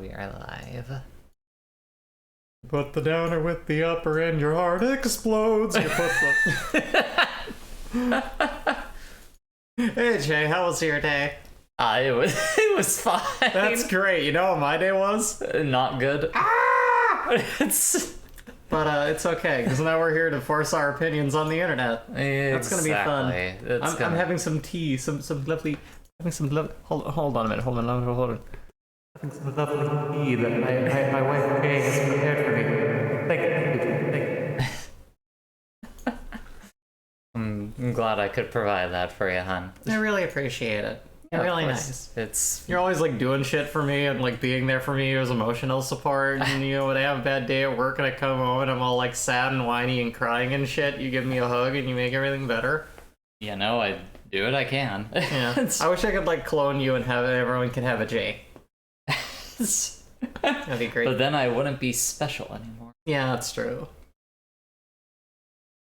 we are live. Put the downer with the upper and your heart explodes. You put the... Hey Jay, how was your day? It was fine. That's great. You know what my day was? Not good. But it's okay, because now we're here to force our opinions on the internet. That's gonna be fun. I'm having some tea, some lovely... Hold on a minute, hold on. Having some lovely tea that my wife Jay has prepared for me. Thank you. I'm glad I could provide that for you, hon. I really appreciate it. You're really nice. You're always like doing shit for me and like being there for me as emotional support. And you know, when I have a bad day at work and I come home and I'm all like sad and whiny and crying and shit, you give me a hug and you make everything better. You know, I do what I can. Yeah. I wish I could like clone you and have everyone can have a J. That'd be great. But then I wouldn't be special anymore. Yeah, that's true.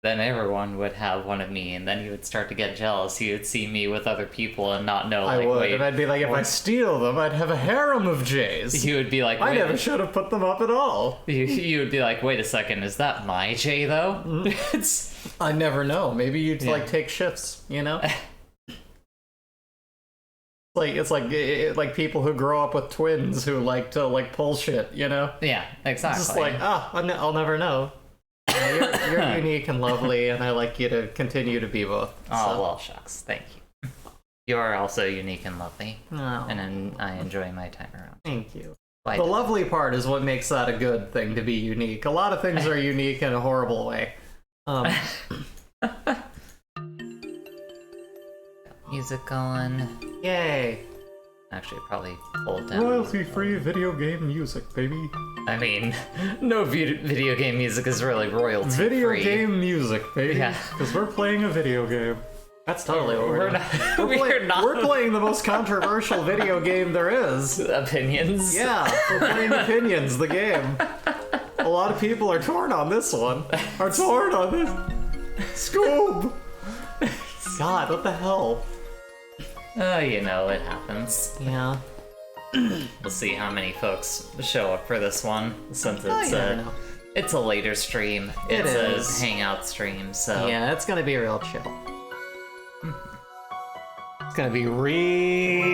Then everyone would have one of me, and then you would start to get jealous. You would see me with other people and not know, like, wait... and I'd be like, if I steal them, I'd have a harem of J's. You would be like, I never should have put them up at all. You would be like, wait a second, is that my J, though? Mm-hmm. I never know. Maybe you'd, like, take shifts, you know? It's like people who grow up with twins who like to, like, pull shit, you know? Yeah, exactly. It's just like, I'll never know. You're unique and lovely, and I like you to continue to be both. Oh, well, shucks. Thank you. You are also unique and lovely. Oh. And I enjoy my time around. Thank you. The lovely part is what makes that a good thing, to be unique. A lot of things are unique in a horrible way. Music going. Yay. Actually, probably pull it down. Royalty-free video game music, baby. I mean, no video game music is really royalty-free. Video game music, baby. Yeah. Because we're playing a video game. That's totally what we're doing. We're playing the most controversial video game there is. Opinions? Yeah, we're playing Opinions, the game. A lot of people are torn on this one. Scoob! God, what the hell? Oh, you know, it happens. Yeah. We'll see how many folks show up for this one, since it's a later stream. It's a hangout stream, so... Yeah, it's gonna be real chill. It's gonna be real...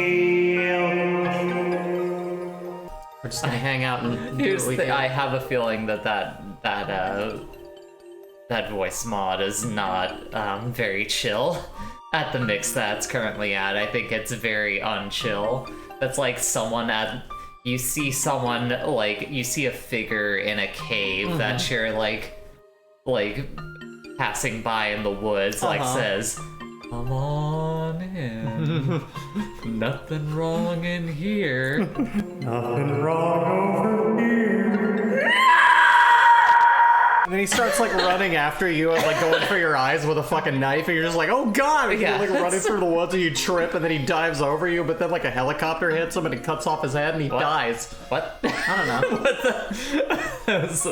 We're just gonna hang out and do what we do. I have a feeling that voice mod is not very chill at the mix that's currently at. I think it's very unchill. That's like you see someone, like, you see a figure in a cave that you're like passing by in the woods, like says, "Come on in, nothing wrong in here, nothing wrong over here." And then he starts like running after you and like going for your eyes with a fucking knife, and you're just like, oh god! And you're like running through the woods and you trip, and then he dives over you, but then like a helicopter hits him and he cuts off his head and he dies. What? I don't know.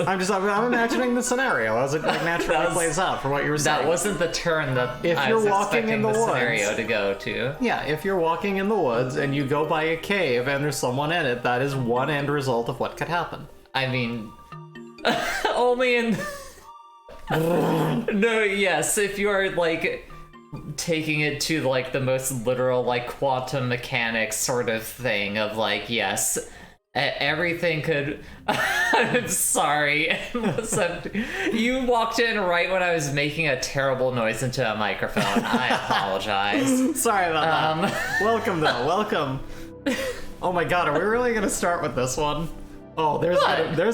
I'm imagining the scenario as it like naturally plays out from what you were saying. That wasn't the turn that if I you're was walking in the woods, scenario to go to. Yeah, if you're walking in the woods and you go by a cave and there's someone in it, that is one end result of what could happen. I mean, only in... No, yes, if you're, like, taking it to, like, the most literal, like, quantum mechanics sort of thing of, like, yes, everything could... I'm sorry. You walked in right when I was making a terrible noise into a microphone. I apologize. Sorry about that. Welcome, though. Welcome. Oh my god, are we really gonna start with this one? Oh, there's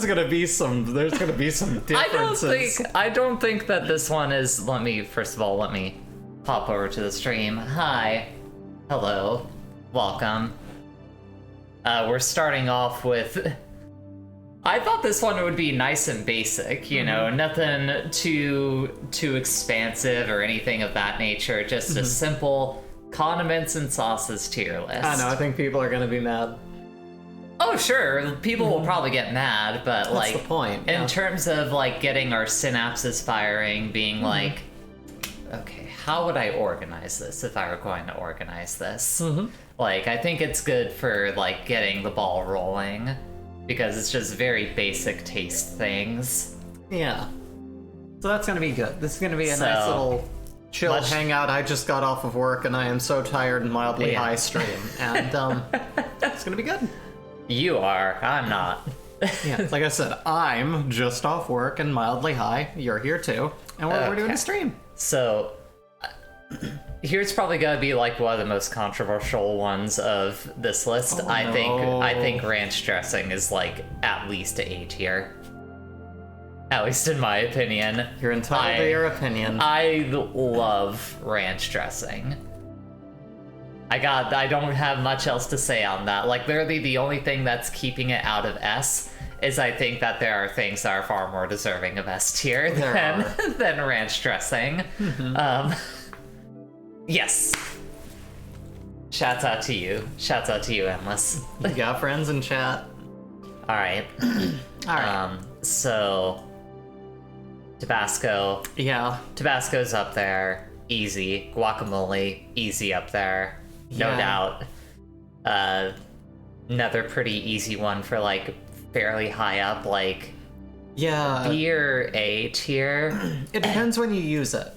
gonna be some differences. I don't think that this one is. Let me pop over to the stream. Hi, hello, welcome. We're starting off with. I thought this one would be nice and basic, you know, nothing too expansive or anything of that nature. Just a simple condiments and sauces tier list. I know. I think people are gonna be mad. Oh, sure. People will probably get mad, but that's like, the point. Yeah. In terms of like getting our synapses firing, being like, okay, how would I organize this if I were going to organize this? Like, I think it's good for like getting the ball rolling. because it's just very basic taste things. Yeah. So that's gonna be good. This is gonna be a nice little chill hangout. I just got off of work and I am so tired and mildly high stream, and it's gonna be good. You are. I'm not. Yeah, like I said, I'm just off work and mildly high. You're here too, and we're doing a stream. So, here's probably gonna be like one of the most controversial ones of this list. Oh, I think ranch dressing is like at least an A tier. At least in my opinion. You're entitled to your opinion. I love ranch dressing. I don't have much else to say on that. Like, literally the only thing that's keeping it out of S is I think that there are things that are far more deserving of S tier than ranch dressing. Mm-hmm. Yes. Shouts out to you. Shouts out to you, Endless. You got friends in chat. Alright. Alright. So Tabasco. Yeah. Tabasco's up there. Easy. Guacamole, easy up there. No doubt. Another pretty easy one for like fairly high up, like B or A tier. It depends when you use it.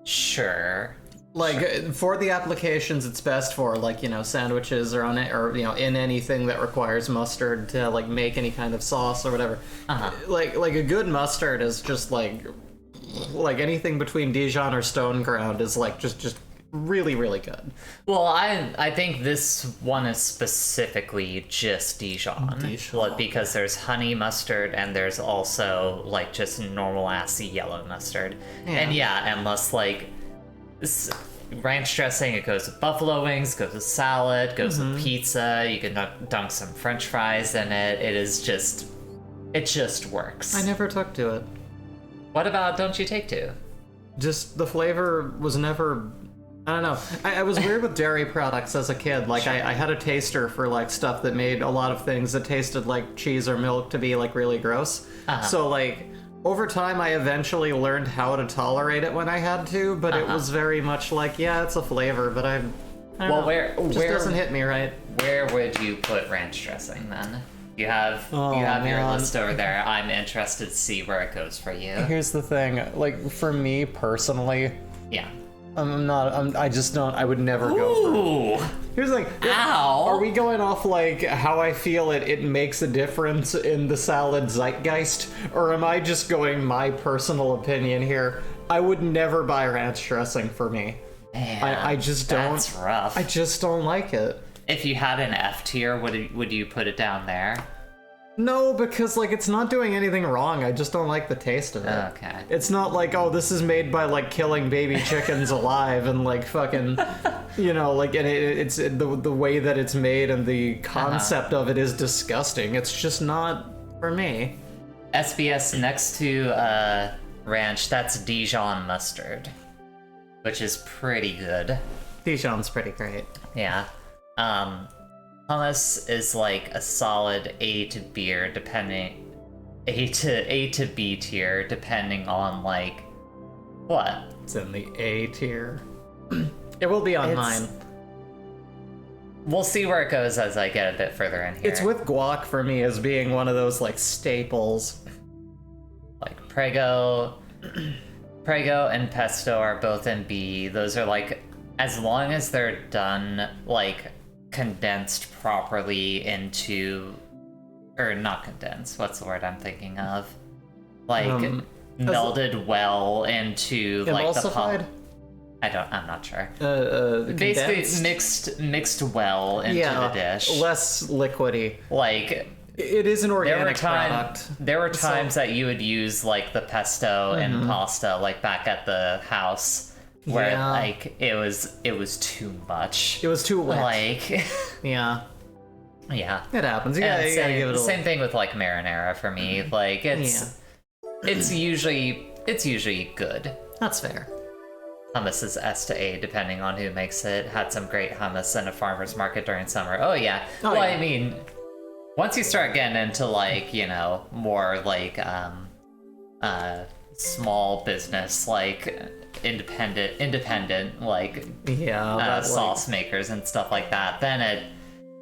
Sure. Like for the applications it's best for, like, you know, sandwiches or on it, or, you know, in anything that requires mustard to like make any kind of sauce or whatever. Like a good mustard is just like anything between Dijon or Stone Ground is like just really, really good. Well, I think this one is specifically just Dijon. Because there's honey mustard and there's also like just normal assy yellow mustard. And unless like ranch dressing, it goes with buffalo wings, goes with salad, goes with pizza. You can dunk some French fries in it. It just works. I never took to it. What about don't you take to? Just the flavor was never. I don't know. I was weird with dairy products as a kid. Like, I had a taster for, like, stuff that made a lot of things that tasted like cheese or milk to be, like, really gross. So, like, over time, I eventually learned how to tolerate it when I had to, but it was very much like, yeah, it's a flavor, but I don't know. Where doesn't hit me right. Where would you put ranch dressing, then? You have your list over there. I'm interested to see where it goes for you. Here's the thing. Like, for me, personally... Yeah. I would never go for it. Here's the thing. Ow! Are we going off, like, how I feel it makes a difference in the salad zeitgeist? Or am I just going my personal opinion here? I would never buy ranch dressing for me. Man, I just don't. That's rough. I just don't like it. If you had an F tier, would you put it down there? No, because, like, it's not doing anything wrong. I just don't like the taste of it. Okay. It's not like, oh, this is made by, like, killing baby chickens alive and, like, fucking, you know, like, and it's the way that it's made and the concept of it is disgusting. It's just not for me. SBS next to ranch, that's Dijon mustard, which is pretty good. Dijon's pretty great. Yeah. Hummus is like a solid A to B depending A to B tier depending on like what? It's in the A tier. It will be on mine. We'll see where it goes as I get a bit further in here. It's with guac for me as being one of those like staples. Like Prego and pesto are both in B. Those are like, as long as they're done like condensed properly into, or not condensed, what's the word I'm thinking of? Like melded well into like the pulp. I'm not sure. Basically mixed well into the dish. Less liquidy. Like, it is an organic product. There were times that you would use like the pesto and pasta like back at the house. Where like it was too much. It was too wet. Like yeah. It happens. You gotta give it a same thing with like marinara for me. Like it's usually good. That's fair. Hummus is S to A depending on who makes it. Had some great hummus in a farmer's market during summer. I mean, once you start getting into like, you know, more like small business, like independent like sauce makers and stuff like that, then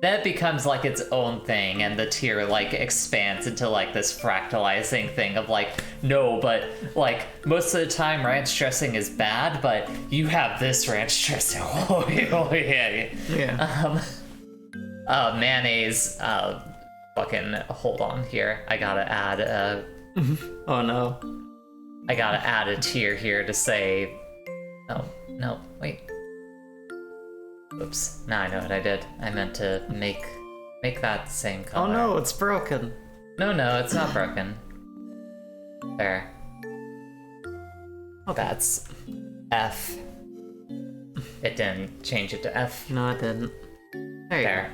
that becomes like its own thing, and the tier like expands into like this fractalizing thing of like, no, but like most of the time ranch dressing is bad, but you have this ranch dressing. Oh yeah. Yeah. Mayonnaise. Fucking hold on here. I gotta add Oh no. I gotta add a tier here to say. Oh no, wait. Oops. Now I know what I did. I meant to make that same color. Oh no, it's broken. No, it's not broken. There. Okay. That's F. It didn't change it to F. No, it didn't. There.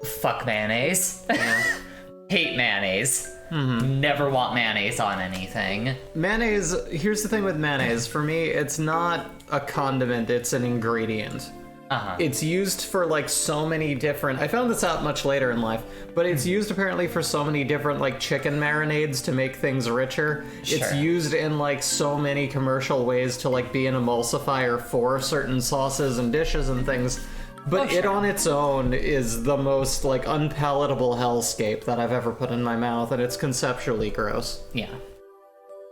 Fuck mayonnaise. Yeah. Hate mayonnaise. Mm-hmm. Never want mayonnaise on anything. Mayonnaise, here's the thing with mayonnaise. For me, it's not a condiment, it's an ingredient. Uh-huh. It's used for like so many different, I found this out much later in life, but it's used apparently for so many different like chicken marinades to make things richer. Sure. It's used in like so many commercial ways to like be an emulsifier for certain sauces and dishes and things. But it on its own is the most like unpalatable hellscape that I've ever put in my mouth, and it's conceptually gross. Yeah.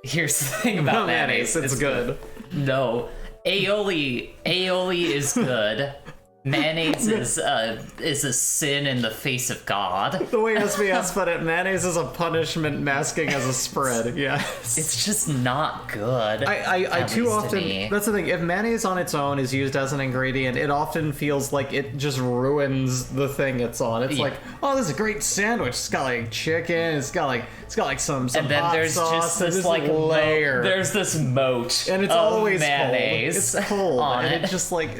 Here's the thing about mayonnaise. It's good. No. Aioli is good. Mayonnaise is a sin in the face of God. The way SBS put it, mayonnaise is a punishment masking as a spread. Yeah, it's just not good. I too often. That's the thing. If mayonnaise on its own is used as an ingredient, it often feels like it just ruins the thing it's on. It's like, oh, this is a great sandwich. It's got like chicken. It's got like some and then hot there's sauce, just this like layer. There's this moat, and it's of always mayonnaise. Cold. It's cold, on and it. it's just like.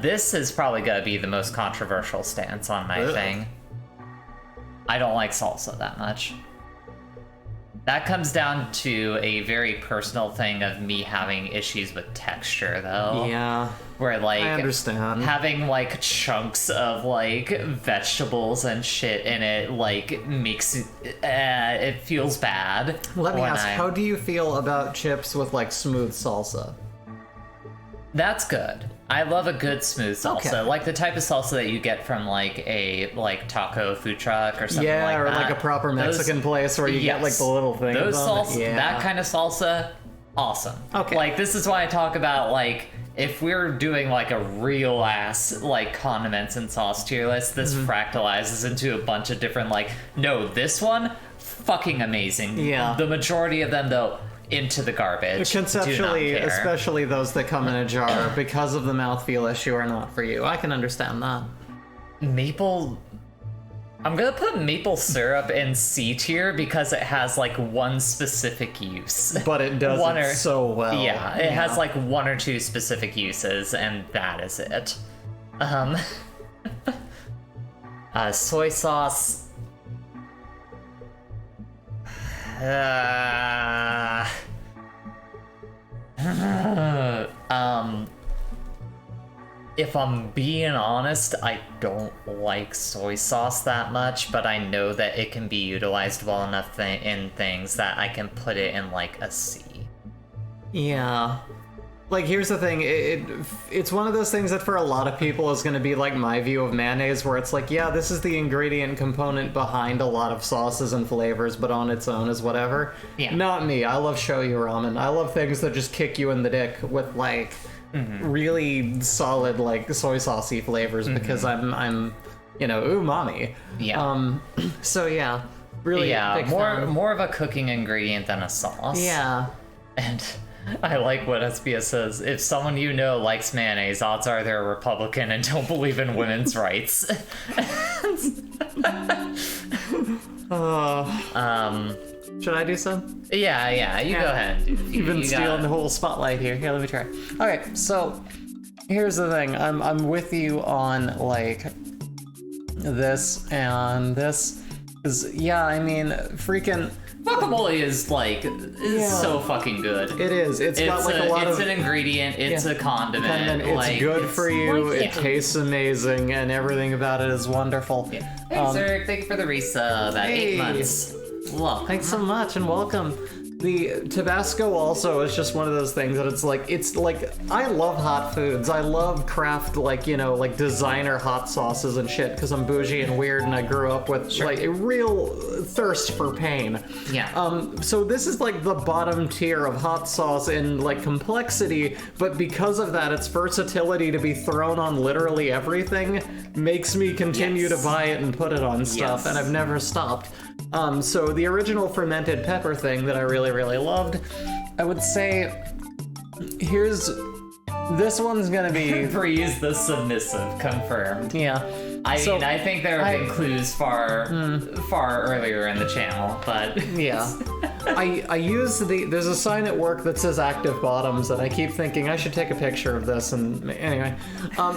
This is probably gonna be the most controversial stance on my thing. I don't like salsa that much. That comes down to a very personal thing of me having issues with texture, though. Yeah. Where, like, I understand. Having, like, chunks of, like, vegetables and shit in it, like, makes it feels bad. Let me ask, how do you feel about chips with, like, smooth salsa? That's good. I love a good smooth salsa, like the type of salsa that you get from like a taco food truck or something like that. Yeah, or like a proper Mexican place where you get like the little things. Those salsa, that kind of salsa, awesome. Okay. Like this is why I talk about like if we're doing like a real ass like condiments and sauce tier list, this fractalizes into a bunch of different like no, this one fucking amazing. Yeah. The majority of them though. Into the garbage. Conceptually, especially those that come in a jar, because of the mouthfeel issue, are not for you. I can understand that. Maple. I'm gonna put maple syrup in C tier because it has like one specific use. But it does it so well. Yeah, it has like one or two specific uses, and that is it. Soy sauce. If I'm being honest, I don't like soy sauce that much, but I know that it can be utilized well enough in things that I can put it in like a C. Yeah. Like, here's the thing, it's one of those things that for a lot of people is going to be like my view of mayonnaise, where it's like, yeah, this is the ingredient component behind a lot of sauces and flavors, but on its own is whatever. Yeah. Not me. I love shoyu ramen. I love things that just kick you in the dick with, like, really solid, like, soy saucy flavors, because I'm, you know, umami. Yeah. So, yeah. Really big fan. more of a cooking ingredient than a sauce. Yeah. And I like what SBS says. If someone you know likes mayonnaise, odds are they're a Republican and don't believe in women's rights. Should I do some? Yeah, you go ahead and do it. You've been stealing the whole spotlight here. Here, let me try. Okay, so here's the thing. I'm with you on like this and this. 'Cause, yeah, I mean, freaking guacamole is like so fucking good. It is. It's got like a lot of. It's an ingredient. It's a condiment. It's like, good for you. Like, it tastes amazing, and everything about it is wonderful. Yeah. Thanks, Eric. Thank you for the resub at 8 months. Welcome. Thanks so much, and welcome. The Tabasco also is just one of those things that it's like I love hot foods. I love craft, like, you know, like designer hot sauces and shit, because I'm bougie and weird and I grew up with like a real thirst for pain. Yeah. So this is like the bottom tier of hot sauce in like complexity, but because of that, its versatility to be thrown on literally everything makes me continue to buy it and put it on stuff, and I've never stopped. So the original fermented pepper thing that I really, really loved, I would say, this one's gonna be... Breeze the submissive, confirmed. Yeah. I mean, I think there have been clues far earlier in the channel, but... Yeah. I use there's a sign at work that says active bottoms, and I keep thinking I should take a picture of this, and anyway.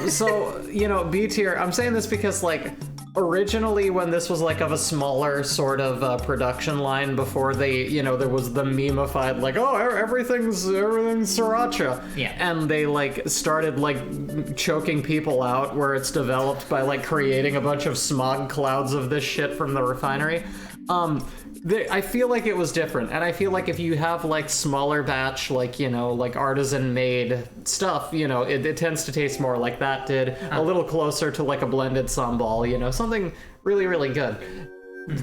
So, you know, B tier, I'm saying this because, like, originally when this was like of a smaller sort of production line before they, you know, there was the meme-ified, like, oh, everything's Sriracha. Yeah. And they like started like choking people out where it's developed by like creating a bunch of smog clouds of this shit from the refinery. I feel like it was different, and I feel like if you have like smaller batch, like, you know, like artisan made stuff, you know, it tends to taste more like that did, a little closer to like a blended sambal, you know, something really, really good.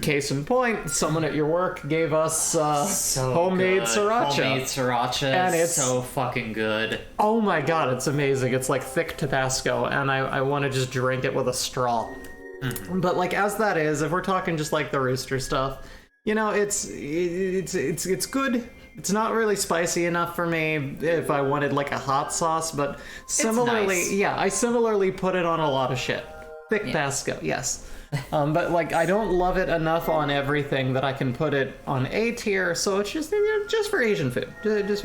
Case in point, someone at your work gave us homemade Sriracha. Homemade Sriracha, and it's so fucking good. Oh my god, it's amazing. It's like thick Tabasco, and I want to just drink it with a straw. But like, as that is, if we're talking just like the rooster stuff, you know, it's good. It's not really spicy enough for me if I wanted like a hot sauce, but similarly, yeah, I similarly put it on a lot of shit. Thick Tabasco, yes. But like, I don't love it enough on everything that I can put it on A tier, so it's just for Asian food, just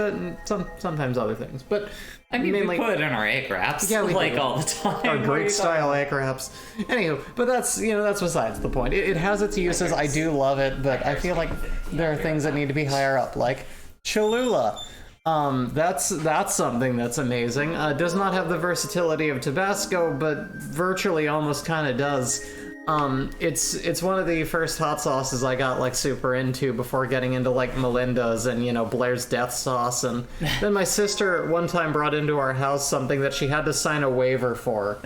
sometimes other things. But I mean, mainly, we put it in our egg wraps, yeah, we like all the time. Our Greek style egg wraps. Anywho, but that's besides the point. It has its uses. I do love it, but I feel like there are things that need to be higher up, like Cholula. That's something that's amazing. Does not have the versatility of Tabasco, but virtually almost kind of does. It's one of the first hot sauces I got like super into before getting into like Melinda's and, you know, Blair's Death Sauce, and then my sister one time brought into our house something that she had to sign a waiver for.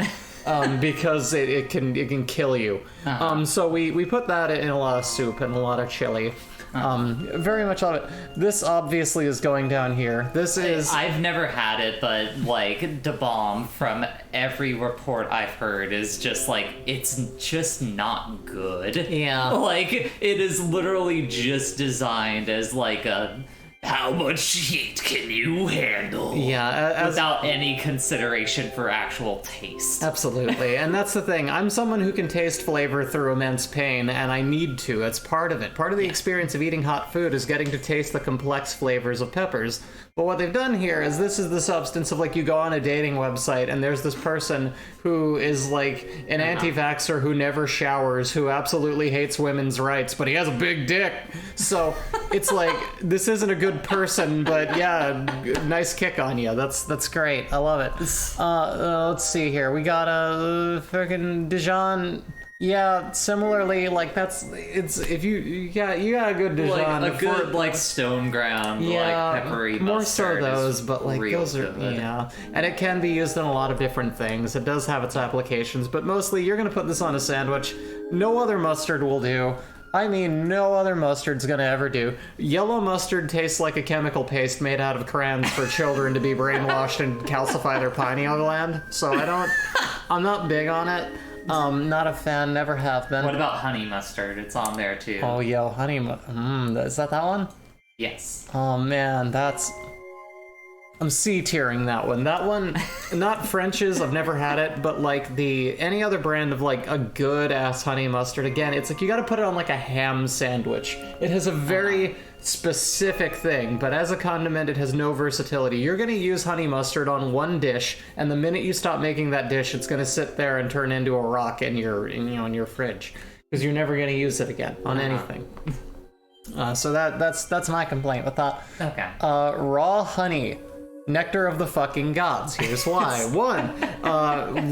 Because it can kill you. So we put that in a lot of soup and a lot of chili. Very much love it. This obviously is going down here. I've never had it, but like the bomb from every report I've heard is just like, it's just not good. Yeah. Like, it is literally just designed as like a, how much heat can you handle? Yeah, without any consideration for actual taste. Absolutely, and that's the thing. I'm someone who can taste flavor through immense pain, and I need to. It's part of it. Part of the experience of eating hot food is getting to taste the complex flavors of peppers. But what they've done here is this is the substance of, like, you go on a dating website and there's this person who is like an anti-vaxxer who never showers, who absolutely hates women's rights, but he has a big dick. So it's like, this isn't a good person, but yeah, nice kick on you. That's great. I love it. Let's see here. We got a freaking Dijon. Yeah, similarly, like, it's if you got a good Dijon, like a good like stone ground, like peppery more so mustard, those, but like those are good. And it can be used in a lot of different things. It does have its applications, but mostly you're gonna put this on a sandwich. No other mustard will do. I mean, no other mustard's gonna ever do. Yellow mustard tastes like a chemical paste made out of crayons for children to be brainwashed and calcify their pineal gland. So I'm not big on it. Not a fan, never have been. What about honey mustard? It's on there too. Oh, yo, honey is that one? Yes. Oh man, I'm C-tiering that one. That one, not French's, I've never had it, but like any other brand of like a good ass honey mustard, again, it's like you gotta put it on like a ham sandwich. It has a very specific thing, but as a condiment, it has no versatility. You're gonna use honey mustard on one dish, and the minute you stop making that dish, it's gonna sit there and turn into a rock in your fridge, because you're never gonna use it again on anything. So that's my complaint with that. Okay. Raw honey. nectar of the fucking gods. Here's why. One,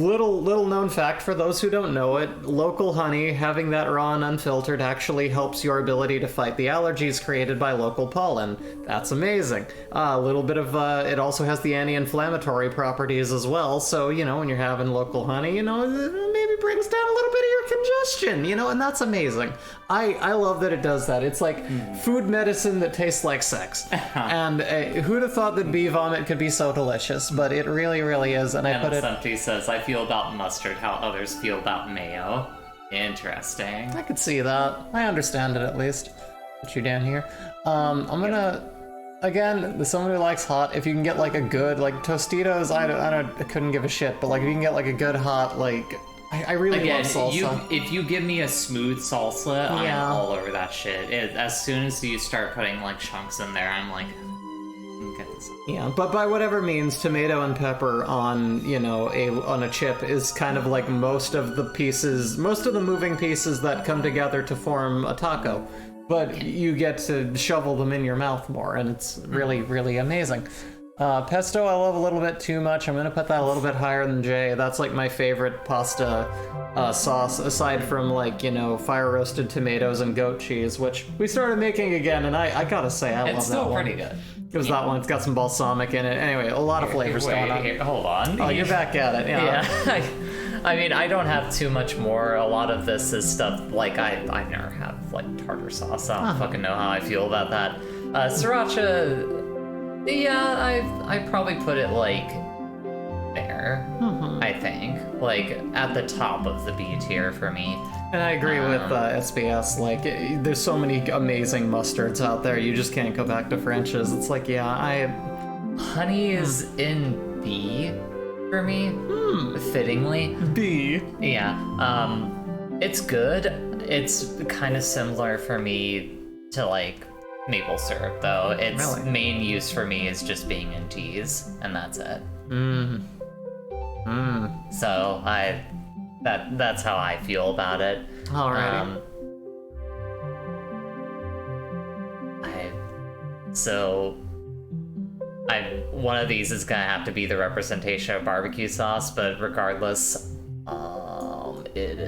little known fact for those who don't know it, local honey, having that raw and unfiltered, actually helps your ability to fight the allergies created by local pollen. That's amazing. A little bit of, it also has the anti-inflammatory properties as well, so, you know, when you're having local honey, you know, it maybe brings down a little bit of your congestion, you know, and that's amazing. I love that it does that. It's like food medicine that tastes like sex. And who'd have thought that bee vomit could be so delicious, but it really, really is. And I put it... Empty says, I feel about mustard how others feel about mayo. Interesting. I could see that. I understand it, at least. Put you down here. I'm gonna... Again, as someone who likes hot, if you can get, like, a good, like, Tostitos, I couldn't give a shit, but, like, if you can get, like, a good hot, like... I really love salsa. If you give me a smooth salsa, I'm all over that shit. As soon as you start putting, like, chunks in there, I'm like... Get this. Yeah, but by whatever means, tomato and pepper on, you know, on a chip is kind of like most of the moving pieces that come together to form a taco. But you get to shovel them in your mouth more, and it's really, really amazing. Pesto I love a little bit too much. I'm gonna put that a little bit higher than Jay. That's like my favorite pasta sauce, aside from, like, you know, fire roasted tomatoes and goat cheese, which we started making again, and I gotta say I love that one. It's still pretty good. It was that one. It's got some balsamic in it. Anyway, a lot of flavors going on. Hold on. Oh, you're back at it. Yeah. I mean, I don't have too much more. A lot of this is stuff, like, I never have, like, tartar sauce. I don't fucking know how I feel about that. Sriracha, yeah, I probably put it, like, there, I think. Like, at the top of the B tier for me. And I agree with SBS. Like, there's so many amazing mustards out there. You just can't go back to French's. It's like, honey is in B for me, fittingly. B. Yeah. It's good. It's kind of similar for me to, like, maple syrup, though. Its main use for me is just being in teas, and that's it. So that's how I feel about it. Alrighty. One of these is gonna have to be the representation of barbecue sauce, but regardless, it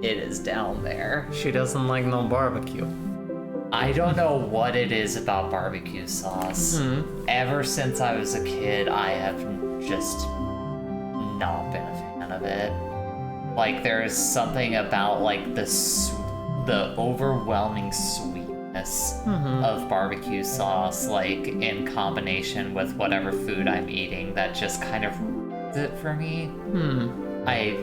is down there. She doesn't like no barbecue. I don't know what it is about barbecue sauce. Ever since I was a kid, I have just not been a fan of it. Like, there is something about, like, the overwhelming sweetness of barbecue sauce, like, in combination with whatever food I'm eating, that just kind of ruins it for me. I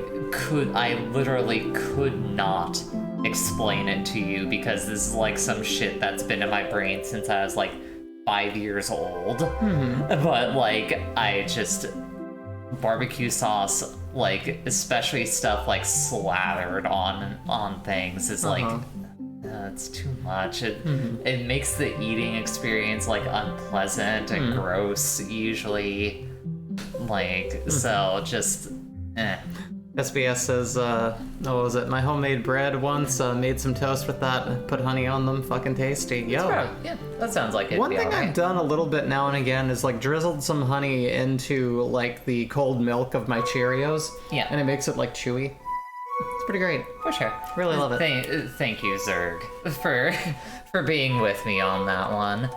literally could not explain it to you, because this is like some shit that's been in my brain since I was like 5 years old. But like, barbecue sauce, like, especially stuff like slathered on things, is like, it's too much. It makes the eating experience like unpleasant and gross usually. Like, so just SBS says, what was it? My homemade bread once, made some toast with that, put honey on them, fucking tasty. Yo. Yeah, that sounds like it. One thing I've done a little bit now and again is, like, drizzled some honey into, like, the cold milk of my Cheerios. Yeah. And it makes it, like, chewy. It's pretty great. For sure. Really love it. Thank you, Zerg, for being with me on that one.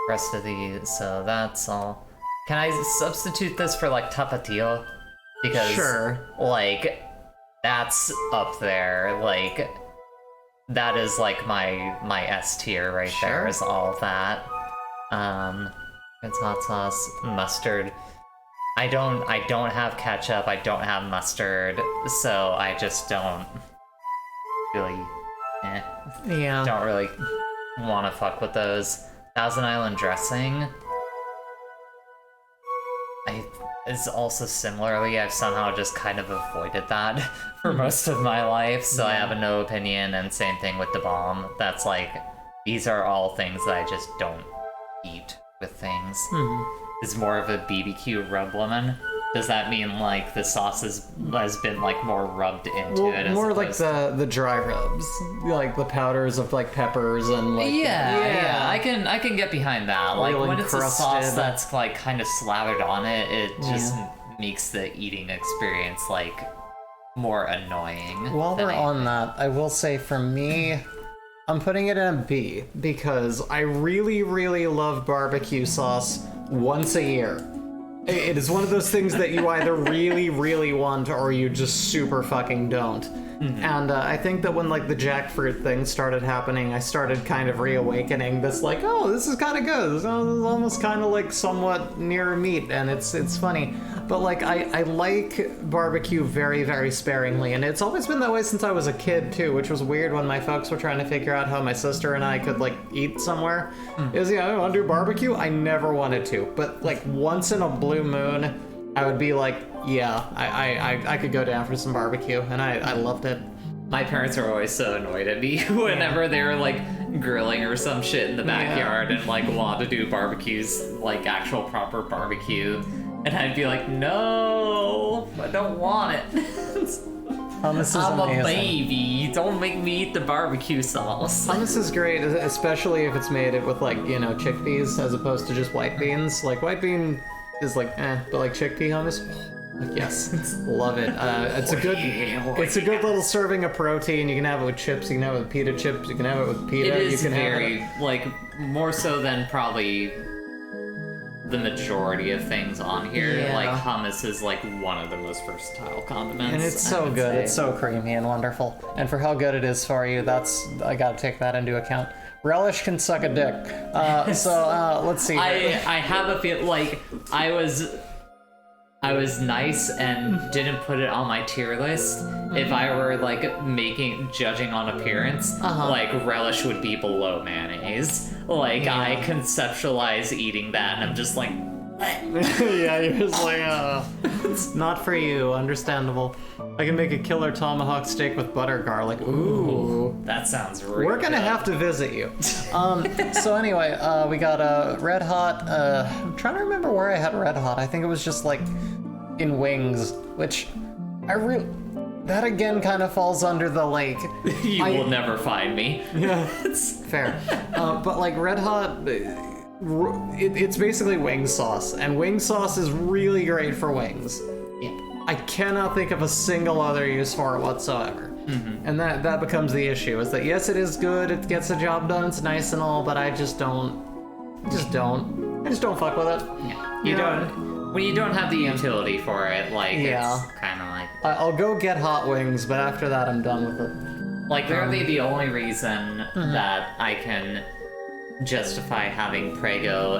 Rest of these, so that's all. Can I substitute this for, like, tapatio? Because, like, that's up there. Like, that is, like, my S tier right there, is all of that. It's hot sauce, mustard. I don't have ketchup, I don't have mustard, so I just don't really, don't really want to fuck with those. Thousand Island dressing, is also similarly, I've somehow just kind of avoided that for most of my life, so I have no opinion, and same thing with the bomb. That's like, these are all things that I just don't eat with things. It's more of a BBQ rub woman. Does that mean like the sauce has been like more rubbed into it? More like the dry rubs, like the powders of like peppers and like yeah. I can get behind that. Like when it's a sauce that's like kind of slathered on it, it just makes the eating experience like more annoying. While we're on that, I will say for me, I'm putting it in a B because I really, really love barbecue sauce once a year. It is one of those things that you either really, really want or you just super fucking don't. Mm-hmm. And I think that when like the jackfruit thing started happening, I started kind of reawakening this like, oh, this is kind of good. This is almost kind of like somewhat near meat, and it's funny. But like I like barbecue very, very sparingly, and it's always been that way since I was a kid too, which was weird when my folks were trying to figure out how my sister and I could like eat somewhere. It was, I want to do barbecue. I never wanted to, but like once in a blue moon, I would be like, yeah, I could go down for some barbecue, and I loved it. My parents are always so annoyed at me whenever they were like grilling or some shit in the backyard and like want to do barbecues, like actual proper barbecue. And I'd be like, no, I don't want it. Hummus is I'm amazing. A baby. Don't make me eat the barbecue sauce. Hummus is great, especially if it's made it with like, chickpeas as opposed to just white beans. Like white bean is like, but like chickpea hummus, yes, love it. It's a good little serving of protein. You can have it with chips. You can have it with pita chips. You can have it with pita. It is you can very like more so than probably the majority of things on here. Yeah. Like hummus is like one of the most versatile condiments. And it's so good. It's so creamy and wonderful. And for how good it is for you, I gotta take that into account. Relish can suck a dick. Let's see. I have a feel like I was nice and didn't put it on my tier list. If I were like judging on appearance, like relish would be below mayonnaise. Like I conceptualize eating that and I'm just like yeah, you're just like, it's not for you, understandable. I can make a killer tomahawk steak with butter garlic. Ooh. That sounds really We're gonna have to visit you. So anyway, we got Red Hot. I'm trying to remember where I had Red Hot. I think it was just like in Wings, which that again kind of falls under the like... You will never find me. Yeah, it's fair. But like Red Hot... It's basically wing sauce, and wing sauce is really great for wings. Yeah. I cannot think of a single other use for it whatsoever. Mm-hmm. And that becomes the issue, is that yes, it is good, it gets the job done, it's nice and all, but I just don't fuck with it. Yeah. When you don't have the utility for it, like, it's kind of like... I'll go get hot wings, but after that I'm done with it. Like, literally the only reason that I can justify having Prego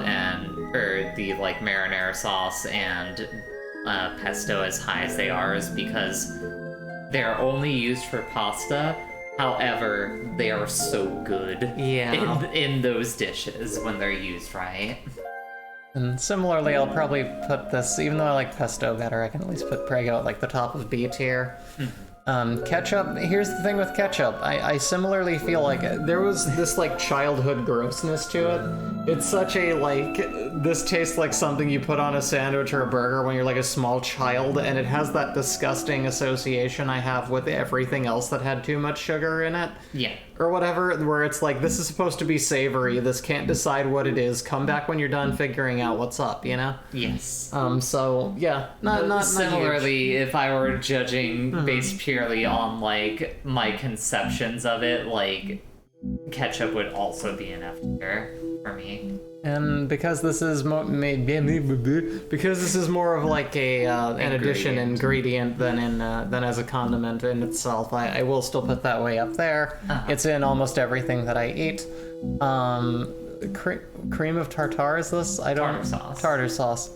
or the like marinara sauce and pesto as high as they are is because they're only used for pasta. However, they are so good in those dishes when they're used right. And similarly, I'll probably put this, even though I like pesto better, I can at least put Prego at like the top of B tier. Ketchup, here's the thing with ketchup. I similarly feel like there was this like childhood grossness to it. It's such a like, this tastes like something you put on a sandwich or a burger when you're like a small child, and it has that disgusting association I have with everything else that had too much sugar in it. Yeah. Or whatever, where it's like, this is supposed to be savory, this can't decide what it is, come back when you're done figuring out what's up, you know? Yes. So, yeah, not similarly, if I were judging based purely on, like, my conceptions of it, like, ketchup would also be an F tier for me. And because this is more of like an addition ingredient than as a condiment in itself, I will still put that way up there. It's in almost everything that I eat. Cream of tartar is this? Tartar sauce.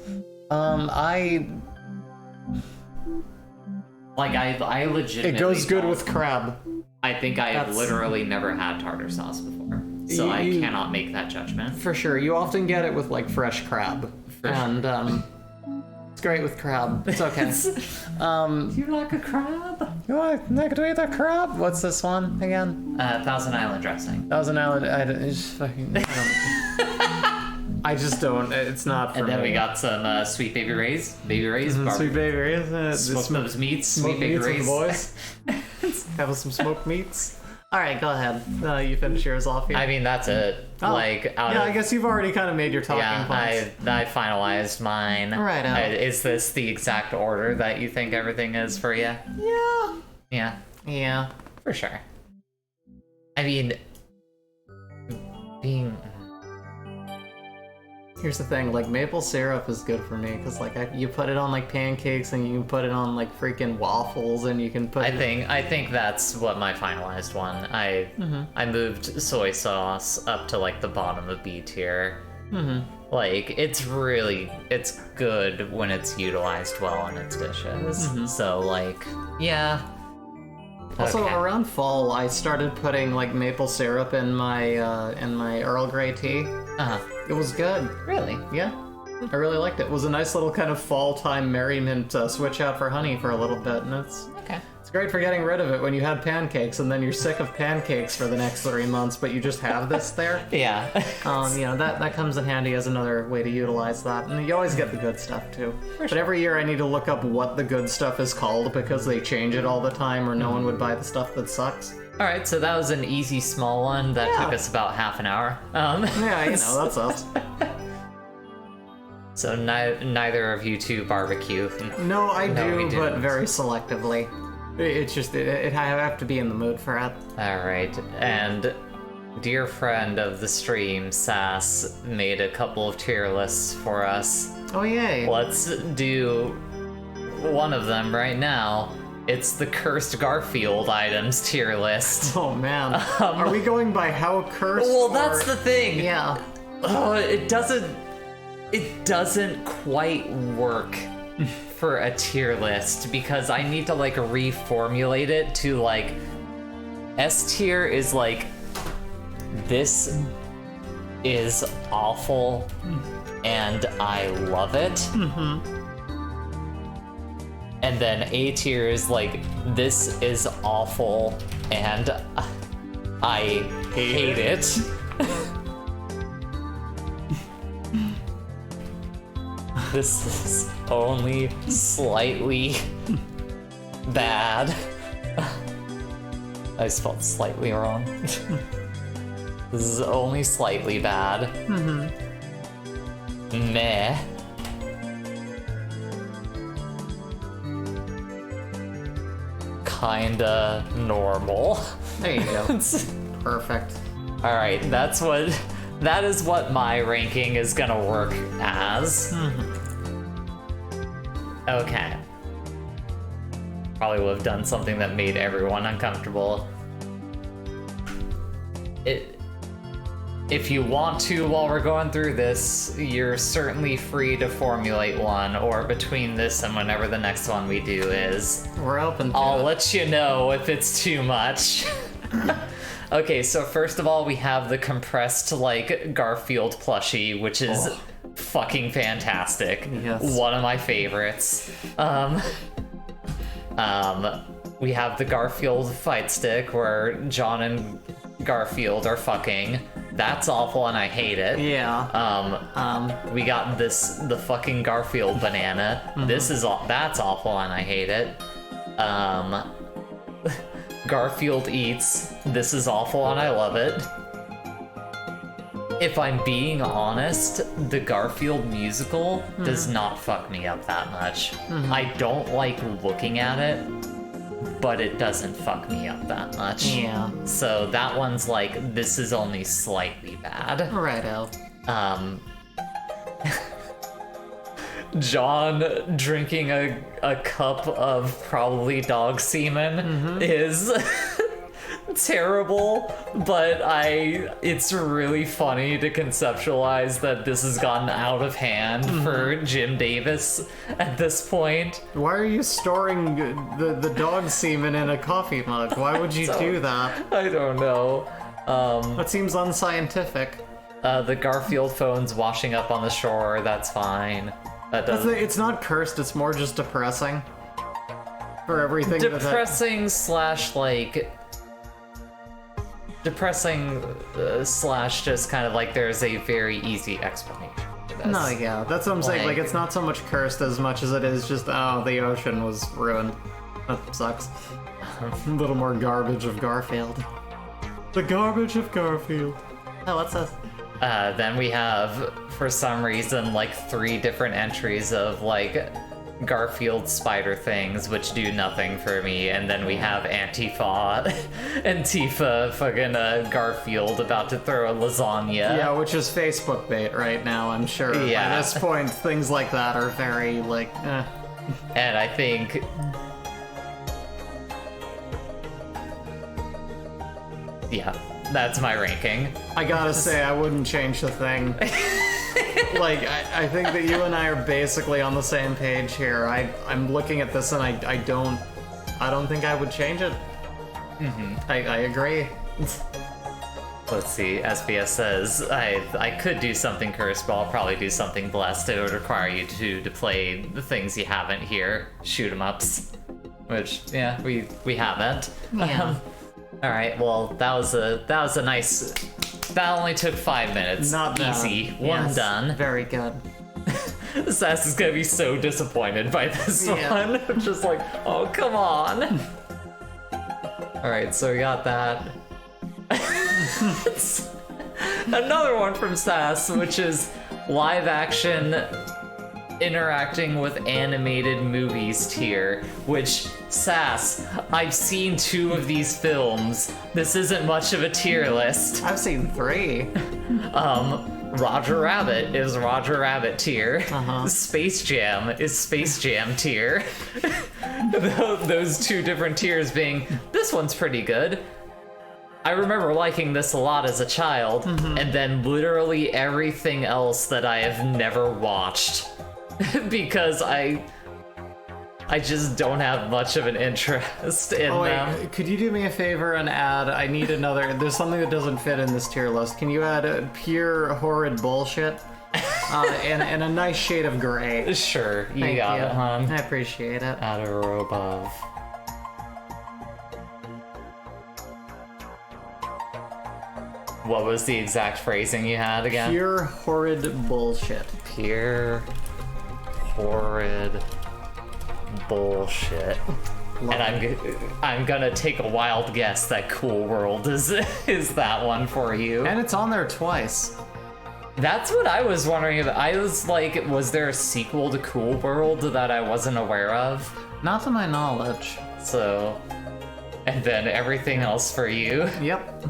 I legitimately. It goes good with crab. I think I have literally never had tartar sauce before. So I cannot make that judgment. For sure. You often get it with, like, fresh crab. It's great with crab. It's okay. You like a crab? You like to eat a crab? What's this one again? Thousand Island dressing. Thousand Island... I just don't. It's not for And then me. we got some Sweet Baby Ray's. Sweet Baby Ray's. Smoke those meats. Sweet Baby Ray's. Boys. Have some smoked meats. All right, go ahead. You finish yours off here. I mean, that's it. I guess you've already kind of made your talking points. I finalized mine. All right. Is this the exact order that you think everything is for you? Yeah. Yeah. For sure. I mean, here's the thing, like, maple syrup is good for me, because, like, you put it on, like, pancakes, and you can put it on, like, freaking waffles, and you can put I think that's what my finalized one. I moved soy sauce up to, like, the bottom of B tier. Like, it's good when it's utilized well in its dishes. So, like, yeah. Also, around fall, I started putting, like, maple syrup in my Earl Grey tea. It was good. Really? Yeah. I really liked it. It was a nice little kind of fall-time merriment switch out for honey for a little bit, and it's great for getting rid of it when you had pancakes, and then you're sick of pancakes for the next 3 months, but you just have this there. Yeah. That comes in handy as another way to utilize that. And you always get the good stuff, too. But every year I need to look up what the good stuff is called, because they change it all the time, or no one would buy the stuff that sucks. Alright, so that was an easy small one that took us about half an hour. Yeah, that's us. So neither of you two barbecue. No, I do, but very selectively. It's just, I have to be in the mood for it. Alright, and dear friend of the stream, Sass, made a couple of tier lists for us. Oh, yay. Let's do one of them right now. It's the Cursed Garfield items tier list. Oh, man. Are we going by how cursed? Well, that's the thing. Yeah. It doesn't quite work for a tier list, because I need to, like, reformulate it to, like, S tier is like, this is awful and I love it. And then A tier is like, this is awful and I hate it. This is only slightly bad. I spelled slightly wrong. This is only slightly bad. Meh. Kinda normal. There you go. Perfect. Alright, that is what my ranking is gonna work as. Okay. Probably would have done something that made everyone uncomfortable. If you want to, while we're going through this, you're certainly free to formulate one, or between this and whenever the next one we do is. We're open to I'll it. let you know if it's too much. Okay, so first of all, we have the compressed, like, Garfield plushie, which is fucking fantastic. Yes. One of my favorites. We have the Garfield fight stick, where John and Garfield are fucking. That's awful and I hate it. Yeah. We got the fucking Garfield banana. That's awful and I hate it. Garfield eats. This is awful and I love it. If I'm being honest, the Garfield musical does not fuck me up that much. I don't like looking at it, but it doesn't fuck me up that much. Yeah. So that one's like, this is only slightly bad. Righto. John drinking a cup of probably dog semen is terrible, but it's really funny to conceptualize that this has gotten out of hand for Jim Davis at this point. Why are you storing the dog semen in a coffee mug? Why would you do that? I don't know. That seems unscientific. The Garfield phone's washing up on the shore, that's fine. It's not cursed, it's more just depressing. For everything depressing slash just kind of like there's a very easy explanation this. No, yeah, that's what I'm saying. Like, it's not so much cursed as much as it is just, oh, the ocean was ruined. That sucks. A little more garbage of Garfield. The garbage of Garfield. Oh, what's this? Then we have, for some reason, like 3 different entries of like Garfield spider things, which do nothing for me, and then we have Antifa fucking Garfield about to throw a lasagna. Yeah, which is Facebook bait right now, I'm sure. Yeah. At this point, things like that are very, like, And I think... yeah, that's my ranking. I gotta say, I wouldn't change the thing. Like, I think that you and I are basically on the same page here. I'm looking at this and I don't think I would change it. I agree. Let's see, SBS says, I could do something cursed, but I'll probably do something blessed. It would require you to play the things you haven't here. Shoot 'em ups. Which, yeah, we haven't. Yeah. Alright, well, that was a nice... That only took 5 minutes. Not bad. Easy. One done. Very good. Sass is gonna be so disappointed by this one. Just like, oh, come on. Alright, so we got that. Another one from Sass, which is live action interacting with animated movies tier, which, Sass, I've seen 2 of these films. This isn't much of a tier list. I've seen 3. Roger Rabbit is Roger Rabbit tier. Space Jam is Space Jam tier. Those 2 different tiers being, this one's pretty good. I remember liking this a lot as a child, and then literally everything else that I have never watched. Because I just don't have much of an interest in them. Could you do me a favor and add, I need another, there's something that doesn't fit in this tier list. Can you add pure horrid bullshit? And a nice shade of gray. Sure, you Thank got you. it, hon. I appreciate it. Add a row above. What was the exact phrasing you had again? Pure horrid bullshit. Pure horrid bullshit. And I'm gonna take a wild guess that Cool World is that one for you. And it's on there twice. That's what I was wondering about. I was like, was there a sequel to Cool World that I wasn't aware of? Not to my knowledge. So, and then everything else for you. Yep.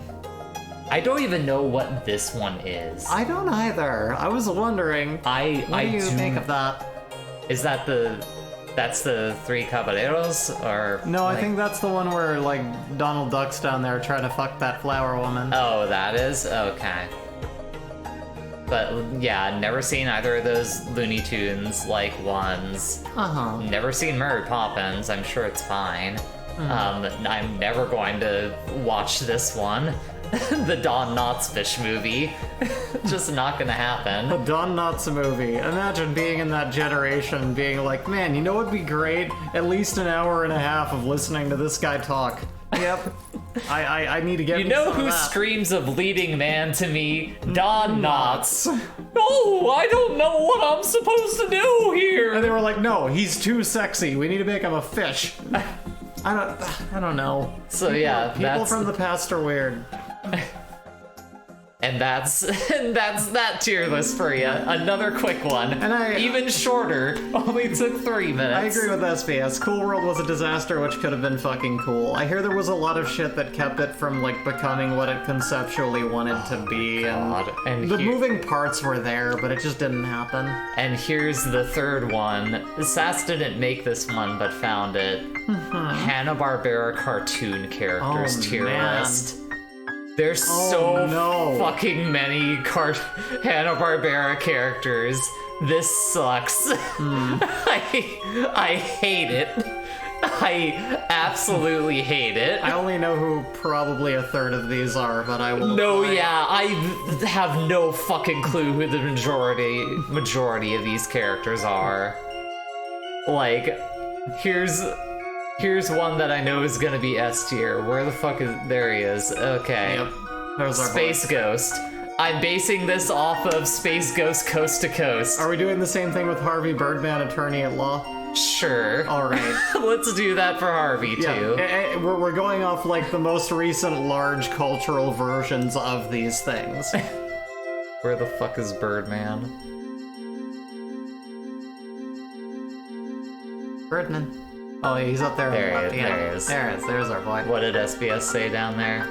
I don't even know what this one is. I don't either. I was wondering. What do you think of that? Is that that's the 3 Caballeros, or? No, like... I think that's the one where, like, Donald Duck's down there trying to fuck that flower woman. Oh, that is? Okay. But, yeah, never seen either of those Looney Tunes, like, ones. Never seen Mary Poppins. I'm sure it's fine. I'm never going to watch this one. The Don Knotts fish movie. Just not gonna happen. The Don Knotts movie. Imagine being in that generation being like, man, you know what'd be great? At least an hour and a half of listening to this guy talk. Yep. I need to get You know who screams of leading man to me? Don Knotts. Oh, I don't know what I'm supposed to do here. And they were like, no, he's too sexy. We need to make him a fish. I don't know. So yeah, people from the past are weird. And that's that tier list for you. Another quick one. And even shorter. Only took 3 minutes. I agree with SBS. Cool World was a disaster, which could have been fucking cool. I hear there was a lot of shit that kept it from, like, becoming what it conceptually wanted to be. And the moving parts were there, but it just didn't happen. And here's the 3rd one. Sass didn't make this one, but found it. Hanna-Barbera cartoon characters tier list. There's fucking many Hanna-Barbera characters. This sucks. I hate it. I absolutely hate it. I only know who probably a third of these are, but I will. I have no fucking clue who the majority of these characters are. Like, here's one that I know is gonna be S tier. Where the fuck is... There he is. Okay. Yep. There's our Space Ghost. I'm basing this off of Space Ghost Coast to Coast. Are we doing the same thing with Harvey Birdman, attorney at law? Sure. All right. Let's do that for Harvey, too. Yeah, we're going off, like, the most recent large cultural versions of these things. Where the fuck is Birdman? Birdman. Oh, yeah, he's up there. There he is. There's our boy. What did SBS say down there?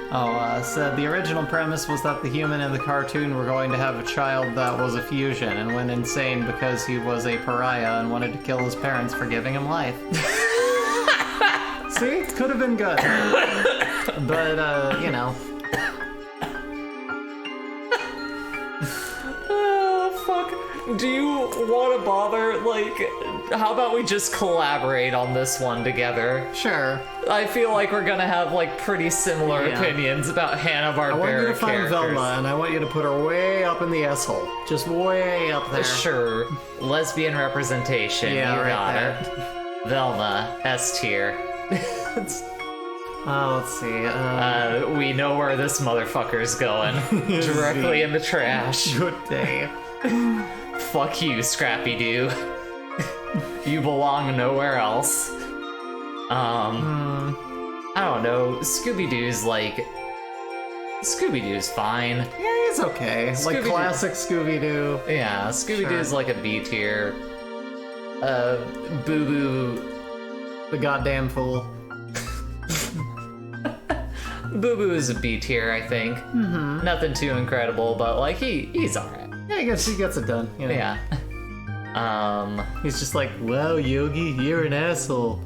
Said the original premise was that the human in the cartoon were going to have a child that was a fusion and went insane because he was a pariah and wanted to kill his parents for giving him life. See? It could have been good. But, you know. Oh, fuck. Do you want to bother, like... How about we just collaborate on this one together? Sure. I feel like we're gonna have, like, pretty similar opinions about Hanna-Barbera I want you to find Velma, and I want you to put her way up in the S-hole. Just way up there. Sure. Lesbian representation. Yeah, you right got there. it. Velma, S tier. Let's see. We know where this motherfucker's going. Directly in the trash. Good day. Fuck you, Scrappy-Doo. You belong nowhere else. I don't know. Scooby-Doo's fine. Yeah, he's okay. Like classic Scooby-Doo. Yeah, Scooby-Doo's like a B tier. Boo-Boo. The goddamn fool. Boo-Boo is a B tier, I think. Mm-hmm. Nothing too incredible, but like he's alright. Yeah, he gets it done. You know? Yeah. He's just like, wow, Yogi, you're an asshole.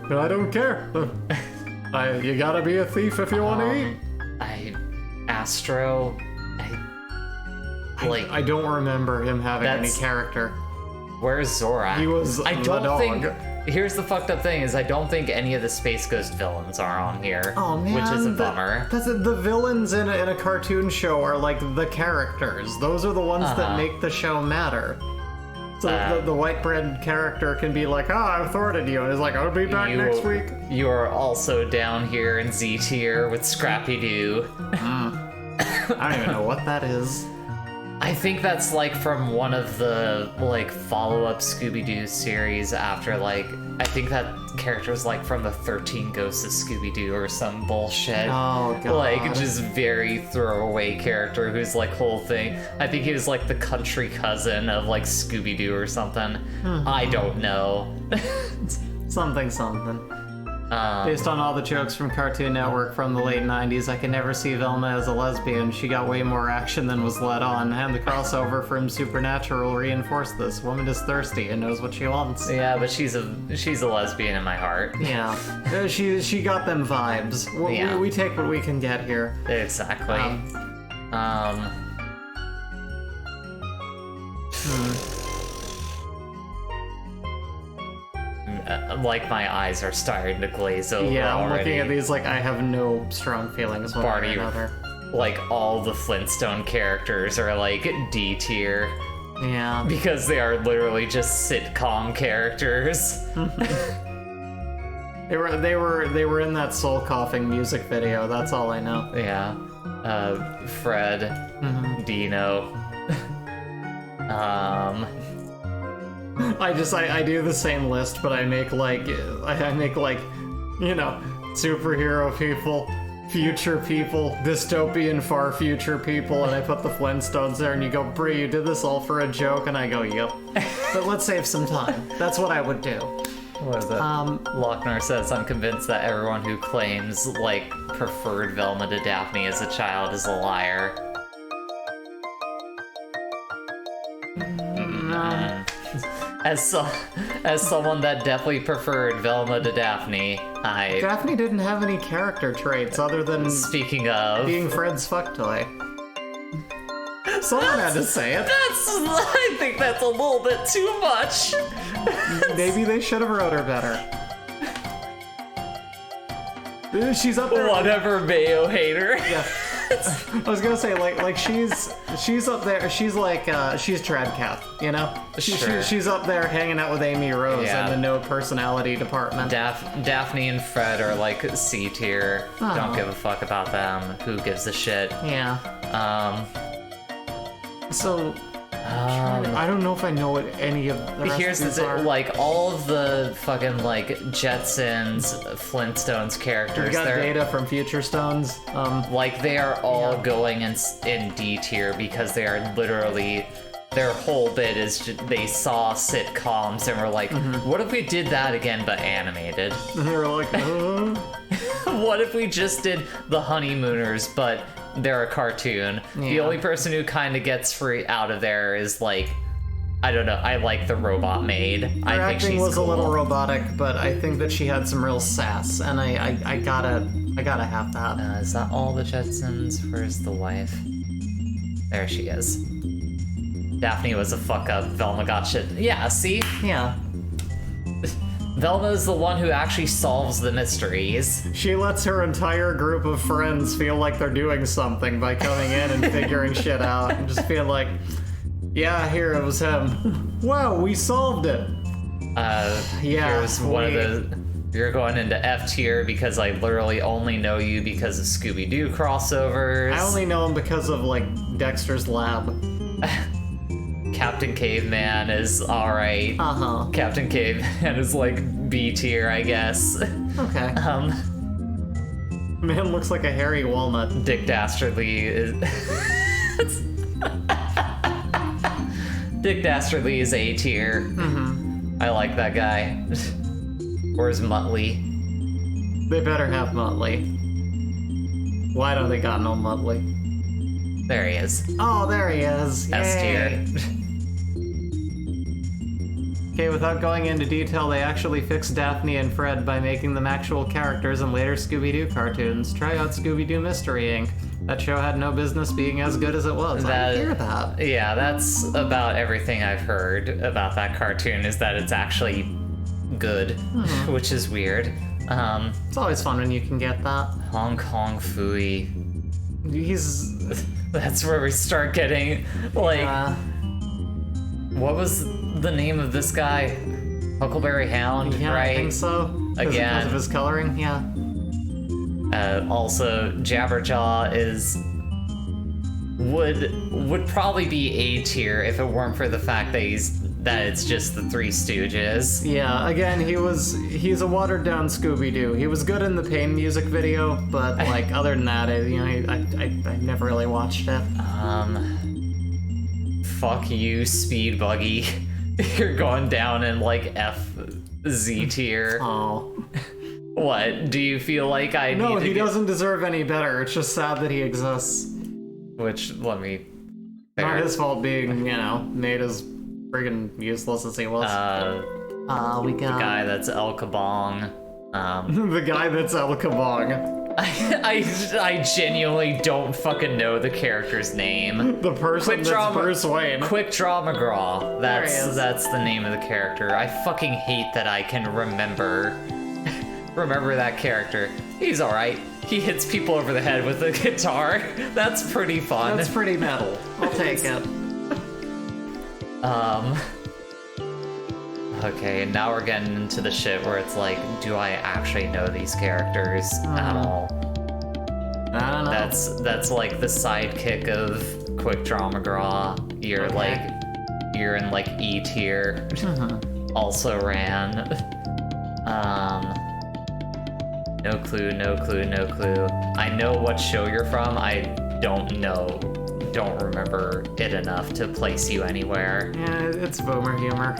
I don't care. You gotta be a thief if you want to eat. Astro. I don't remember him having any character. Where's Zorak? He was the dog. Here's the fucked up thing is I don't think any of the Space Ghost villains are on here. Oh man, which is a bummer. The villains in a cartoon show are like the characters. Those are the ones that make the show matter. So the white bread character can be like, I've thwarted you, and he's like, I'll be back next week. You are also down here in Z tier with Scrappy-Doo. I don't even know what that is. I think that's like from one of the like follow-up Scooby-Doo series after like I think that character's like from the 13 Ghosts of Scooby-Doo or some bullshit. Oh god. Like just very throwaway character who's like whole thing. I think he was like the country cousin of like Scooby-Doo or something. I don't know. Something. Based on all the jokes from Cartoon Network from the late 90s, I can never see Velma as a lesbian. She got way more action than was let on, and the crossover from Supernatural reinforced this. Woman is thirsty and knows what she wants. Yeah, but she's a lesbian in my heart. Yeah, she got them vibes. We take what we can get here. Exactly. Like my eyes are starting to glaze over. Yeah, I'm already. looking at these like I have no strong feelings one way or another. Like all the Flintstone characters are like D tier. Yeah. Because they are literally just sitcom characters. They were in that soul coughing music video, that's all I know. Yeah. Fred, Dino. I do the same list, but I make like, you know, superhero people, future people, dystopian far future people, and I put the Flintstones there, and you go, Brie, you did this all for a joke, and I go, yep. But let's save some time. That's what I would do. What is it? Lochner says, I'm convinced that everyone who claims, like, preferred Velma to Daphne as a child is a liar. As someone that definitely preferred Velma to Daphne, Daphne didn't have any character traits other than speaking of being Fred's fuck toy. Someone had to say it. I think that's a little bit too much. Maybe they should have wrote her better. She's up there. Whatever, Mayo hater. Yeah. I was gonna say like she's up there. She's like she's Tradcat, you know. She's up there hanging out with Amy Rose in the no personality department. Daphne and Fred are like C tier. Don't give a fuck about them. Who gives a shit? Yeah. So. I don't know if I know what any of the rest here's of these are. Like all of the fucking like Jetsons, Flintstones characters. We got Data from Future Stones. Like they are all going in D tier because they are literally their whole bit is they saw sitcoms and were like, what if we did that again but animated? And they were like, what if we just did The Honeymooners but they're a cartoon? The only person who kind of gets free out of there is like, I don't know, I like the robot maid. Her I think acting she's was cool. a little robotic, but I think that she had some real sass, and I gotta have that. Is that all the Jetsons? Where's the wife? There she is. Daphne was a fuck up. Velma got shit. Yeah, see? Yeah. Velma's the one who actually solves the mysteries. She lets her entire group of friends feel like they're doing something by coming in and figuring shit out and just being like, yeah, here it was him. Wow, we solved it. Here's one of the... You're going into F tier because I literally only know you because of Scooby-Doo crossovers. I only know him because of, like, Dexter's Lab. Captain Caveman is alright. Captain Caveman is like B tier, I guess. Okay. Man looks like a hairy walnut. Dick Dastardly is... Dick Dastardly is A tier. I like that guy. Where's Muttley? They better have Muttley. Why don't they got no Muttley? There he is. Oh, there he is. S tier. Okay, without going into detail, they actually fixed Daphne and Fred by making them actual characters in later Scooby-Doo cartoons. Try out Scooby-Doo Mystery Inc. That show had no business being as good as it was. I hear that. Yeah, that's about everything I've heard about that cartoon, is that it's actually good, which is weird. It's always fun when you can get that. Hong Kong Phooey. He's... That's where we start getting, like... What was the name of this guy? Huckleberry Hound, right? I think so. Again. Because of his coloring, yeah. Also, Jabberjaw is... Would probably be A tier if it weren't for the fact that it's just the Three Stooges. Yeah, again, he's a watered down Scooby-Doo. He was good in the Pain music video, but like other than that, I never really watched it. Fuck you, Speed Buggy. You're going down in like Z tier. Oh. What? Do you feel like I need to... No, he doesn't deserve any better. It's just sad that he exists. Which, let me... Not his fault being, made as friggin' useless as he was. We got... The guy that's El Kabong. The guy that's El Kabong. I genuinely don't fucking know the character's name. The person that's Bruce Wayne. Quick Draw McGraw. That's the name of the character. I fucking hate that I can remember that character. He's alright. He hits people over the head with a guitar. That's pretty fun. That's pretty metal. I'll take it. Okay, and now we're getting into the shit where it's like, do I actually know these characters at all? I don't know. That's like the sidekick of Quick Draw McGraw. You're in like E tier. Also ran. No clue. I know what show you're from. I don't remember it enough to place you anywhere. Yeah, it's boomer humor.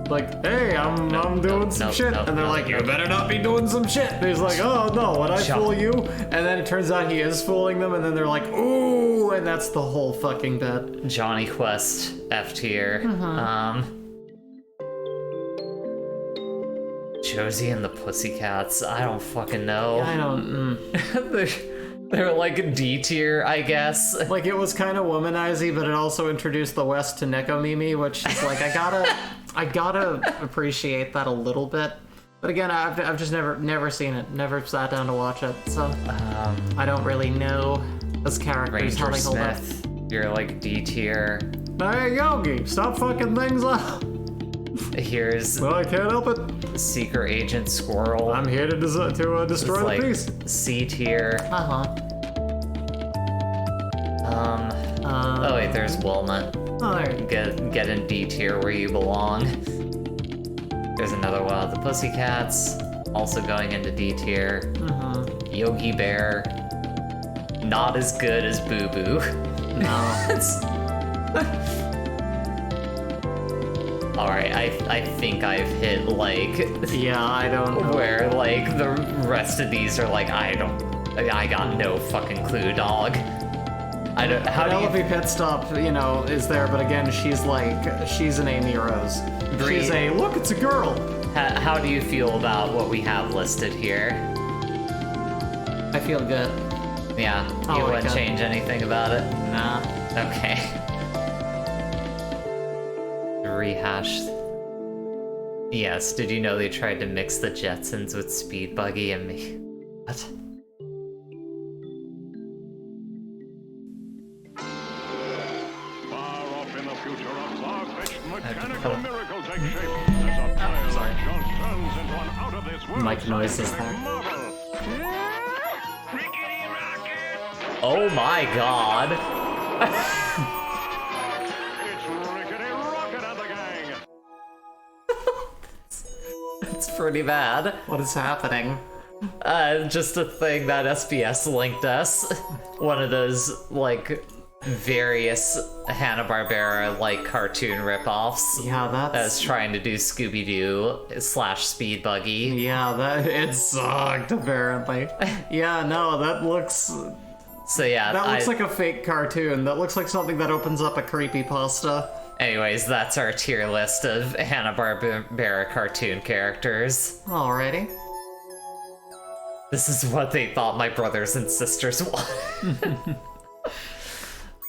Like, hey, I'm doing some shit. And they're like, you better not be doing some shit. And he's like, oh no, would I fool you? And then it turns out he is fooling them, and then they're like, ooh, and that's the whole fucking bit. Johnny Quest, F tier. Josie and the Pussycats, I don't fucking know. Yeah, I don't, They're like D tier, I guess. Like, it was kind of womanizy, but it also introduced the West to Nekomimi, which is like, I gotta appreciate that a little bit. But again, I've just never seen it, never sat down to watch it, so I don't really know as characters how they hold up. You're like D tier. Hey Yogi, stop fucking things up! Here's Well, I can't help it. Secret Agent Squirrel. I'm here to destroy the like beast. C tier. Oh wait, there's Wilma. Oh, there you go. Get in D tier where you belong. There's another one of the Pussycats, also going into D tier. Yogi Bear, not as good as Boo Boo. No. Alright, I think I've hit, like... Yeah, I don't know. Where, like, the rest of these are like, I got no fucking clue, dog. I don't... How do you... Pit Stop, you know, is there, but again, she's an Amy Rose. She's a, look, it's a girl! How do you feel about what we have listed here? I feel good. Yeah, you wouldn't change anything about it? Nah. Okay. Rehash. Yes, did you know they tried to mix the Jetsons with Speed Buggy and me? What? Far off in the future, a far-fetched mechanical miracle takes shape as a pile of junk turns into an out-of-this-world Mic noises scientific there. marvel. Oh my god! It's Rickety Rocket and the gang! It's pretty bad. What is happening? Just a thing that SBS linked us. One of those, like, various Hanna-Barbera, like, cartoon ripoffs. Yeah, That's trying to do Scooby-Doo / Speed Buggy. Yeah, it sucked, apparently. Yeah, no, that looks... So yeah, That looks like a fake cartoon. That looks like something that opens up a creepypasta. Anyways, that's our tier list of Hanna-Barbera cartoon characters. Alrighty. This is what they thought my brothers and sisters wanted.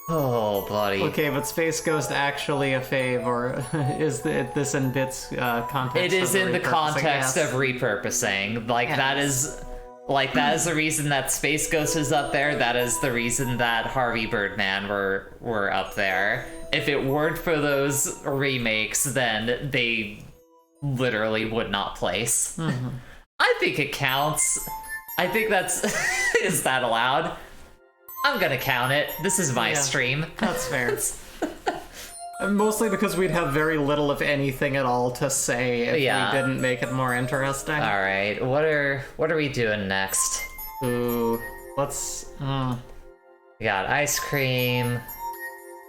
Oh, buddy. Okay, but Space Ghost actually a fave, or is this in Bit's context? It is in the context yes. of repurposing. Like, Yes. that is the reason that Space Ghost is up there. That is the reason that Harvey Birdman were up there. If it weren't for those remakes, then they literally would not place. I think it counts. I think that's... Is that allowed? I'm gonna count it. This is my stream. That's fair. Mostly because we'd have very little, if anything at all, to say if we didn't make it more interesting. Alright, what are we doing next? Ooh, let's... We got ice cream.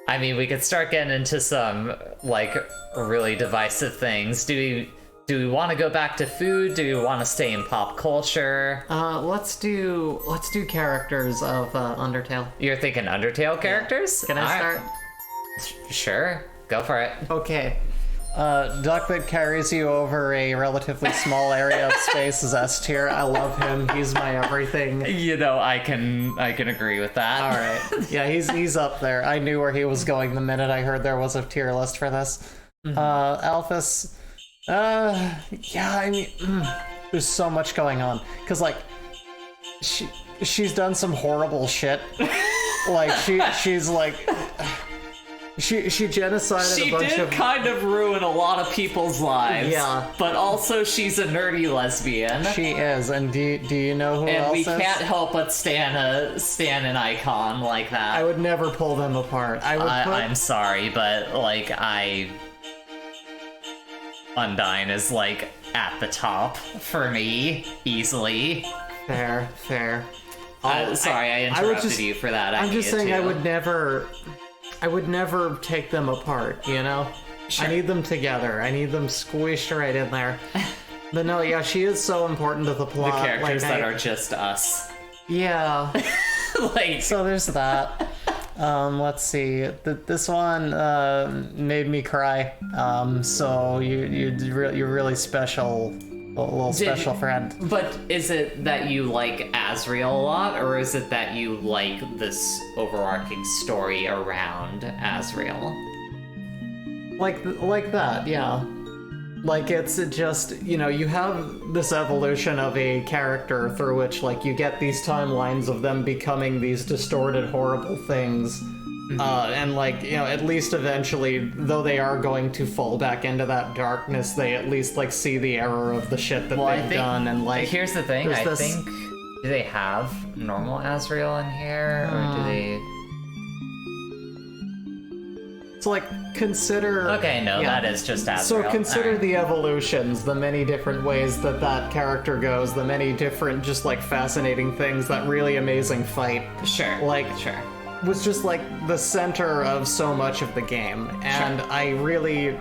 I mean, we could start getting into some, like, really divisive things. Do we want to go back to food? Do we want to stay in pop culture? Let's do characters of Undertale. You're thinking Undertale characters? Can I start? Sure, go for it. Okay. Duck that carries you over a relatively small area of space is S tier. I love him. He's my everything. You know, I can agree with that. All right. Yeah, he's up there. I knew where he was going the minute I heard there was a tier list for this. Alphys. Yeah, I mean, there's so much going on. Cause like, she's done some horrible shit. Like she's like. She genocided a bunch of... She did kind of ruin a lot of people's lives. Yeah. But also she's a nerdy lesbian. She is, and do you know who else is? And we can't help but stan an icon like that. I would never pull them apart. I'm sorry, but like Undyne is like at the top for me, easily. Fair. Sorry, I interrupted you for that. I'm just saying I would never take them apart, you know? Sure. I need them together. I need them squished right in there. But no, yeah, she is so important to the plot. The characters that are just us. Yeah. Like, so there's that. Let's see. This one made me cry. So you're really special. A little special friend. But is it that you like Asriel a lot, or is it that you like this overarching story around Asriel? Like that, yeah. Like, it's just, you know, you have this evolution of a character through which, like, you get these timelines of them becoming these distorted, horrible things. And, like, you know, at least eventually, though they are going to fall back into that darkness, they at least, like, see the error of the shit that they've done. And, like, here's the thing, I think, do they have normal Asriel in here, or do they... So, like, consider... Okay, no, that is just Asriel. So consider the evolutions, the many different ways that that character goes, the many different, just, like, fascinating things, that really amazing fight. Sure. Like, was just, like, the center of so much of the game. And I really...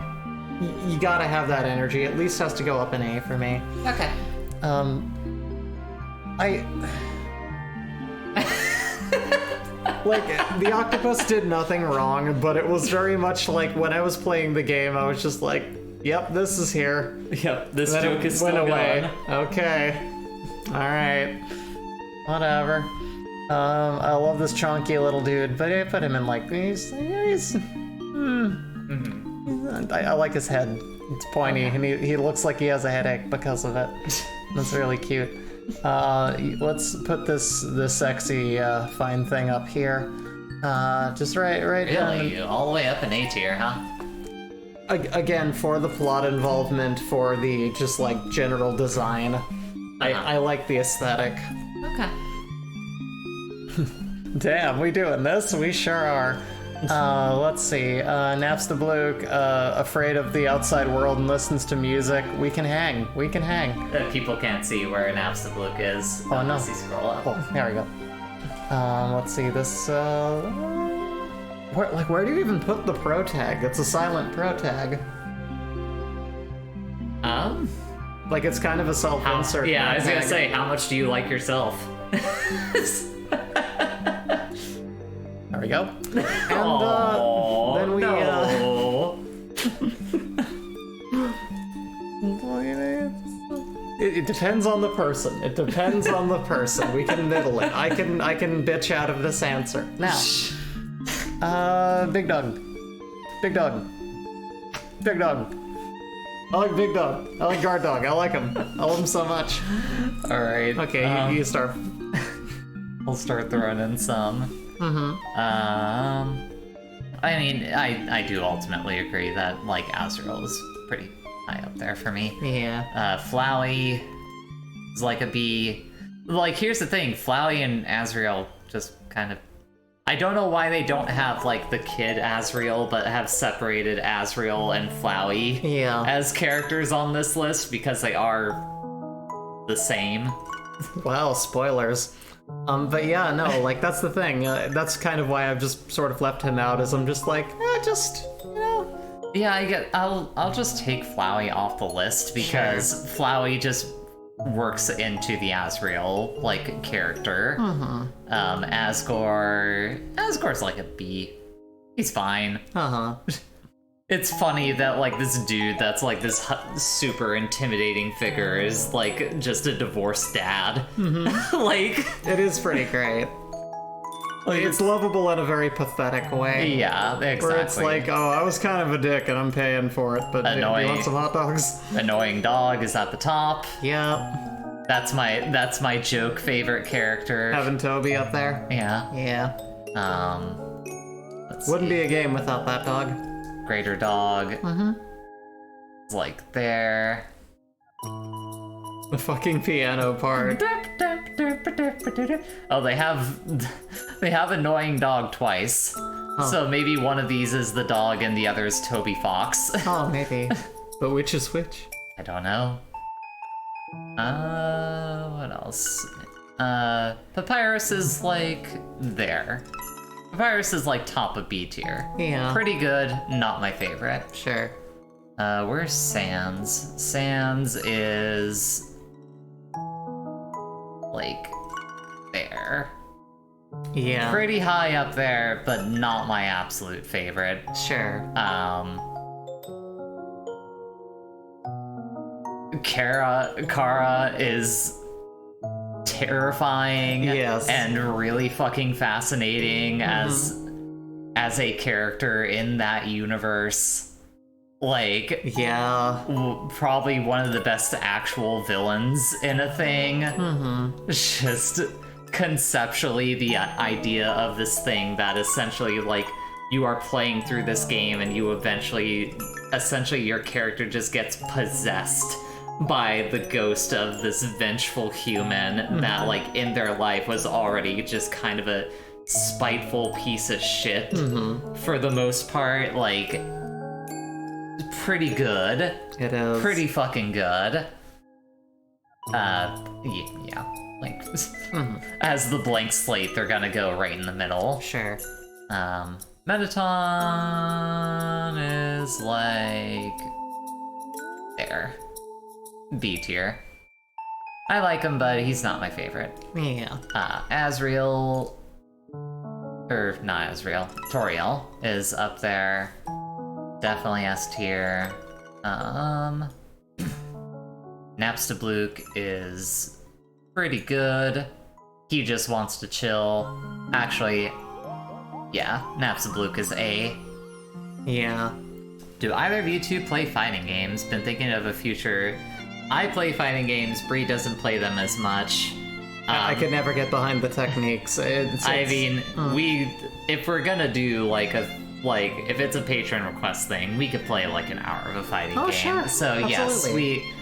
You gotta have that energy. At least has to go up an A for me. Okay. Like, the octopus did nothing wrong, but it was very much like when I was playing the game, I was just like, yep, this is here. Yep, this then joke is still away. going. Okay. Alright. Whatever. I love this chunky little dude, but I put him in, like, I like his head. It's pointy, and he looks like he has a headache because of it. That's really cute. Let's put this sexy fine thing up here. Just right Really? All the way up in A tier, huh? Again, for the plot involvement, for the just like general design. I like the aesthetic. Okay. Damn, we doing this? We sure are. Let's see. Naps the Bloke, afraid of the outside world and listens to music. We can hang. We can hang. People can't see where Naps the Bloke is. Oh, no. Unless you scroll up. Oh, there we go. Let's see. This, where do you even put the pro tag? It's a silent pro tag. Like, it's kind of a self-insert. Yeah, I was gonna say, how much do you like yourself? There we go. And then we It depends on the person. It depends on the person. We can middle it. I can bitch out of this answer. Now. Big dog. Big dog. Big dog. I like Big Dog. I like Guard Dog. I like him. I love him so much. Alright. Okay, you start. I'll start throwing in some. I mean, I do ultimately agree that, like, Asriel is pretty high up there for me. Yeah. Flowey is like a B. Like, here's the thing, Flowey and Asriel just kind of... I don't know why they don't have, like, the kid Asriel, but have separated Asriel and Flowey as characters on this list, because they are the same. Wow, spoilers. But yeah, no, like, that's the thing. That's kind of why I've just sort of left him out, is I'm just like, you know. Yeah, I'll just take Flowey off the list, because Flowey just works into the Asriel, like, character. Asgore's like a B. He's fine. It's funny that, like, this dude that's, like, this super intimidating figure is, like, just a divorced dad. Like... It is pretty great. Like, it's lovable in a very pathetic way. Yeah, exactly. Where it's like, oh, I was kind of a dick and I'm paying for it, but do you want some hot dogs? Annoying dog is at the top. Yep. That's my joke favorite character. Having Toby up there? Yeah. Yeah. Wouldn't be a game without that dog. Greater dog. It's like there. The fucking piano part. Oh, they have annoying dog twice. So maybe one of these is the dog and the other is Toby Fox. Oh, maybe. But which is which? I don't know. What else? Papyrus is like there. Papyrus is like top of B tier. Yeah. Pretty good, not my favorite. Sure. Where's Sans? Sans is... like, there. Yeah. Pretty high up there, but not my absolute favorite. Sure. Kara is terrifying and really fucking fascinating as a character in that universe. Like, yeah, probably one of the best actual villains in a thing. Just conceptually, the idea of this thing that essentially, like, you are playing through this game and you essentially your character just gets possessed by the ghost of this vengeful human that, like, in their life was already just kind of a spiteful piece of shit for the most part. Like, pretty good. It is. Pretty fucking good. Yeah. Like, as the blank slate, they're gonna go right in the middle. Sure. Mettaton is like there. B tier. I like him, but he's not my favorite. Yeah. Azrael, or not Azrael, Toriel is up there. Definitely S tier. Napstablook is pretty good. He just wants to chill. Actually, yeah, Napstablook is A. Yeah. Do either of you two play fighting games? Been thinking of a future. I play fighting games. Bree doesn't play them as much. I could never get behind the techniques. I mean, if we're gonna do if it's a patron request thing, we could play like an hour of a fighting game. Sure. So Absolutely. yes,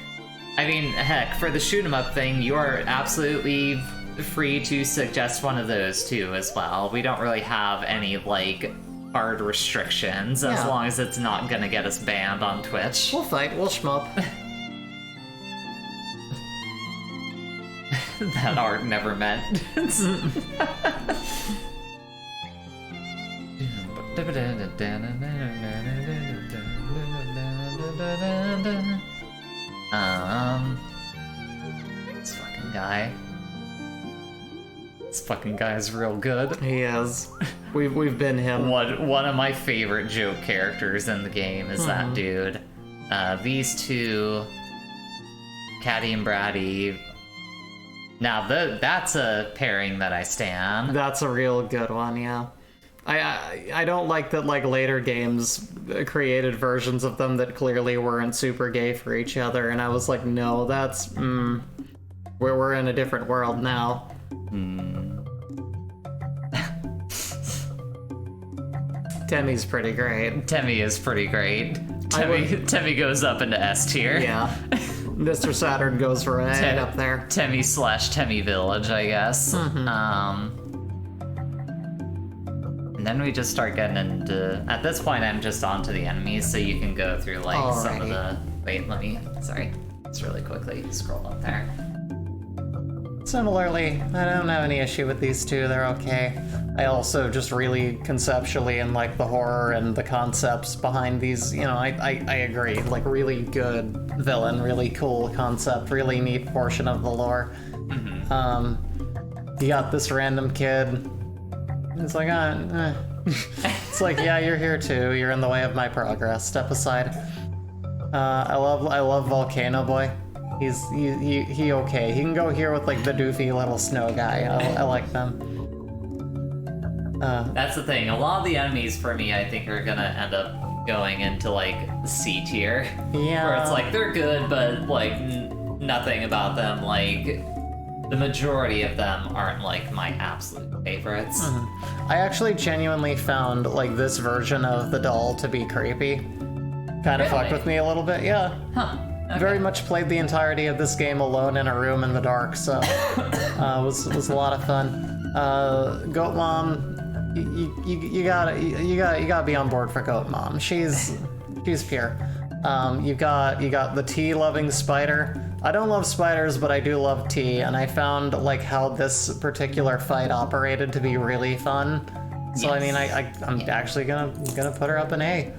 I mean, heck, for the shoot 'em up thing, you are absolutely free to suggest one of those too as well. We don't really have any like hard restrictions as long as it's not gonna get us banned on Twitch. We'll fight. We'll shmup. That art never meant. This fucking guy. This fucking guy is real good. He is. We've been him. One of my favorite joke characters in the game is that dude. These two, Caddy and Braddy. Now that's a pairing that I stan. That's a real good one, yeah. I don't like that like later games created versions of them that clearly weren't super gay for each other, and I was like, no, that's we're in a different world now. Temmie's pretty great. Temmie is pretty great. Temmie goes up into S tier. Yeah. Mr. Saturn goes right up there. Temmie/Temmie Village, I guess. And then we just start getting into... At this point, I'm just onto the enemies, so you can go through, like, some of the... Wait, sorry. Let's really quickly scroll up there. Similarly, I don't have any issue with these two. They're okay. I also just really conceptually and like the horror and the concepts behind these, you know, I agree. Like, really good villain, really cool concept, really neat portion of the lore. You got this random kid. It's like, It's like, yeah, you're here too. You're in the way of my progress. Step aside. I love Volcano Boy. He okay. He can go here with like the doofy little snow guy. I like them. That's the thing. A lot of the enemies for me, I think, are gonna end up going into like C tier. Yeah. Where it's like they're good, but like nothing about them. Like the majority of them aren't like my absolute favorites. I actually genuinely found like this version of the doll to be creepy. Kind of fucked with me a little bit. Yeah. Huh. Okay. Very much played the entirety of this game alone in a room in the dark, so was a lot of fun. Goat Mom, you gotta be on board for Goat Mom. She's pure. You got the tea-loving spider. I don't love spiders, but I do love tea, and I found like how this particular fight operated to be really fun. So yes. I mean, I'm actually gonna put her up an A.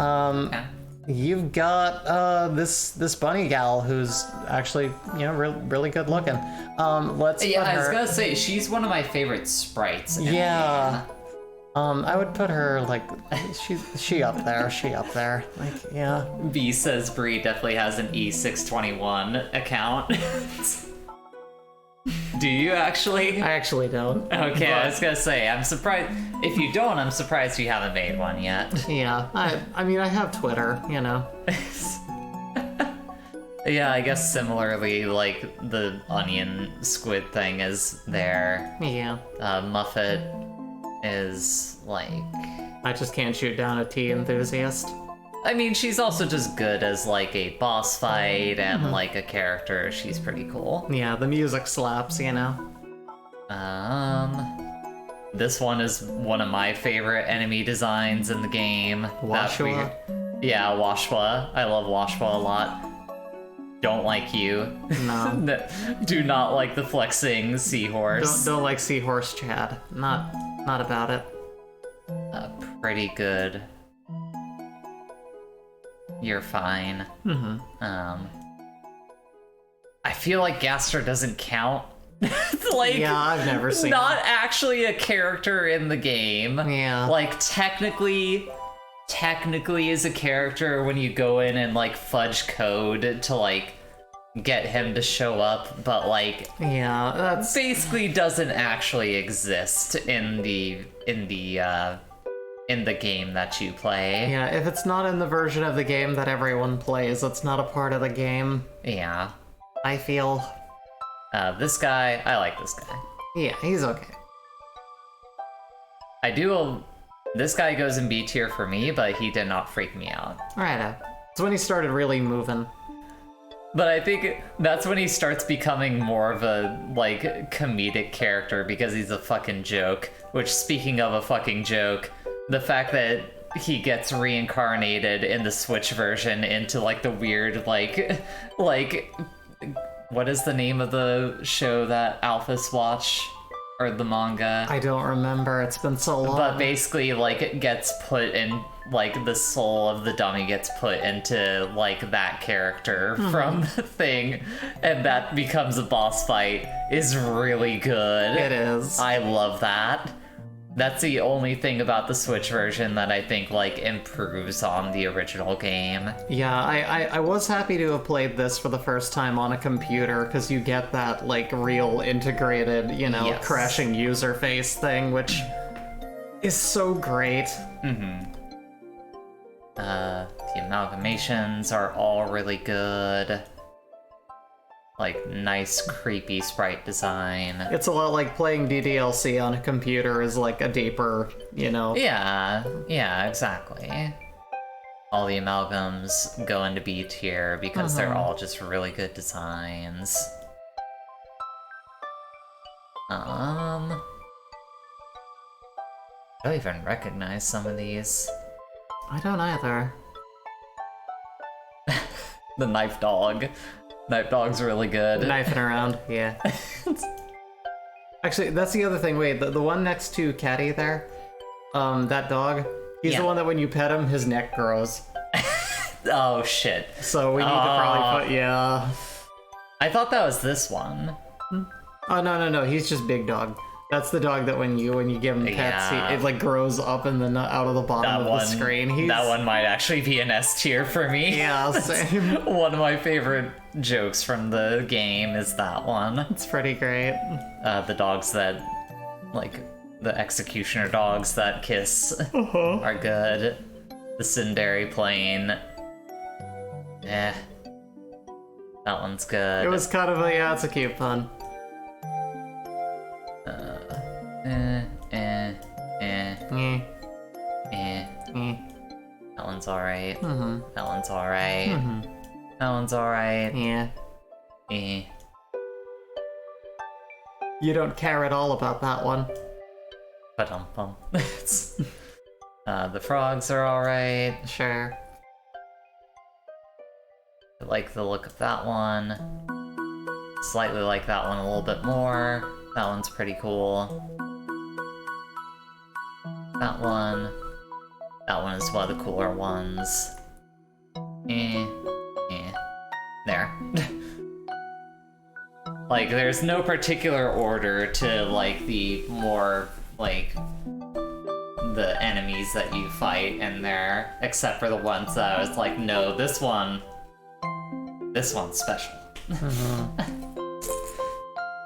Okay. You've got this bunny gal who's actually, you know, really good looking. Let's put her... I was gonna say she's one of my favorite sprites. Yeah. I would put her like she up there. She up there. Like, yeah. B says Bree definitely has an E621 account. Do you actually? I actually don't. Okay, but I was gonna say, I'm surprised. If you don't, I'm surprised you haven't made one yet. Yeah, I mean, I have Twitter, you know. Yeah, I guess similarly, like, the onion squid thing is there. Yeah. Muffet is, like... I just can't shoot down a tea enthusiast. I mean, she's also just good as, like, a boss fight and, like, a character. She's pretty cool. Yeah, the music slaps, you know. This one is one of my favorite enemy designs in the game. Washua? Yeah, Washua. I love Washua a lot. Don't like you. No. Do not like the flexing seahorse. Don't like seahorse Chad. Not about it. Pretty good. You're fine. I feel like Gaster doesn't count. Like, yeah, I've never seen not actually a character in the game. Yeah. Like, technically is a character when you go in and, like, fudge code to, like, get him to show up, but, like, yeah, that's basically doesn't actually exist in the game that you play. Yeah, if it's not in the version of the game that everyone plays, it's not a part of the game. Yeah. I feel. This guy, I like this guy. Yeah, he's okay. This guy goes in B tier for me, but he did not freak me out. Alright, it's when he started really moving. But I think that's when he starts becoming more of a, like, comedic character because he's a fucking joke. Which, speaking of a fucking joke, the fact that he gets reincarnated in the Switch version into, like, the weird, like, what is the name of the show that Alphys watch? Or the manga? I don't remember, it's been so long. But basically, like, it gets put in, like, the soul of the dummy gets put into, like, that character from the thing, and that becomes a boss fight, is really good. It is. I love that. That's the only thing about the Switch version that I think, like, improves on the original game. Yeah, I was happy to have played this for the first time on a computer, because you get that, like, real integrated, you know, yes. crashing user face thing, which is so great. The amalgamations are all really good. Like, nice, creepy sprite design. It's a lot like playing DDLC on a computer is like a deeper, you know... Yeah, exactly. All the amalgams go into B tier because they're all just really good designs. I don't even recognize some of these. I don't either. The knife dog. Knife dog's really good. Knifing around, yeah. Actually, that's the other thing. Wait, the one next to Caddy there, that dog, he's the one that when you pet him, his neck grows. Oh, shit. So we need to probably put, yeah. I thought that was this one. Oh, no, he's just Big Dog. That's the dog that when you give him pets, it like grows up in the out of the bottom of the screen. That one might actually be an S tier for me. Yeah, same. One of my favorite jokes from the game is that one. It's pretty great. The dogs that, like, the executioner dogs that kiss are good. The Tsundere plane. That one's good. It was kind of it's a cute pun. That one's alright. That one's alright. That one's alright. Yeah. You don't care at all about that one. Ba-dum-bum. The frogs are alright. Sure. I like the look of that one. Slightly like that one a little bit more. That one's pretty cool. That one is one of the cooler ones. There. Like, there's no particular order to, like, the more, like, the enemies that you fight in there, except for the ones that I was like, no, this one's special.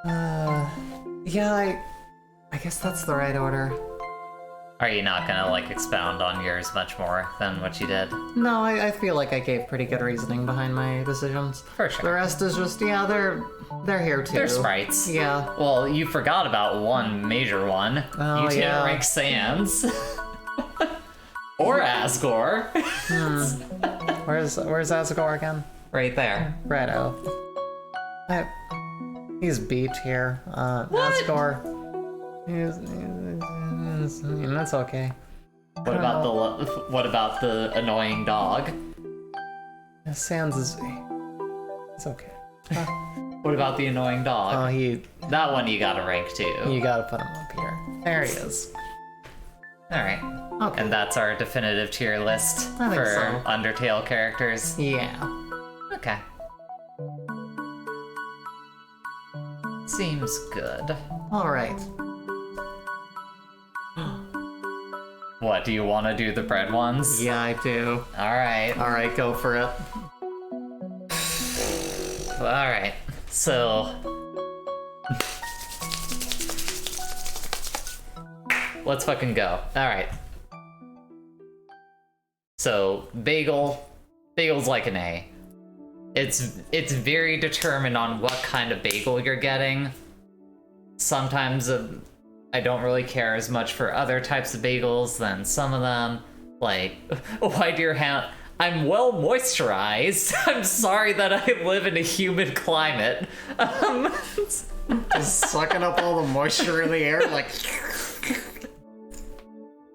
Yeah, I guess that's the right order. Are you not gonna, like, expound on yours much more than what you did? No, I feel like I gave pretty good reasoning behind my decisions. For sure. The rest is just, yeah, they're here too. They're sprites. Yeah. Well, you forgot about one major one. Oh, You didn't yeah. rank Sans. Or Asgore. Where's Asgore again? Right there. Righto. He's B tier. Asgore. That's okay. What about the annoying dog? Sans is... It's okay. What about the annoying dog? Oh, That one you gotta rank too. You gotta put him up here. There he is. Alright. Okay. And that's our definitive tier list I think for so. Undertale characters. Yeah. Okay. Seems good. Alright. What, do you want to do the bread ones? Yeah, I do. Alright. Alright, go for it. Alright. So... let's fucking go. Alright. So, bagel's like an A. It's very determined on what kind of bagel you're getting. Sometimes I don't really care as much for other types of bagels than some of them. Like, why dear hand, I'm well moisturized. I'm sorry that I live in a humid climate. Just sucking up all the moisture in the air, like...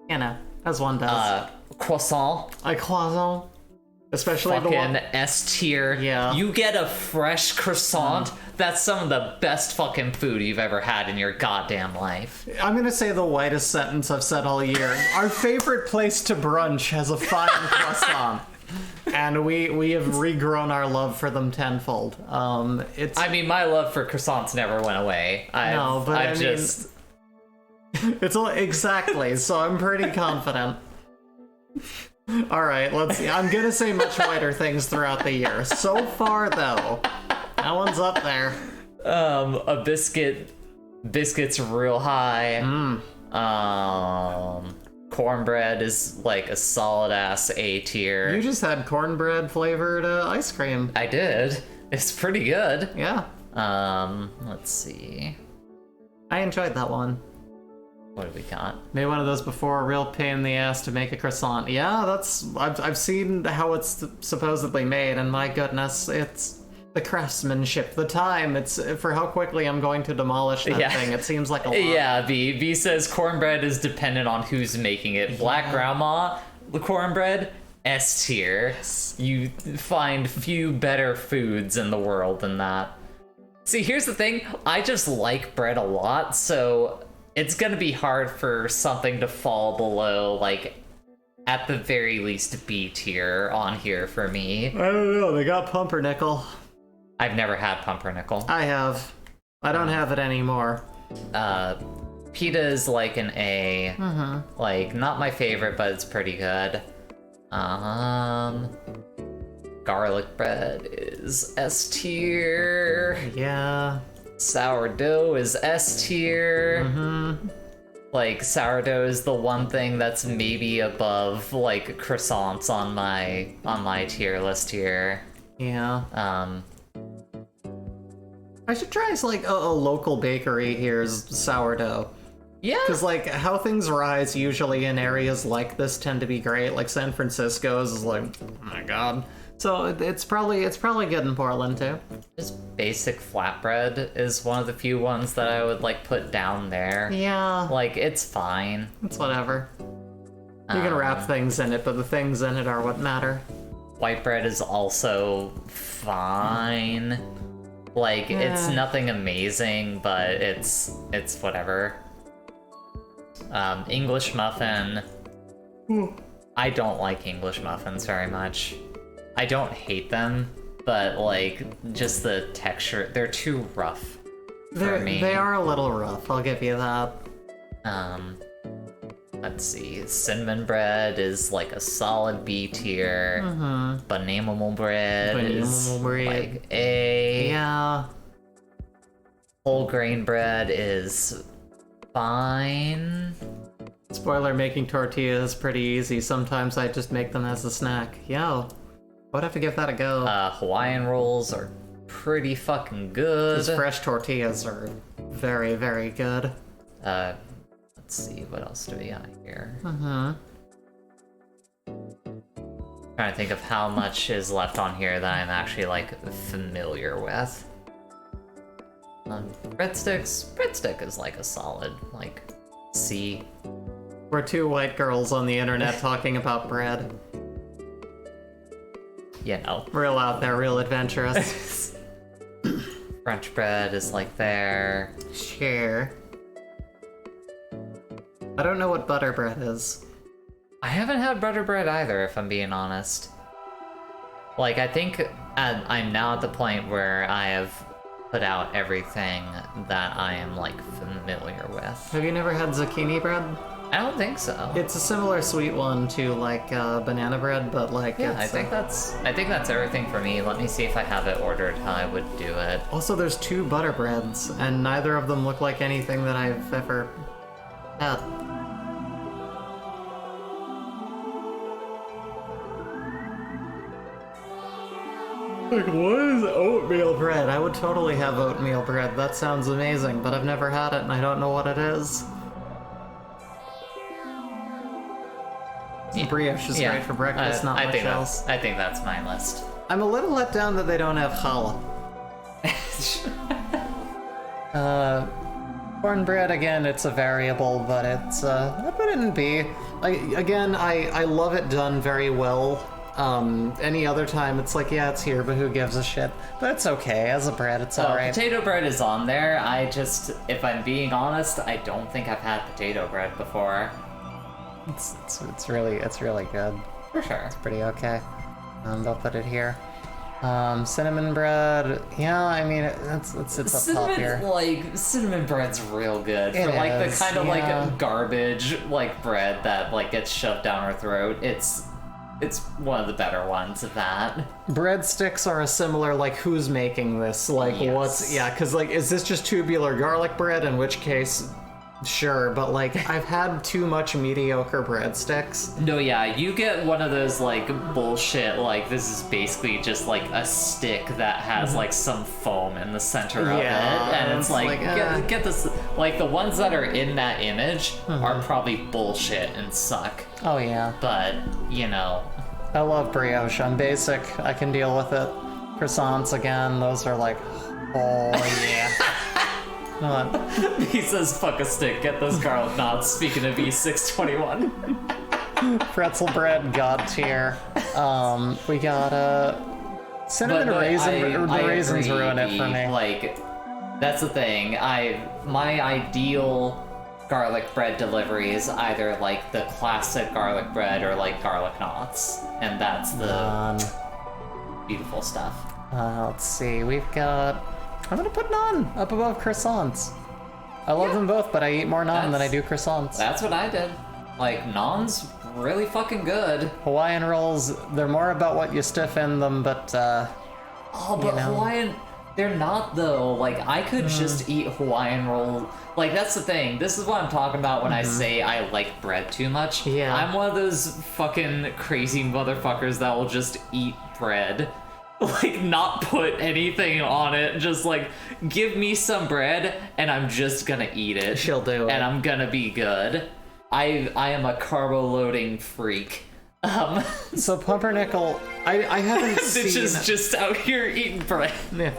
You know, as one does. Croissant. A croissant. Especially the Fucking one... S tier. Yeah. You get a fresh croissant. That's some of the best fucking food you've ever had in your goddamn life. I'm gonna say the whitest sentence I've said all year. Our favorite place to brunch has a fine croissant. And we have regrown our love for them tenfold. It's... I mean, my love for croissants never went away. I mean... It's exactly, so I'm pretty confident. Alright, let's see. I'm gonna say much whiter things throughout the year. So far, though, that one's up there. A biscuit's real high. Cornbread is like a solid ass A tier. You just had cornbread flavored ice cream. I did. It's pretty good. Yeah. Let's see. I enjoyed that one. What do we got? Made one of those before, a real pain in the ass to make a croissant. Yeah, I've seen how it's supposedly made, and my goodness, it's the craftsmanship, the time, it's for how quickly I'm going to demolish that thing. It seems like a lot. Yeah, B says cornbread is dependent on who's making it. Black Grandma, the cornbread, S tier. Yes. You find few better foods in the world than that. See, here's the thing. I just like bread a lot, so it's gonna be hard for something to fall below, like, at the very least B tier on here for me. I don't know, they got pumpernickel. I've never had pumpernickel. I have. I don't have it anymore. Pita is like an A. Like, not my favorite, but it's pretty good. Garlic bread is S tier. Yeah. Sourdough is S tier. Like, sourdough is the one thing that's maybe above, like, croissants on my tier list here. Yeah. I should try like a local bakery here's sourdough. Yeah. Because like how things rise usually in areas like this tend to be great. Like San Francisco's is like, oh my god. So it's probably good in Portland too. Just basic flatbread is one of the few ones that I would like put down there. Yeah. Like, it's fine. It's whatever. You can wrap things in it, but the things in it are what matter. White bread is also fine. Like, it's nothing amazing, but it's whatever. English muffin. I don't like English muffins very much. I don't hate them, but like, just the texture, they're too rough for me. They are a little rough, I'll give you that. Let's see, cinnamon bread is like a solid B tier. Banana bread is like A. Yeah. Whole grain bread is fine. Spoiler, making tortillas is pretty easy. Sometimes I just make them as a snack. Yo, I'd have to give that a go. Hawaiian rolls are pretty fucking good. These fresh tortillas are very, very good. Let's see, what else do we got here? Trying to think of how much is left on here that I'm actually, like, familiar with. Breadstick is, like, a solid, like, C. We're two white girls on the internet talking about bread. You know. Real out there, real adventurous. French bread is, like, there. Sure. I don't know what butter bread is. I haven't had butter bread either, if I'm being honest. Like, I think I'm now at the point where I have put out everything that I am, like, familiar with. Have you never had zucchini bread? I don't think so. It's a similar sweet one to, like, banana bread, but, like, yeah, it's, I think that's everything for me. Let me see if I have it ordered how I would do it. Also, there's 2 butter breads, and neither of them look like anything that I've ever had. Like, what is oatmeal bread? I would totally have oatmeal bread. That sounds amazing, but I've never had it and I don't know what it is. Brioche is great for breakfast, not much else. I think that's my list. I'm a little let down that they don't have challah. Cornbread, again, it's a variable, but it's, I put it in B. I love it done very well. Any other time, it's like, yeah, it's here, but who gives a shit? But it's okay. As a bread, it's alright. Potato bread is on there. If I'm being honest, I don't think I've had potato bread before. It's really good. For sure. It's pretty okay. They'll put it here. Cinnamon bread, yeah, I mean, it's up top here. Like, cinnamon bread's real good. For, like, the kind of, like, garbage, like, bread that, like, gets shoved down our throat. It's one of the better ones of that. Breadsticks are a similar, like, who's making this? Like, yes. because, like, is this just tubular garlic bread? In which case, sure, but, like, I've had too much mediocre breadsticks. No, yeah, you get one of those, like, bullshit, like, this is basically just, like, a stick that has, like, some foam in the center of it, and it's like get this, like, the ones that are in that image are probably bullshit and suck. Oh, yeah. But, you know. I love brioche. I'm basic. I can deal with it. Croissants, again, those are like, oh, yeah. What? He says, fuck a stick, get those garlic knots, speaking of E621. Pretzel bread, god tier. We got, cinnamon raisin, the raisins ruin it for me. Like, that's the thing. My ideal garlic bread delivery is either, like, the classic garlic bread or, like, garlic knots. And that's the beautiful stuff. Let's see, we've got... I'm gonna put naan up above croissants. I love them both, but I eat more naan than I do croissants. That's what I did. Like, naan's really fucking good. Hawaiian rolls, they're more about what you stiff in them, but, Hawaiian... They're not, though. Like, I could just eat Hawaiian roll. Like, that's the thing. This is what I'm talking about when I say I like bread too much. Yeah. I'm one of those fucking crazy motherfuckers that will just eat bread. Like, not put anything on it. Just, like, give me some bread, and I'm just gonna eat it. She'll do it. And I'm gonna be good. I am a carbo-loading freak. So pumpernickel, I haven't seen... Bitches just out here eating bread. Yeah.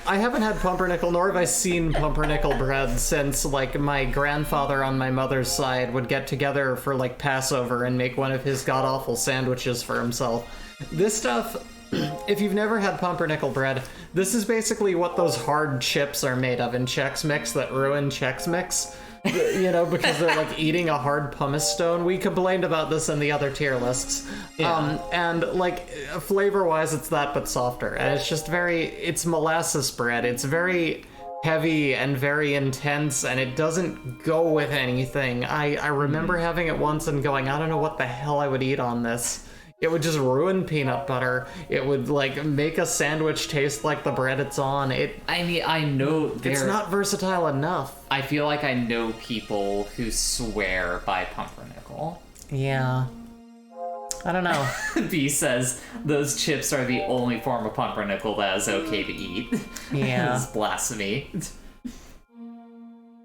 I haven't had pumpernickel, nor have I seen pumpernickel bread since, like, my grandfather on my mother's side would get together for, like, Passover and make one of his god-awful sandwiches for himself. This stuff, if you've never had pumpernickel bread, this is basically what those hard chips are made of in Chex Mix that ruin Chex Mix. You know, because they're like eating a hard pumice stone. We complained about this in the other tier lists. Yeah. And like flavor-wise, it's that but softer. And it's just it's molasses bread. It's very heavy and very intense, and it doesn't go with anything. I remember having it once and going, I don't know what the hell I would eat on this. It would just ruin peanut butter. It would, like, make a sandwich taste like the bread it's on. I mean, I know it's not versatile enough. I feel like I know people who swear by pumpernickel. Yeah. I don't know. B says those chips are the only form of pumpernickel that is okay to eat. Yeah. It's blasphemy.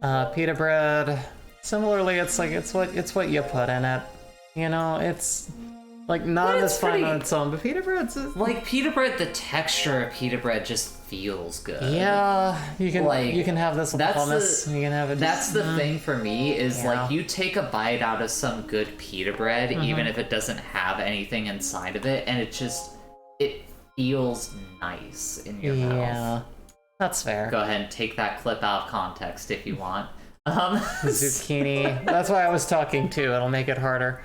Pita bread. Similarly, it's like it's what you put in it. You know, it's like not as fun on its own, but pita bread's like pita bread. The texture of pita bread just feels good. Yeah, you can have this with hummus. You can have it. That's the thing for me is like you take a bite out of some good pita bread, even if it doesn't have anything inside of it, and it feels nice in your mouth. Yeah, that's fair. Go ahead and take that clip out of context if you want. Zucchini. That's why I was talking too. It'll make it harder.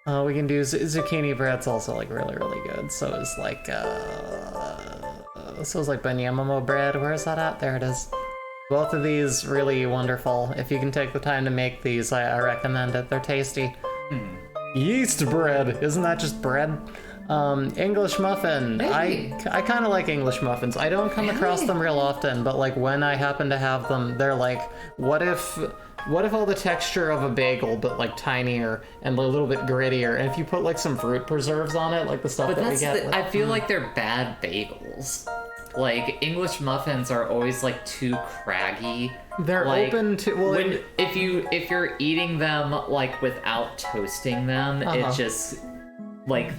We can do zucchini bread's also like really good. So is like Banyamamo bread. Where is that at? There it is. Both of these really wonderful. If you can take the time to make these, I recommend it. They're tasty. Yeast bread. Isn't that just bread? English muffin. Maybe. I kind of like English muffins. I don't come across them real often, but like when I happen to have them, they're like, what if all the texture of a bagel, but like tinier and a little bit grittier, and if you put like some fruit preserves on it, like the stuff that we get. I feel like they're bad bagels. Like English muffins are always like too craggy. They're like, open to if you're eating them like without toasting them, it just like.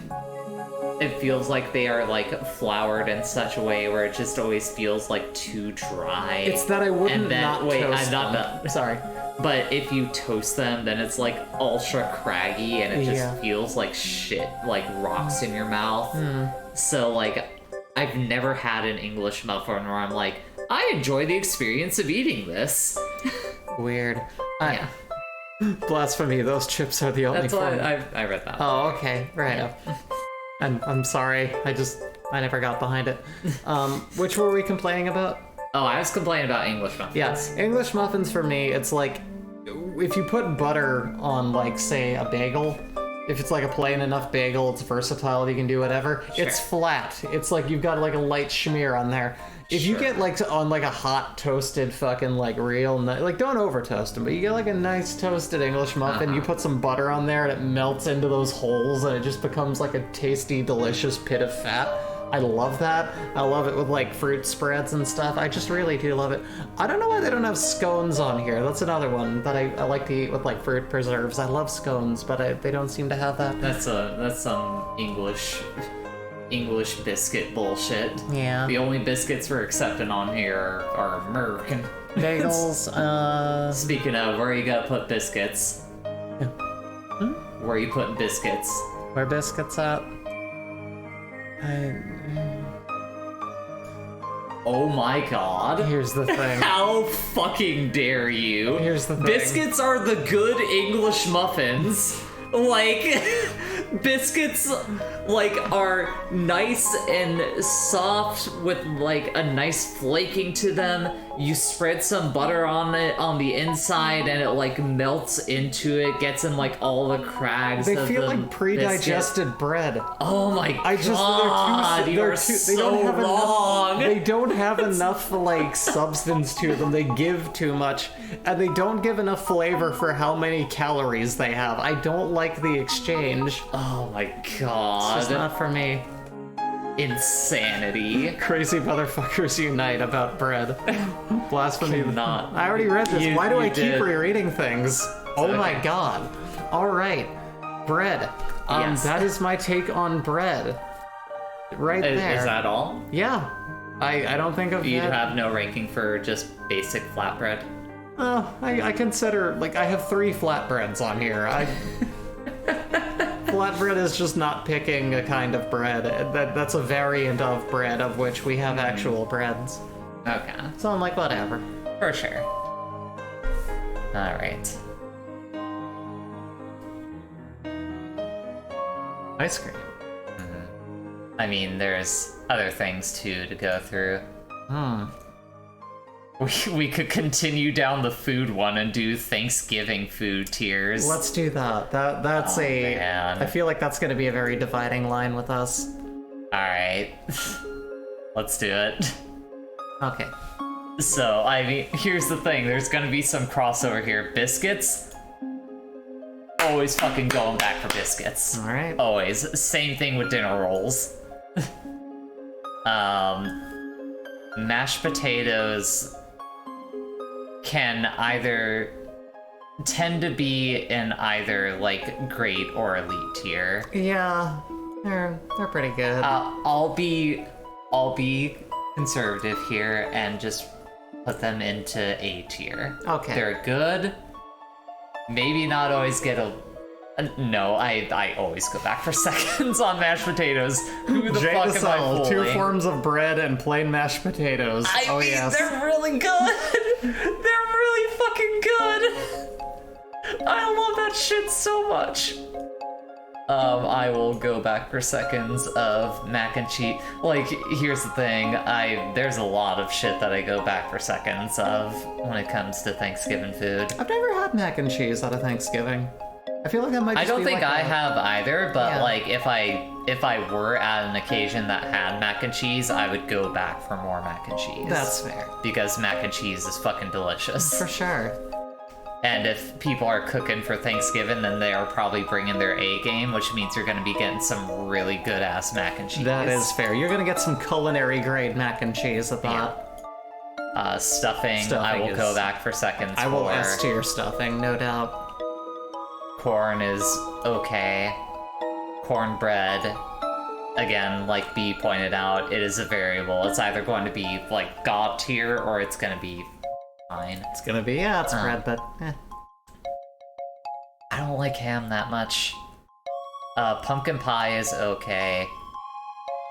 It feels like they are like floured in such a way where it just always feels like too dry. It's that I wouldn't and then, not wait, toast I'm not them. Sorry. But if you toast them, then it's like ultra craggy and it just feels like shit, like rocks in your mouth. So like, I've never had an English muffin where I'm like, I enjoy the experience of eating this. Weird. Yeah. Blasphemy, those chips are the only That's form. why I read that. Oh, okay. Right. Yeah. I'm sorry. I never got behind it. Which were we complaining about? Oh, I was complaining about English muffins. Yes, English muffins for me, it's like, if you put butter on, like, say, a bagel, if it's like a plain enough bagel, it's versatile, you can do whatever. Sure. It's flat. It's like you've got like a light schmear on there. If you get like on like a hot toasted fucking like real, like don't over toast them, but you get like a nice toasted English muffin, you put some butter on there and it melts into those holes and it just becomes like a tasty, delicious pit of fat. I love that. I love it with like fruit spreads and stuff. I just really do love it. I don't know why they don't have scones on here. That's another one that I like to eat with like fruit preserves. I love scones, but they don't seem to have that. That's some English biscuit bullshit. Yeah. The only biscuits we're accepting on here are Merc. Bagels, Speaking of, where you gotta put biscuits? Where are you putting biscuits? Where biscuits at? Oh my god. Here's the thing. How fucking dare you? Here's the thing. Biscuits are the good English muffins. Like, biscuits, like, are nice and soft with, like, a nice flaking to them. You spread some butter on it on the inside and it, like, melts into it, gets in, like, all the crags. They feel like pre-digested bread. Oh my god, you are so wrong. They don't have enough, like, substance to them. They give too much, and they don't give enough flavor for how many calories they have. I don't like the exchange. Oh my god. It's just not for me. Insanity. Crazy motherfuckers unite about bread. Blasphemy. Not. I already read this. Why do I keep rereading things? Oh my god. Alright. Bread. Yes. That is my take on bread. Right there. Is that all? Yeah. I don't think of You have no ranking for just basic flatbread? Oh, I consider, like, I have 3 flatbreads on here. Flatbread is just not picking a kind of bread. That's a variant of bread of which we have actual breads. Okay. So I'm like, whatever. For sure. Alright. Ice cream. I mean, there's other things too to go through. we could continue down the food one and do Thanksgiving food tiers. Let's do that. That's man. I feel like that's going to be a very dividing line with us. Alright. Let's do it. Okay. So, I mean, here's the thing. There's gonna be some crossover here. Biscuits? Always fucking going back for biscuits. Alright. Always. Same thing with dinner rolls. Mashed potatoes can either tend to be in either, like, great or elite tier. Yeah, they're pretty good. I'll be conservative here and just put them into A tier. Okay. They're good. Maybe not always get a... No, I always go back for seconds on mashed potatoes. Who the fuck am I fooling? 2 forms of bread and plain mashed potatoes. I mean, yes. they're really good. They're really fucking good. I love that shit so much. I will go back for seconds of mac and cheese. Like, here's the thing. There's a lot of shit that I go back for seconds of when it comes to Thanksgiving food. I've never had mac and cheese out of Thanksgiving. I feel like that might just I don't be think like I have either, but Yeah. like if I were at an occasion that had mac and cheese, I would go back for more mac and cheese. That's fair. Because mac and cheese is fucking delicious. For sure. And if people are cooking for Thanksgiving, then they are probably bringing their A game, which means you're going to be getting some really good ass mac and cheese. That is fair. You're gonna get some culinary grade mac and cheese at that. Stuffing I will go back for seconds. I will S tier stuffing, no doubt. Corn is okay. Cornbread, again, like B pointed out, it is a variable. It's either going to be like God tier or it's going to be fine. It's gonna be, yeah, it's bread, but I don't like ham that much. Pumpkin pie is okay.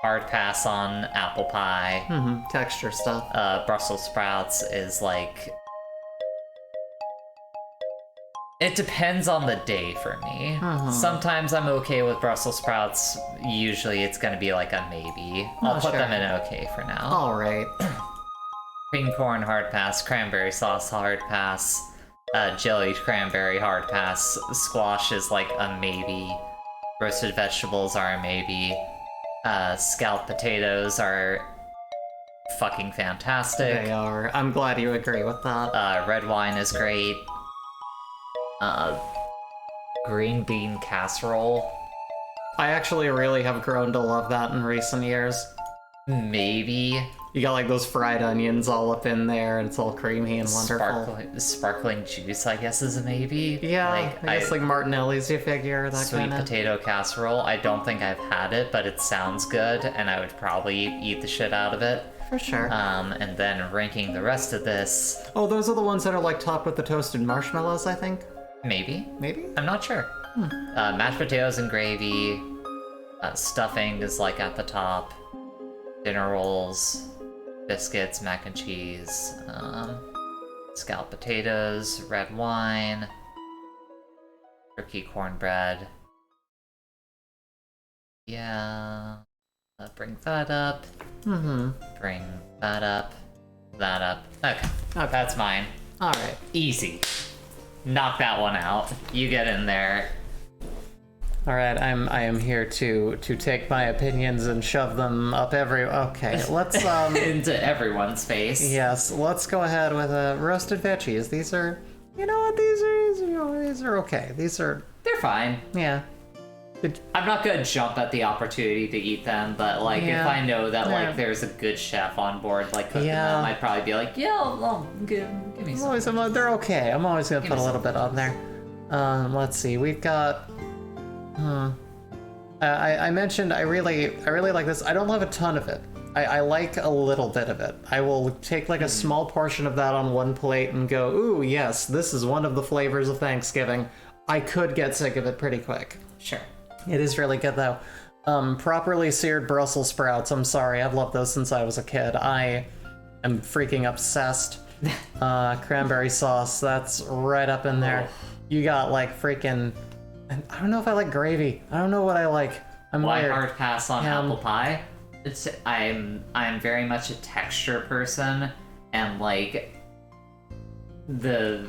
Hard pass on apple pie. Texture stuff. Brussels sprouts is like... It depends on the day for me. Sometimes I'm okay with Brussels sprouts. Usually it's gonna be like a maybe. I'll put them in okay for now. Alright. Cream corn, hard pass. Cranberry sauce, hard pass. Jellied cranberry, hard pass. Squash is like a maybe. Roasted vegetables are a maybe. Scalloped potatoes are fucking fantastic. They are. I'm glad you agree with that. Red wine is great. Green bean casserole. I actually really have grown to love that in recent years. Maybe. You got like those fried onions all up in there, and it's all creamy and wonderful. Sparkling juice, I guess, is a maybe. Yeah, I guess like Martinelli's, you figure, that sweet kind of. potato casserole. I don't think I've had it, but it sounds good, and I would probably eat the shit out of it. For sure. And then ranking the rest of this. Oh, those are the ones that are like topped with the toasted marshmallows, I think. Maybe. Maybe? I'm not sure. Mashed potatoes and gravy. Stuffing is like at the top. Dinner rolls. Biscuits, mac and cheese. Scalloped potatoes. Red wine. Turkey cornbread. Yeah. Bring that up. Bring that up. That up. Okay. That's mine. Alright. Easy. Knock that one out. You get in there. Alright, I am here to take my opinions and shove them up okay, let's into everyone's face. Yes, let's go ahead with roasted veggies. These are, you know what, these are okay. They're fine. Yeah. I'm not gonna jump at the opportunity to eat them, but like if I know that like there's a good chef on board like cooking them, I'd probably be like, yeah, I'll give me some. They're okay. I'm always gonna put a little bit on there. Let's see. We've got. I mentioned I really like this. I don't love a ton of it. I like a little bit of it. I will take like a small portion of that on one plate and go, ooh, yes, this is one of the flavors of Thanksgiving. I could get sick of it pretty quick. Sure. It is really good though. Properly seared Brussels sprouts. I'm sorry, I've loved those since I was a kid. I am freaking obsessed. Cranberry sauce, that's right up in there. You got like freaking... I don't know if I like gravy. I don't know what I like. I'm weird. Hard pass on apple pie. I'm very much a texture person, and like the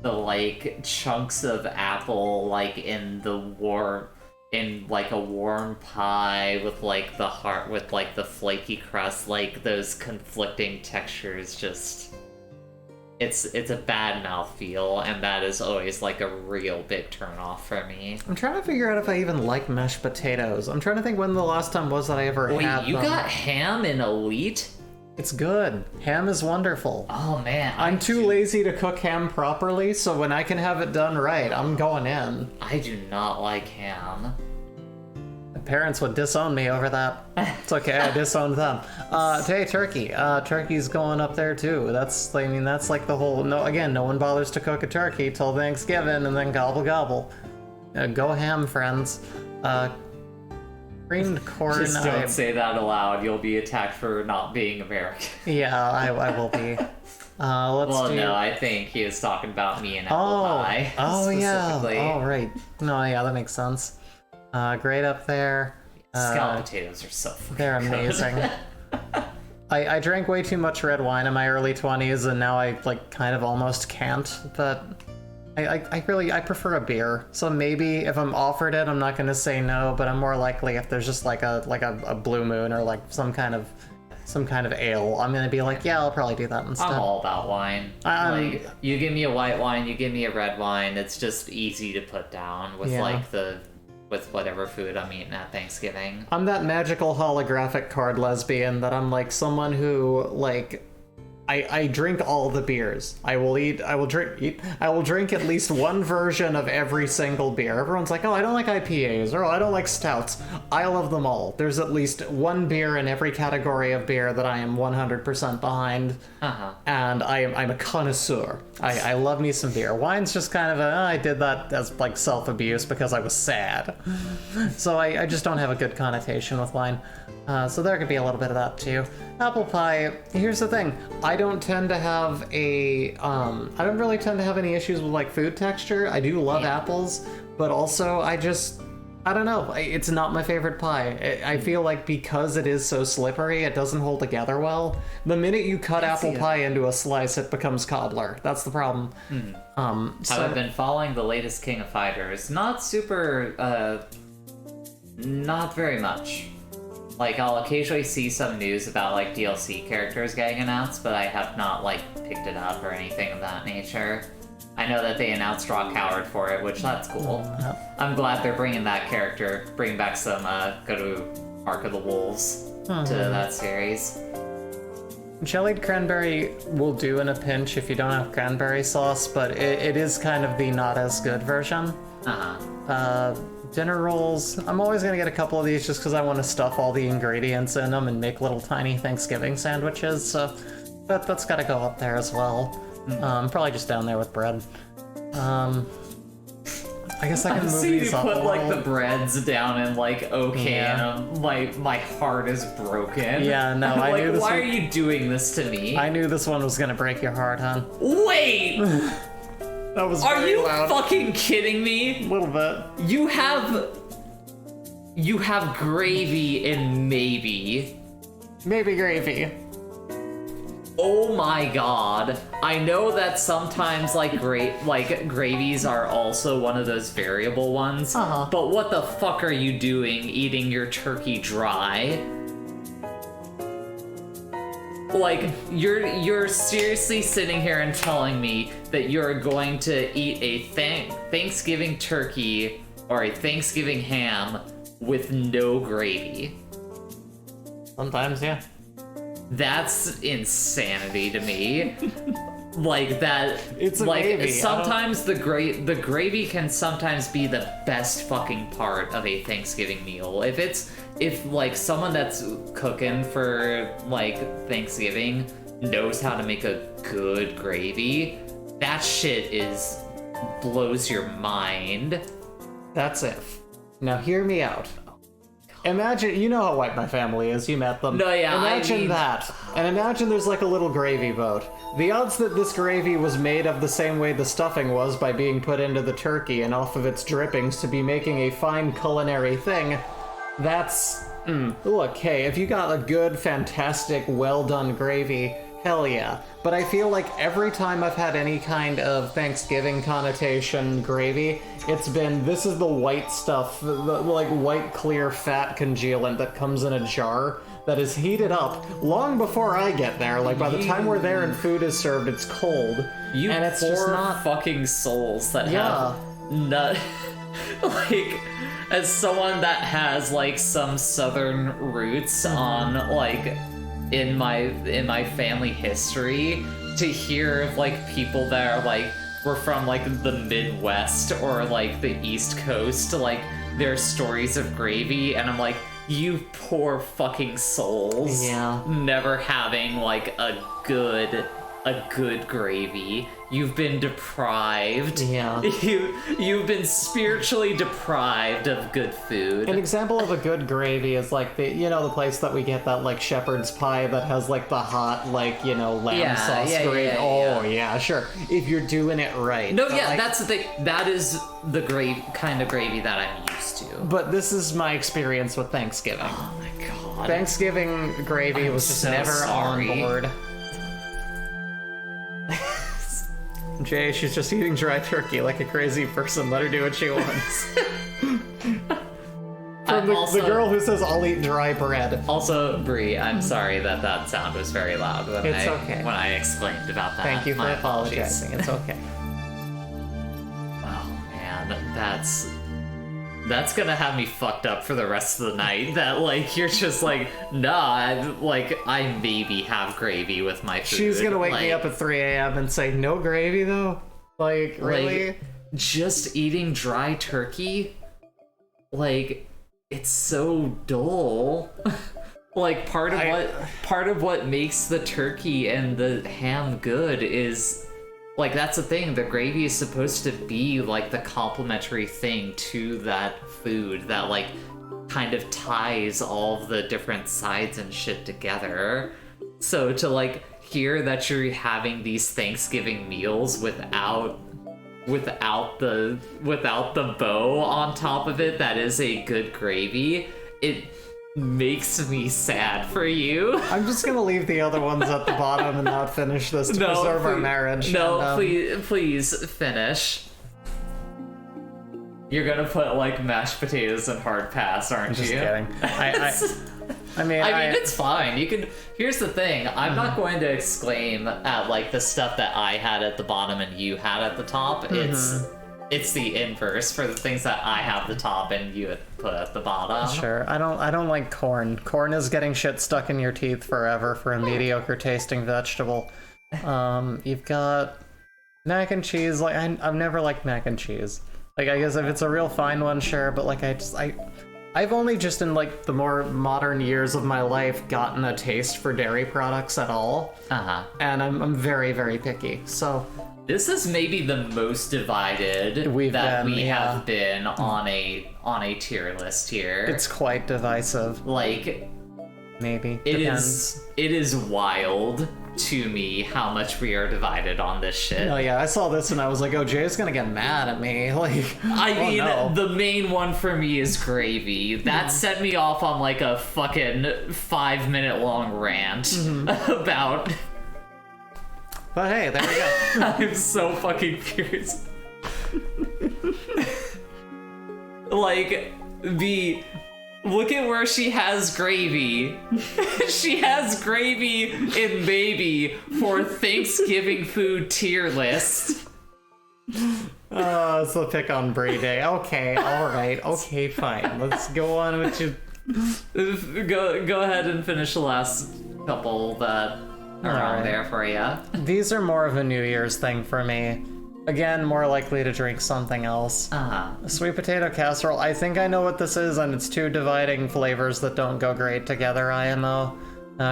like chunks of apple like in like a warm pie with like the heart with like the flaky crust, like those conflicting textures, just it's a bad mouthfeel, and that is always like a real big turnoff for me. I'm trying to figure out if I even like mashed potatoes. I'm trying to think when the last time was that I ever had them. Wait, you got ham in Elite? It's good. Ham is wonderful. Oh man. I'm too lazy to cook ham properly, so when I can have it done right, I'm going in. I do not like ham. My parents would disown me over that. It's okay, I disowned them. Hey, turkey. Turkey's going up there too. That's like the whole, no one bothers to cook a turkey till Thanksgiving and then gobble gobble. Go ham, friends. Creamed corn. Just don't say that aloud. You'll be attacked for not being American. Yeah, I will be. No, I think he was talking about me and apple pie. Oh, yeah. Oh, right. No, yeah, that makes sense. Great up there. Scalloped potatoes are so fucking They're amazing. I drank way too much red wine in my early 20s, and now I, like, kind of almost can't, but I prefer a beer. So maybe if I'm offered it, I'm not going to say no, but I'm more likely if there's just like a Blue Moon or like some kind of ale, I'm going to be like, yeah, I'll probably do that instead. I'm all about wine. Like, you give me a white wine, you give me a red wine, it's just easy to put down with with whatever food I'm eating at Thanksgiving. I'm that magical holographic card lesbian that I'm like someone who like I drink all the beers. I will drink at least one version of every single beer. Everyone's like, oh, I don't like IPAs, or oh, I don't like stouts. I love them all. There's at least one beer in every category of beer that I am 100% behind. And I'm a connoisseur. I love me some beer. Wine's just kind of I did that as like self-abuse because I was sad. So I just don't have a good connotation with wine. So there could be a little bit of that too. Apple pie, here's the thing. I don't tend to have I don't really tend to have any issues with like food texture. I do love apples, but also I don't know. It's not my favorite pie. I feel like because it is so slippery, it doesn't hold together well. The minute you cut apple pie into a slice, it becomes cobbler. That's the problem. I've been following the latest King of Fighters. Not super, not very much. Like, I'll occasionally see some news about, like, DLC characters getting announced, but I have not, like, picked it up or anything of that nature. I know that they announced Rock Howard for it, which that's cool. I'm glad they're bringing that character, bringing back some, go to Mark of the Wolves to that series. Jellied cranberry will do in a pinch if you don't have cranberry sauce, but it is kind of the not as good version. Dinner rolls, I'm always going to get a couple of these just because I want to stuff all the ingredients in them and make little tiny Thanksgiving sandwiches, so that's got to go up there as well. Probably just down there with bread. I guess I can move these up. You put like the breads down in like and my heart is broken. Yeah, no, I knew this. Why are you doing this to me? I knew this one was going to break your heart, hon. Wait! That was Are you loud. fucking kidding me? A little bit. You have gravy in maybe. Maybe gravy. Oh my god. I know that sometimes like gravies are also one of those variable ones. But what the fuck are you doing eating your turkey dry? Like, you're seriously sitting here and telling me that you're going to eat a Thanksgiving turkey or a Thanksgiving ham with no gravy. Sometimes, yeah. That's insanity to me. Like that. It's a like gravy. Sometimes the gravy can sometimes be the best fucking part of a Thanksgiving meal. If like someone that's cooking for like Thanksgiving knows how to make a good gravy, that shit blows your mind. That's it. Now hear me out. Imagine, you know how white my family is, you met them. No, yeah, Imagine that. And imagine there's like a little gravy boat. The odds that this gravy was made of the same way the stuffing was by being put into the turkey and off of its drippings to be making a fine culinary thing, that's... Look, hey, if you got a good, fantastic, well-done gravy, hell yeah. But I feel like every time I've had any kind of Thanksgiving connotation gravy, it's been, this is the white stuff, the like white clear fat congealant that comes in a jar that is heated up long before I get there. Like by the time we're there and food is served, it's cold. And it's poor just not fucking souls that have nut. Like, as someone that has like some southern roots on like in my family history, to hear of like people that are like were from like the Midwest or like the East Coast, like their stories of gravy, and I'm like, you poor fucking souls. Yeah. Never having like a good gravy. You've been deprived. Yeah. You've been spiritually deprived of good food. An example of a good gravy is like the place that we get that like shepherd's pie that has like the hot like lamb sauce gravy. Yeah, sure. If you're doing it right. No, that's the thing. That is the kind of gravy that I'm used to. But this is my experience with Thanksgiving. Oh my god. Thanksgiving gravy was just so never sorry. on board. Jay, she's just eating dry turkey like a crazy person. Let her do what she wants. From the girl who says, I'll eat dry bread. Also, Brie, I'm sorry that sound was very loud when I explained about that. Thank you for apologizing. It's okay. Oh man, that's gonna have me fucked up for the rest of the night. That like you're just like, nah, I maybe have gravy with my food. She's gonna wake me up at 3 a.m. and say, no gravy though? Like, really? Like, just eating dry turkey? Like, it's so dull. Like part of what makes the turkey and the ham good is like, that's the thing, the gravy is supposed to be like the complementary thing to that food that like kind of ties all of the different sides and shit together. So to like hear that you're having these Thanksgiving meals without the bow on top of it that is a good gravy, it makes me sad for you. I'm just gonna leave the other ones at the bottom and not finish this to preserve our marriage. No, please finish. You're gonna put like mashed potatoes and hard pass, aren't just you? Kidding. I mean, it's fine. You can. Here's the thing. I'm not going to exclaim at like the stuff that I had at the bottom and you had at the top. It's the inverse for the things that I have the top and you had put at the bottom. Sure. I don't like corn. Corn is getting shit stuck in your teeth forever for a mediocre tasting vegetable. You've got mac and cheese. Like I've never liked mac and cheese. Like I guess if it's a real fine one, sure. But like I've only just in like the more modern years of my life gotten a taste for dairy products at all. And I'm very, very picky. So this is maybe the most divided we have been on a tier list here. It's quite divisive. Like maybe it is wild to me how much we are divided on this shit. Oh yeah, I saw this and I was like, oh, Jay's gonna get mad at me. Like, the main one for me is gravy. That set me off on like a fucking 5-minute long rant about. But hey, there we go. I'm so fucking curious. Like, look at where she has gravy. She has gravy in baby for Thanksgiving food tier list. It's the pick on Brie Day. Okay, alright, okay, fine. Let's go on with you. Go ahead and finish the last couple that are on there for you. These are more of a New Year's thing for me. Again, more likely to drink something else. Sweet potato casserole. I think I know what this is, and it's two dividing flavors that don't go great together, IMO.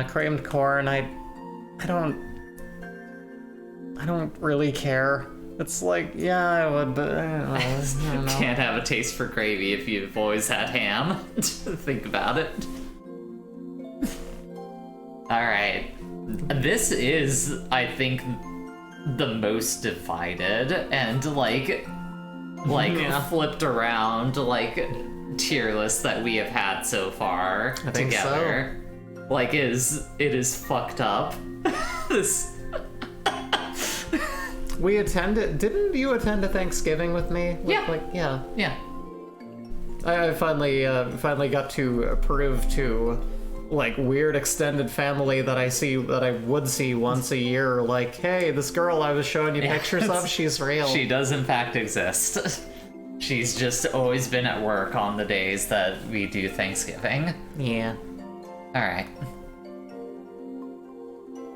Creamed corn, I don't really care. It's like, yeah, I would, but I don't know. Can't have a taste for gravy if you've always had ham. Think about it. Alright. This is, I think, the most divided and flipped around tier list that we have had so far together. So. Like, it is fucked up. This... We attended... Didn't you attend a Thanksgiving with me? Yeah. Yeah. I finally got to prove to, like, weird extended family that I would see once a year, like, hey, this girl I was showing you pictures of, she's real. She does in fact exist. She's just always been at work on the days that we do Thanksgiving. Yeah. Alright.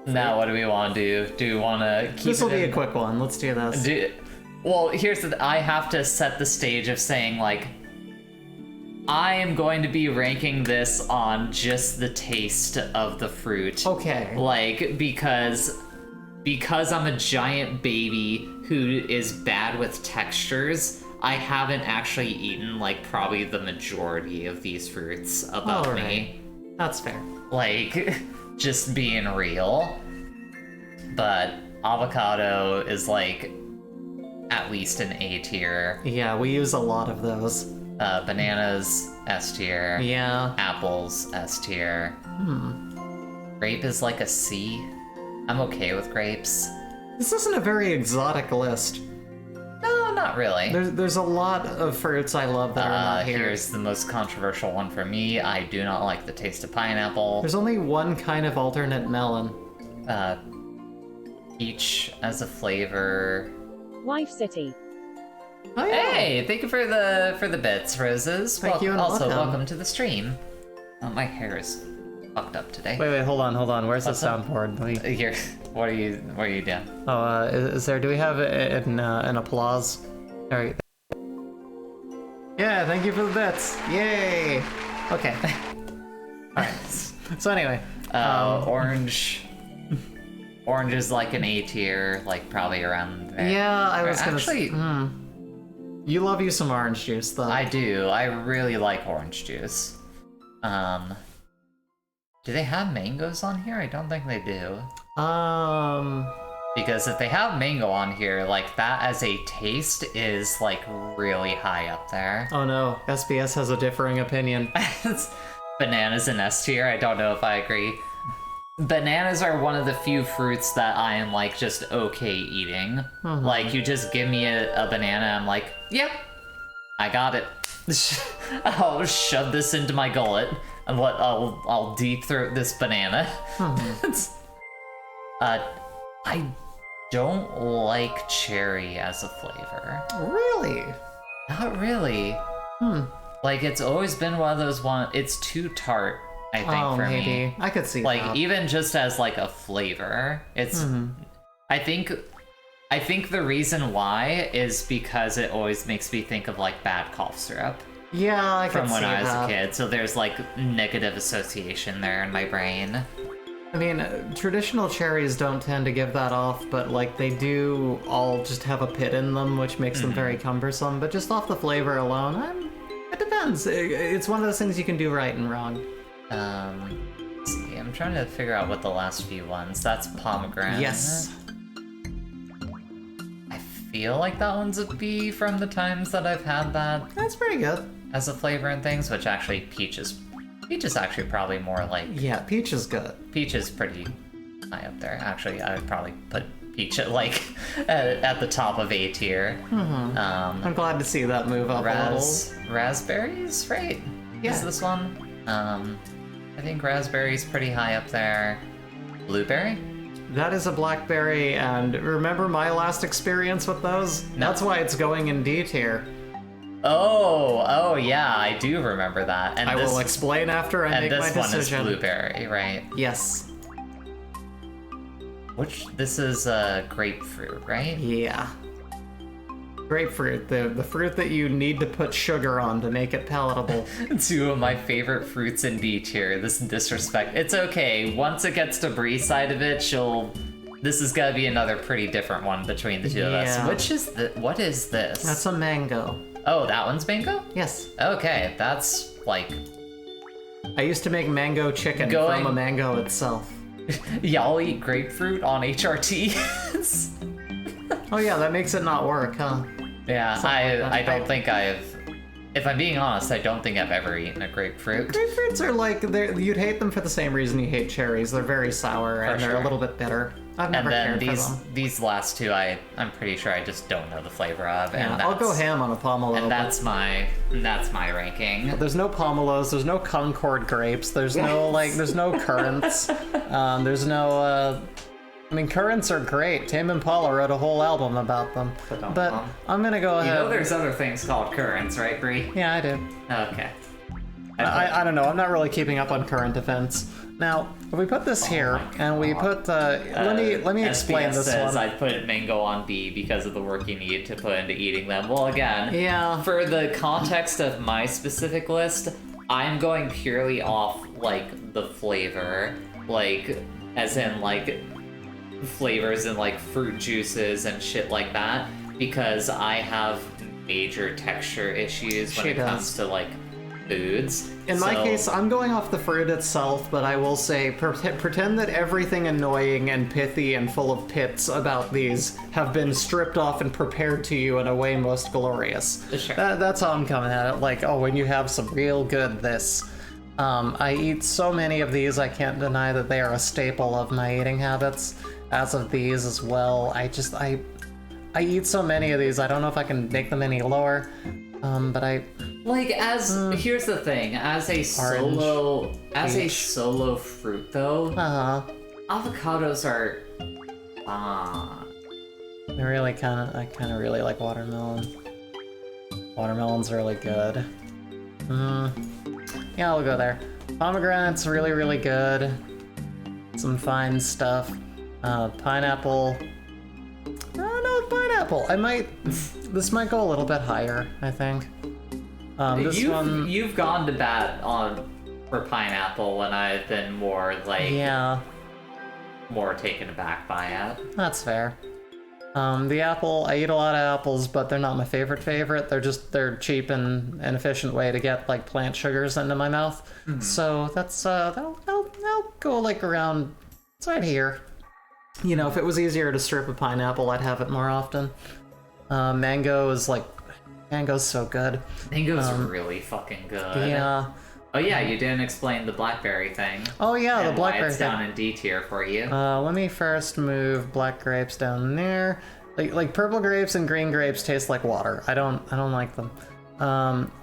Now what do we want to do? Do we want to keep This will be a quick one. Let's do this. Well, here's I have to set the stage of saying, like, I am going to be ranking this on just the taste of the fruit. Okay. Like, because I'm a giant baby who is bad with textures, I haven't actually eaten, like, probably the majority of these fruits above me. That's fair. Like, just being real. But avocado is, like, at least an A tier. Yeah, we use a lot of those. Bananas, S tier. Yeah. Apples, S tier. Grape is like a C. I'm okay with grapes. This isn't a very exotic list. No, not really. There's a lot of fruits I love that are not here. Here's the most controversial one for me. I do not like the taste of pineapple. There's only one kind of alternate melon. Peach as a flavor. Wife City. Oh, yeah. Hey, thank you for the bits, Roses. Thank you and also, welcome. welcome to the stream. Oh, my hair is fucked up today. Wait, hold on. Where's the soundboard? Here, what are you doing? Oh, is there? Do we have an applause? All right. Yeah, thank you for the bits. Yay. Okay. All right. So anyway, orange. Orange is like an A tier, like probably around there. Yeah, I was actually. You love you some orange juice, though. I do. I really like orange juice. Do they have mangoes on here? I don't think they do. Because if they have mango on here, like, that as a taste is, like, really high up there. Oh no, SBS has a differing opinion. Bananas in S tier, I don't know if I agree. Bananas are one of the few fruits that I am, like, just okay eating. Like, you just give me a banana, I'm like, yep, I got it. I'll shove this into my gullet, and I'll deep throat this banana. I don't like cherry as a flavor. Really? Not really. Like, it's always been one of those it's too tart, I think, for me. I could see like, that. even just as, like, a flavor, it's... I think the reason why is because it always makes me think of, like, bad cough syrup. Yeah, I could see that. From when I was a kid, so there's, like, negative association there in my brain. I mean, traditional cherries don't tend to give that off, but, like, they do all just have a pit in them, which makes them very cumbersome. But just off the flavor alone, it depends. It's one of those things you can do right and wrong. Let's see, I'm trying to figure out what the last few ones. That's pomegranate. Yes. I feel like that one's a B from the times that I've had that. That's pretty good. As a flavor and things, which actually peach is actually probably more like... Yeah, peach is good. Peach is pretty high up there. Actually, I would probably put peach at, like, at the top of A tier. I'm glad to see that move up a little. Raspberries, right? Yeah. Is this one? I think raspberry's pretty high up there. Blueberry? That is a blackberry, and remember my last experience with those? No. That's why it's going in D tier. Oh, yeah, I do remember that. And I will explain after I make my decision. And this one is blueberry, right? Yes. This is grapefruit, right? Yeah. Grapefruit, the fruit that you need to put sugar on to make it palatable. Two of my favorite fruits in D tier. This disrespect. It's okay. Once it gets to Bree's side of it, this is gonna be another pretty different one between the two of us. What is this? That's a mango. Oh, that one's mango? Yes. Okay, that's like... I used to make mango chicken from a mango itself. Y'all eat grapefruit on HRT? Oh yeah, that makes it not work, huh? Yeah, I don't think I've If I'm being honest, I don't think I've ever eaten a grapefruit. Grapefruits are like, you'd hate them for the same reason you hate cherries. They're very sour and they're a little bit bitter. I've never cared for them. These last two, I'm pretty sure I just don't know the flavor of. Yeah, and I'll go ham on a pomelo. And that's my ranking. There's no pomelos. There's no Concord grapes. There's no there's no currants. There's no. I mean, currants are great. Tame Impala wrote a whole album about them. But I'm gonna go ahead. You know, there's other things called currants, right, Bree? Yeah, I do. Okay. I don't know. I'm not really keeping up on current events. Now, if we put this here and we put let me explain this says one. I'd put mango on B because of the work you need to put into eating them. Well, again, yeah. For the context of my specific list, I'm going purely off like the flavor, like as in like flavors and like fruit juices and shit like that, because I have major texture issues when it comes to like foods. In my case, I'm going off the fruit itself, but I will say pretend that everything annoying and pithy and full of pits about these have been stripped off and prepared to you in a way most glorious. Sure. That's how I'm coming at it. Like, oh, when you have some real good this. I eat so many of these, I can't deny that they are a staple of my eating habits. As of these as well, I eat so many of these, I don't know if I can make them any lower. But I like here's the thing, as a solo fruit though, avocados are I kind of really like watermelon. Watermelon's really good. Yeah, I'll go there. Pomegranate's really, really good. Some fine stuff. Pineapple. No, pineapple. This might go a little bit higher, I think. You've gone to bat for pineapple when I've been more like more taken aback by it. That's fair. The apple, I eat a lot of apples, but they're not my favorite. They're cheap and an efficient way to get like plant sugars into my mouth. Mm-hmm. So that's that'll go like around. It's right here. You know, if it was easier to strip a pineapple, I'd have it more often. Mango's so good. Mango's really fucking good. Yeah. Oh yeah, you didn't explain the blackberry thing. Oh yeah, the blackberry why it's down in D tier for you. Let me first move black grapes down there. Like purple grapes and green grapes taste like water. I don't like them.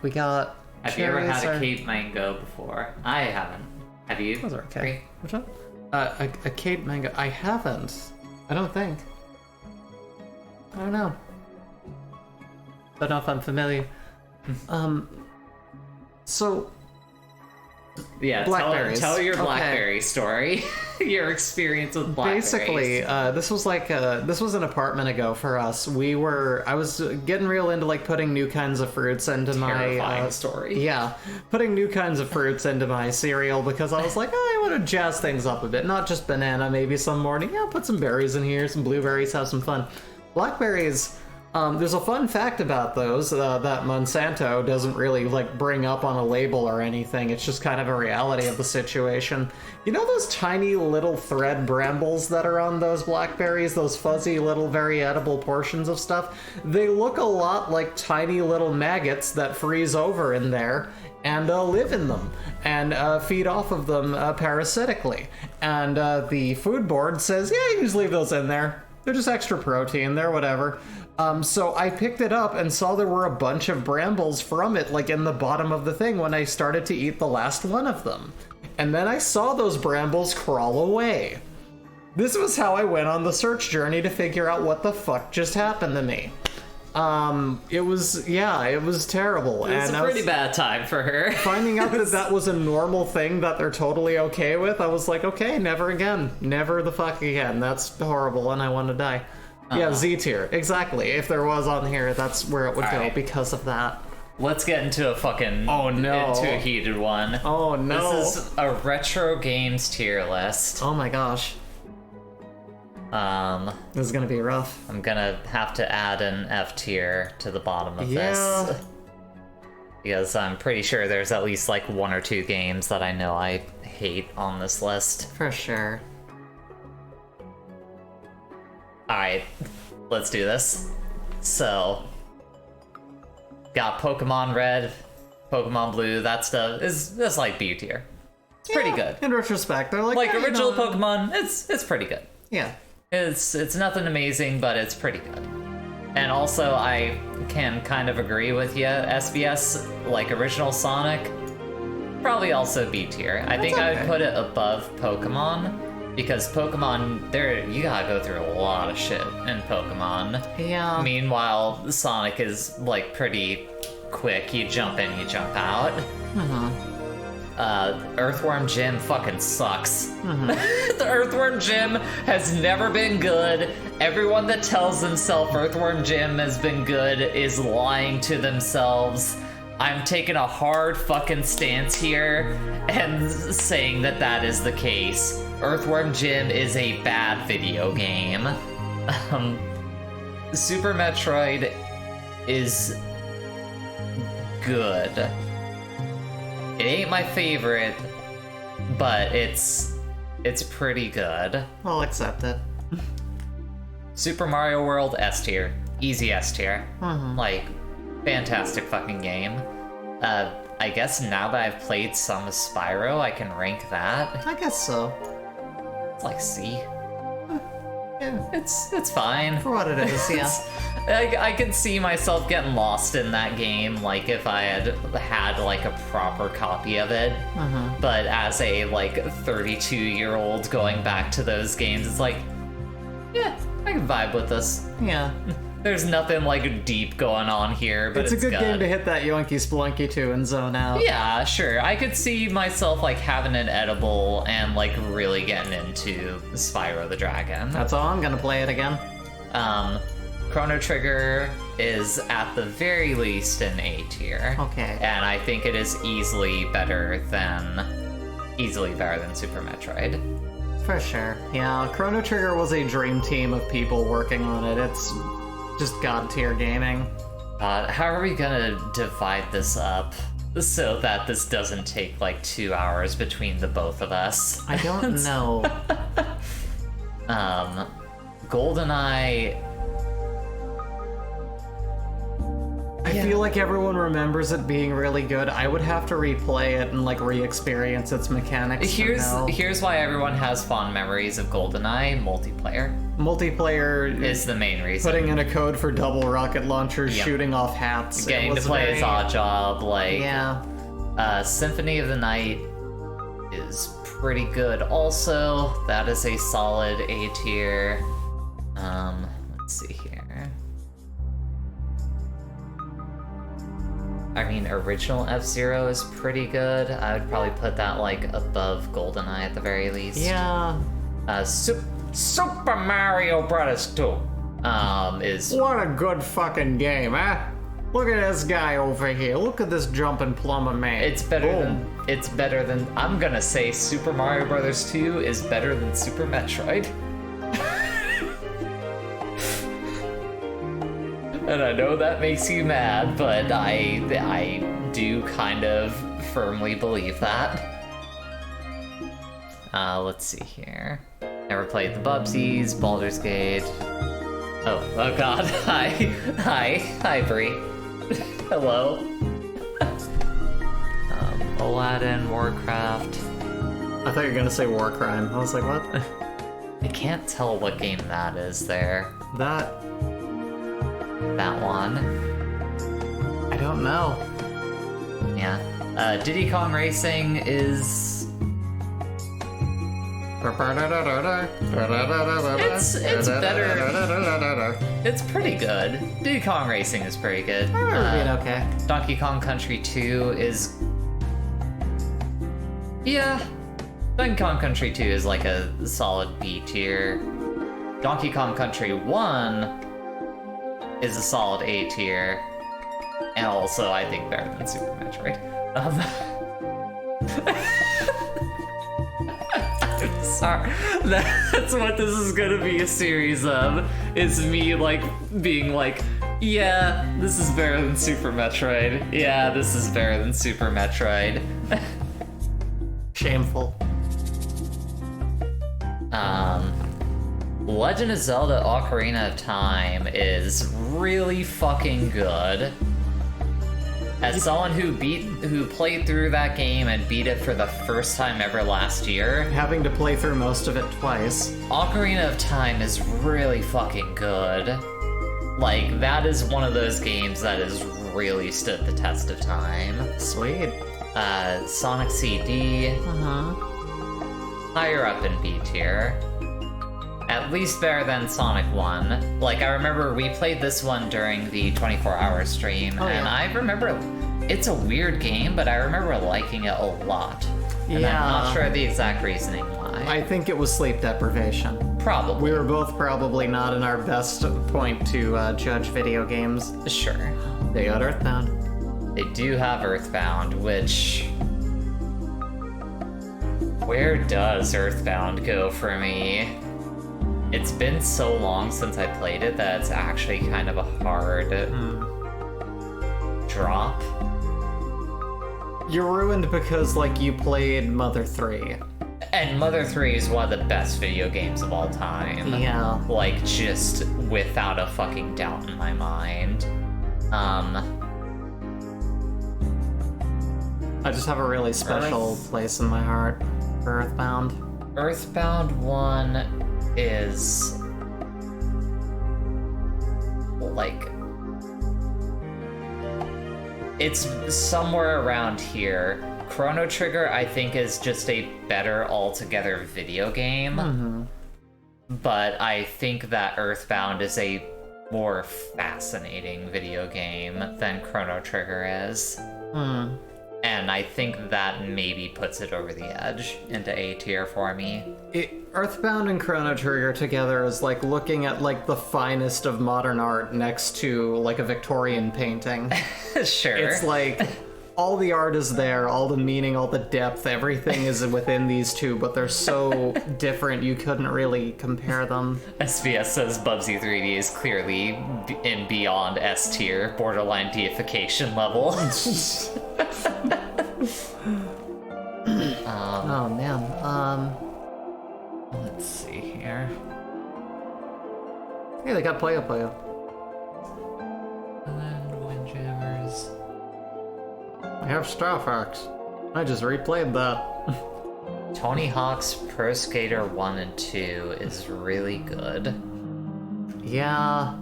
We got. Have you ever had a Cape mango before? I haven't. Have you? Those are okay. Which one? A Cape mango. I haven't. I don't think. I don't know. Don't know if I'm familiar. So. Yeah, blackberries. Tell your blackberry story. Your experience with blackberries. Basically, this was an apartment ago for us. I was getting real into like putting new kinds of fruits into Terrifying story. Yeah, putting new kinds of fruits into my cereal because I was like, oh, I want to jazz things up a bit. Not just banana, maybe some morning. Yeah, put some berries in here, some blueberries, have some fun. Blackberries. There's a fun fact about those that Monsanto doesn't really like bring up on a label or anything. It's just kind of a reality of the situation. You know those tiny little thread brambles that are on those blackberries, those fuzzy little very edible portions of stuff? They look a lot like tiny little maggots that freeze over in there and live in them and feed off of them parasitically. And the food board says, yeah, you can just leave those in there. They're just extra protein, they're whatever. So I picked it up and saw there were a bunch of brambles from it, like in the bottom of the thing when I started to eat the last one of them. And then I saw those brambles crawl away. This was how I went on the search journey to figure out what the fuck just happened to me. It was terrible. It was a pretty bad time for her. Finding out that was a normal thing that they're totally okay with, I was like, okay, never again. Never the fuck again. That's horrible and I want to die. Yeah, Z tier. Exactly. If there was on here, that's where it would go because of that. Let's get into a fucking into a heated one. Oh no. This is a retro games tier list. Oh my gosh. This is gonna be rough. I'm gonna have to add an F tier to the bottom of this. Because I'm pretty sure there's at least like one or two games that I know I hate on this list. For sure. Alright, let's do this. So, got Pokemon Red, Pokemon Blue, that stuff that's like B tier. It's pretty good. In retrospect, they're like original Pokemon, it's pretty good. Yeah. It's nothing amazing, but it's pretty good. And also, I can kind of agree with you, SBS, like original Sonic, probably also B tier. I think I would put it above Pokemon, because Pokemon, you gotta go through a lot of shit in Pokemon. Yeah. Meanwhile, Sonic is like pretty quick. You jump in, you jump out. Earthworm Jim fucking sucks. The Earthworm Jim has never been good. Everyone that tells themselves Earthworm Jim has been good is lying to themselves. I'm taking a hard fucking stance here and saying that is the case. Earthworm Jim is a bad video game. Super Metroid is good. It ain't my favorite, but it's pretty good. I'll accept it. Super Mario World, S tier. Easy S tier. Like, fantastic fucking game. I guess now that I've played some Spyro, I can rank that. I guess so. It's like C. Yeah. It's fine. For what it is, yeah. I could see myself getting lost in that game, like if I had like a proper copy of it. But as a like 32-year-old going back to those games, it's like, yeah, I can vibe with this. Yeah. There's nothing like deep going on here, but it's a good game to hit that yoinky splunky to and zone out. Yeah, sure. I could see myself like having an edible and like really getting into Spyro the Dragon. That's all. I'm gonna play it again. Chrono Trigger is at the very least an A tier. Okay. And I think it is easily better than Super Metroid. For sure. Yeah, Chrono Trigger was a dream team of people working on it. It's just god tier gaming. How are we gonna divide this up so that this doesn't take like 2 hours between the both of us? I don't know. Goldeneye. I feel like everyone remembers it being really good. I would have to replay it and like re-experience its mechanics. Here's why everyone has fond memories of Goldeneye: multiplayer. Multiplayer is the main reason. Putting in a code for double rocket launchers, shooting off hats. Getting to play as Oddjob, like Symphony of the Night is pretty good. Also, that is a solid A tier. Let's see here. I mean, original F-Zero is pretty good. I would probably put that like above Goldeneye at the very least. Yeah. Super Mario Bros. 2 is... What a good fucking game, eh? Look at this guy over here. Look at this jumping plumber man. It's better than... I'm gonna say Super Mario Bros. 2 is better than Super Metroid. And I know that makes you mad, but I do kind of firmly believe that. Let's see here. Never played the Bubsies, Baldur's Gate. Oh god, hi, Bree. Hello. Aladdin, Warcraft. I thought you were gonna say War Crime. I was like, what? I can't tell what game that is there. That one. I don't know. Yeah. Diddy Kong Racing is... It's better. It's pretty good. Diddy Kong Racing is pretty good. I remember being okay. Donkey Kong Country 2 is... Yeah. Donkey Kong Country 2 is like a solid B tier. Donkey Kong Country 1 is a solid A tier. And also, I think, better than Super Metroid. I'm sorry. That's what this is gonna be a series of. Is me, like, being like, yeah, this is better than Super Metroid. Yeah, this is better than Super Metroid. Shameful. Legend of Zelda Ocarina of Time is really fucking good. As someone who played through that game and beat it for the first time ever last year, having to play through most of it twice, Ocarina of Time is really fucking good. Like, that is one of those games that has really stood the test of time. Sweet. Sonic CD. Higher up in B tier. At least better than Sonic 1. Like, I remember we played this one during the 24-hour stream, and I remember it's a weird game, but I remember liking it a lot. And I'm not sure the exact reasoning why. I think it was sleep deprivation. Probably. We were both probably not in our best point to judge video games. Sure. They got Earthbound. They do have Earthbound, which... Where does Earthbound go for me? It's been so long since I played it that it's actually kind of a hard drop. You're ruined because, like, you played Mother 3. And Mother 3 is one of the best video games of all time. Yeah. Like, just without a fucking doubt in my mind. I just have a really special place in my heart for Earthbound. Earthbound 1 is... like... it's somewhere around here. Chrono Trigger, I think, is just a better altogether video game. But I think that Earthbound is a more fascinating video game than Chrono Trigger is. And I think that maybe puts it over the edge into A tier for me. Earthbound and Chrono Trigger together is like looking at like the finest of modern art next to like a Victorian painting. Sure. It's like all the art is there, all the meaning, all the depth, everything is within these two, but they're so different you couldn't really compare them. SBS says Bubsy 3D is clearly in beyond S tier, borderline deification level. Oh man. Let's see here. Hey, they got Puyo Puyo. And then Windjammers. I have Star Fox. I just replayed that. Tony Hawk's Pro Skater 1 and 2 is really good. Yeah.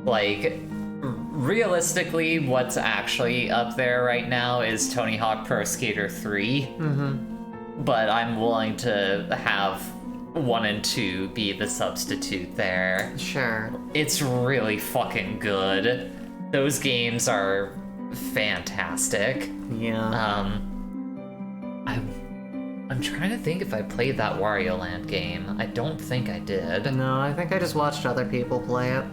Like, realistically, what's actually up there right now is Tony Hawk Pro Skater 3. But I'm willing to have 1 and 2 be the substitute there. Sure. It's really fucking good. Those games are fantastic. Yeah. I'm trying to think if I played that Wario Land game. I don't think I did. No, I think I just watched other people play it.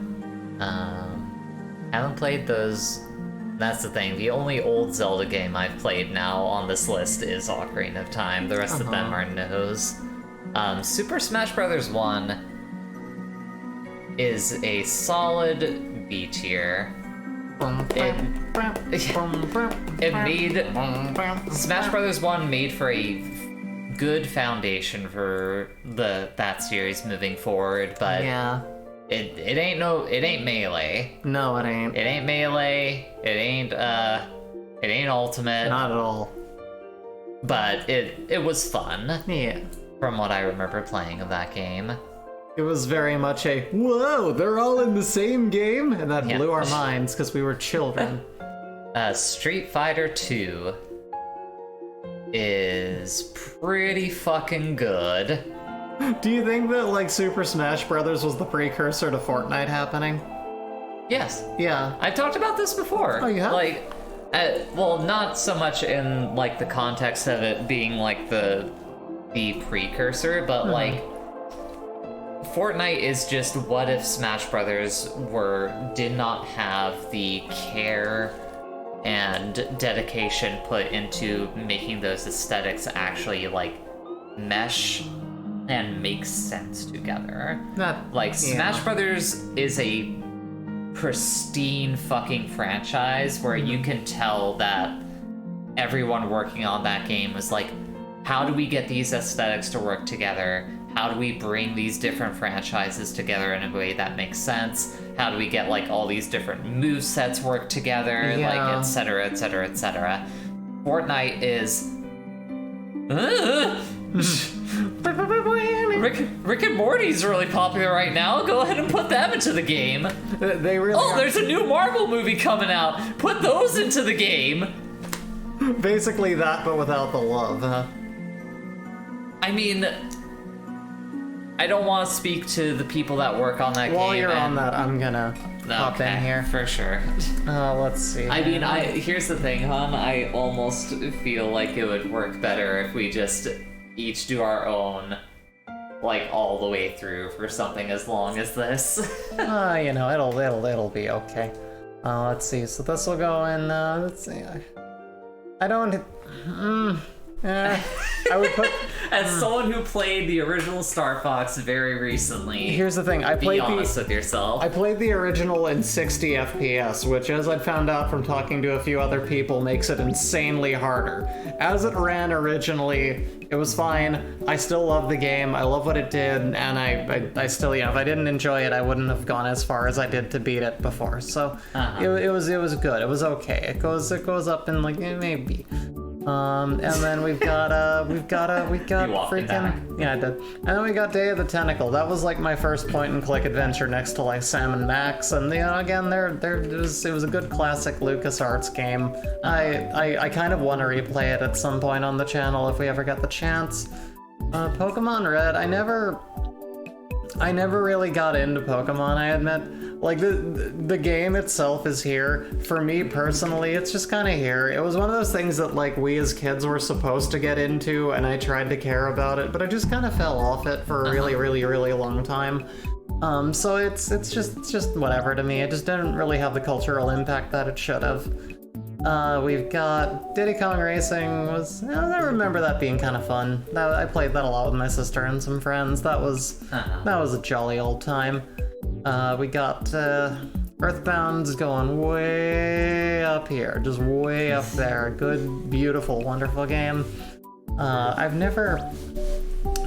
Haven't played those. That's the thing. The only old Zelda game I've played now on this list is Ocarina of Time. The rest of them are no's. Super Smash Bros. 1 is a solid B tier. It made... Smash Bros. 1 made for a good foundation for that series moving forward, but yeah. It ain't Melee. No, it ain't. It ain't Melee. It ain't Ultimate. Not at all. But it was fun. Yeah. From what I remember playing of that game. It was very much a, whoa, they're all in the same game? And that blew our minds because we were children. Street Fighter 2 is pretty fucking good. Do you think that, like, Super Smash Bros. Was the precursor to Fortnite happening? Yes. Yeah. I've talked about this before. Oh, you have? Like, well, not so much in, like, the context of it being, like, the precursor, but, like, Fortnite is just what if Smash Brothers did not have the care and dedication put into making those aesthetics actually, like, mesh and make sense together. Smash Brothers is a pristine fucking franchise where you can tell that everyone working on that game was like, how do we get these aesthetics to work together? how do we bring these different franchises together in a way that makes sense? How do we get like all these different movesets work together, like etc, etc, etc. Fortnite is Rick and Morty's really popular right now. Go ahead and put them into the game. They really there's a new Marvel movie coming out. Put those into the game. Basically that, but without the love, huh? I mean, I don't want to speak to the people that work on that game. While you're on that, I'm gonna hop in here. For sure. Let's see. I mean, here's the thing, hon. I almost feel like it would work better if we just each do our own, like, all the way through for something as long as this. You know, it'll be okay. Let's see. So this will go in. Let's see. I don't. I would put. As someone who played the original Star Fox very recently. Here's the thing. Be honest with yourself. I played the original in 60 FPS, which, as I'd found out from talking to a few other people, makes it insanely harder. As it ran originally, it was fine. I still love the game. I love what it did, and I still, you know, if I didn't enjoy it, I wouldn't have gone as far as I did to beat it before. So it was good. It was okay. It goes up in like maybe. And then we've got freaking yeah, I did. And then we got Day of the Tentacle. That was like my first point and click adventure next to like Sam and Max, and you know, again, it was a good classic LucasArts game. I kind of want to replay it at some point on the channel if we ever get the chance. Pokemon Red, I never really got into Pokemon, I admit. Like, the game itself is here. For me, personally, it's just kind of here. It was one of those things that, like, we as kids were supposed to get into, and I tried to care about it, but I just kind of fell off it for a really, really, really long time. So it's just whatever to me. It just didn't really have the cultural impact that it should have. We've got Diddy Kong Racing. I remember that being kind of fun. I played that a lot with my sister and some friends. That was a jolly old time. We got Earthbound's going way up here, just way up there. Good, beautiful, wonderful game. I'm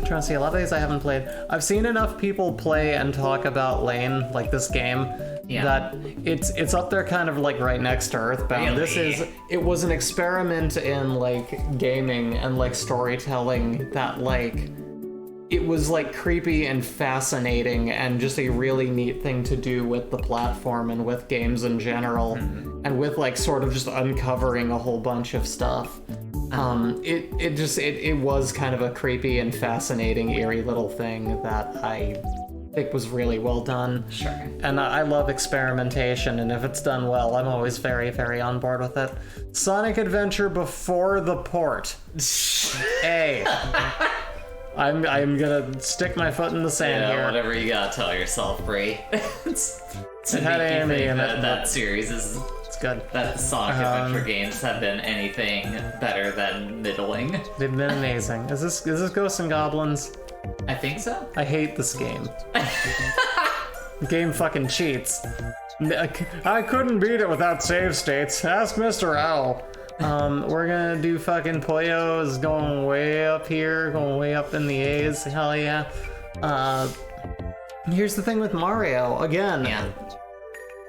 trying to see, a lot of these I haven't played. I've seen enough people play and talk about Lane, like this game, that it's up there kind of like right next to Earthbound. Really? It was an experiment in like gaming and like storytelling that like, it was like creepy and fascinating and just a really neat thing to do with the platform and with games in general, and with like sort of just uncovering a whole bunch of stuff. It was kind of a creepy and fascinating, eerie little thing that I think was really well done. Sure. And I love experimentation, and if it's done well, I'm always very, very on board with it. Sonic Adventure before the port. I'm gonna stick my foot in the sand here. Whatever you gotta tell yourself, Bree. To make you think that series is... It's good. That Sonic Adventure games have been anything better than middling. They've been amazing. Is this Ghosts and Goblins? I think so. I hate this game. The game fucking cheats. I couldn't beat it without save states. Ask Mr. Owl. We're gonna do fucking Poyo's going way up here, going way up in the A's. Hell yeah. Here's the thing with Mario. Again,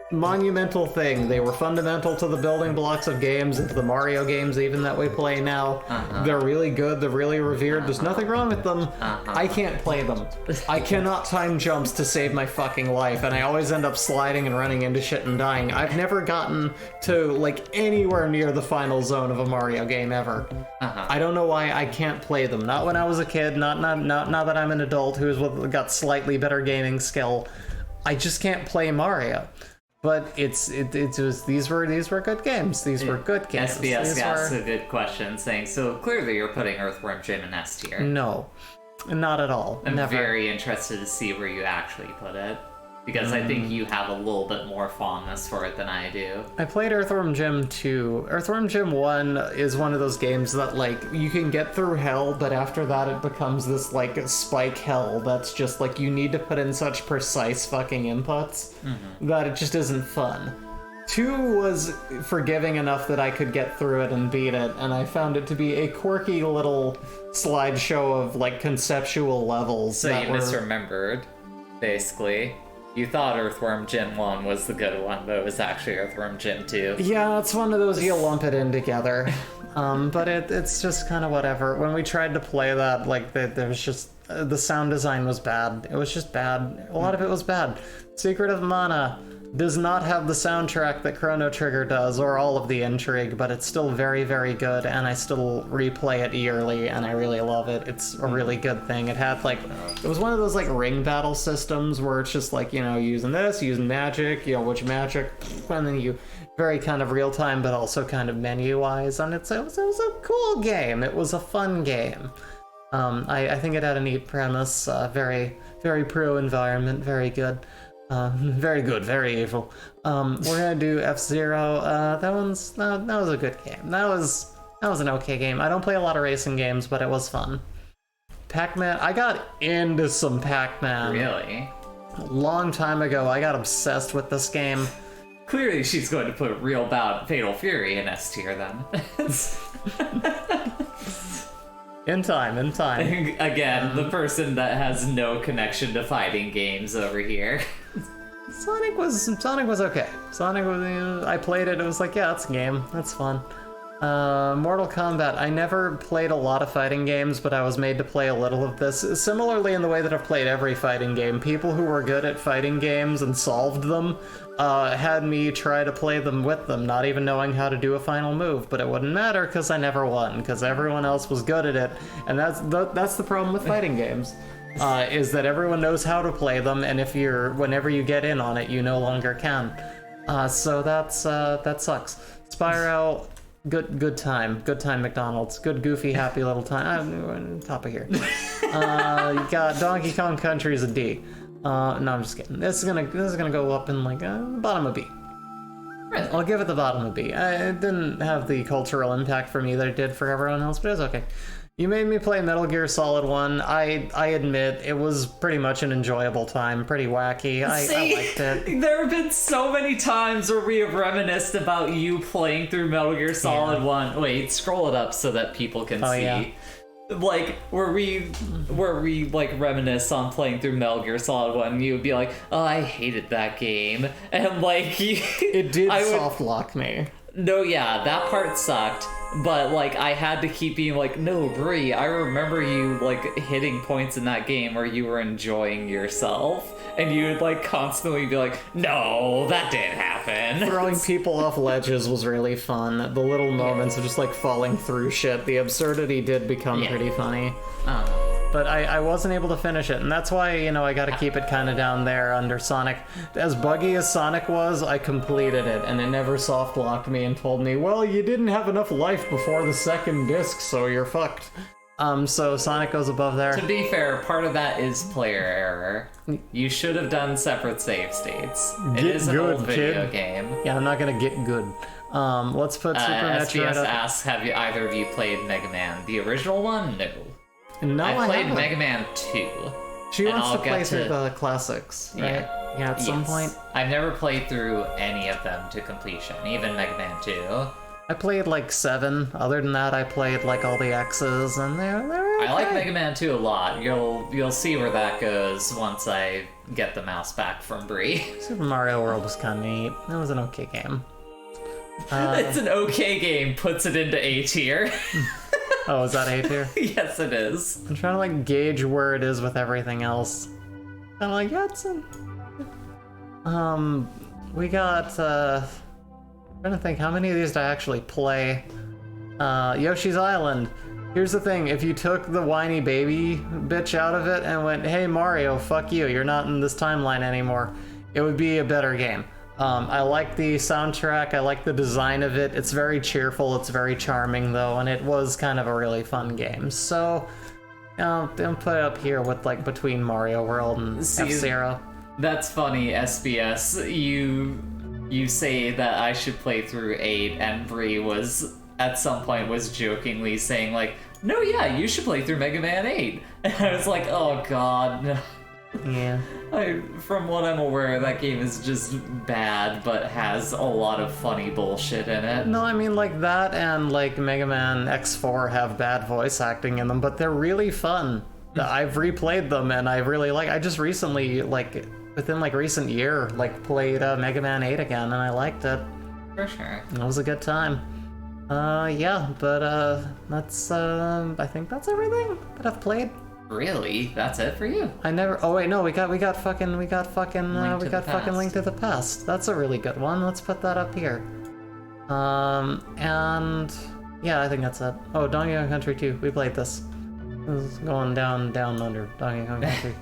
monumental thing. They were fundamental to the building blocks of games, and to the Mario games even that we play now. They're really good, they're really revered, there's nothing wrong with them. I can't play them. I cannot time jumps to save my fucking life, and I always end up sliding and running into shit and dying. I've never gotten to like anywhere near the final zone of a Mario game ever. I don't know why I can't play them. Not when I was a kid, not that I'm an adult who's got slightly better gaming skill. I just can't play Mario. But these were good games. These were good games. SBS asked a good question, saying, so clearly you're putting Earthworm Jim in S tier. No, not at all. I'm Never. very interested to see where you actually put it, because I think you have a little bit more fondness for it than I do. I played Earthworm Jim 2. Earthworm Jim 1 is one of those games that, like, you can get through hell, but after that it becomes this, like, spike hell that's just, like, you need to put in such precise fucking inputs that it just isn't fun. 2 was forgiving enough that I could get through it and beat it, and I found it to be a quirky little slideshow of, like, conceptual levels. So you misremembered, basically. You thought Earthworm Jim 1 was the good one, but it was actually Earthworm Jim 2. Yeah, it's one of those you lump it in together. But it's just kind of whatever. When we tried to play that, like, there was just... the sound design was bad. It was just bad. A lot of it was bad. Secret of Mana does not have the soundtrack that Chrono Trigger does, or all of the intrigue, but it's still very, very good, and I still replay it yearly, and I really love it. It's a really good thing. It had, like, it was one of those, like, ring battle systems where it's just, like, you know, using this, using magic, you know, which magic, and then you, very kind of real-time, but also kind of menu-wise, and it was a cool game. It was a fun game. I think it had a neat premise, very, very pro-environment, very good. Very good, very evil. We're gonna do F-Zero. That was a good game. That was an okay game. I don't play a lot of racing games, but it was fun. Pac-Man, I got into some Pac-Man. Really? A long time ago, I got obsessed with this game. Clearly she's going to put Real Bout Fatal Fury in S tier then. In time. Again, the person that has no connection to fighting games over here. Sonic was okay. Sonic was, I played it, it was like, yeah, that's a game, that's fun. Mortal Kombat, I never played a lot of fighting games, but I was made to play a little of this. Similarly in the way that I've played every fighting game, people who were good at fighting games and solved them, had me try to play them with them, not even knowing how to do a final move, but it wouldn't matter because I never won, because everyone else was good at it, and that's the problem with fighting games. Is that everyone knows how to play them, and whenever you get in on it, you no longer can. So that sucks. Spyro, good time McDonald's, good goofy happy little time. Top of here. You got Donkey Kong Country is a D. No, I'm just kidding. This is gonna go up in like bottom of B. Really? I'll give it the bottom of B. It didn't have the cultural impact for me that it did for everyone else, but it was okay. You made me play Metal Gear Solid 1. I admit, it was pretty much an enjoyable time, pretty wacky. I liked it. There have been so many times where we have reminisced about you playing through Metal Gear Solid 1. Wait, scroll it up so that people can see. Yeah. Like, where we like reminisce on playing through Metal Gear Solid 1, and you would be like, oh, I hated that game. And like, it did soft lock me. No, yeah, that part sucked. But, like, I had to keep being like, no, Bree, I remember you, like, hitting points in that game where you were enjoying yourself. And you would, like, constantly be like, no, that didn't happen. Throwing people off ledges was really fun. The little moments of just, like, falling through shit. The absurdity did become pretty funny. But I wasn't able to finish it, and that's why, you know, I gotta keep it kind of down there under Sonic. As buggy as Sonic was, I completed it, and it never soft-locked me and told me, well, you didn't have enough life before the second disc, so you're fucked. So Sonic goes above there. To be fair, part of that is player error. You should have done separate save states. It is an old video game. Yeah, I'm not gonna get good. Let's put Super Metroid SBS asks, have you either of you played Mega Man? The original one? No. No, I played haven't. Mega Man 2. She wants to play through the classics, right? Yeah, at some point. I've never played through any of them to completion, even Mega Man 2. I played like 7. Other than that, I played like all the X's, and they're okay. I like Mega Man 2 a lot. You'll see where that goes once I get the mouse back from Bree. Super Mario World was kind of neat. It was an okay game. It's an okay game. Puts it into A tier. Oh, is that A tier? Yes, it is. I'm trying to like gauge where it is with everything else. Kind of like, yeah, it's we got, I'm trying to think, how many of these did I actually play? Yoshi's Island. Here's the thing, if you took the whiny baby bitch out of it and went, hey Mario, fuck you, you're not in this timeline anymore, it would be a better game. I like the soundtrack, I like the design of it, it's very cheerful, it's very charming though, and it was kind of a really fun game. So, I'll put it up here with like between Mario World and F-Zero. That's funny, SBS. You say that I should play through 8, and Bree at some point was jokingly saying like, no, yeah, you should play through Mega Man 8. And I was like, oh god. Yeah. From what I'm aware, that game is just bad, but has a lot of funny bullshit in it. No, I mean, like, that and, like, Mega Man X4 have bad voice acting in them, but they're really fun. I've replayed them, and I really like... I just recently, like, within, like, recent year, like, played Mega Man 8 again, and I liked it. For sure. It was a good time. Yeah, but, that's, I think that's everything that I've played. Really? That's it for you? I never... Oh, wait, no, we got fucking Link to the Past. That's a really good one. Let's put that up here. And... yeah, I think that's it. Oh, Donkey Kong Country 2. We played this. This is going down under Donkey Kong Country.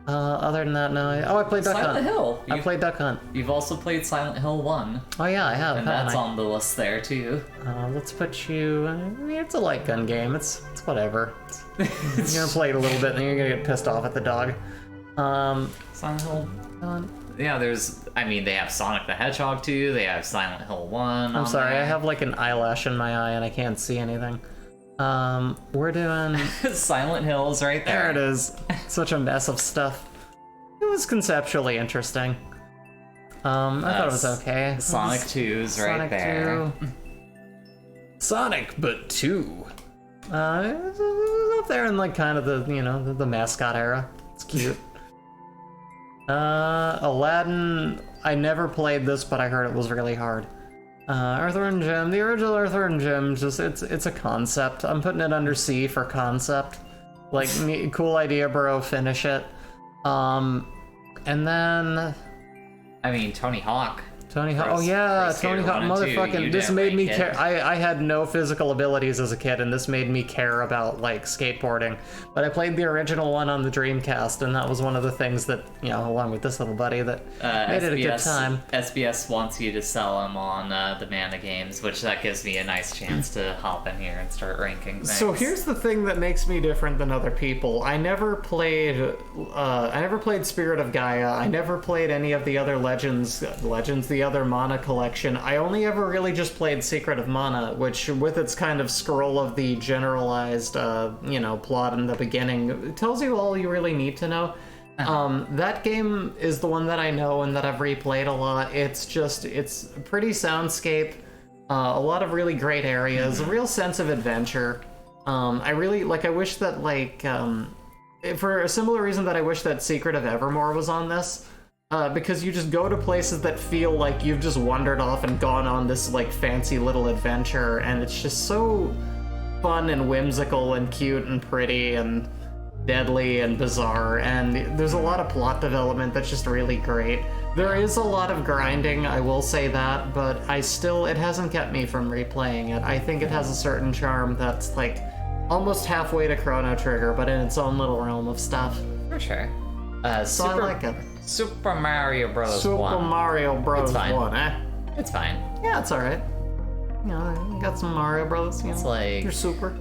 Other than that, no. I played Duck Hunt. Silent Hill. I played Duck Hunt. You've also played Silent Hill 1. Oh yeah, I have. And that's on the list there too. Let's put you... I mean, it's a light gun game. It's whatever. You're gonna play it a little bit and then you're gonna get pissed off at the dog. Silent Hill... yeah, there's... I mean, they have Sonic the Hedgehog 2, they have Silent Hill 1. I'm sorry, I have like an eyelash in my eye and I can't see anything. We're doing... Silent Hills right there. There it is. Such a mess of stuff. It was conceptually interesting. I thought it was okay. Sonic 2's right there. 2. Sonic, but 2. Up there in like kind of the, you know, the mascot era. It's cute. Aladdin, I never played this, but I heard it was really hard. Earthworm Jim, the original Earthworm Jim, just it's a concept. I'm putting it under C for concept. Like, cool idea, bro, finish it. And then... I mean, Tony Hawk. Oh yeah, Tony Hawk, motherfucking, this made me care. I had no physical abilities as a kid, and this made me care about, like, skateboarding. But I played the original one on the Dreamcast, and that was one of the things that, you know, along with this little buddy, that made it a good time. SBS wants you to sell them on the Mana games, which that gives me a nice chance to hop in here and start ranking things. So here's the thing that makes me different than other people. I never played Spirit of Gaia. I never played any of the other the other Mana collection. I only ever really just played Secret of Mana, which, with its kind of scroll of the generalized, you know, plot in the beginning, it tells you all you really need to know. That game is the one that I know and that I've replayed a lot. It's a pretty soundscape, a lot of really great areas, a real sense of adventure. I wish that, like, for a similar reason that I wish that Secret of Evermore was on this, because you just go to places that feel like you've just wandered off and gone on this, like, fancy little adventure, and it's just so fun and whimsical and cute and pretty and deadly and bizarre, and there's a lot of plot development that's just really great. There is a lot of grinding, I will say that, but it hasn't kept me from replaying it. I think it has a certain charm that's, like, almost halfway to Chrono Trigger, but in its own little realm of stuff. For sure. So I like it. Super Mario Bros. 1. Super Mario Bros. 1, eh? It's fine. Yeah, it's alright. You know, you got some Mario Bros. You know, it's like... You're super.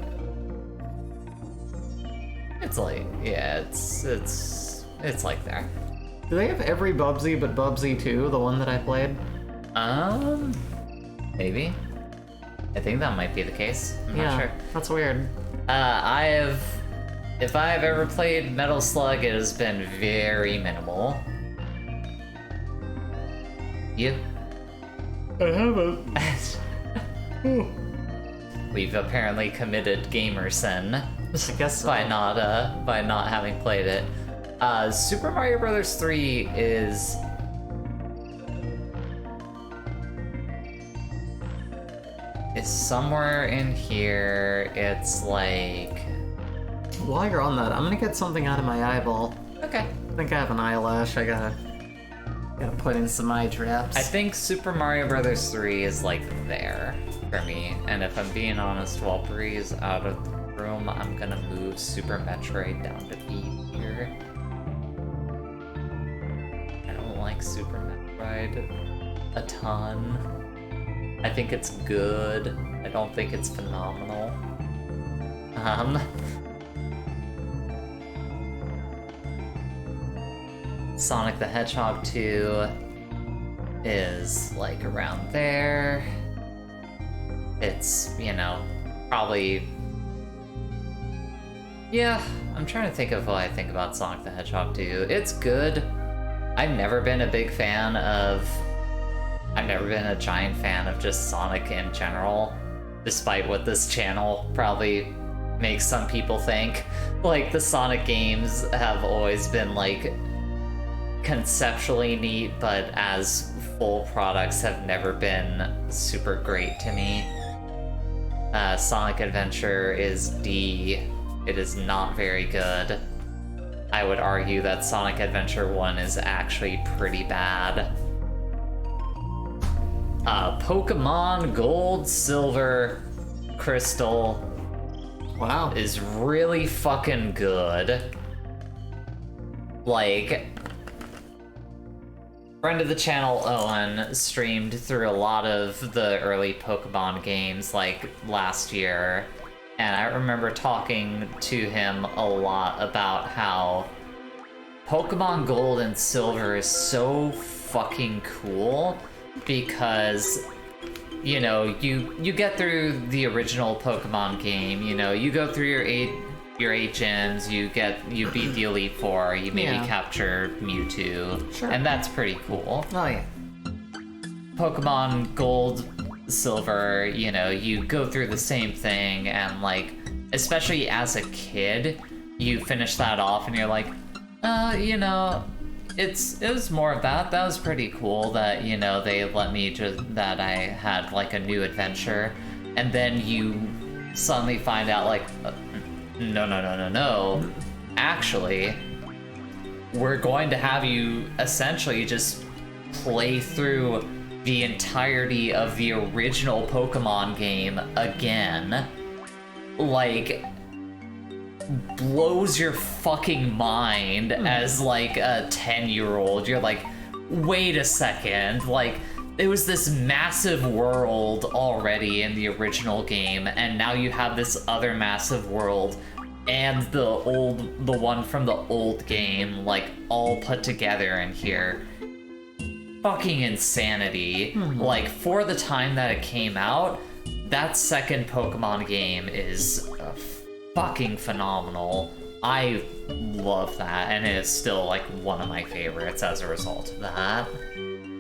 It's like... yeah, it's like there. Do they have every Bubsy but Bubsy 2, the one that I played? Maybe. I think that might be the case. I'm not sure. That's weird. If I have ever played Metal Slug, it has been very minimal. You? I haven't. We've apparently committed gamer sin. I guess so. by not having played it. Super Mario Bros. 3 is... somewhere in here. It's like... While you're on that, I'm gonna get something out of my eyeball. Okay. I think I have an eyelash. I gotta put in some eye drops. I think Super Mario Bros. 3 is like there for me. And if I'm being honest, while Bree's out of the room, I'm gonna move Super Metroid down to B here. I don't like Super Metroid a ton. I think it's good. I don't think it's phenomenal. Sonic the Hedgehog 2 is like around there. It's, you know, probably... yeah, I'm trying to think of what I think about Sonic the Hedgehog 2. It's good. I've never been a big fan of... I've never been a giant fan of just Sonic in general, despite what this channel probably makes some people think. Like, the Sonic games have always been, like, conceptually neat, but as full products have never been super great to me. Sonic Adventure is D. It is not very good. I would argue that Sonic Adventure 1 is actually pretty bad. Pokemon Gold, Silver, Crystal... Wow. Is really fucking good. Like, friend of the channel, Eoghan, streamed through a lot of the early Pokemon games, like, last year, and I remember talking to him a lot about how Pokemon Gold and Silver is so fucking cool, because... You know, you get through the original Pokemon game, you know, you go through your eight gyms, you beat the Elite Four, you maybe capture Mewtwo, sure. And that's pretty cool. Oh yeah. Pokemon Gold, Silver, you know, you go through the same thing, and like, especially as a kid, you finish that off and you're like, you know, it was more of that. That was pretty cool that, you know, they let me that I had like a new adventure, and then you suddenly find out like, no. Actually, we're going to have you essentially just play through the entirety of the original Pokemon game again. Like, blows your fucking mind as like a 10-year-old. You're like, wait a second, like, it was this massive world already in the original game, and now you have this other massive world and the one from the old game, like, all put together in here. Fucking insanity. Like, for the time that it came out, that second Pokemon game is fucking phenomenal. I love that, and it is still like one of my favorites as a result of that.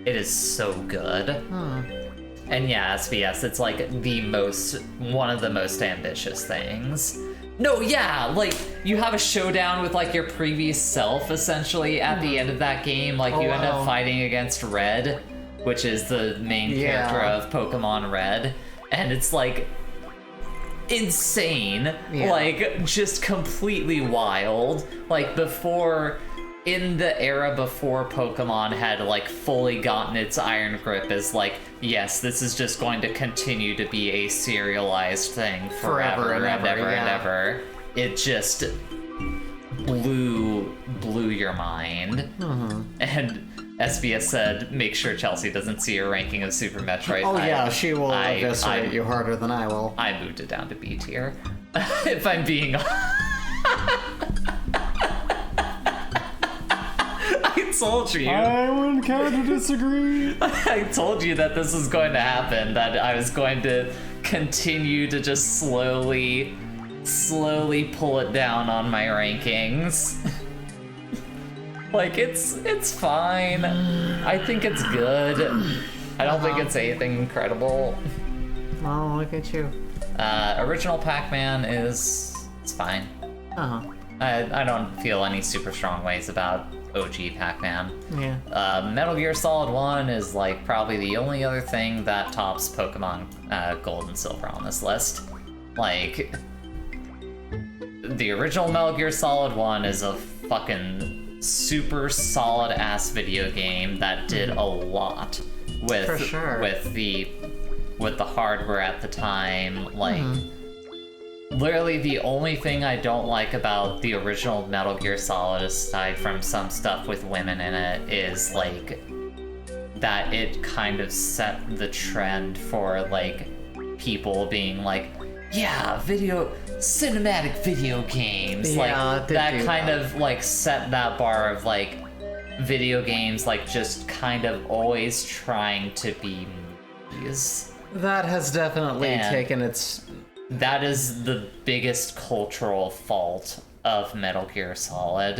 It is so good. And yeah, SBS, it's like one of the most ambitious things. No, yeah, like, you have a showdown with like your previous self essentially at the end of that game. Like, you end up fighting against Red, which is the main character of Pokemon Red, and it's like insane, like, just completely wild. Like, in the era before Pokemon had like fully gotten its iron grip as like, yes, this is just going to continue to be a serialized thing forever and ever. It just blew your mind. And SBS said, make sure Chelsea doesn't see your ranking of Super Metroid. Oh yeah, she will eviscerate you harder than I will. I moved it down to B tier. If I'm being I told you. I wouldn't care to disagree. I told you that this was going to happen, that I was going to continue to just slowly pull it down on my rankings. Like, it's fine. I think it's good. I don't think it's anything incredible. Oh, look at you. Original Pac-Man it's fine. I don't feel any super strong ways about OG Pac-Man. Yeah. Metal Gear Solid 1 is like probably the only other thing that tops Pokemon Gold and Silver on this list. Like, the original Metal Gear Solid 1 is a fucking super solid ass video game that did a lot with with the hardware at the time. Like, literally the only thing I don't like about the original Metal Gear Solid, aside from some stuff with women in it, is like that it kind of set the trend for like people being like, yeah, cinematic video games. Like, that kind of like set that bar of like video games like just kind of always trying to be movies. That has definitely taken its... That is the biggest cultural fault of Metal Gear Solid.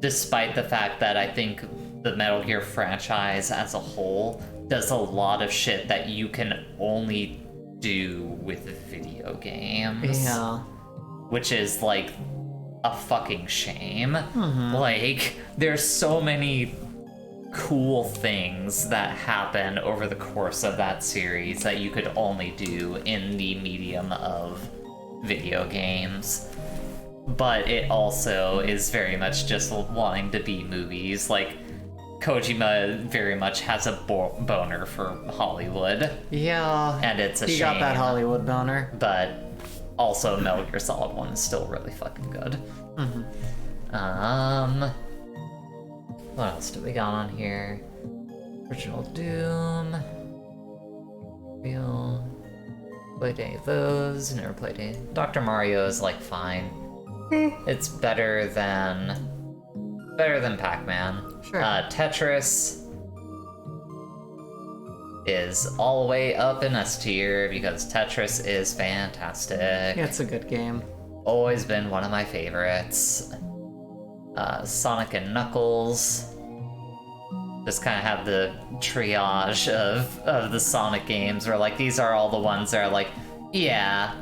despite the fact that I think the Metal Gear franchise as a whole does a lot of shit that you can only do with video games. Yeah. Which is, like, a fucking shame. Like, there's so many cool things that happen over the course of that series that you could only do in the medium of video games. But it also is very much just wanting to be movies. Like, Kojima very much has a boner for Hollywood. Yeah. And it's a shame. He got that Hollywood boner. But also Metal Gear Solid 1 is still really fucking good. What else do we got on here? Original Doom. Real. Played any of those. Never played any. Dr. Mario is like fine. It's better than Pac-Man. Sure. Tetris is all the way up in S tier because Tetris is fantastic. Yeah, it's a good game. Always been one of my favorites. Sonic and Knuckles. Just kind of have the triage of the Sonic games where, like, these are all the ones that are like, yeah,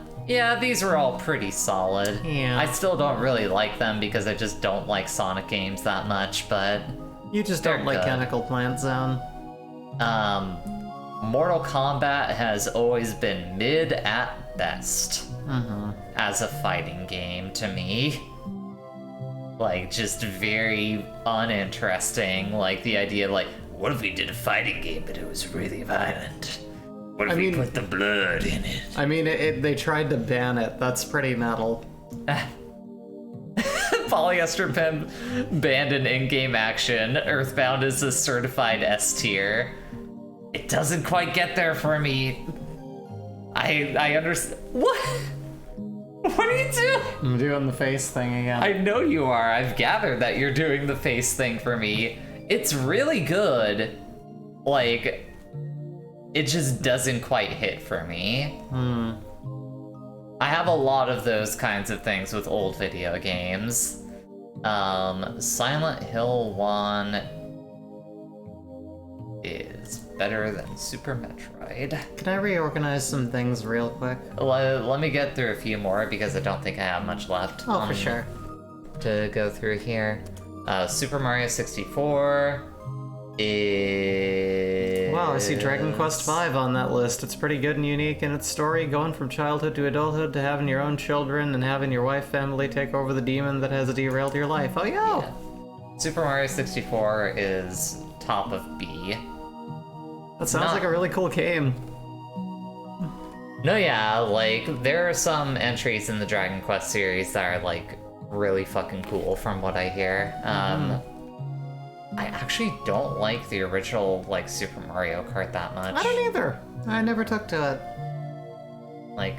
these are all pretty solid. Yeah. I still don't really like them because I just don't like Sonic games that much, but You just don't like good. Chemical Plant Zone. Mortal Kombat has always been mid at best as a fighting game to me. Like, just very uninteresting. Like, the idea of, like, what if we did a fighting game but it was really violent? What if we put the blood in it? I mean, they tried to ban it. That's pretty metal. Polyester Pen banned in in-game action. Earthbound is a certified S tier. It doesn't quite get there for me. I understand. What? What are you doing? I'm doing the face thing again. I know you are. I've gathered that you're doing the face thing for me. It's really good. Like, it just doesn't quite hit for me. I have a lot of those kinds of things with old video games. Silent Hill 1 is better than Super Metroid. Can I reorganize some things real quick? Let me get through a few more because I don't think I have much left. Oh, for sure. To go through here. Super Mario 64 is... Wow, I see Dragon Quest V on that list. It's pretty good and unique in its story, going from childhood to adulthood to having your own children and having your wife family take over the demon that has derailed your life. Oh, yeah! Super Mario 64 is top of B. That sounds like a really cool game. No, yeah, like, there are some entries in the Dragon Quest series that are, like, really fucking cool from what I hear. I actually don't like the original, like, Super Mario Kart that much. I don't either. I never took to it. Like,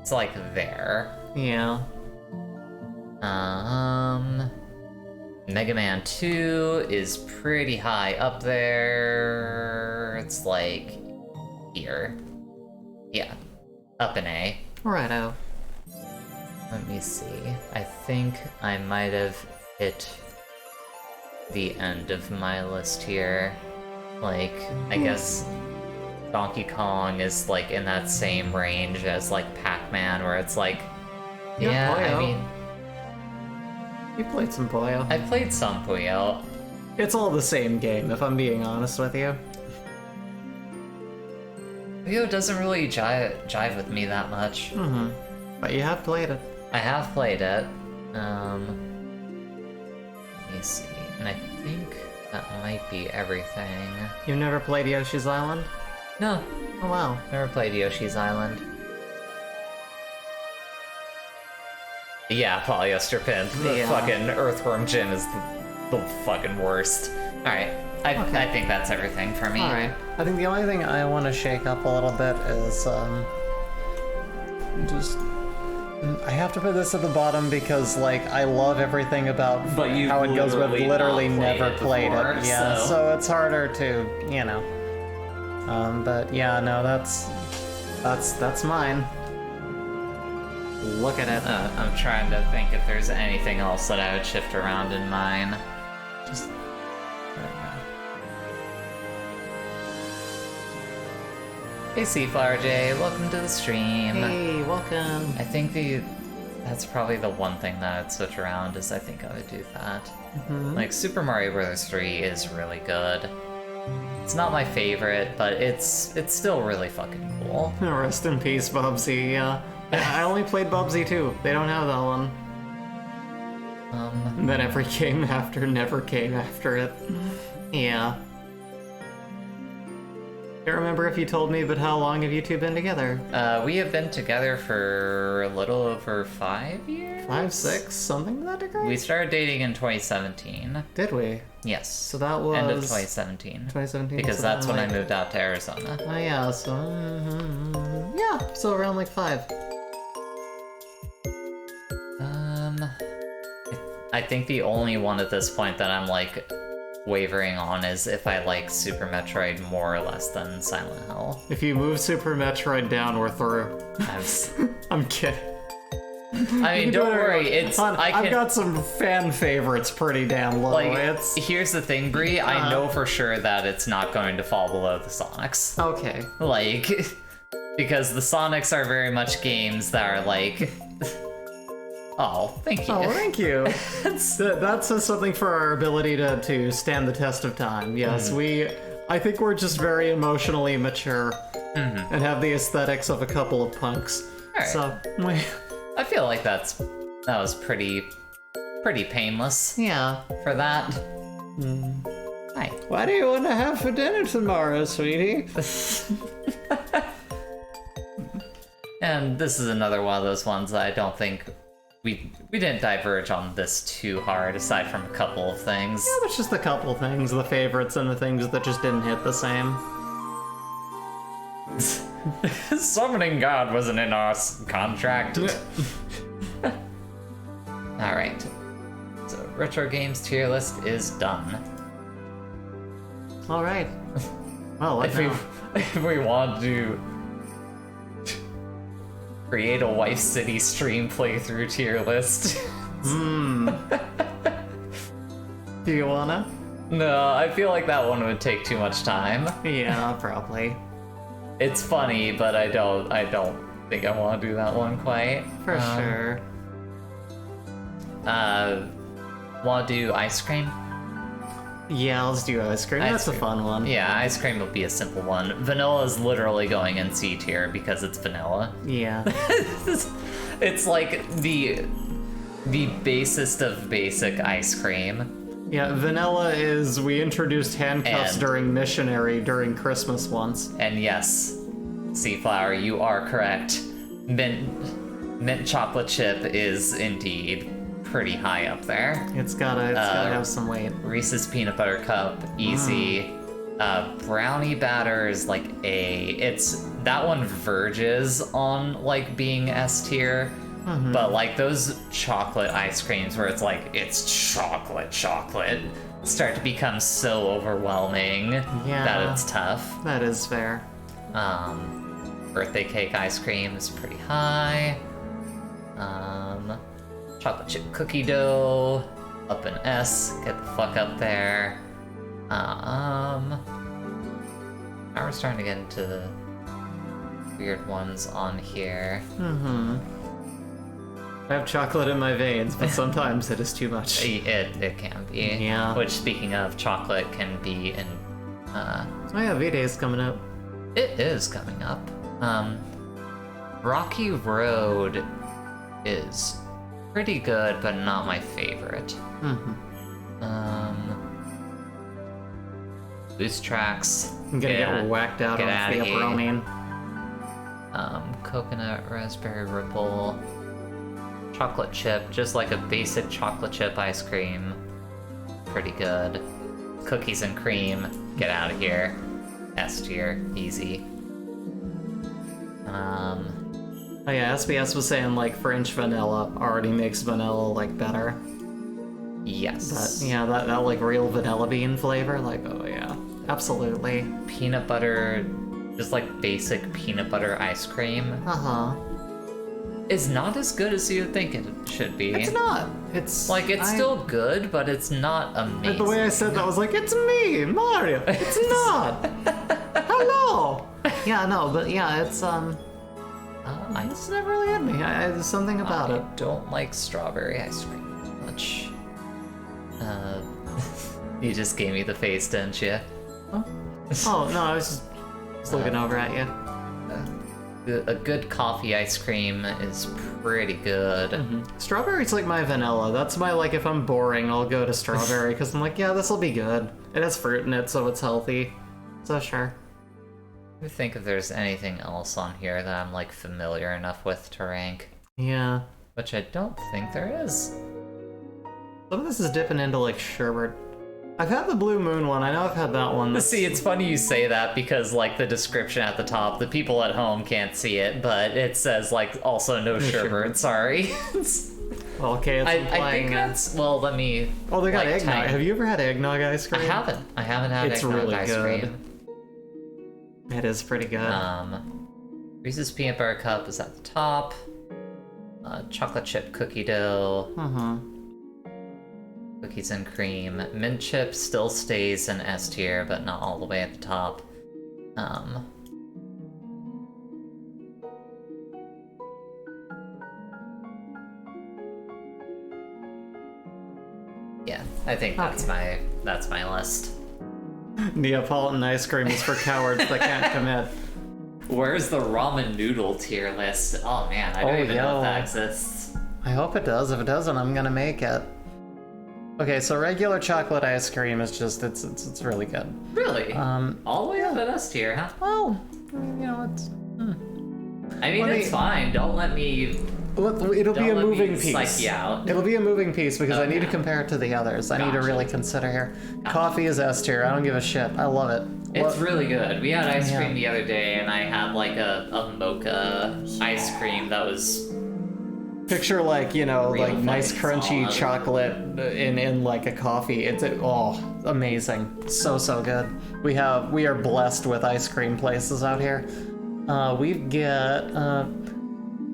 it's like there. Yeah. Mega Man 2 is pretty high up there. It's like here. Yeah, up in A. Righto. Let me see. I think I might have hit the end of my list here. Like, I guess Donkey Kong is like in that same range as like Pac-Man, where it's like, yeah, Puyo. I mean, You played some Puyo. I played some Puyo. It's all the same game, if I'm being honest with you. Puyo doesn't really jive with me that much. But you have played it. I have played it. Let me see. And I think that might be everything. You've never played Yoshi's Island? No, Oh, wow. never played Yoshi's Island. Yeah, Polyester Pin. The Yeah. fucking Earthworm Jim is the fucking worst. Alright, I think that's everything for me. Alright. I think the only thing I want to shake up a little bit is, I have to put this at the bottom because, like, I love everything about But you've how it goes with literally literally not played never it played before, it. Yeah, so- so it's harder to, you know. But yeah, no, that's mine. Look at it. I'm trying to think if there's anything else that I would shift around in mine. Just... Hey, Seaflower J, welcome to the stream. Hey, welcome. I think that's probably the one thing that I'd switch around is I think I would do that. Like, Super Mario Bros. 3 is really good. It's not my favorite, but it's still really fucking cool. Rest in peace, Bubsy. I only played Bubsy 2. They don't have that one. And then every game after never came after it. Yeah. Can't remember if you told me, but how long have you two been together? We have been together for a little over 5 years? 5, 6, something to that degree? We started dating in 2017. Did we? Yes. So that was... End of 2017. 2017? Because so that's when like... I moved out to Arizona. Oh yeah, so... yeah, so around like 5. I think the only one at this point that I'm like wavering on is if I like Super Metroid more or less than Silent Hill. If you move Super Metroid down, we're through. I'm kidding. I mean, don't worry. I've got some fan favorites pretty damn low. Like, here's the thing, Bree. I know for sure that it's not going to fall below the Sonics. Okay. Like, because the Sonics are very much games that are like... Oh, thank you. Oh, thank you. That says something for our ability to stand the test of time. Yes, I think we're just very emotionally mature and have the aesthetics of a couple of punks. Right. So, I feel like that was pretty painless. Yeah. For that. Hi. What do you want to have for dinner tomorrow, sweetie? And this is another one of those ones that I don't think we didn't diverge on this too hard, aside from a couple of things. Yeah, there's just a couple things, the favorites and the things that just didn't hit the same. Summoning God wasn't in our contract. Alright. So, Retro Games tier list is done. Alright. Well, what now? If we want to create a Wife City stream playthrough tier list. Do you wanna? No, I feel like that one would take too much time. Yeah, probably. It's funny, but I don't think I want to do that one quite. For sure. Want to do ice cream? Yeah, let's do ice cream. That's a fun one. Yeah, ice cream will be a simple one. Vanilla is literally going in C tier because it's vanilla. Yeah. It's like the basest of basic ice cream. Yeah, vanilla is, we introduced handcuffs during Missionary during Christmas once. And yes, Seaflower, you are correct. Mint chocolate chip is indeed pretty high up there. It's gotta have some weight. Reese's peanut butter cup, easy. Brownie batter is like that one verges on like being S tier. But like those chocolate ice creams where it's like it's chocolate start to become so overwhelming that it's tough. That is fair. Birthday cake ice cream is pretty high. Chocolate chip cookie dough, up an S, get the fuck up there. Now we're starting to get into the weird ones on here. I have chocolate in my veins, but sometimes it is too much. It can be. Yeah. Which, speaking of, chocolate can be in... Oh yeah, V-Day's coming up. It is coming up. Rocky Road is pretty good, but not my favorite. Loose Tracks. I'm gonna get whacked out on theobromine. Coconut Raspberry Ripple. Chocolate chip, just like a basic chocolate chip ice cream. Pretty good. Cookies and cream, get out of here. S tier, easy. Oh yeah, SBS was saying like French vanilla already makes vanilla like better. Yes. But yeah, that like real vanilla bean flavor, like oh yeah, absolutely. Peanut butter, just like basic peanut butter ice cream. is not as good as you think it should be. It's not. It's like still good, but it's not amazing. The way I said that was like, it's me, Mario. It's not. Hello. Yeah, no, but yeah, it's it's never really hit me. There's something about it. I don't like strawberry ice cream much. You just gave me the face, didn't you? Huh? Oh no, I was just looking over at you. A good coffee ice cream is pretty good. Mm-hmm. Strawberry's like my vanilla. That's my, like, if I'm boring, I'll go to strawberry, because I'm like, yeah, this'll be good. It has fruit in it, so it's healthy. So sure. Let me think if there's anything else on here that I'm, like, familiar enough with to rank. Yeah. Which I don't think there is. Some of this is dipping into, like, sherbet. I've had the Blue Moon one. I know I've had that one. See, it's funny you say that because, like, the description at the top, the people at home can't see it, but it says, like, also no sherbet. Sorry. Well, okay, it's I think that's... Well, let me... Oh, they got eggnog. Have you ever had eggnog ice cream? I haven't. I haven't had eggnog ice cream. It is pretty good. Reese's Peanut Butter Cup is at the top. Chocolate chip cookie dough. Cookies and cream. Mint chip still stays in S tier, but not all the way at the top. Yeah, I think that's my list. Neapolitan ice cream is for cowards that can't commit. Where's the ramen noodle tier list? Oh man, I don't even know if that exists. I hope it does. If it doesn't, I'm gonna make it. Okay, so regular chocolate ice cream is just, it's really good. Really? All the way up at S tier, huh? Well, you know, it's... I mean, it's fine. Don't let me... It'll be a moving piece. Psych you out. It'll be a moving piece because I need to compare it to the others. I need to really consider here. Coffee is S tier. I don't give a shit. I love it. It's really good. We had ice cream the other day, and I had like a mocha ice cream that was... Picture like, you know, real like nice crunchy solid chocolate in like a coffee. It's amazing. So good. We are blessed with ice cream places out here. We get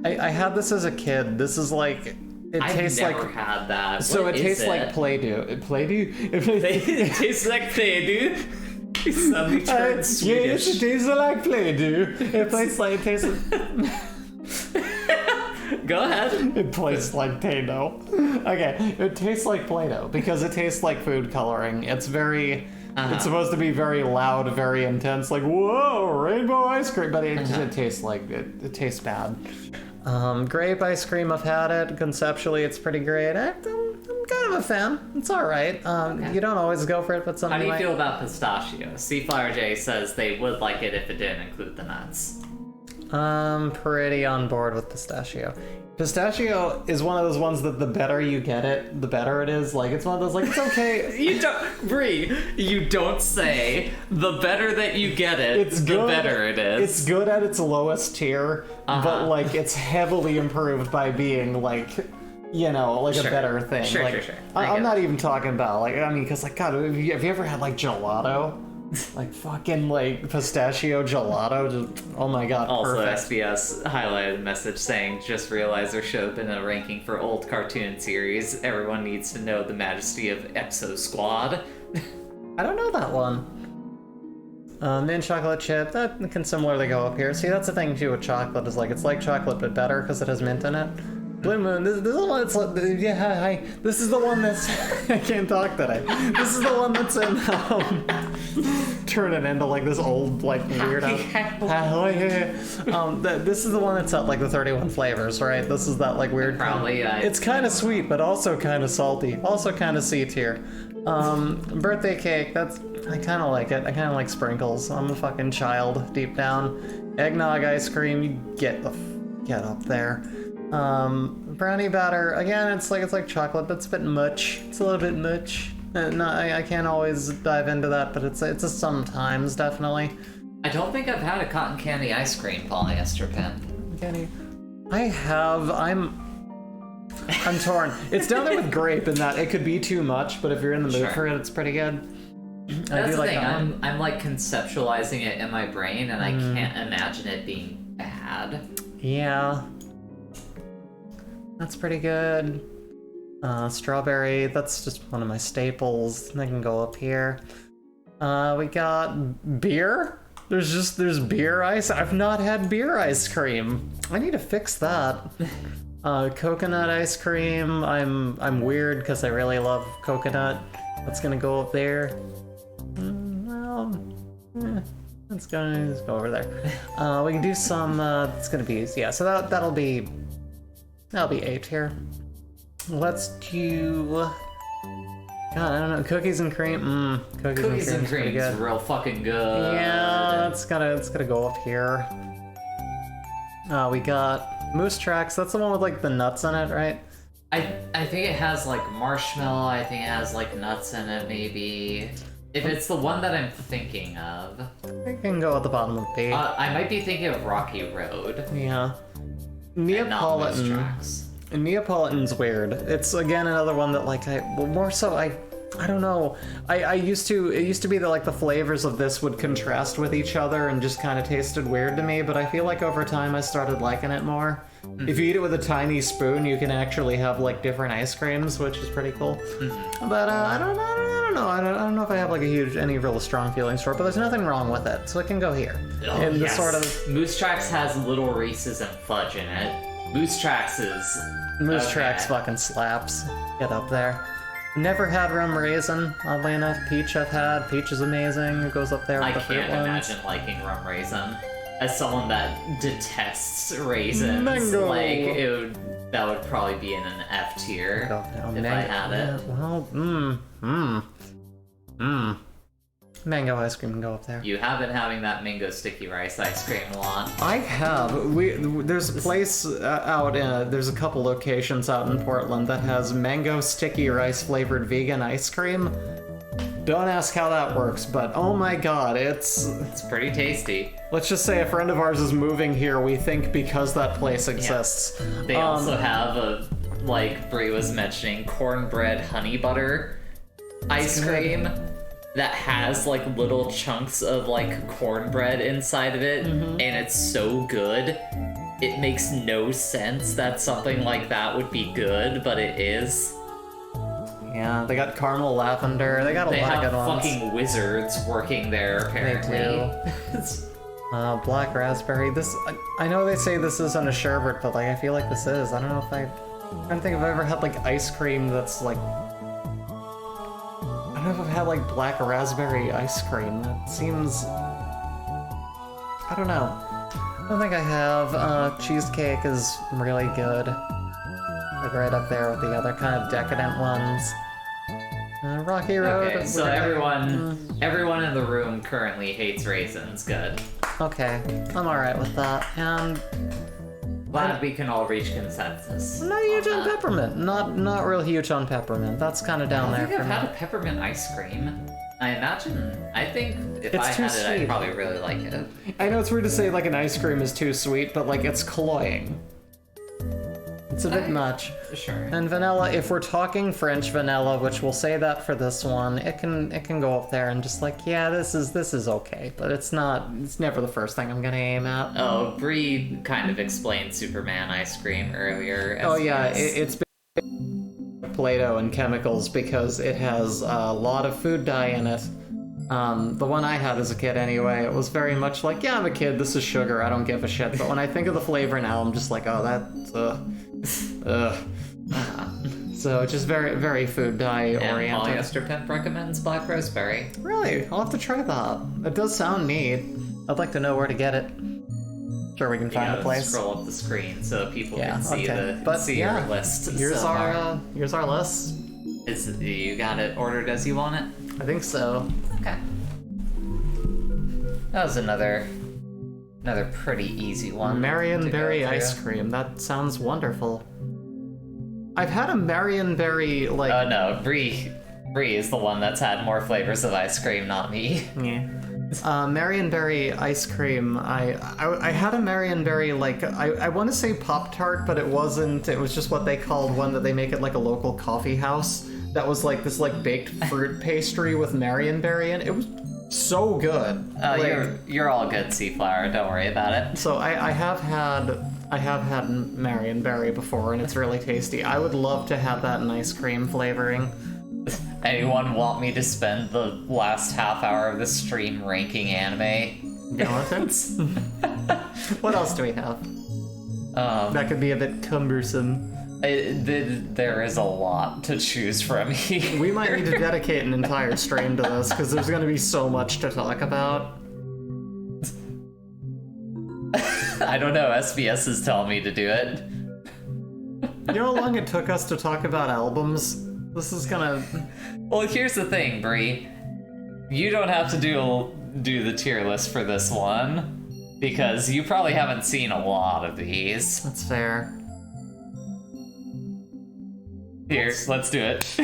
I had this as a kid. This is like tastes like... I've never had that. So what it tastes like Play-Doh. Play-Doh? It tastes like Play-Doh? Suddenly turned Swedish. Yes, it tastes like Play-Doh. It tastes like... Go ahead. It tastes like Play-Doh. Okay, it tastes like Play-Doh because it tastes like food coloring. It's very... It's supposed to be very loud, very intense, like, whoa, rainbow ice cream, but it tastes like... It tastes bad. Grape ice cream, I've had it. Conceptually, it's pretty great. I'm kind of a fan. It's all right. You don't always go for it, but something. How do you feel about pistachio? Flower J says they would like it if it didn't include the nuts. I'm pretty on board with pistachio. Pistachio is one of those ones that the better you get it, the better it is. Like, it's one of those, like, it's okay. you don't say the better that you get it, the better it is. It's good at its lowest tier, but, like, it's heavily improved by being, like, you know, like a better thing. Sure. I'm not even talking about, like, I mean, because, like, God, have you ever had, like, gelato? Like fucking like pistachio gelato, just, oh my god, also perfect. SBS highlighted a message saying, just realized there should have been a ranking for old cartoon series. Everyone needs to know the majesty of Exo Squad. I don't know that one. Mint chocolate chip, that can similarly go up here. See, that's the thing too with chocolate, is like, it's like chocolate but better because it has mint in it. Blue Moon, this is the one that's like, this is the one that's, I can't talk today. This is the one that's in, turn it into like this old, like, weirdo. This is the one that's at like the 31 flavors, right? This is that like weird. Probably, it's kind of sweet, but also kind of salty. Also kind of C tier. Birthday cake, I kind of like it. I kind of like sprinkles. I'm a fucking child deep down. Eggnog ice cream, you get up there. Brownie batter, again, it's like chocolate, but it's a bit much. It's a little bit much. No, I can't always dive into that, but it's a sometimes, definitely. I don't think I've had a cotton candy ice cream polyester pen. Candy. I have. I'm torn. It's down there with grape in that it could be too much, but if you're in the mood for it, it's pretty good. That's the thing. I'm like conceptualizing it in my brain, and I can't imagine it being bad. Yeah. That's pretty good. Strawberry, that's just one of my staples. They can go up here. We got beer. There's beer ice. I've not had beer ice cream. I need to fix that. Coconut ice cream. I'm weird because I really love coconut. That's gonna go up there. Let's go over there. We can do some. It's gonna be So that'll be 8 here. Let's do. God, I don't know. Cookies and cream. Cookies and cream is real fucking good. Yeah, it's gotta go up here. We got Moose Tracks. That's the one with like the nuts in it, right? I think it has like marshmallow. I think it has like nuts in it, maybe. If it's the one that I'm thinking of. It can go at the bottom of B. I might be thinking of Rocky Road. Yeah. Neapolitan. Not Moose Tracks. Neapolitan's weird. It's again another one that like I don't know. It used to be that like the flavors of this would contrast with each other and just kind of tasted weird to me, but I feel like over time I started liking it more. Mm-hmm. If you eat it with a tiny spoon, you can actually have like different ice creams, which is pretty cool. Mm-hmm. But I don't know. I don't know if I have like any real strong feelings for it, but there's nothing wrong with it, so it can go here. Oh, and yes. Sort of Moose Tracks has little Reese's and fudge in it. Moose Tracks fucking slaps. Get up there. Never had rum raisin, oddly enough. Peach I've had. Peach is amazing. It goes up there with the fruit ones. I can't imagine liking rum raisin. As someone that detests raisins, Mango. That would probably be in an F tier if I had it. Yeah, well, Mango ice cream can go up there. You have been having that mango sticky rice ice cream a lot. I have. There's a place there's a couple locations out in Portland that has mango sticky rice flavored vegan ice cream. Don't ask how that works, but oh my god, it's pretty tasty. Let's just say a friend of ours is moving here, we think, because that place exists. Yeah. They also have like Brie was mentioning, cornbread honey butter ice cream. That has like little chunks of like cornbread inside of it, and it's so good. It makes no sense that something like that would be good, but it is. Yeah, they got caramel lavender. They got a lot of good ones. They have fucking wizards working there, apparently. They do. Black raspberry. I know they say this isn't a sherbet, but like I feel like this is. I don't know if I'm trying to think if I've ever had like ice cream that's like. I don't know if I've had like black raspberry ice cream. That seems. I don't know. I don't think I have. Cheesecake is really good. Like right up there with the other kind of decadent ones. Rocky Road. Okay, so everyone in the room currently hates raisins. Good. Okay, I'm alright with that. And glad we can all reach consensus. Not huge on peppermint. Not real huge on peppermint. That's kind of down there. I think I've had a peppermint ice cream. I think if I had it, I'd probably really like it. I know it's weird to say like an ice cream is too sweet, but like it's cloying. It's a bit much. Sure. And vanilla, if we're talking French vanilla, which we'll say that for this one, it can go up there and just like, yeah, this is okay, but it's never the first thing I'm gonna aim at. Oh, Bree kind of explained Superman ice cream earlier. It's Play-Doh and chemicals because it has a lot of food dye in it. The one I had as a kid anyway, it was very much like, yeah, I'm a kid, this is sugar, I don't give a shit. But when I think of the flavor now, I'm just like, oh, that's, So just very, very food dye oriented. And Polyester Pimp recommends black raspberry. Really? I'll have to try that. It does sound neat. I'd like to know where to get it. Sure, we can find a place. Scroll up the screen so people can see your list. Here's our list. You got it ordered as you want it? I think so. Okay. That was another pretty easy one. Marionberry ice cream. That sounds wonderful. I've had a Marionberry like. Oh no, Bree is the one that's had more flavors of ice cream, not me. Yeah. Marionberry ice cream. I had a Marionberry like I want to say Pop-Tart, but it wasn't. It was just what they called one that they make at like a local coffee house. That was like this like baked fruit pastry with Marionberry in it. It was so good. You're all good, Seaflower. Don't worry about it. So I have had I have had Marionberry before, and it's really tasty. I would love to have that in ice cream flavoring. Anyone want me to spend the last half hour of the stream ranking anime? Skeletons? What else do we have? That could be a bit cumbersome. There is a lot to choose from here. We might need to dedicate an entire stream to this, because there's going to be so much to talk about. I don't know, SBS is telling me to do it. You know how long it took us to talk about albums? This is gonna... Well, here's the thing, Bree. You don't have to do the tier list for this one, because you probably haven't seen a lot of these. That's fair. Here, let's do it.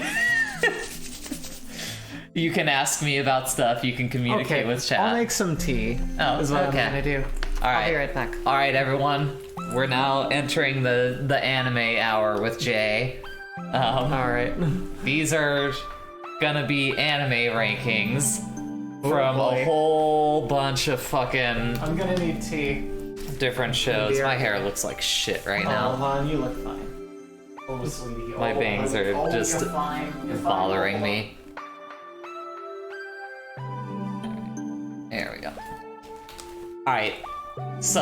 You can ask me about stuff, you can communicate with chat. I'll make some tea. Oh, is what okay. I'm gonna do. Alright. I'll be right back. Alright, everyone. We're now entering the anime hour with Jay. Alright. These are gonna be anime rankings from boy. a whole bunch of fucking I'm gonna need tea. different shows. Beer. My hair looks like shit right Oh, now. hon, you look fine. Oh, sweetie. My bangs are just you're fine. You're fine. bothering me. There we go. Alright, so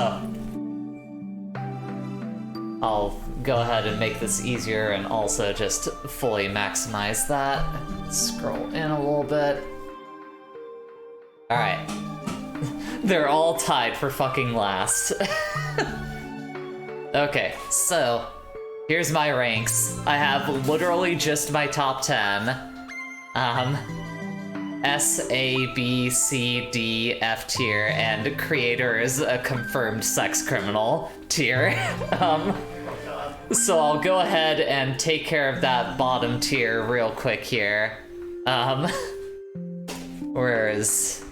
I'll go ahead and make this easier and also just fully maximize that. Scroll in a little bit. Alright. They're all tied for fucking last. Okay, so here's my ranks. I have literally just my top 10. S, A, B, C, D, F tier, and creator is a confirmed sex criminal tier. So I'll go ahead and take care of that bottom tier real quick here. Where is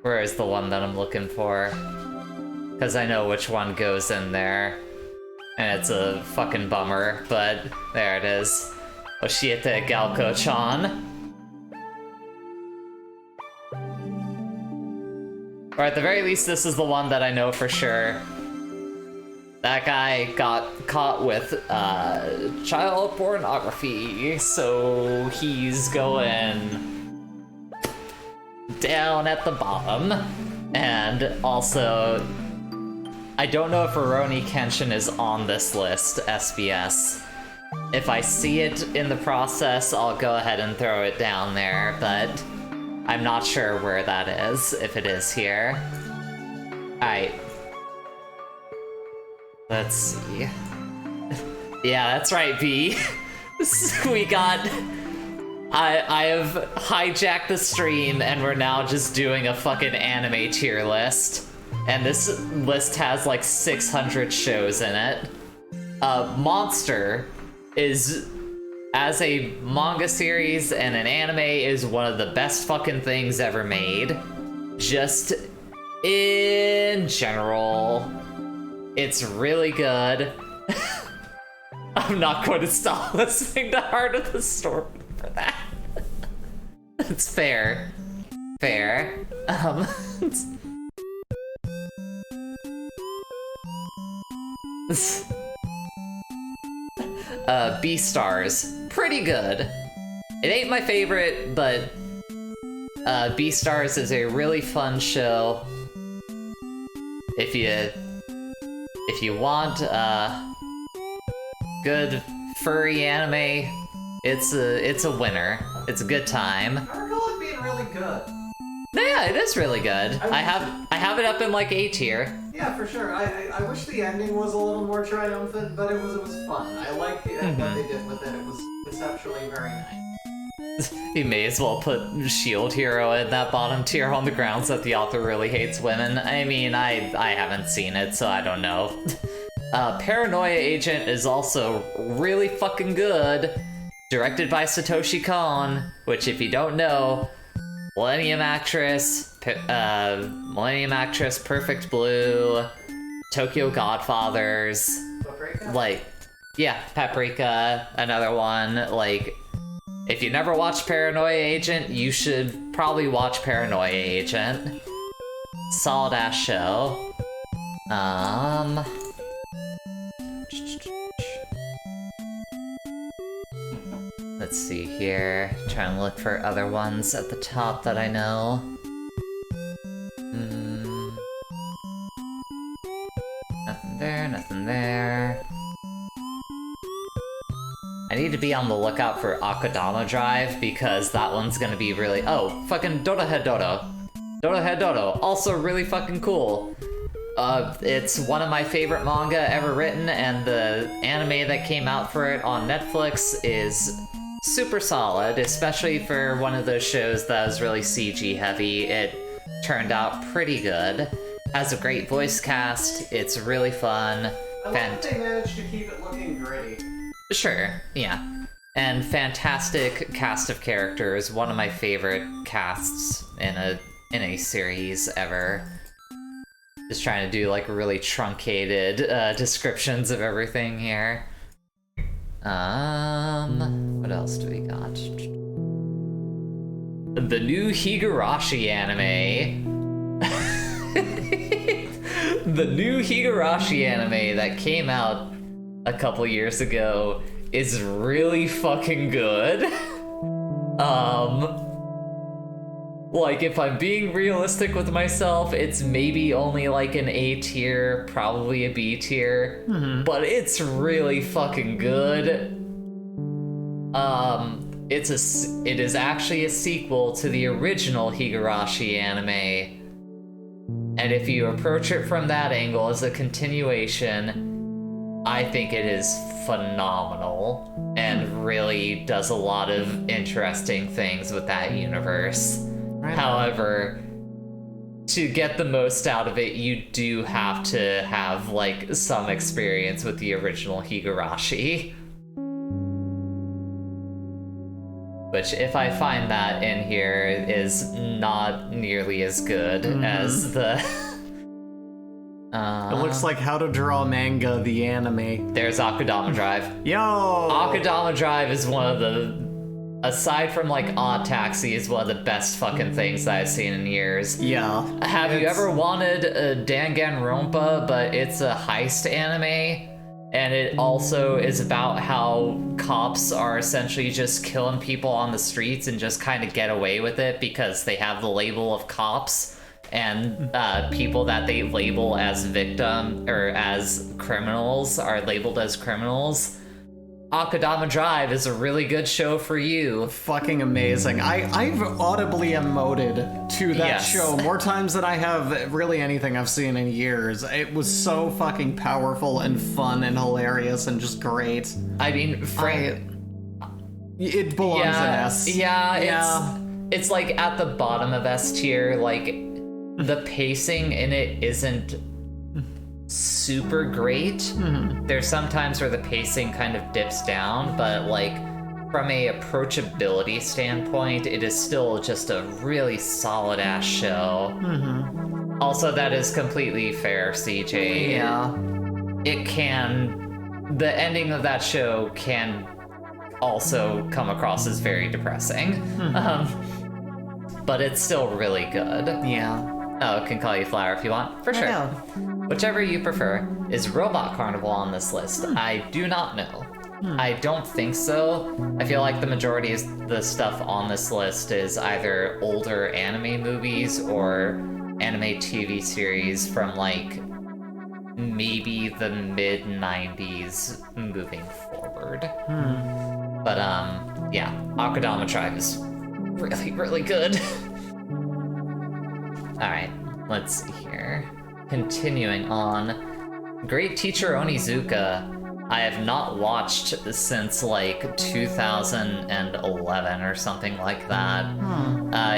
the one that I'm looking for? Because I know which one goes in there. And it's a fucking bummer, but there it is. Oshiete Galko-chan. Or at the very least, this is the one that I know for sure. That guy got caught with child pornography, so he's going down at the bottom. And also, I don't know if Rurouni Kenshin is on this list, SBS. If I see it in the process, I'll go ahead and throw it down there, but I'm not sure where that is, if it is here. Alright. Let's see. Yeah, that's right, B. We got... I have hijacked the stream, and we're now just doing a fucking anime tier list. And this list has like 600 shows in it. Monster is... as a manga series and an anime is one of the best fucking things ever made. Just in general, it's really good. I'm not going to stop listening to Heart of the Storm for that. It's fair. Fair. Beastars, pretty good. It ain't my favorite, but Beastars is a really fun show. If you want good furry anime, it's a winner. It's a good time. I recall it being really good. Yeah, it is really good. I have it up in like A tier. Yeah, for sure. I wish the ending was a little more triumphant, but it was fun. I like what they did with it. It was conceptually very nice. You may as well put Shield Hero in that bottom tier on the grounds that the author really hates women. I mean, I haven't seen it, so I don't know. Paranoia Agent is also really fucking good. Directed by Satoshi Kon, which if you don't know, Millennium Actress, Perfect Blue, Tokyo Godfathers, Paprika? like, yeah, Paprika, another one. Like, if you never watched Paranoia Agent, you should probably watch Paranoia Agent. Solid ass show. Let's see here. Trying to look for other ones at the top that I know. Nothing there, nothing there. I need to be on the lookout for Akadama Drive because that one's gonna be really— oh, fucking Dodohead Dodo. Dodohead Dodo, also really fucking cool. It's one of my favorite manga ever written, and the anime that came out for it on Netflix is super solid, especially for one of those shows that was really CG heavy. It turned out pretty good. Has a great voice cast, it's really fun. I love that they managed to keep it looking gritty. Sure, yeah. And fantastic cast of characters, one of my favorite casts in a series ever. Just trying to do like really truncated descriptions of everything here. What else do we got? The new Higurashi anime. The new Higurashi anime that came out a couple years ago is really fucking good. Like, if I'm being realistic with myself, it's maybe only like an A tier, probably a B tier, but it's really fucking good. It is actually a sequel to the original Higurashi anime, and if you approach it from that angle as a continuation, I think it is phenomenal and really does a lot of interesting things with that universe. Right. However, to get the most out of it, you do have to have like some experience with the original Higurashi. Which, if I find that in here, is not nearly as good as the... It looks like How to Draw Manga, the anime. There's Akudama Drive. Yo! Akudama Drive is one of the... aside from, like, Odd Taxi, is one of the best fucking things that I've seen in years. Yeah. Have you ever wanted a Danganronpa, but it's a heist anime? And it also is about how cops are essentially just killing people on the streets and just kind of get away with it because they have the label of cops, and people that they label as victim or as criminals are labeled as criminals. Akudama Drive is a really good show for you. Fucking amazing. I've audibly emoted to that show more times than I have really anything I've seen in years. It was so fucking powerful and fun and hilarious and just great. I mean, it belongs in S. Yeah, it's like at the bottom of S tier. Like, the pacing in it isn't super great. There's some times where the pacing kind of dips down, but like from a approachability standpoint, it is still just a really solid ass show. Also, that is completely fair, CJ. Yeah. The ending of that show can also come across as very depressing. But it's still really good. Yeah. Oh, can call you Flower if you want, for sure. Whichever you prefer. Is Robot Carnival on this list? I do not know. I don't think so. I feel like the majority of the stuff on this list is either older anime movies or anime TV series from like maybe the mid-90s moving forward. But yeah, Akudama Drive is really, really good. Alright, let's see here. Continuing on, Great Teacher Onizuka, I have not watched since like 2011 or something like that.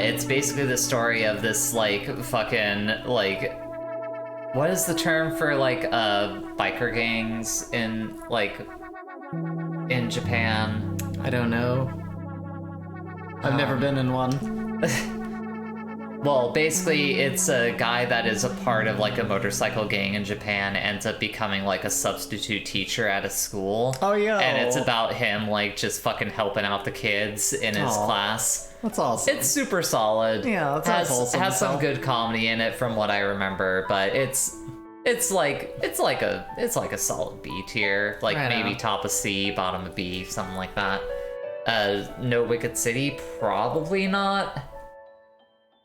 It's basically the story of this like fucking like, what is the term for like biker gangs in Japan? I don't know. I've never been in one. Well, basically, it's a guy that is a part of, like, a motorcycle gang in Japan, ends up becoming, like, a substitute teacher at a school. Oh, yeah. And it's about him, like, just fucking helping out the kids in his class. That's awesome. It's super solid. Yeah, that's awesome. Has some good comedy in it from what I remember, but it's like a solid B tier. Like, maybe top of C, bottom of B, something like that. No Wicked City? Probably not.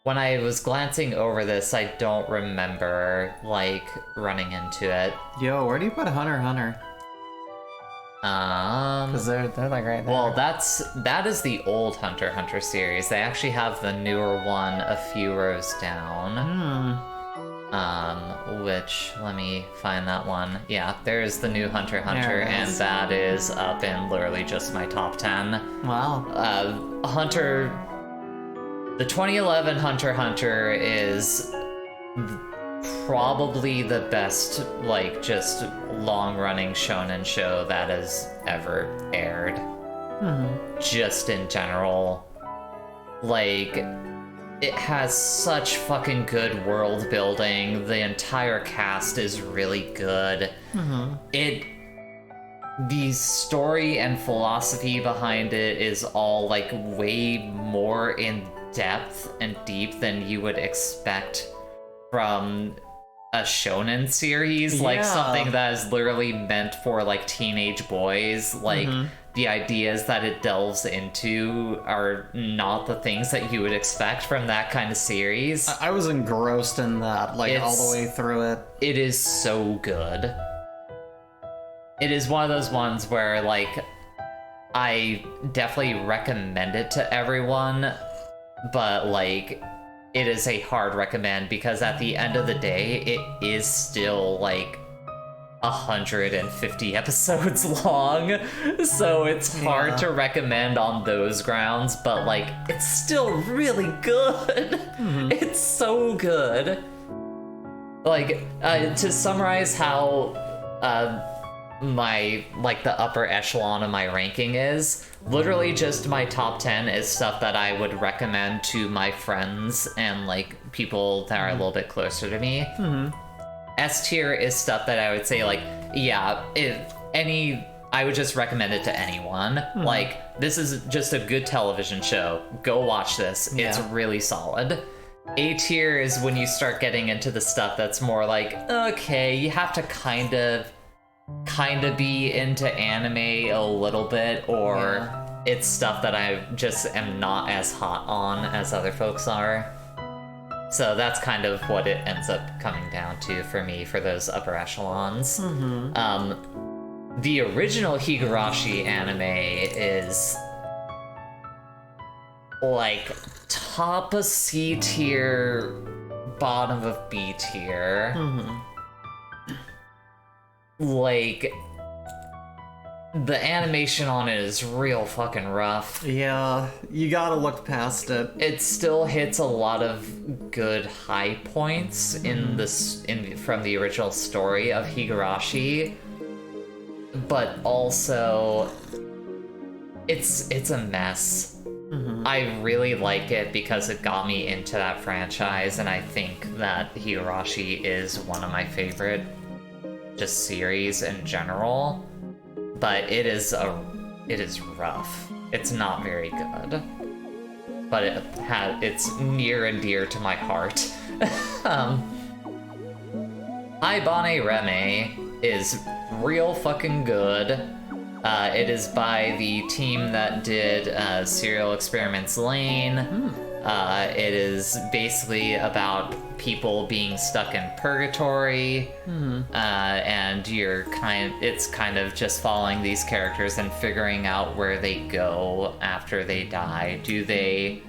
When I was glancing over this, I don't remember, like, running into it. Yo, where do you put Hunter x Hunter? Because they're like right there. Well, that is the old Hunter x Hunter series. They actually have the newer one a few rows down. Which, let me find that one. Yeah, there's the new Hunter x Hunter, and that is up in literally just my top 10. Wow. The 2011 Hunter x Hunter is probably the best, like, just long-running shonen show that has ever aired. Just in general. Like, it has such fucking good world building. The entire cast is really good. The story and philosophy behind it is all, like, way more in depth and deep than you would expect from a shonen series. Like, something that is literally meant for, like, teenage boys. Like, the ideas that it delves into are not the things that you would expect from that kind of series. I was engrossed in that, like, all the way through it. It is so good. It is one of those ones where, like, I definitely recommend it to everyone, but, like, it is a hard recommend because at the end of the day, it is still, like, 150 episodes long, so it's hard to recommend on those grounds, but, like, it's still really good. It's so good. Like, to summarize how my, like, the upper echelon of my ranking is, literally just my top 10 is stuff that I would recommend to my friends and, like, people that are a little bit closer to me. S tier is stuff that I would say, like, yeah, I would just recommend it to anyone. Like, this is just a good television show. Go watch this. It's really solid. A tier is when you start getting into the stuff that's more like, okay, you have to kind of be into anime a little bit, or it's stuff that I just am not as hot on as other folks are. So that's kind of what it ends up coming down to for me for those upper echelons. The original Higurashi anime is like top of C tier, bottom of B tier. Like, the animation on it is real fucking rough. Yeah, you gotta look past it. It still hits a lot of good high points from the original story of Higurashi, but also it's a mess. I really like it because it got me into that franchise, and I think that Higurashi is one of my favorite just series in general. But it is rough. It's not very good, but it's near and dear to my heart. Aibane Reme is real fucking good. It is by the team that did Serial Experiments Lane. It is basically about people being stuck in purgatory, and it's kind of just following these characters and figuring out where they go after they die. Do they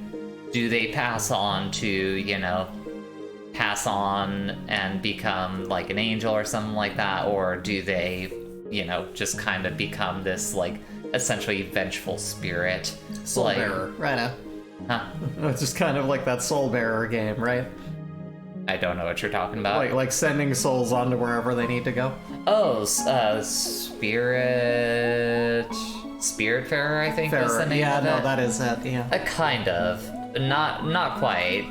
pass on and become like an angel or something like that, or do they just kind of become this, like, essentially vengeful spirit? Soul Bearer, right now. Huh? It's just kind of like that Soul Bearer game, right? I don't know what you're talking about. Like sending souls on to wherever they need to go. Oh, Spiritfarer, I think was the name of it. Yeah, no, that is it. Yeah. Kind of. Not quite.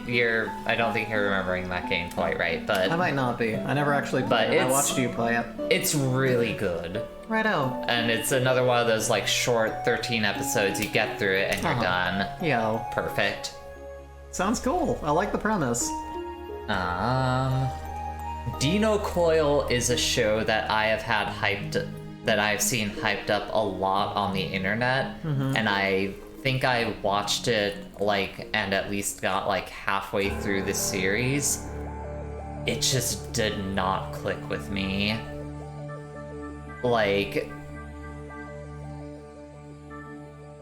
I don't think you're remembering that game quite right, but I might not be. I never actually played it. I watched you play it. It's really good. Righto. And it's another one of those, like, short 13 episodes. You get through it and you're done. Yo. Perfect. Sounds cool. I like the premise. Dino Coil is a show that I have had hyped that I've seen hyped up a lot on the internet, and I think I watched it and at least got halfway through the series. It just did not click with me.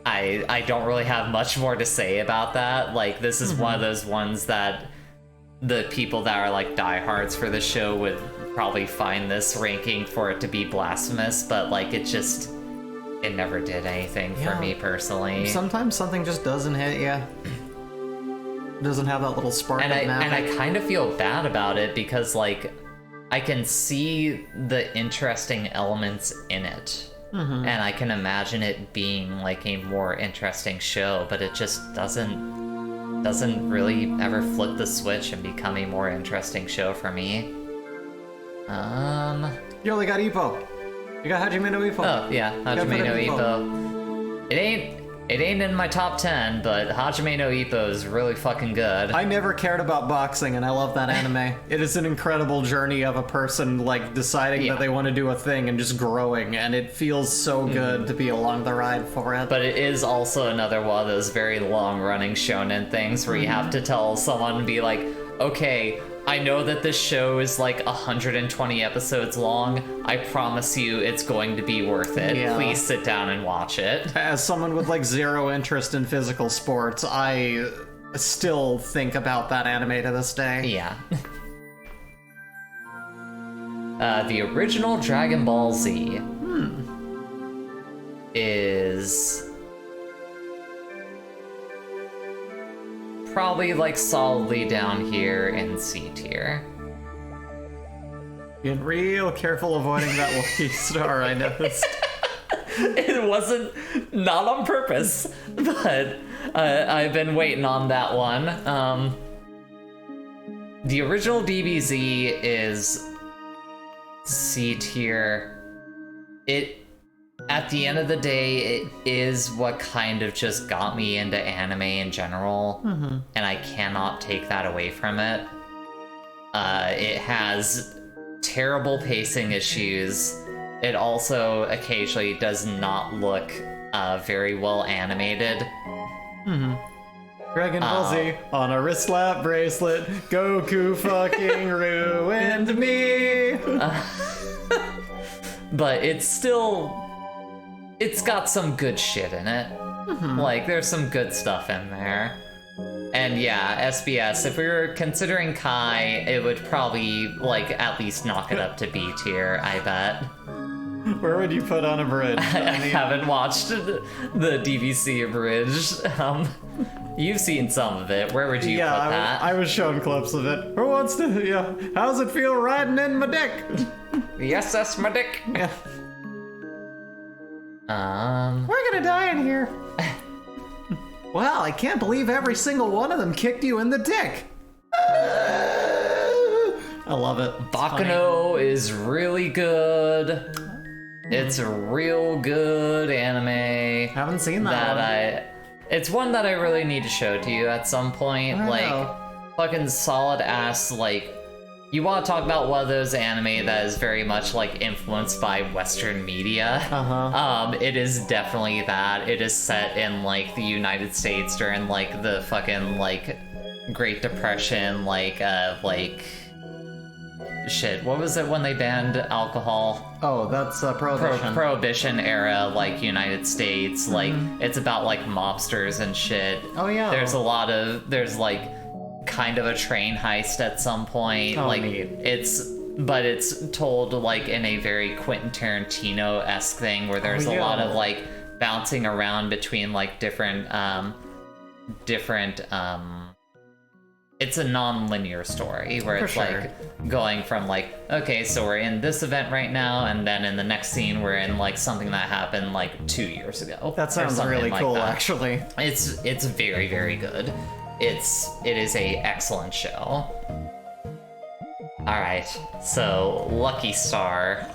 I don't really have much more to say about that. This is one of those ones that the people that are diehards for the show would probably find this ranking for it to be blasphemous, but it never did anything for me personally. Sometimes something just doesn't hit you. Doesn't have that little spark and I kind of feel bad about it because I can see the interesting elements in it. And I can imagine it being a more interesting show, but it just doesn't really ever flip the switch and become a more interesting show for me. You only got Ippo. You got Hajime no Ippo. Oh yeah, Hajime no Ippo. It ain't in my top 10, but Hajime no Ippo is really fucking good. I never cared about boxing, and I love that anime. It is an incredible journey of a person, deciding that they want to do a thing and just growing, and it feels so good to be along the ride for it. But it is also another one of those very long-running shonen things where you have to tell someone and be okay, I know that this show is 120 episodes long. I promise you it's going to be worth it. Yeah. Please sit down and watch it. As someone with zero interest in physical sports, I still think about that anime to this day. Yeah. The original Dragon Ball Z is probably solidly down here in C tier. Being real careful avoiding that lucky star, I noticed. It wasn't not on purpose, but I've been waiting on that one. The original DBZ is C tier. At the end of the day, it is what kind of just got me into anime in general, and I cannot take that away from it. It has terrible pacing issues. It also occasionally does not look very well animated. Dragon Ball Z on a wrist slap bracelet. Goku fucking ruined me. But it's got some good shit in it. There's some good stuff in there. And yeah, SBS, if we were considering Kai, it would probably, at least knock it up to B tier, I bet. Where would you put on a bridge? I haven't watched the DVC abridged. You've seen some of it. Where would you put that? I was shown clips of it. Who wants to, how's it feel riding in my dick? Yes, that's my dick. Yeah. We're gonna die in here. Wow, I can't believe every single one of them kicked you in the dick. I love it. Baccano is really good. It's a real good anime. Haven't seen that one. It's one that I really need to show to you at some point. Fucking solid ass, you want to talk about one of those anime that is very much influenced by Western media. It is definitely that. It is set in the United States during the fucking Great Depression, shit, what was it when they banned alcohol? Oh, that's Prohibition. Prohibition era, United States. It's about mobsters and shit. Oh yeah. There's kind of a train heist at some point. Neat. It's told in a very Quentin Tarantino-esque thing where there's a lot of bouncing around between different it's a non-linear story where it's going from okay, so we're in this event right now, and then in the next scene we're in something that happened 2 years ago. That sounds really cool, actually. It's very, very good. It is a excellent show. Alright, so Lucky Star.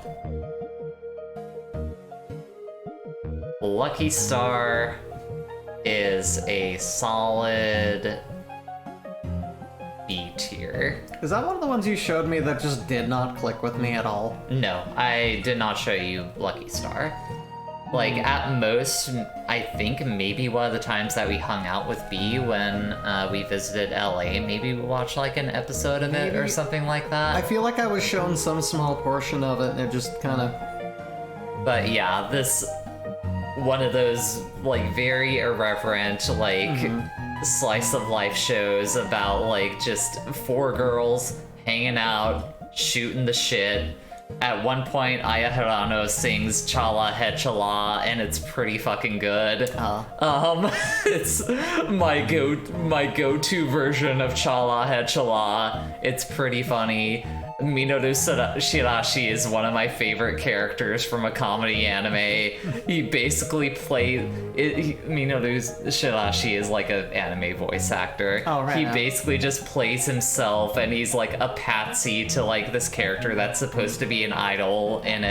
Lucky Star is a solid B tier. Is that one of the ones you showed me that just did not click with me at all? No, I did not show you Lucky Star. Like, at most, I think maybe one of the times that we hung out with B when we visited LA, maybe we watched like an episode of it or something like that. I feel like I was shown some small portion of it and it just kind of... But yeah, this... one of those, like, very irreverent, like, slice of life shows about, like, just 4 girls hanging out, shooting the shit. At one point, Aya Hirano sings Chala Hechala, and it's pretty fucking good. It's my go-to version of Chala Hechala. It's pretty funny. Minoru Shirashi is one of my favorite characters from a comedy anime. He basically Minoru Shirashi is like an anime voice actor. Oh, right. He basically just plays himself, and he's like a patsy to like this character that's supposed to be an idol in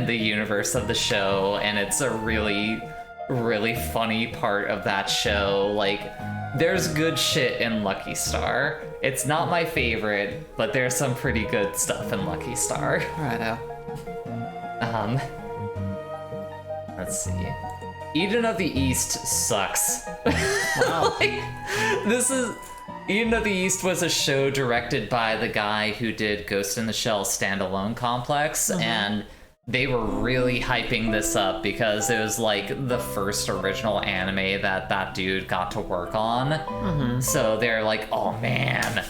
the universe of the show, and it's a really, really funny part of that show. Like, there's good shit in Lucky Star. It's not my favorite, but there's some pretty good stuff in Lucky Star. Righto. Let's see. Eden of the East sucks. Wow. Eden of the East was a show directed by the guy who did Ghost in the Shell Standalone Complex, and they were really hyping this up because it was like the first original anime that dude got to work on. So they're like, oh man,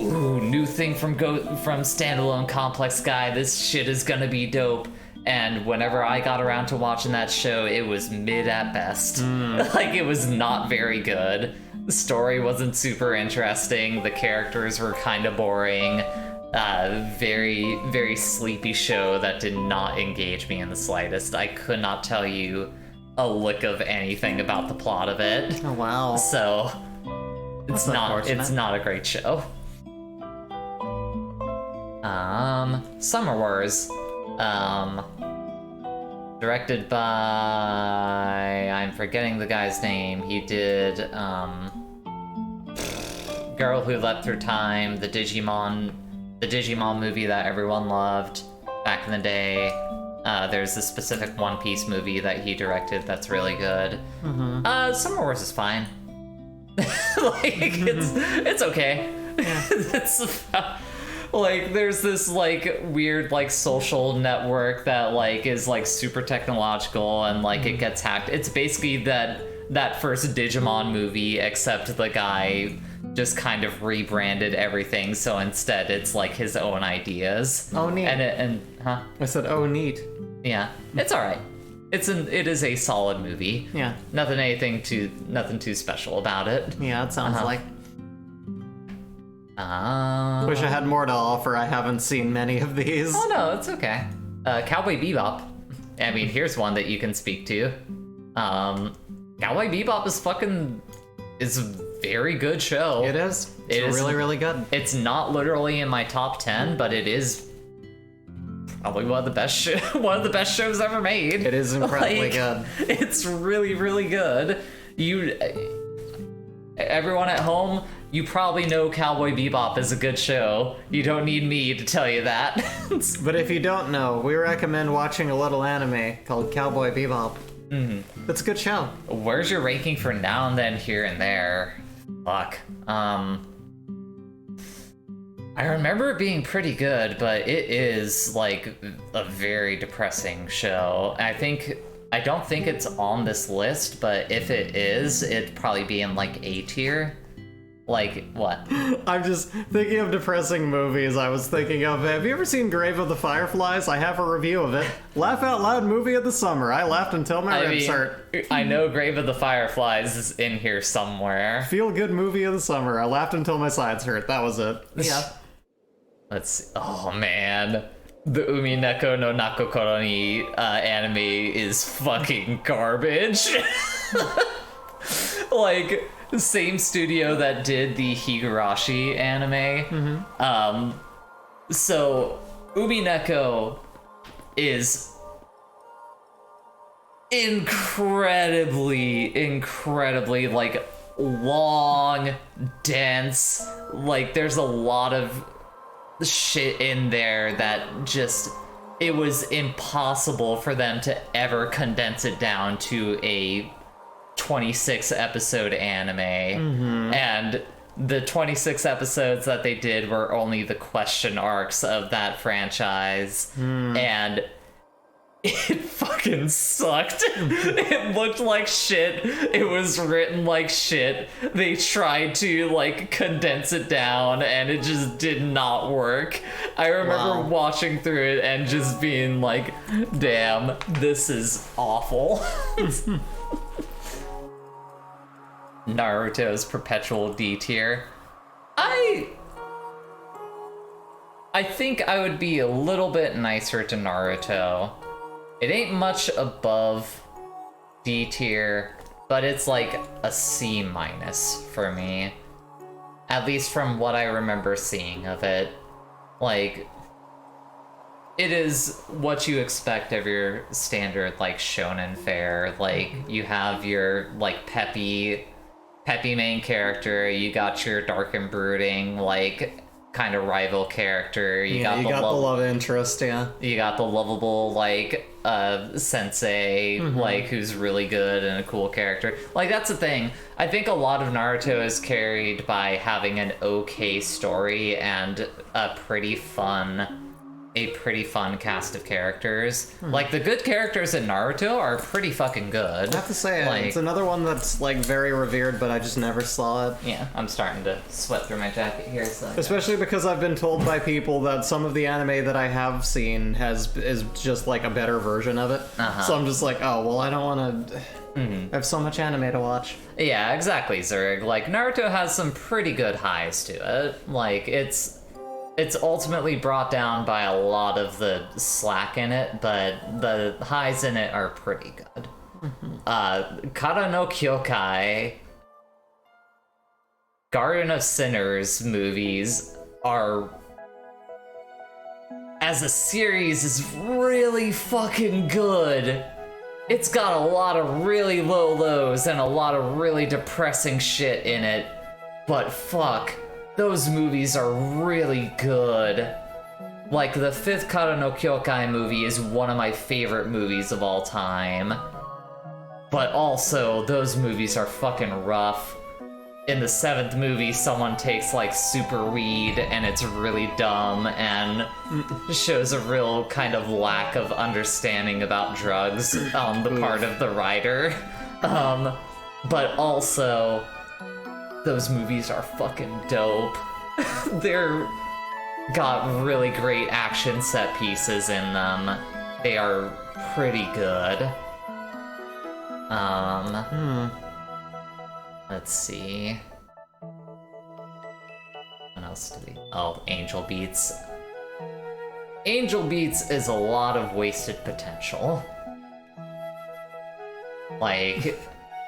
ooh, new thing from Standalone Complex guy, this shit is gonna be dope. And whenever I got around to watching that show, it was mid at best. Like, it was not very good. The story wasn't super interesting. The characters were kind of boring. Very, very sleepy show that did not engage me in the slightest. I could not tell you a lick of anything about the plot of it. Oh, wow. So it's not a great show. Summer Wars. Directed by, I'm forgetting the guy's name. He did Girl Who Leapt Through Time, the Digimon movie that everyone loved back in the day. There's a specific One Piece movie that he directed that's really good. Summer Wars is fine. Like, it's okay. Yeah. It's about, like, there's this like weird like social network that like is like super technological, and like it gets hacked. It's basically that first Digimon movie, except the guy just kind of rebranded everything, so instead it's like his own ideas. Oh, neat. I said, oh, neat. Yeah, it's all right. It is a solid movie. Yeah. Nothing too special about it. Yeah, it sounds like. Wish I had more to offer. I haven't seen many of these. Oh no, it's okay. Cowboy Bebop. I mean, here's one that you can speak to. Cowboy Bebop is a very good show. It is. It's really, really good. It's not literally in my top 10, but it is probably one of the best shows ever made. It is incredibly good. It's really, really good. Everyone at home, you probably know Cowboy Bebop is a good show. You don't need me to tell you that. But if you don't know, we recommend watching a little anime called Cowboy Bebop. It's a good show. Where's your ranking for Now and Then, Here and There? Fuck. I remember it being pretty good, but it is like a very depressing show. I don't think it's on this list, but if it is, it'd probably be in like A tier. Like, what? I'm just thinking of depressing movies. I was thinking of, have you ever seen Grave of the Fireflies? I have a review of it. Laugh out loud movie of the summer. I laughed until my ribs hurt. I know Grave of the Fireflies is in here somewhere. Feel good movie of the summer. I laughed until my sides hurt. That was it. Yeah. Let's see. Oh, man. The Umi Neko no Nakokoro ni anime is fucking garbage. Like, same studio that did the Higurashi anime. So Umi Neko is incredibly like long, dense, like there's a lot of shit in there that just, it was impossible for them to ever condense it down to a 26 episode anime. And the 26 episodes that they did were only the question arcs of that franchise, and it fucking sucked. It looked like shit. It was written like shit. They tried to like condense it down and it just did not work. I remember watching through it and just being like, damn, this is awful. Naruto's perpetual D tier. I think I would be a little bit nicer to Naruto. It ain't much above D tier, but it's like a C- for me. At least from what I remember seeing of it. Like, it is what you expect of your standard, like, shonen fare. Like, you have your, like, peppy main character, you got your dark and brooding, like, kind of rival character. You got the love interest, You got the lovable, like, sensei, like, who's really good and a cool character. Like, that's the thing. I think a lot of Naruto is carried by having an okay story and a pretty fun cast of characters. Like, the good characters in Naruto are pretty fucking good. I have to say, like, it's another one that's, like, very revered, but I just never saw it. Yeah, I'm starting to sweat through my jacket here. So especially because I've been told by people that some of the anime that I have seen is just, like, a better version of it. So I'm just like, oh, well, I don't want to... I have so much anime to watch. Yeah, exactly, Zurg. Like, Naruto has some pretty good highs to it. Like, it's ultimately brought down by a lot of the slack in it, but the highs in it are pretty good. Kara no Kyokai, Garden of Sinners movies are, as a series, is really fucking good. It's got a lot of really low lows and a lot of really depressing shit in it, but fuck, those movies are really good. Like, the 5th Kara no Kyokai movie is one of my favorite movies of all time. But also, those movies are fucking rough. In the 7th movie, someone takes, like, super weed, and it's really dumb, and shows a real kind of lack of understanding about drugs on the part of the writer. But also, those movies are fucking dope. They're got really great action set pieces in them. They are pretty good. Let's see. What else do we... Oh, Angel Beats. Angel Beats is a lot of wasted potential. Like,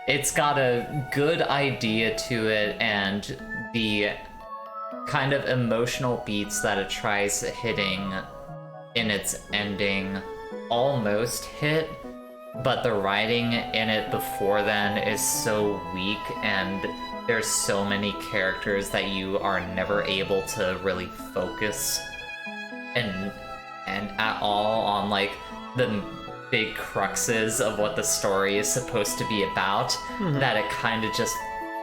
it's got a good idea to it, and the kind of emotional beats that it tries hitting in its ending almost hit, but the writing in it before then is so weak, and there's so many characters that you are never able to really focus and at all on, like, the big cruxes of what the story is supposed to be about, that it kind of just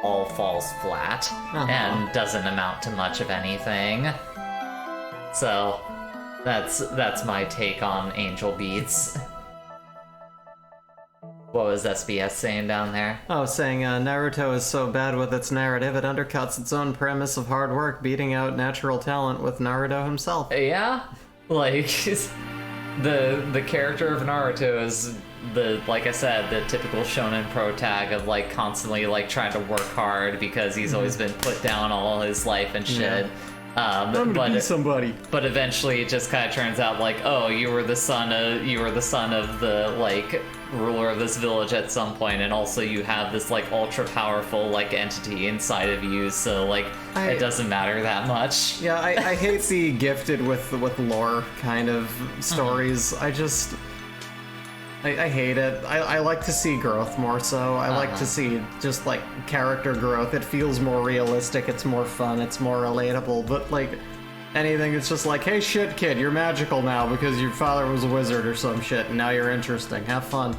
all falls flat and doesn't amount to much of anything. So that's my take on Angel Beats. What was SBS saying down there? Oh, saying Naruto is so bad with its narrative, it undercuts its own premise of hard work, beating out natural talent with Naruto himself. Yeah, like, the character of Naruto is like I said, the typical shonen pro tag of, like, constantly, like, trying to work hard because he's always been put down all his life and shit. Yeah. I'm gonna be somebody. But eventually it just kind of turns out, like, oh, you were the son of the, like, ruler of this village at some point, and also you have this, like, ultra powerful, like, entity inside of you, so, like, it doesn't matter that much. Yeah, I hate the gifted with lore kind of stories. I hate it. I like to see growth more so. I like to see just, like, character growth. It feels more realistic, it's more fun, it's more relatable, but, like, anything that's just like, hey, shit, kid, you're magical now because your father was a wizard or some shit, and now you're interesting. Have fun.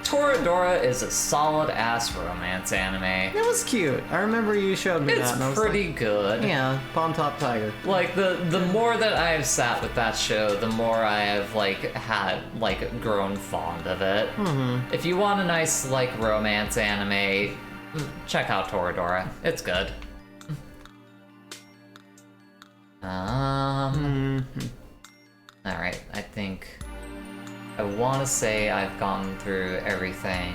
Toradora is a solid-ass romance anime. It was cute. I remember you showed me that. It's and I was pretty like, good. Yeah, Palm Top Tiger. Like, the more that I have sat with that show, the more I have, like, grown fond of it. Mm-hmm. If you want a nice, like, romance anime, check out Toradora. It's good. Alright, I think... I want to say I've gone through everything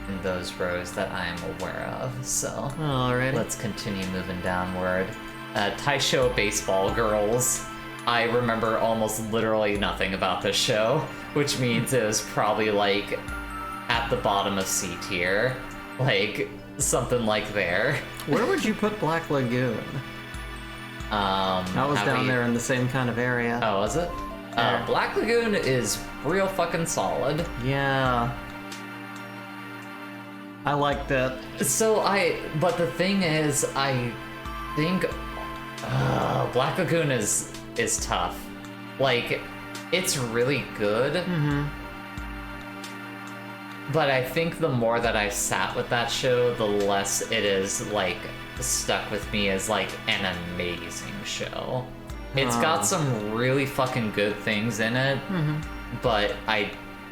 in those rows that I'm aware of, so let's continue moving downward. Taisho Baseball Girls. I remember almost literally nothing about this show, which means it was probably, like, at the bottom of C tier. Like, something like there. Where would you put Black Lagoon? That was down there in the same kind of area. Oh, was it? Black Lagoon is real fucking solid. Yeah. I liked it. But the thing is, I think Black Lagoon is tough. Like, it's really good. Mm-hmm. But I think the more that I've sat with that show, the less it is, like, stuck with me as, like, an amazing show. It's got some really fucking good things in it, but I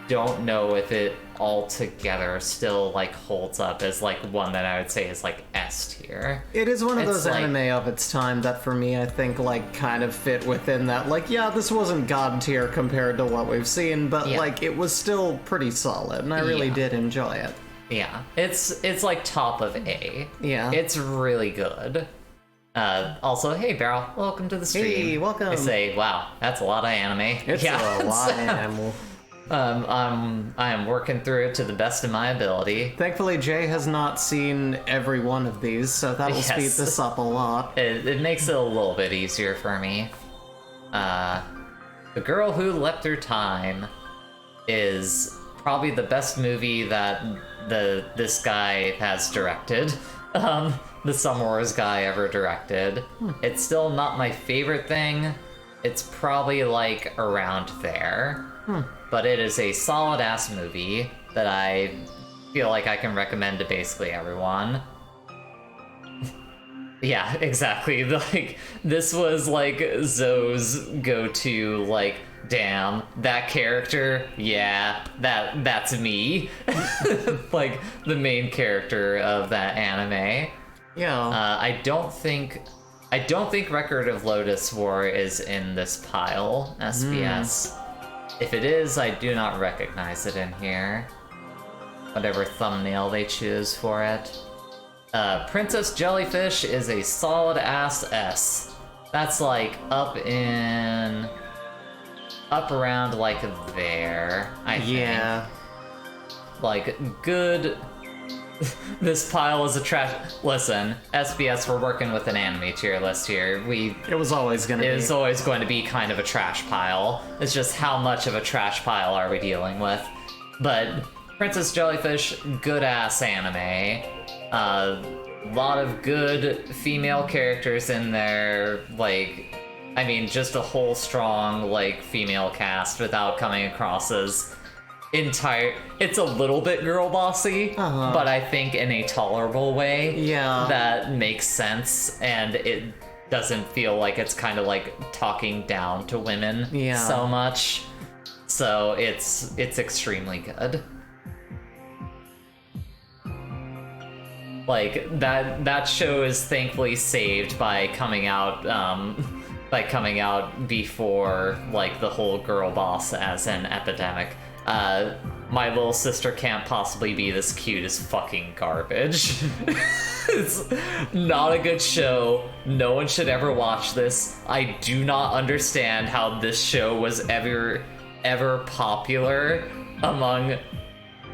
don't know if it altogether still, like, holds up as, like, one that I would say is, like, S tier. It is one of those anime of its time that, for me, I think, like, kind of fit within that. Like, yeah, this wasn't God tier compared to what we've seen, but, like, it was still pretty solid, and I really did enjoy it. Yeah, it's like top of A. Yeah. It's really good. Also, hey Beryl, welcome to the stream. Hey, welcome. I say, wow, that's a lot of anime. It's a lot of anime. I am working through it to the best of my ability. Thankfully, Jay has not seen every one of these, so that will speed this up a lot. It makes it a little bit easier for me. The Girl Who Leapt Through Time is probably the best movie that this guy has directed. The Summer Wars guy ever directed. It's still not my favorite thing. It's probably, like, around there. But it is a solid-ass movie that I feel like I can recommend to basically everyone. Yeah, exactly. Like, this was, like, Zoe's go-to, like, damn, that character, yeah, that's me. Like, the main character of that anime. Yeah. I don't think Record of Lotus War is in this pile, SBS. If it is, I do not recognize it in here. Whatever thumbnail they choose for it. Princess Jellyfish is a solid-ass S. That's, like, up around, like, there, I think. Yeah. Like, good... This pile is a trash... Listen, SBS, we're working with an anime tier list here. It was always going to be. It is always going to be kind of a trash pile. It's just how much of a trash pile are we dealing with? But Princess Jellyfish, good-ass anime. A lot of good female characters in there. Like, I mean, just a whole strong, like, female cast without coming across as... It's a little bit girl bossy, but I think in a tolerable way. Yeah. That makes sense, and it doesn't feel like it's kind of like talking down to women so much. So it's extremely good. Like, that show is thankfully saved by coming out before, like, the whole girl boss as an epidemic. My little sister can't possibly be this cute as fucking garbage. It's not a good show. No one should ever watch this. I do not understand how this show was ever popular among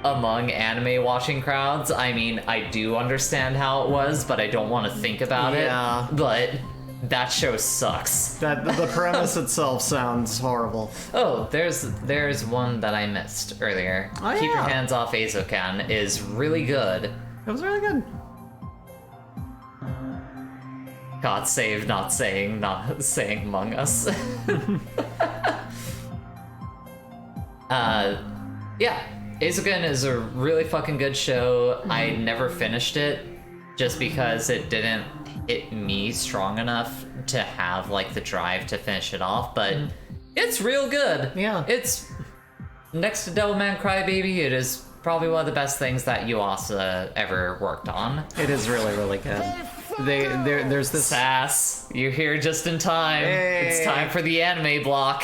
anime watching crowds. I mean, I do understand how it was, but I don't want to think about it. But that show sucks. The premise itself sounds horrible. Oh, there's one that I missed earlier. Oh, Keep yeah. Your Hands Off Eoghan is really good. It was really good. God save not saying Among Us. Yeah, Eoghan is a really fucking good show. I never finished it just because it didn't hit me strong enough to have like the drive to finish it off, but it's real good. Yeah. It's next to Devilman Crybaby, it is probably one of the best things that Yuasa ever worked on. It is really, really good. There's this... Sass, you're here just in time. Hey. It's time for the anime block.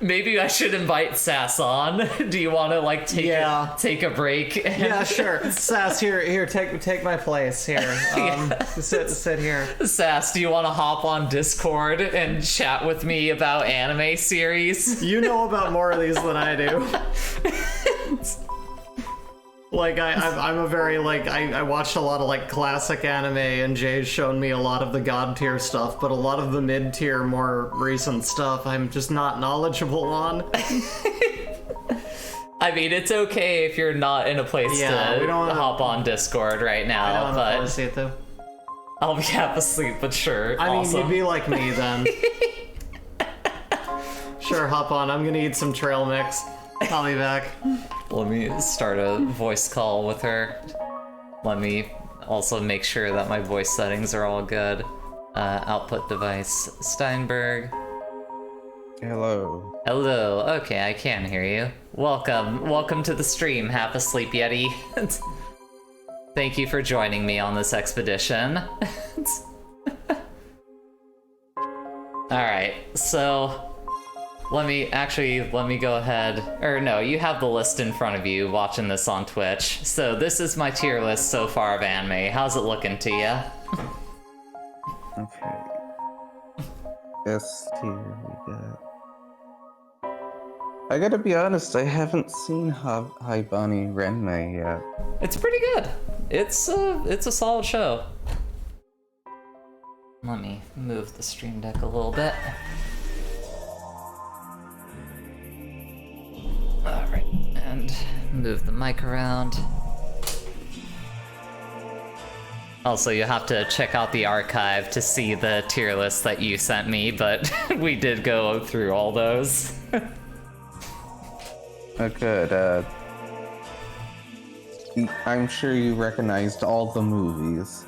Maybe I should invite Sass on. Do you want to like take a break? Yeah, sure. Sass, here, take my place here. Sit here. Sass, do you want to hop on Discord and chat with me about anime series? You know about more of these than I do. Like, I'm a very, like, I watched a lot of, like, classic anime, and Jay's shown me a lot of the god tier stuff, but a lot of the mid-tier, more recent stuff, I'm just not knowledgeable on. I mean, it's okay if you're not in a place to hop on Discord right now, I don't see it, though. I'll be half asleep, but sure. I mean, you'd be like me, then. Sure, hop on. I'm gonna eat some trail mix. I'll be back. Let me start a voice call with her. Let me also make sure that my voice settings are all good. Output device, Steinberg. Hello. Hello. Okay, I can hear you. Welcome to the stream, Half Asleep Yeti. Thank you for joining me on this expedition. Alright, so... Let me go ahead, or no, you have the list in front of you watching this on Twitch. So this is my tier list so far of anime. How's it looking to you? Okay. S tier we got. I gotta be honest, I haven't seen Haibani Renmei yet. It's pretty good. It's a solid show. Let me move the stream deck a little bit. Alright, and move the mic around. Also, you have to check out the archive to see the tier list that you sent me, but we did go through all those. Oh, good. I'm sure you recognized all the movies.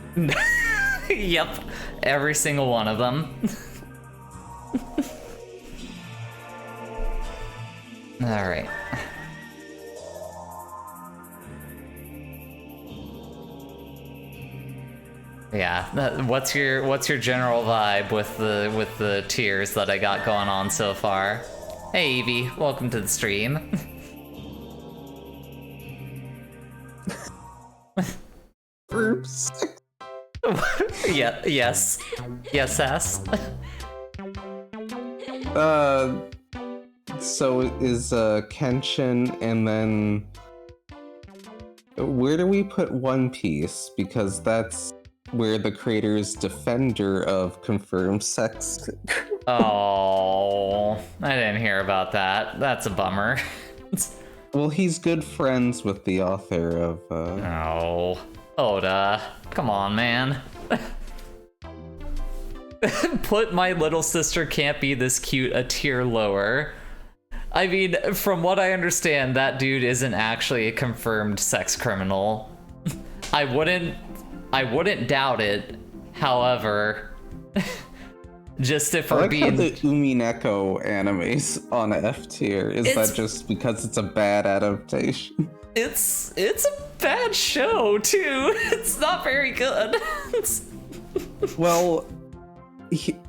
Yep, every single one of them. Alright. Yeah, what's your general vibe with the tiers that I got going on so far? Hey Evie, welcome to the stream. Oops. Yeah, yes, Sass. So is Kenshin, and then where do we put One Piece? Because that's where the creator is defender of confirmed sex. Oh, I didn't hear about that. That's a bummer. Well, he's good friends with the author of Oh, Oda, come on, man. Put My Little Sister Can't Be This Cute a tier lower. I mean, from what I understand, that dude isn't actually a confirmed sex criminal. I wouldn't doubt it. However, just if we're being... the Umineko animes on F tier. Is that just because it's a bad adaptation? It's a bad show too. It's not very good. Well,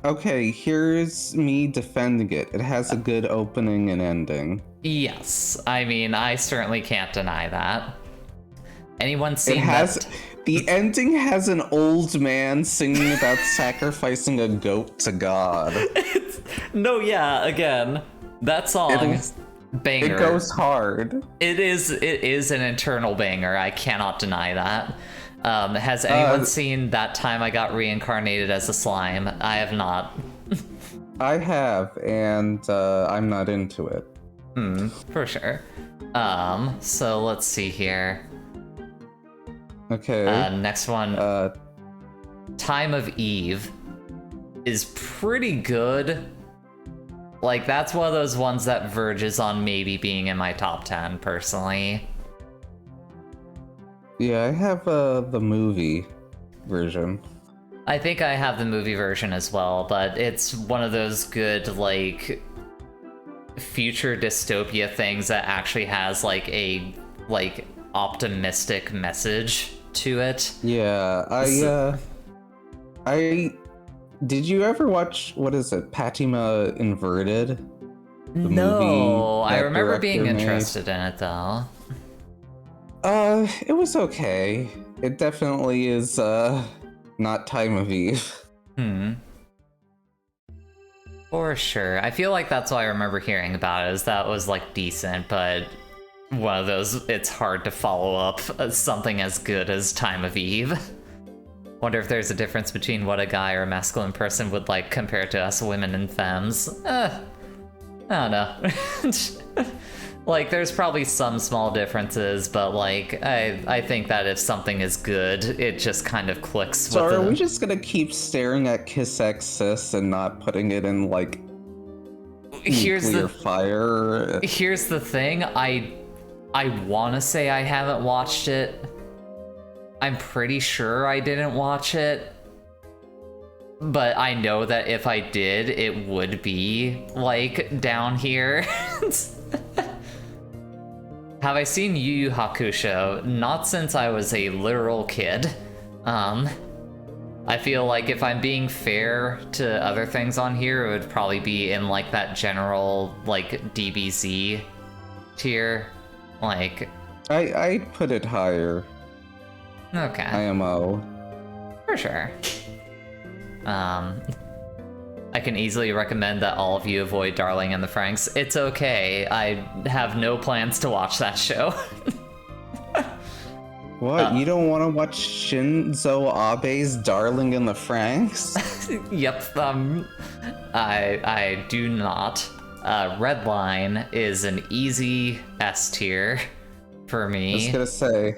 okay, here's me defending it. It has a good opening and ending. Yes, I mean, I certainly can't deny that. Anyone seen The ending has an old man singing about sacrificing a goat to God. Again, that song, banger. It goes hard. It is an internal banger. I cannot deny that. Has anyone seen That Time I Got Reincarnated as a Slime? I have not. I have, and I'm not into it. For sure. So let's see here. Okay. Next one. Time of Eve is pretty good. Like, that's one of those ones that verges on maybe being in my top 10, personally. Yeah, I have the movie version. I think I have the movie version as well, but it's one of those good, like, future dystopia things that actually has, like, a, like, optimistic message to it. Yeah, did you ever watch, what is it, Patima Inverted? No, I remember being interested in it, though. It was okay. It definitely is, not Time of Eve. For sure. I feel like that's what I remember hearing about it, is that was, like, decent, but one of those, it's hard to follow up something as good as Time of Eve. Wonder if there's a difference between what a guy or a masculine person would like compared to us women and femmes. I don't know. Like, there's probably some small differences, but, like, I think that if something is good, it just kind of clicks so with are we just gonna keep staring at Kiss X Sis and not putting it in, like, nuclear fire? Here's the thing, I want to say I haven't watched it. I'm pretty sure I didn't watch it. But I know that if I did, it would be, like, down here. Have I seen Yu Yu Hakusho? Not since I was a literal kid. I feel like if I'm being fair to other things on here, it would probably be in, like, that general, like, DBZ tier. Like... I'd put it higher. Okay. IMO. For sure. I can easily recommend that all of you avoid Darling and the Franxx. It's okay. I have no plans to watch that show. What? You don't want to watch Shinzo Abe's Darling in the Franxx? Yep. I do not. Redline is an easy S tier for me. I was gonna say.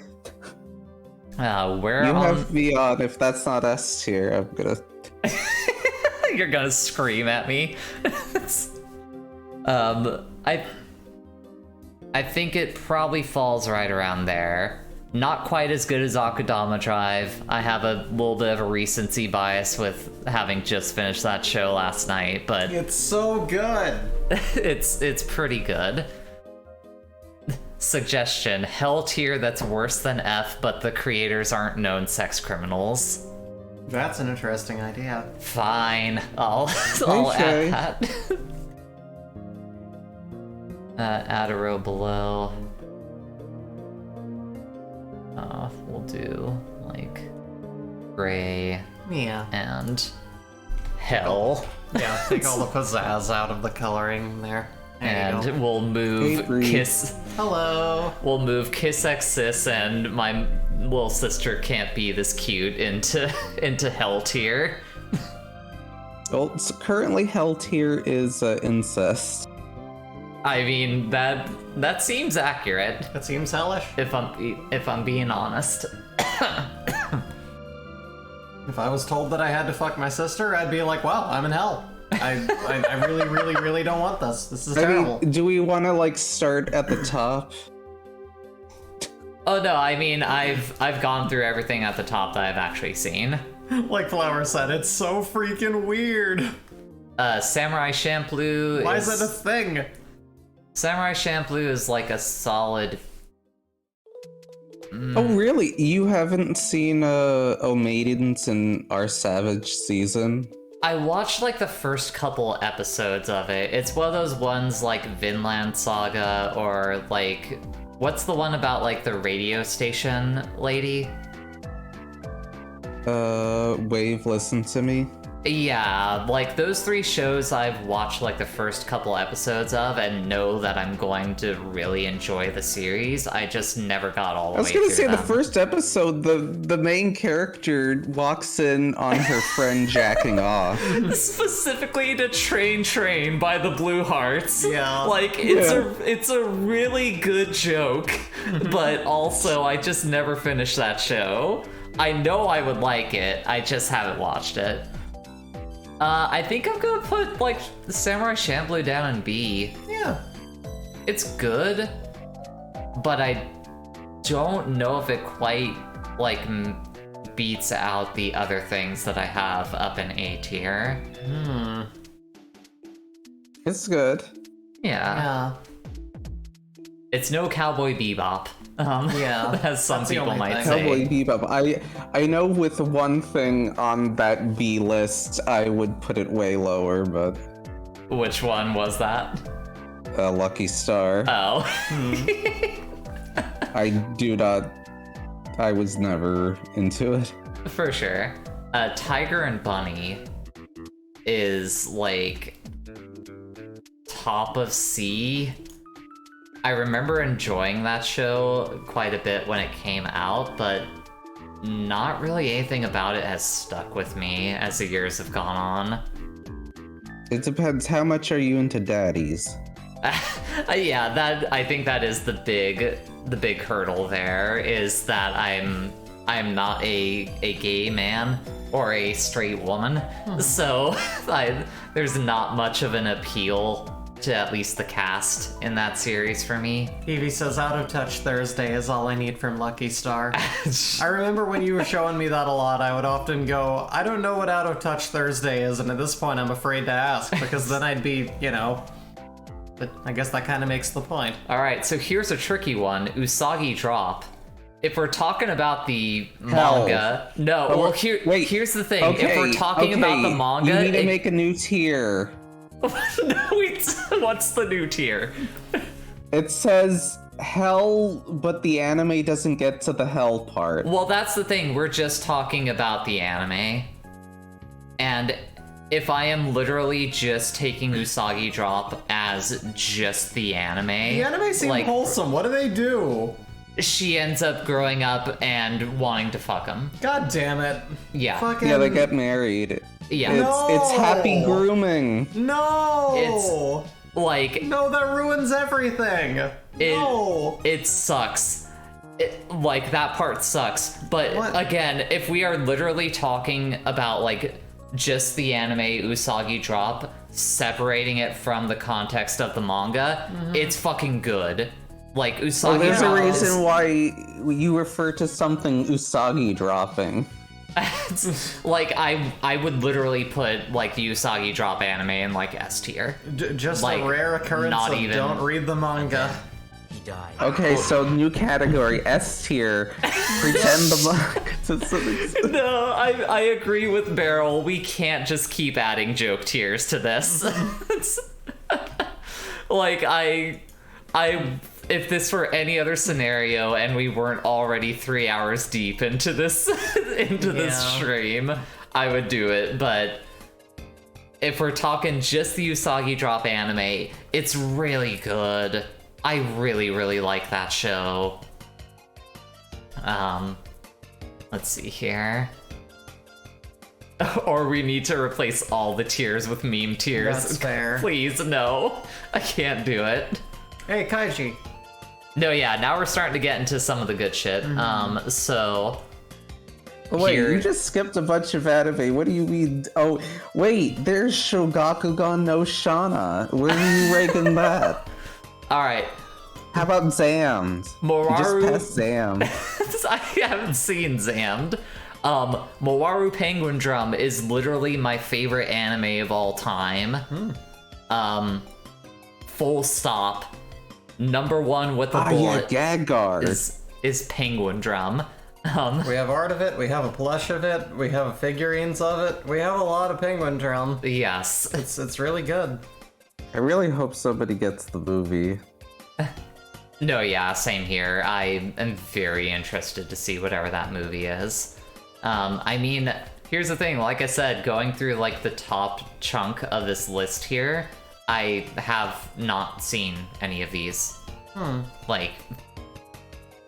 Where you have me on. If that's not S tier, I'm gonna. You're gonna scream at me. I think it probably falls right around there. Not quite as good as Akudama Drive. I have a little bit of a recency bias with having just finished that show last night, but it's so good. it's pretty good. Suggestion: hell tier that's worse than F, but the creators aren't known sex criminals. That's an interesting idea. Fine, I'll add that. Add a row below. We'll do like gray, and hell. Yeah, take all the pizzazz out of the coloring there. And we'll move Kiss. Hello. We'll move Kiss X Sis and my little sister can't be this cute into hell tier. Well, so currently hell tier is incest. I mean that seems accurate. That seems hellish. If I'm being honest. If I was told that I had to fuck my sister, I'd be like, wow, I'm in hell. I really, really, really don't want this. This is terrible. Do we want to like start at the top? Oh no, I mean I've gone through everything at the top that I've actually seen. Like Flower said, it's so freaking weird. Samurai Champloo. Why is that a thing? Samurai Champloo is like a solid. Oh really? You haven't seen O Maidens in Our Savage season? I watched like the first couple episodes of it. It's one of those ones like Vinland Saga or like what's the one about like the radio station lady? Wave, Listen to Me. Yeah, like those 3 shows I've watched like the first couple episodes of and know that I'm going to really enjoy the series. I just never got all the way through I was gonna say them. the first episode, the main character walks in on her friend jacking off. Specifically to Train by the Blue Hearts. Yeah. Like it's a really good joke, but also I just never finished that show. I know I would like it, I just haven't watched it. I think I'm gonna put, like, Samurai Champloo down in B. Yeah. It's good, but I don't know if it quite, like, beats out the other things that I have up in A tier. It's good. Yeah. It's no Cowboy Bebop. Yeah, as some people might say. Cowboy Bebop. I know with one thing on that B list, I would put it way lower, but... Which one was that? Lucky Star. Oh. I was never into it. For sure. Tiger and Bunny is, like, top of C. I remember enjoying that show quite a bit when it came out, but not really anything about it has stuck with me as the years have gone on. It depends. How much are you into daddies? Yeah, I think that is the big hurdle there, is that I'm not a gay man or a straight woman, so there's not much of an appeal to at least the cast in that series for me. Evie says Out of Touch Thursday is all I need from Lucky Star. I remember when you were showing me that a lot, I would often go, I don't know what Out of Touch Thursday is, and at this point I'm afraid to ask, because then I'd be, but I guess that kind of makes the point. Alright, so here's a tricky one, Usagi Drop. If we're talking about the manga... No, well, here's the thing. Okay, if we're talking about the manga... You need to make a new tier. No, what's the new tier? It says hell, but the anime doesn't get to the hell part. Well, that's the thing. We're just talking about the anime. And if I am literally just taking Usagi Drop as just the anime... The anime seems wholesome. What do they do? She ends up growing up and wanting to fuck him. God damn it. Yeah. Yeah, they get married. Yeah. It's happy grooming. No! It's like... No, that ruins everything. No! It sucks. Like, that part sucks. But again, if we are literally talking about, like, just the anime Usagi Drop, separating it from the context of the manga, it's fucking good. Like, Usagi there's Drop a reason why you refer to something Usagi dropping. Like, I would literally put, like, the Usagi Drop anime in, like, S tier. Just like, a rare occurrence not of even... don't read the manga. He died. Okay, so new category, S tier. Pretend the manga. No, I agree with Beryl. We can't just keep adding joke tiers to this. Like, if this were any other scenario and we weren't already 3 hours deep into this stream, I would do it. But if we're talking just the Usagi Drop anime, it's really good. I really, really like that show. Let's see here. Or we need to replace all the tiers with meme tiers. That's fair. Please, no. I can't do it. Hey, Kaiji. No, yeah, now we're starting to get into some of the good shit. So... Wait, here... you just skipped a bunch of anime. What do you mean? Oh, wait, there's Shogakugan no Shana. Where are you ranking that? Alright. How about Zammed? Mowaru... You just passed Zammed. I haven't seen Zammed. Mowaru Penguin Drum is literally my favorite anime of all time. Full stop. Number one with a bullet is Penguin Drum. We have art of it, we have a plush of it, we have figurines of it, we have a lot of Penguin Drum. Yes. It's really good. I really hope somebody gets the movie. No, yeah, same here. I am very interested to see whatever that movie is. I mean, here's the thing, like I said, going through like the top chunk of this list here, I have not seen any of these. Like,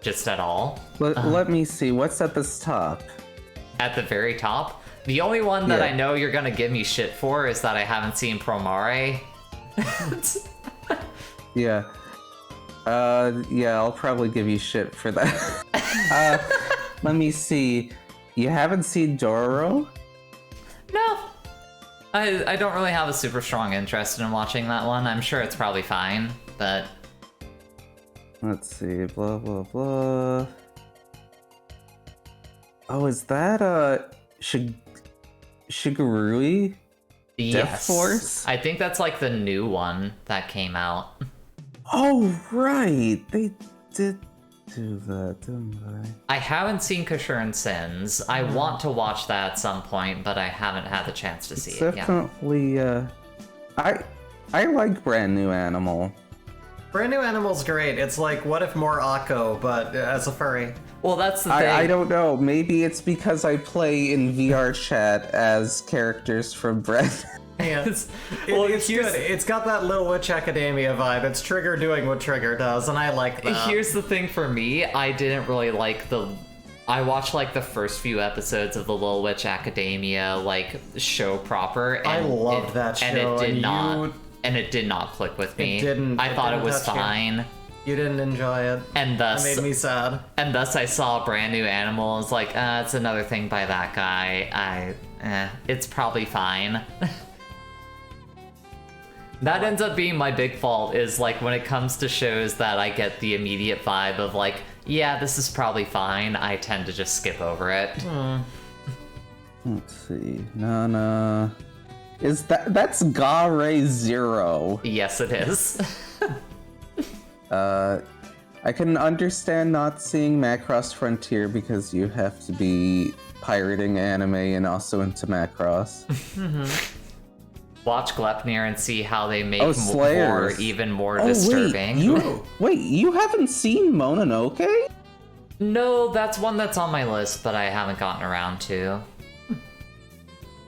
just at all. Let me see, what's at this top? At the very top? The only one that I know you're gonna give me shit for is that I haven't seen Promare. Yeah. Yeah, I'll probably give you shit for that. Let me see. You haven't seen Doro? No. I don't really have a super strong interest in watching that one. I'm sure it's probably fine, but... Let's see, blah, blah, blah. Oh, is that, Shigarui? Yes. Death Force? I think that's like the new one that came out. Oh, right! They did do that, didn't they? I haven't seen Casserole Sins. I want to watch that at some point, but I haven't had the chance to see it yet. Definitely, I like Brand New Animal. Brand New Animal's great. It's like, what if more Akko, but as a furry? Well, that's the thing. I don't know. Maybe it's because I play in VR chat as characters from Brand. Yeah. It's good. It's got that Little Witch Academia vibe. It's Trigger doing what Trigger does, and I like that. Here's the thing for me. I didn't really like I watched like the first few episodes of the Little Witch Academia like show proper. And I loved that show. And it did not click with me. It didn't. I thought it was fine. You didn't enjoy it. And thus, it made me sad. And thus I saw Brand New Animal and was like, it's another thing by that guy. It's probably fine. That ends up being my big fault, is like when it comes to shows that I get the immediate vibe of like, yeah, this is probably fine, I tend to just skip over it. Let's see. Nana. That's Gare Zero? Yes, it is. I can understand not seeing Macross Frontier because you have to be pirating anime and also into Macross. Watch Glepnir and see how they make even more Oh, disturbing. Wait, you haven't seen Mononoke? No, that's one that's on my list, but I haven't gotten around to.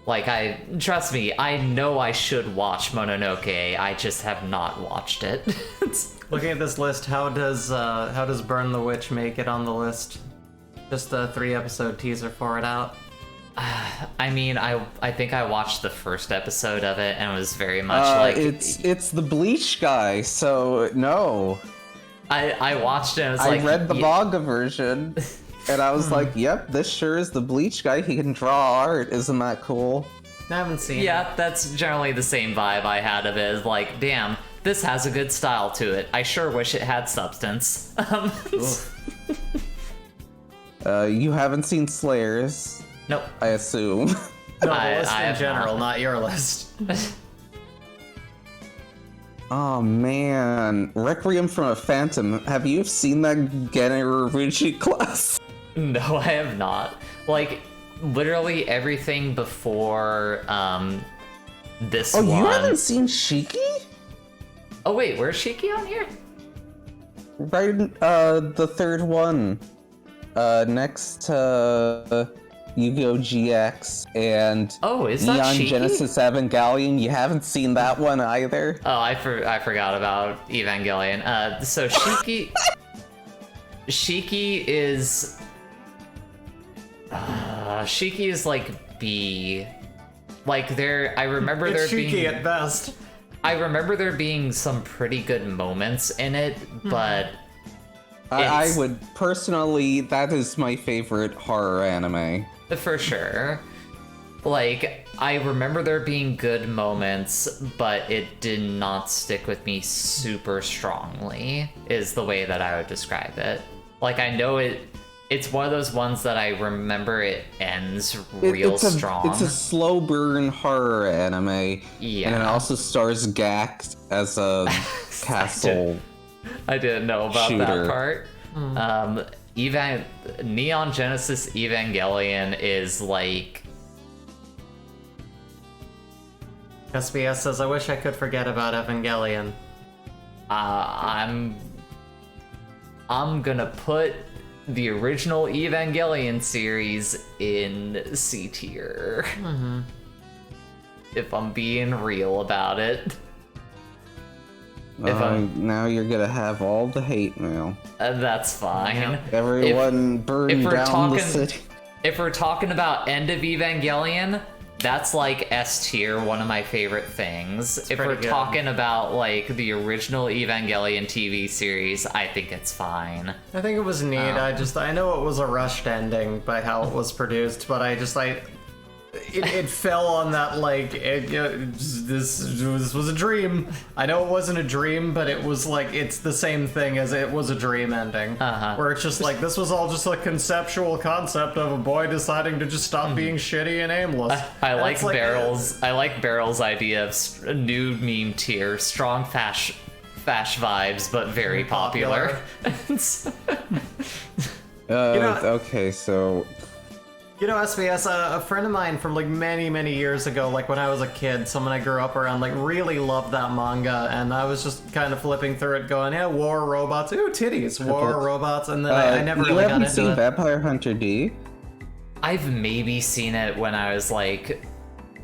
Like, trust me, I know I should watch Mononoke, I just have not watched it. Looking at this list, how does Burn the Witch make it on the list? Just a 3-episode teaser for it out. I mean, I think I watched the first episode of it and it was very much like... It's the Bleach guy, so no. I watched it and I was I read the manga version, and I was like, yep, this sure is the Bleach guy. He can draw art. Isn't that cool? I haven't seen it. Yeah, that's generally the same vibe I had of it. Is like, damn, this has a good style to it. I sure wish it had substance. You haven't seen Slayers? Nope. I assume. No, the list in general, not your list. Oh man, Requiem from a Phantom. Have you seen that Generabuchi class? No, I have not. Like, literally everything before this one. Oh, you haven't seen Shiki? Oh wait, where's Shiki on here? Right, the third one. Next to Yu-Gi-Oh! GX and is that Neon Shiki? Genesis Evangelion. You haven't seen that one either? Oh, I forgot about Evangelion. So Shiki... Shiki is... Shiki is like B. Like I remember there being... Shiki at best. I remember there being some pretty good moments in it, but... I would personally, that is my favorite horror anime. For sure. Like, I remember there being good moments, but it did not stick with me super strongly, is the way that I would describe it. Like, I know it's one of those ones that I remember it ends real strong. It's a slow burn horror anime. Yeah. And it also stars Gak as a castle. I didn't know about shooter. that part. Neon Genesis Evangelion is like... SBS says, I wish I could forget about Evangelion. I'm gonna put the original Evangelion series in C tier. Mm-hmm. If I'm being real about it. Now you're gonna have all the hate mail. That's fine. Everyone burn down the city. If we're talking about End of Evangelion, that's like S tier, one of my favorite things. If we're talking about like the original Evangelion TV series, I think it's fine. I think it was neat. I know it was a rushed ending by how it was produced, but it fell on that like this was a dream. I know it wasn't a dream, but it was like it's the same thing as it was a dream ending, where it's just like this was all just a conceptual concept of a boy deciding to just stop being shitty and aimless. I like Barrel's. I like Barrel's idea of a new meme tier, strong fash vibes, but very popular. Okay, so. You know, SBS, a friend of mine from like many years ago, like when I was a kid, someone I grew up around, like really loved that manga, and I was just kind of flipping through it going, yeah, war, robots, ooh, titties, war, robots, and then I never really got into it. You haven't seen Vampire Hunter D? I've maybe seen it when I was like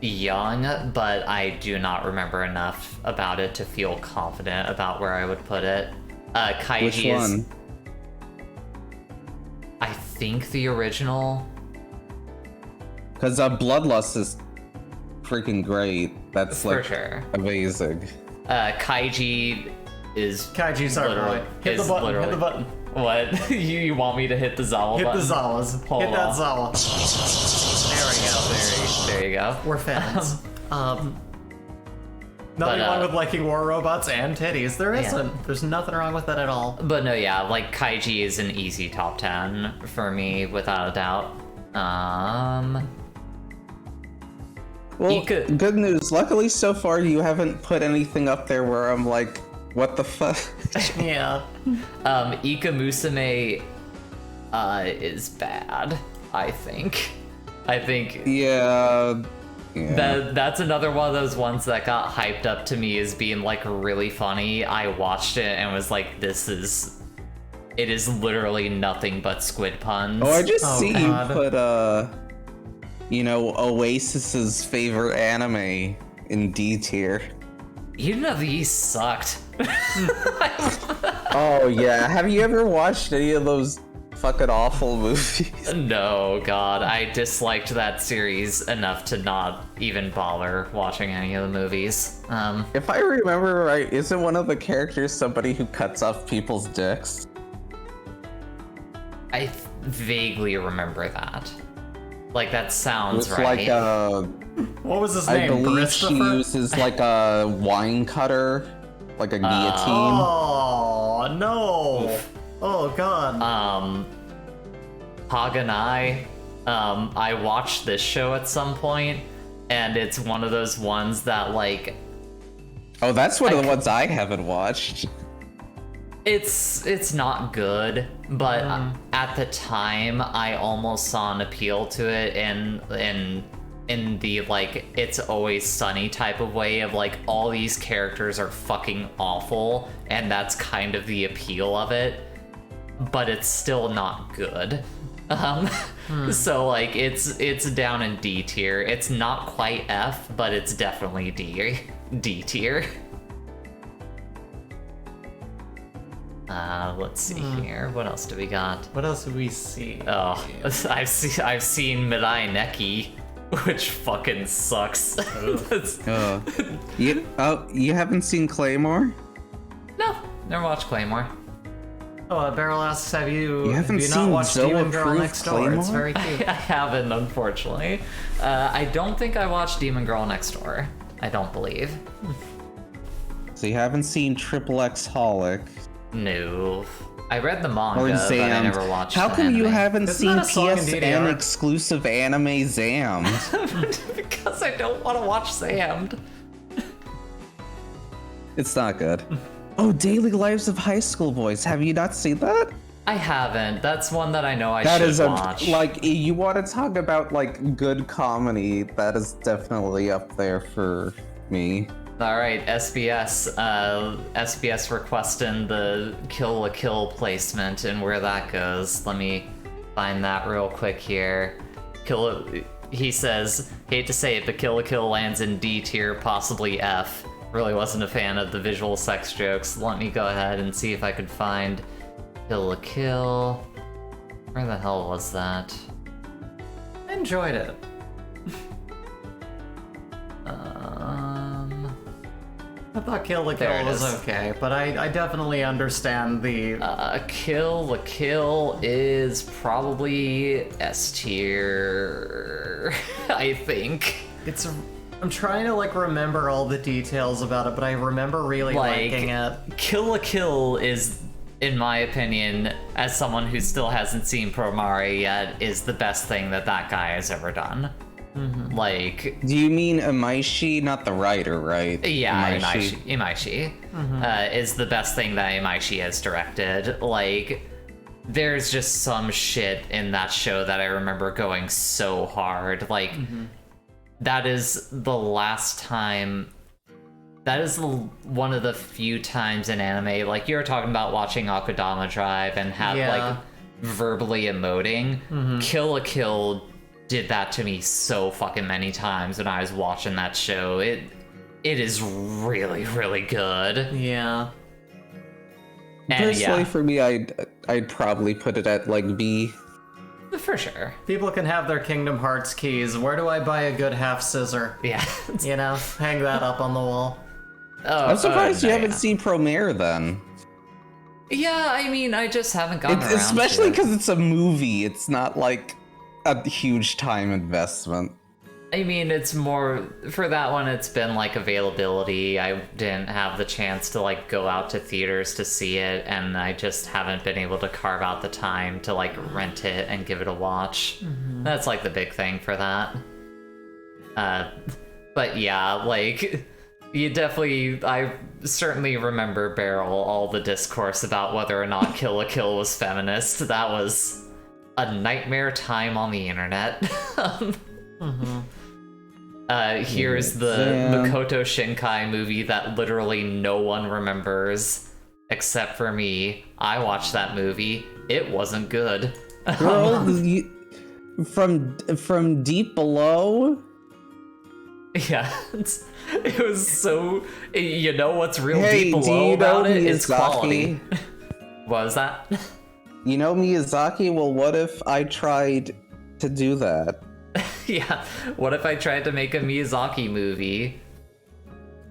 young, but I do not remember enough about it to feel confident about where I would put it. Kaiji Which one? I think the original. Because Bloodlust is freaking great. That's for like sure. Amazing. Kaiji's our boy. Hit the button. What? you want me to hit the Zawa button? Hit the Zawas. Hit that Zawa. There you go. We're fans. Nothing wrong with liking war robots and titties. There isn't. Yeah. There's nothing wrong with that at all. But no, yeah, like Kaiji is an easy top 10 for me, without a doubt. Well, good news. Luckily, so far, you haven't put anything up there where I'm like, what the fuck? Yeah. Ika Musume is bad, I think. Yeah. That's another one of those ones that got hyped up to me as being like really funny. I watched it and was like, it is literally nothing but squid puns. Oh, I just see you put Oasis's favorite anime in D tier. Even though these sucked. Oh yeah, have you ever watched any of those fucking awful movies? No, God, I disliked that series enough to not even bother watching any of the movies. If I remember right, isn't one of the characters somebody who cuts off people's dicks? I vaguely remember that. Like, that sounds it's right. Like, what was his name? I believe she uses like a wine cutter, like a guillotine. Oh, no. Oof. Oh, God. Goldeneye. I watched this show at some point, and it's one of those ones that, like... Oh, that's one of the ones I haven't watched. It's not good, but at the time I almost saw an appeal to it in the like It's Always Sunny type of way of like all these characters are fucking awful and that's kind of the appeal of it, but it's still not good. So like it's down in D tier. It's not quite F, but it's definitely D tier. Let's see here. What else do we got? What else do we see? Oh, I've seen Mirai Neki, which fucking sucks. You haven't seen Claymore? No, never watched Claymore. Oh, Beryl asks, have you seen not watched Zoe Demon Girl Proof Next Door? Claymore? It's very cute. I haven't, unfortunately. I don't think I watched Demon Girl Next Door. I don't believe. So you haven't seen Triple X Holic? No. I read the manga, but I never watched How come you haven't seen PSN exclusive anime Zammed? Because I don't want to watch Zammed. It's not good. Oh, Daily Lives of High School Boys. Have you not seen that? I haven't. That's one that I know I should watch. Like, you want to talk about, like, good comedy, that is definitely up there for me. Alright, SBS requesting the Kill la Kill placement and where that goes. Let me find that real quick here. He says, hate to say it, but Kill la Kill lands in D tier, possibly F. Really wasn't a fan of the visual sex jokes. Let me go ahead and see if I could find Kill la Kill. Where the hell was that? I enjoyed it. I thought Kill la Kill was okay, but I definitely understand the... Kill la Kill is probably S tier, I think. I'm trying to, like, remember all the details about it, but I remember really liking it. Kill la Kill is, in my opinion, as someone who still hasn't seen Promare yet, is the best thing that guy has ever done. Mm-hmm. Like, do you mean Imaishi, not the writer, right? Yeah, Imaishi is the best thing that Imaishi has directed. Like, there's just some shit in that show that I remember going so hard. Like, that is the last time. That is one of the few times in anime, like you were talking about watching Akudama Drive and have like verbally emoting. Kill la Kill did that to me so fucking many times when I was watching that show. It is really, really good. Yeah. And personally, for me, I'd probably put it at like B. For sure. People can have their Kingdom Hearts keys. Where do I buy a good half scissor? Yeah. You know, hang that up on the wall. I'm surprised you haven't seen Promare then. Yeah, I mean, I just haven't gotten around especially to it. because it's a movie. It's not like a huge time investment. I mean, it's more for that one. It's been like availability. I didn't have the chance to like go out to theaters to see it, and I just haven't been able to carve out the time to like rent it and give it a watch. That's like the big thing for that. But yeah, like I certainly remember Beryl, all the discourse about whether or not Kill la Kill was feminist. That was a nightmare time on the internet. Here's the Makoto Shinkai movie that literally no one remembers except for me. I watched that movie. It wasn't good. Girl, from Deep Below? Yeah, it was so... You know what's real deep do below you know about it? It's Miyazaki? quality. What was that? You know Miyazaki? Well, what if I tried to do that? Yeah, what if I tried to make a Miyazaki movie?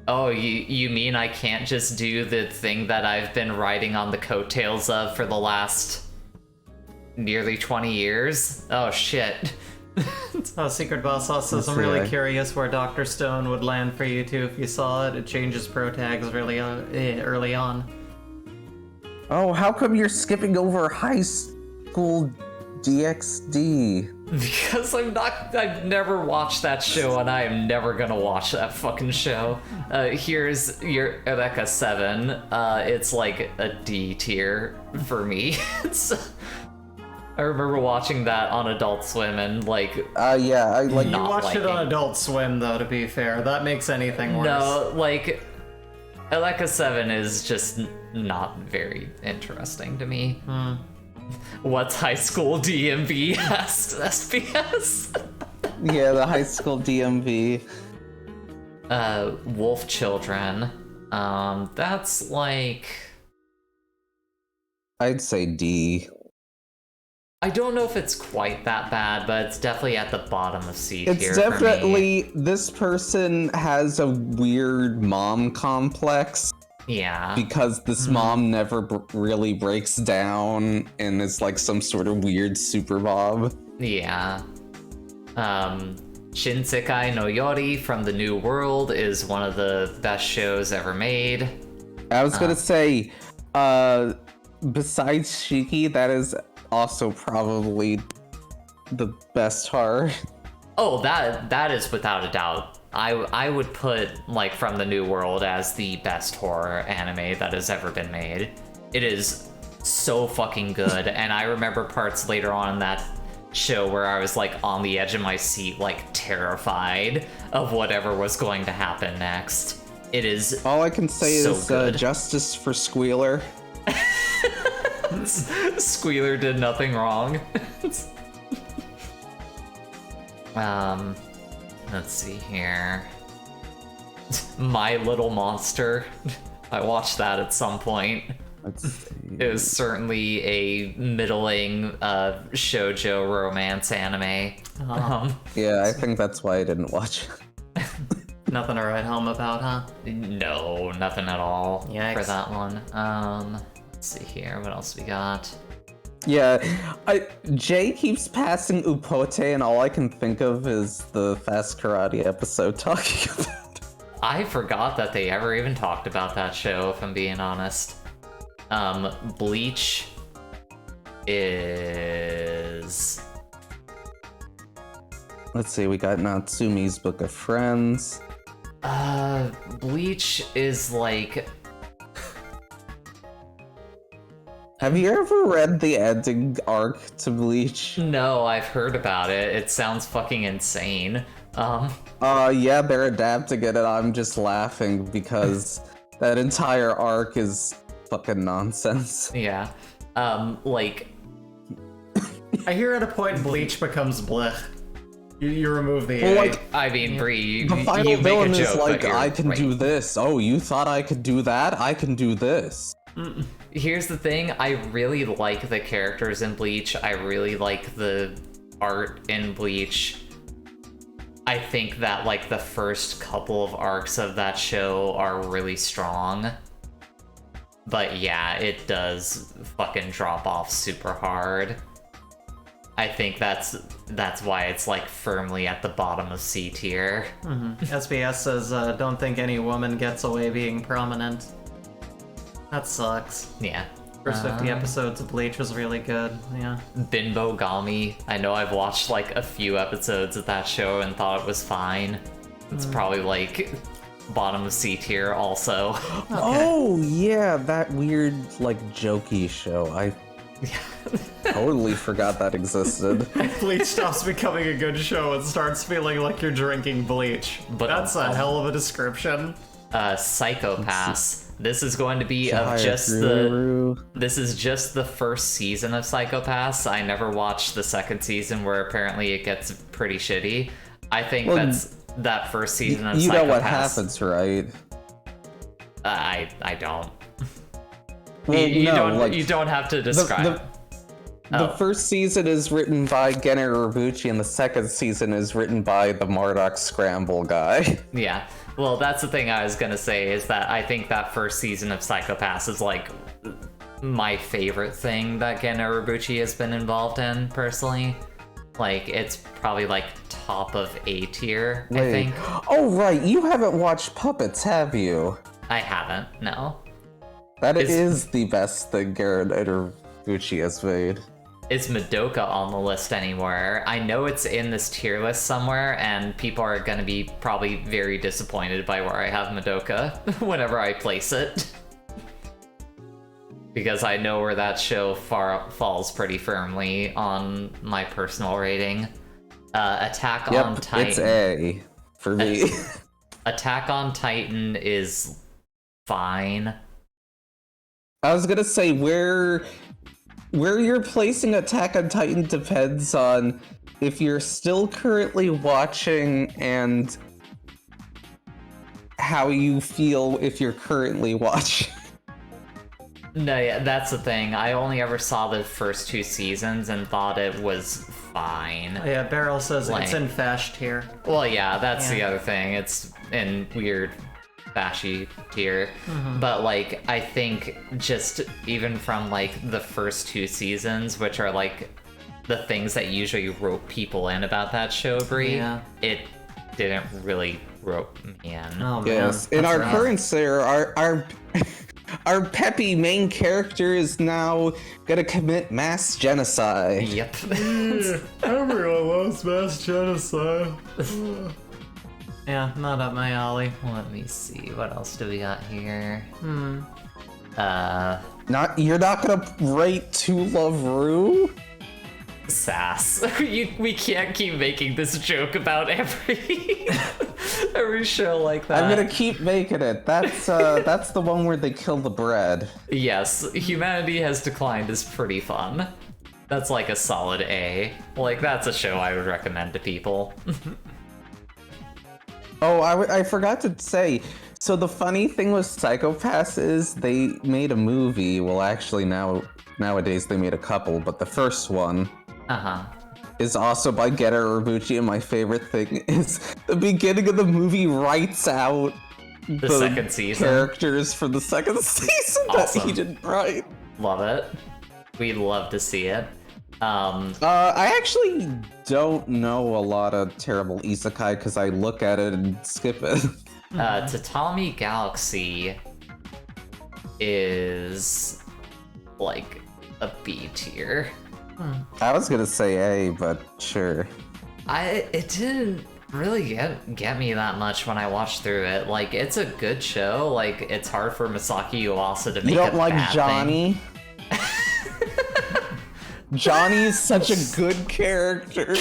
Oh, you mean I can't just do the thing that I've been riding on the coattails of for the last nearly 20 years? Oh, shit. SecretbossSauce says, I'm really curious where Dr. Stone would land for you two if you saw it. It changes pro tags really early on. Oh, how come you're skipping over High School DxD? Because I've never watched that show, and I am never gonna watch that fucking show. Here's your Eureka 7. It's like a D tier for me. I remember watching that on Adult Swim and like... yeah, I like... You watched it on Adult Swim, though, to be fair. That makes anything worse. No, like... Eureka 7 is just not very interesting to me. What's High School DMV? asked SBS. Yeah, the High School DMV. Wolf Children. That's like... I'd say D. I don't know if it's quite that bad, but it's definitely at the bottom of C tier. It's definitely, this person has a weird mom complex. Yeah. Because this mom never really breaks down and is like some sort of weird super mom. Yeah. Shinsekai no Yori from the New World is one of the best shows ever made. I was gonna say, besides Shiki, that is also probably the best horror. Oh, that is without a doubt. I would put like From the New World as the best horror anime that has ever been made. It is so fucking good, and I remember parts later on in that show where I was like on the edge of my seat, like terrified of whatever was going to happen next. It is. All I can say so is good. justice for Squealer. Squealer did nothing wrong. Let's see here. My Little Monster. I watched that at some point. It was certainly a middling shoujo romance anime. Yeah, I think that's why I didn't watch it. Nothing to write home about, huh? No, nothing at all Yikes. for that one. Let's see here, what else we got? Yeah, Jay keeps passing Upote, and all I can think of is the Fast Karate episode talking about. I forgot that they ever even talked about that show, if I'm being honest. Bleach is... Let's see, we got Natsumi's Book of Friends. Bleach is like... Have you ever read the ending arc to Bleach? No, I've heard about it. It sounds fucking insane. Yeah, they're adapting it, and I'm just laughing because that entire arc is fucking nonsense. Yeah. Like... I hear at a point Bleach becomes blech. You remove the Well, A. like, I mean, Bree, the final you make villain a joke, is like, but you're I can right. do this. Oh, you thought I could do that? I can do this. Here's the thing, I really like the characters in Bleach. I really like the art in Bleach. I think that, like, the first couple of arcs of that show are really strong. But yeah, it does fucking drop off super hard. I think that's why it's, like, firmly at the bottom of C tier. SBS says, don't think any woman gets away being prominent. That sucks. Yeah. First 50 episodes of Bleach was really good, yeah. Binbo Gami. I know I've watched, like, a few episodes of that show and thought it was fine. It's probably, like, bottom of C tier also. Oh, yeah, that weird, like, jokey show. I totally forgot that existed. Bleach stops becoming a good show and starts feeling like you're drinking bleach. But that's a hell of a description. Psychopaths. This is going to be of Giant just Guru. this is just the first season of Psychopaths. I never watched the second season where apparently it gets pretty shitty. I think Well, that first season of Psychopaths. You know what happens, right? I don't. Well, You don't have to describe. The first season is written by Gener Urobuchi, and the second season is written by the Marduk Scramble guy. Yeah. Well, that's the thing I was gonna say, is that I think that first season of Psychopaths is, like, my favorite thing that Gen Urobuchi has been involved in, personally. Like, it's probably, like, top of A tier, I think. Oh, right, you haven't watched Puppets, have you? I haven't, no. That is the best thing Garrett Urobuchi has made. Is Madoka on the list anywhere? I know it's in this tier list somewhere, and people are gonna be probably very disappointed by where I have Madoka whenever I place it. Because I know where that show falls pretty firmly on my personal rating. Attack on Titan. It's A for me. Attack on Titan is fine. I was gonna say, where you're placing Attack on Titan depends on if you're still currently watching and how you feel if you're currently watching. No, yeah, that's the thing. I only ever saw the first 2 seasons and thought it was fine. Yeah, Beryl says it's in Fash tier. Well, yeah, that's the other thing. It's in weird bashy tier. But, like, I think just even from, like, the first 2 seasons, which are, like, the things that usually rope people in about that show, Brie, it didn't really rope me in. Oh, man. Yes, in our current series, our peppy main character is now gonna commit mass genocide. Yep. Everyone loves mass genocide. Yeah, not up my alley. Let me see. What else do we got here? You're not gonna rate To Love Ru? Sass. We can't keep making this joke about every every show like that. I'm gonna keep making it. That's the one where they kill the bread. Yes, Humanity Has Declined is pretty fun. That's like a solid A. Like, that's a show I would recommend to people. Oh, I forgot to say. So the funny thing with Psychopaths is they made a movie. Well, actually nowadays they made a couple, but the first one is also by Geta Urobuchi, and my favorite thing is the beginning of the movie writes out the second season characters for the second season that he didn't write. Love it. We'd love to see it. I actually don't know a lot of terrible isekai because I look at it and skip it. Tatami Galaxy is like a B tier. I was gonna say A, but sure. It didn't really get me that much when I watched through it. Like, it's a good show. Like, it's hard for Masaki Uwasa to make You don't a like bad Johnny? thing. Johnny's such a good character.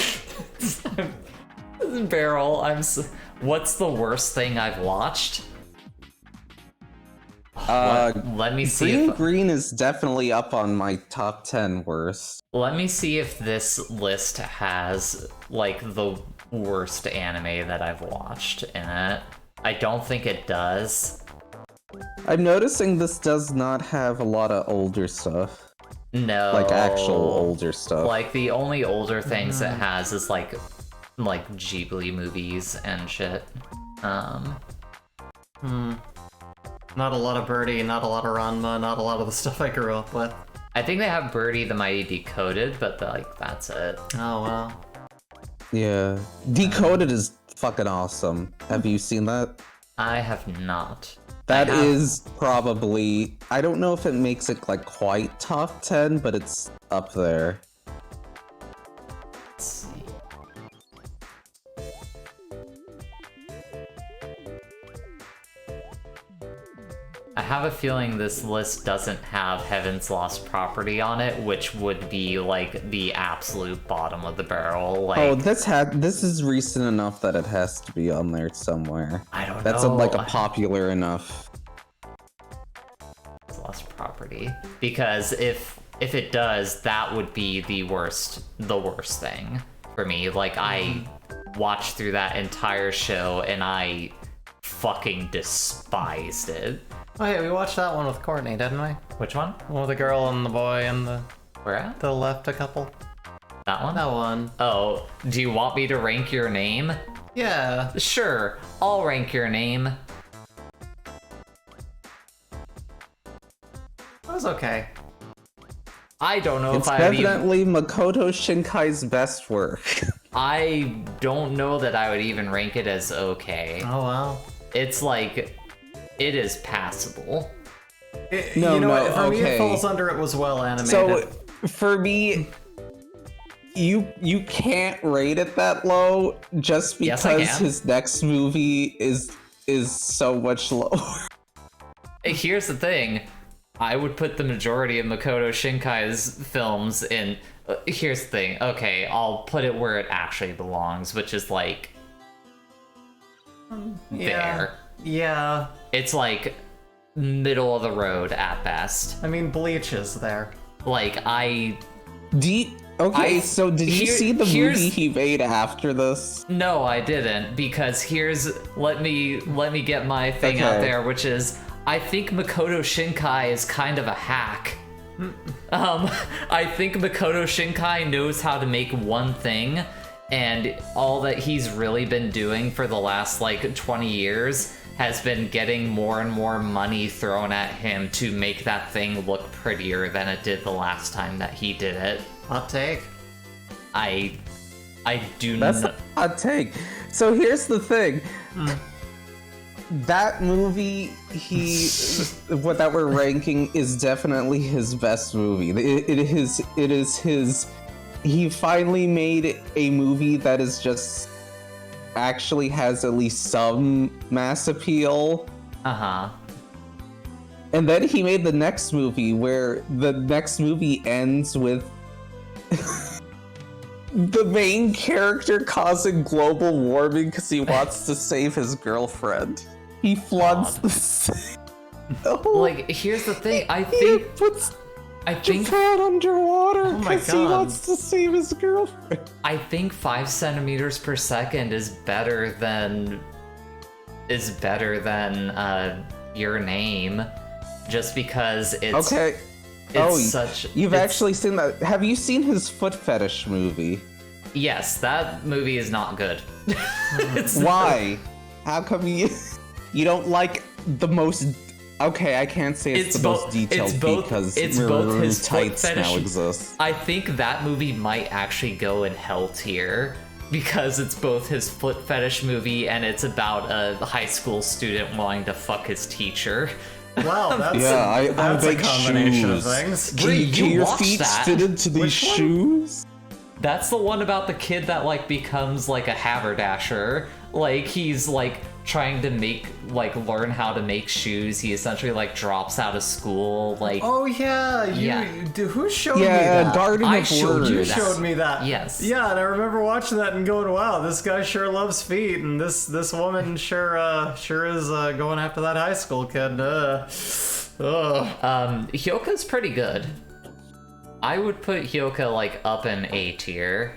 Barrel, what's the worst thing I've watched? Let me see. Green is definitely up on my top 10 worst. Let me see if this list has like the worst anime that I've watched in it. I don't think it does. I'm noticing this does not have a lot of older stuff. No. Like actual older stuff. Like, the only older things it has is like Ghibli movies and shit. Not a lot of Birdie, not a lot of Ranma, not a lot of the stuff I grew up with. I think they have Birdie the Mighty Decoded, but that's it. Oh, wow. Yeah. Decoded is fucking awesome. Have you seen that? I have not. That is probably... I don't know if it makes it like quite top 10, but it's up there. Let's see. I have a feeling this list doesn't have Heaven's Lost Property on it, which would be like the absolute bottom of the barrel. Like, oh, this is recent enough that it has to be on there somewhere. I don't know. That's like a popular enough. Lost Property, because if it does, that would be the worst thing for me. Like, I watched through that entire show and I fucking despised it. Oh yeah, we watched that one with Courtney, didn't we? Which one? Well, the girl and the boy and the... Where at? The left a couple. That one? That one. Oh, do you want me to rank your name? Yeah. Sure, I'll rank your name. That was okay. I don't know It's if I would definitely Makoto Shinkai's best work. I don't know that I would even rank it as okay. Oh, wow. It's like... It is passable. For me, it falls under it was well animated. So, for me, you can't rate it that low just because his next movie is so much lower. Here's the thing. I would put the majority of Makoto Shinkai's films in... here's the thing. Okay, I'll put it where it actually belongs, which is like... there. Yeah. It's like middle of the road at best. I mean, Bleach is there. Like, so did you see the movie he made after this? No, I didn't, because let me get my thing out there, which is, I think Makoto Shinkai is kind of a hack. I think Makoto Shinkai knows how to make one thing, and all that he's really been doing for the last like 20 years has been getting more and more money thrown at him to make that thing look prettier than it did the last time that he did it. Hot take. I do not. That's a hot take. So here's the thing. That movie, what that we're ranking is definitely his best movie. It is his. He finally made a movie that is just actually has at least some mass appeal. Uh-huh. And then he made the next movie where the next movie ends with the main character causing global warming because he wants to save his girlfriend. He floods the sea. Like, here's the thing. I think Japan underwater my because he God. wants to save his girlfriend. I think 5 centimeters per second is better than Your Name, just because it's Okay. You've actually seen that. Have you seen his foot fetish movie? Yes, that movie is not good. Why? How come you don't like the most? Okay, I can't say it's the most detailed because it's both his tights foot fetish now exist. I think that movie might actually go in hell tier because it's both his foot fetish movie and it's about a high school student wanting to fuck his teacher. Wow, that's that's a combination of things. You your watched feet that? fit into these shoes? That's the one about the kid that like becomes like a haberdasher. Like he's like trying to learn how to make shoes. He essentially like drops out of school. Like oh yeah, who showed me Yeah, that? Garden I of showed Words. you You that. showed me that. Yes. Yeah, and I remember watching that and going, "Wow, this guy sure loves feet, and this woman sure is going after that high school kid." Hyoka's pretty good. I would put Hyoka like up in A tier.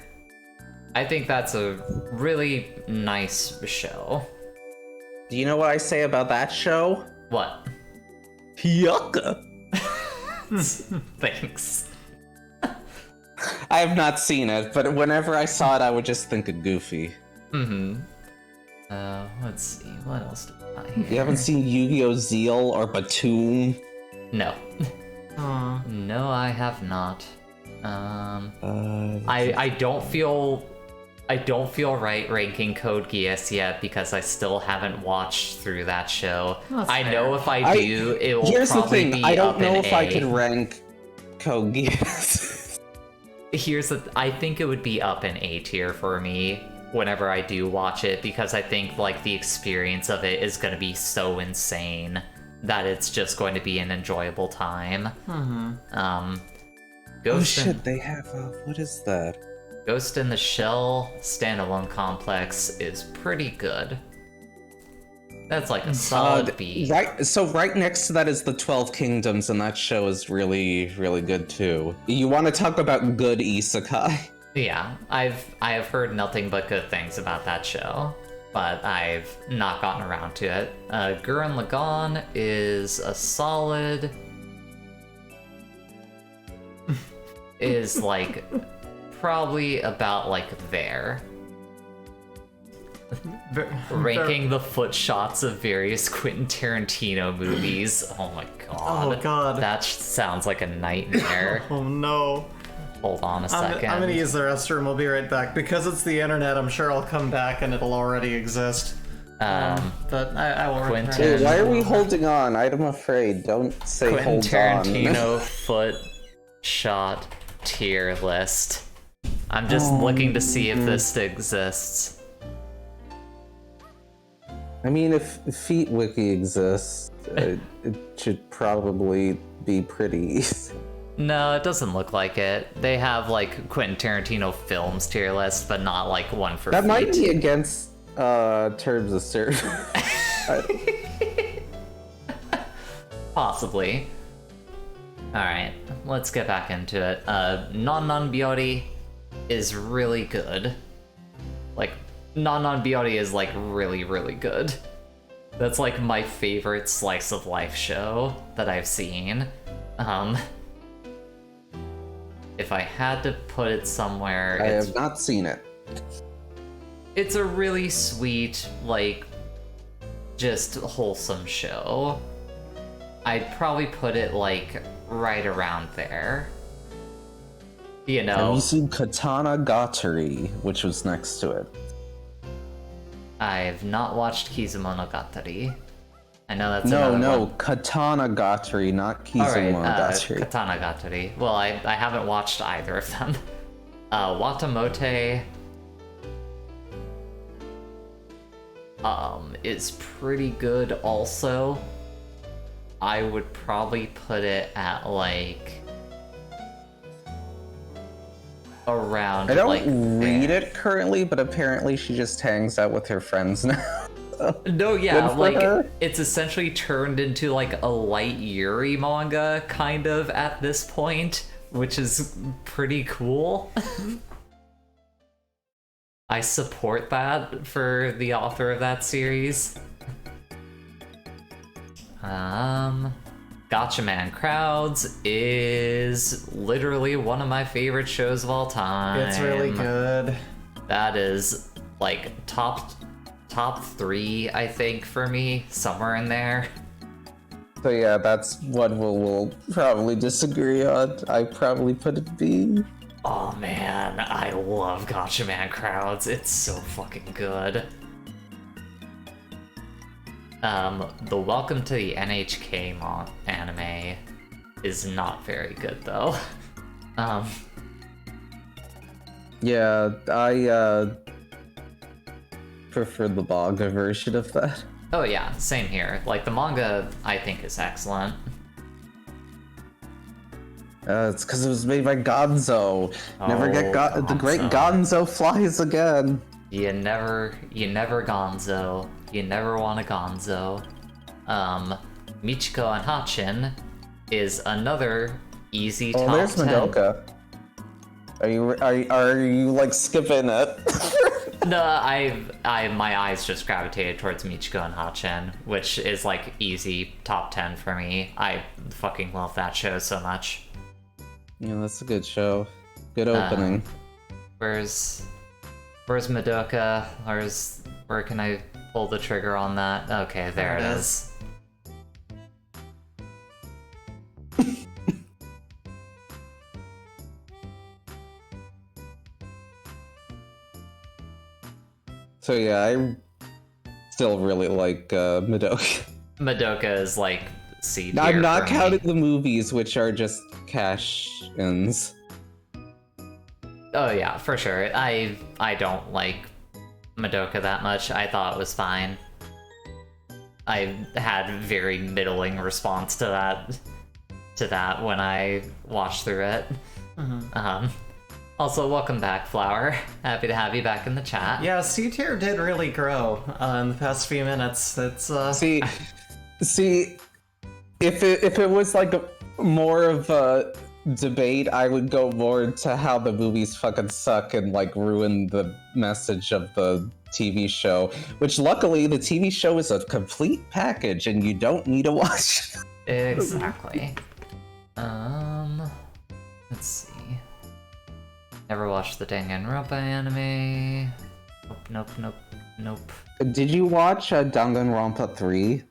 I think that's a really nice show. Do you know what I say about that show? What? Yucca. Thanks. I have not seen it, but whenever I saw it, I would just think of Goofy. Let's see. What else do I got here? You haven't seen Yu-Gi-Oh! Zeal or Batum? No. No, I have not. I don't feel right ranking Code Geass yet because I still haven't watched through that show. That's I fair. know if I do, it will Here's the probably thing, be I don't up know in if A. I could rank Code Geass. I think it would be up in A tier for me whenever I do watch it because I think like the experience of it is going to be so insane that it's just going to be an enjoyable time. Ghost they have, what is that? Ghost in the Shell standalone complex is pretty good. That's like a solid B. Right next to that is the 12 Kingdoms, and that show is really, really good too. You want to talk about good isekai? Yeah, I have heard nothing but good things about that show, but I've not gotten around to it. Gurren Lagann is a solid... is like probably about like there. Ranking the foot shots of various Quentin Tarantino movies. Oh my god. Oh god. That sounds like a nightmare. Oh no. Hold on a second. I'm gonna use the restroom. I'll be right back. Because it's the internet, I'm sure I'll come back and it'll already exist. But I will Quentin- return. Hey, why are we holding on? I'm afraid. Don't say Quentin hold Tarantino foot shot tier list. I'm just looking to see if this exists. I mean, if Feet Wiki exists, it should probably be pretty. No, it doesn't look like it. They have like Quentin Tarantino films tier list, but not like one for That feet. might be against terms of service. Possibly. Alright, let's get back into it. Non Biori is really good. Like, Non Biori is like really, really good. That's like my favorite slice of life show that I've seen. If I had to put it somewhere, I have not seen it. it's a really sweet, like, just wholesome show. I'd probably put it like right around there. You Have know, you seen Katana Gatari, which was next to it? I've not watched Kizumonogatari. I know that's No, another one. Katana Gatari, not Alright, Kizumonogatari. Katana Gatari. Well, I haven't watched either of them. Watamote is pretty good also. I would probably put it at like... around. I don't read it currently, but apparently she just hangs out with her friends now. No, yeah, like her. it's essentially turned into like a light Yuri manga kind of at this point, which is pretty cool. I support that for the author of that series. Gotcha Man Crowds is literally one of my favorite shows of all time. It's really good. That is like top 3, I think, for me, somewhere in there. So yeah, that's what we'll probably disagree on. I probably put it B. Oh man, I love Gotcha Man Crowds. It's so fucking good. The Welcome to the NHK anime is not very good though. Yeah, I prefer the manga version of that. Oh yeah, same here. Like the manga, I think is excellent. It's because it was made by Gonzo. Never get Gonzo. The great Gonzo flies again. You never Gonzo. You never want a Gonzo. Michiko and Hachin is another easy top 10. Oh, there's Madoka. Are you like skipping it? No, my eyes just gravitated towards Michiko and Hachin, which is like easy top 10 for me. I fucking love that show so much. Yeah, that's a good show. Good opening. Where's Madoka? Where can I pull the trigger on that? Okay, there it is. So yeah, I still really like Madoka. Madoka is like C tier. I'm not counting the movies, which are just cash-ins. Oh yeah, for sure. I don't like Madoka that much. I thought it was fine. I had very middling response to that when I watched through it. Mm-hmm. Also, welcome back, Flower. Happy to have you back in the chat. Yeah, C tier did really grow in the past few minutes. It's See, if it was like more of a debate, I would go more to how the movies fucking suck and like ruin the message of the TV show. Which luckily, the TV show is a complete package, and you don't need to watch. Exactly. Let's see. Never watched the Danganronpa anime. Nope. Did you watch Danganronpa 3?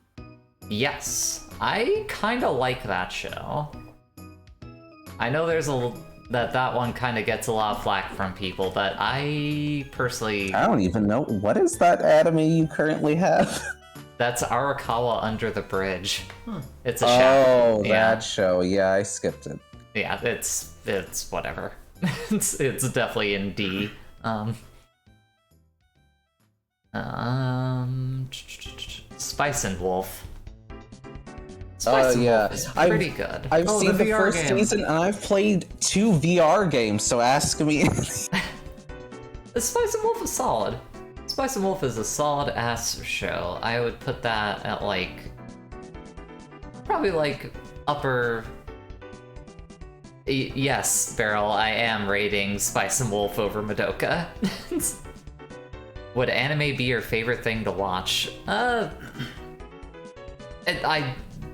Yes. I kind of like that show. I know there's that one kind of gets a lot of flack from people, but I personally... I don't even know. What is that anime you currently have? That's Arakawa Under the Bridge. It's a show. Oh, that show. Yeah, I skipped it. Yeah, it's whatever. it's definitely in D. Spice and Wolf. Spice and Wolf is pretty good. I've seen the first season, and I've played 2 VR games, so ask me. The Spice and Wolf is solid. Spice and Wolf is a solid ass show. I would put that at like probably like upper. Yes, Beryl, I am rating Spice and Wolf over Madoka. Would anime be your favorite thing to watch? I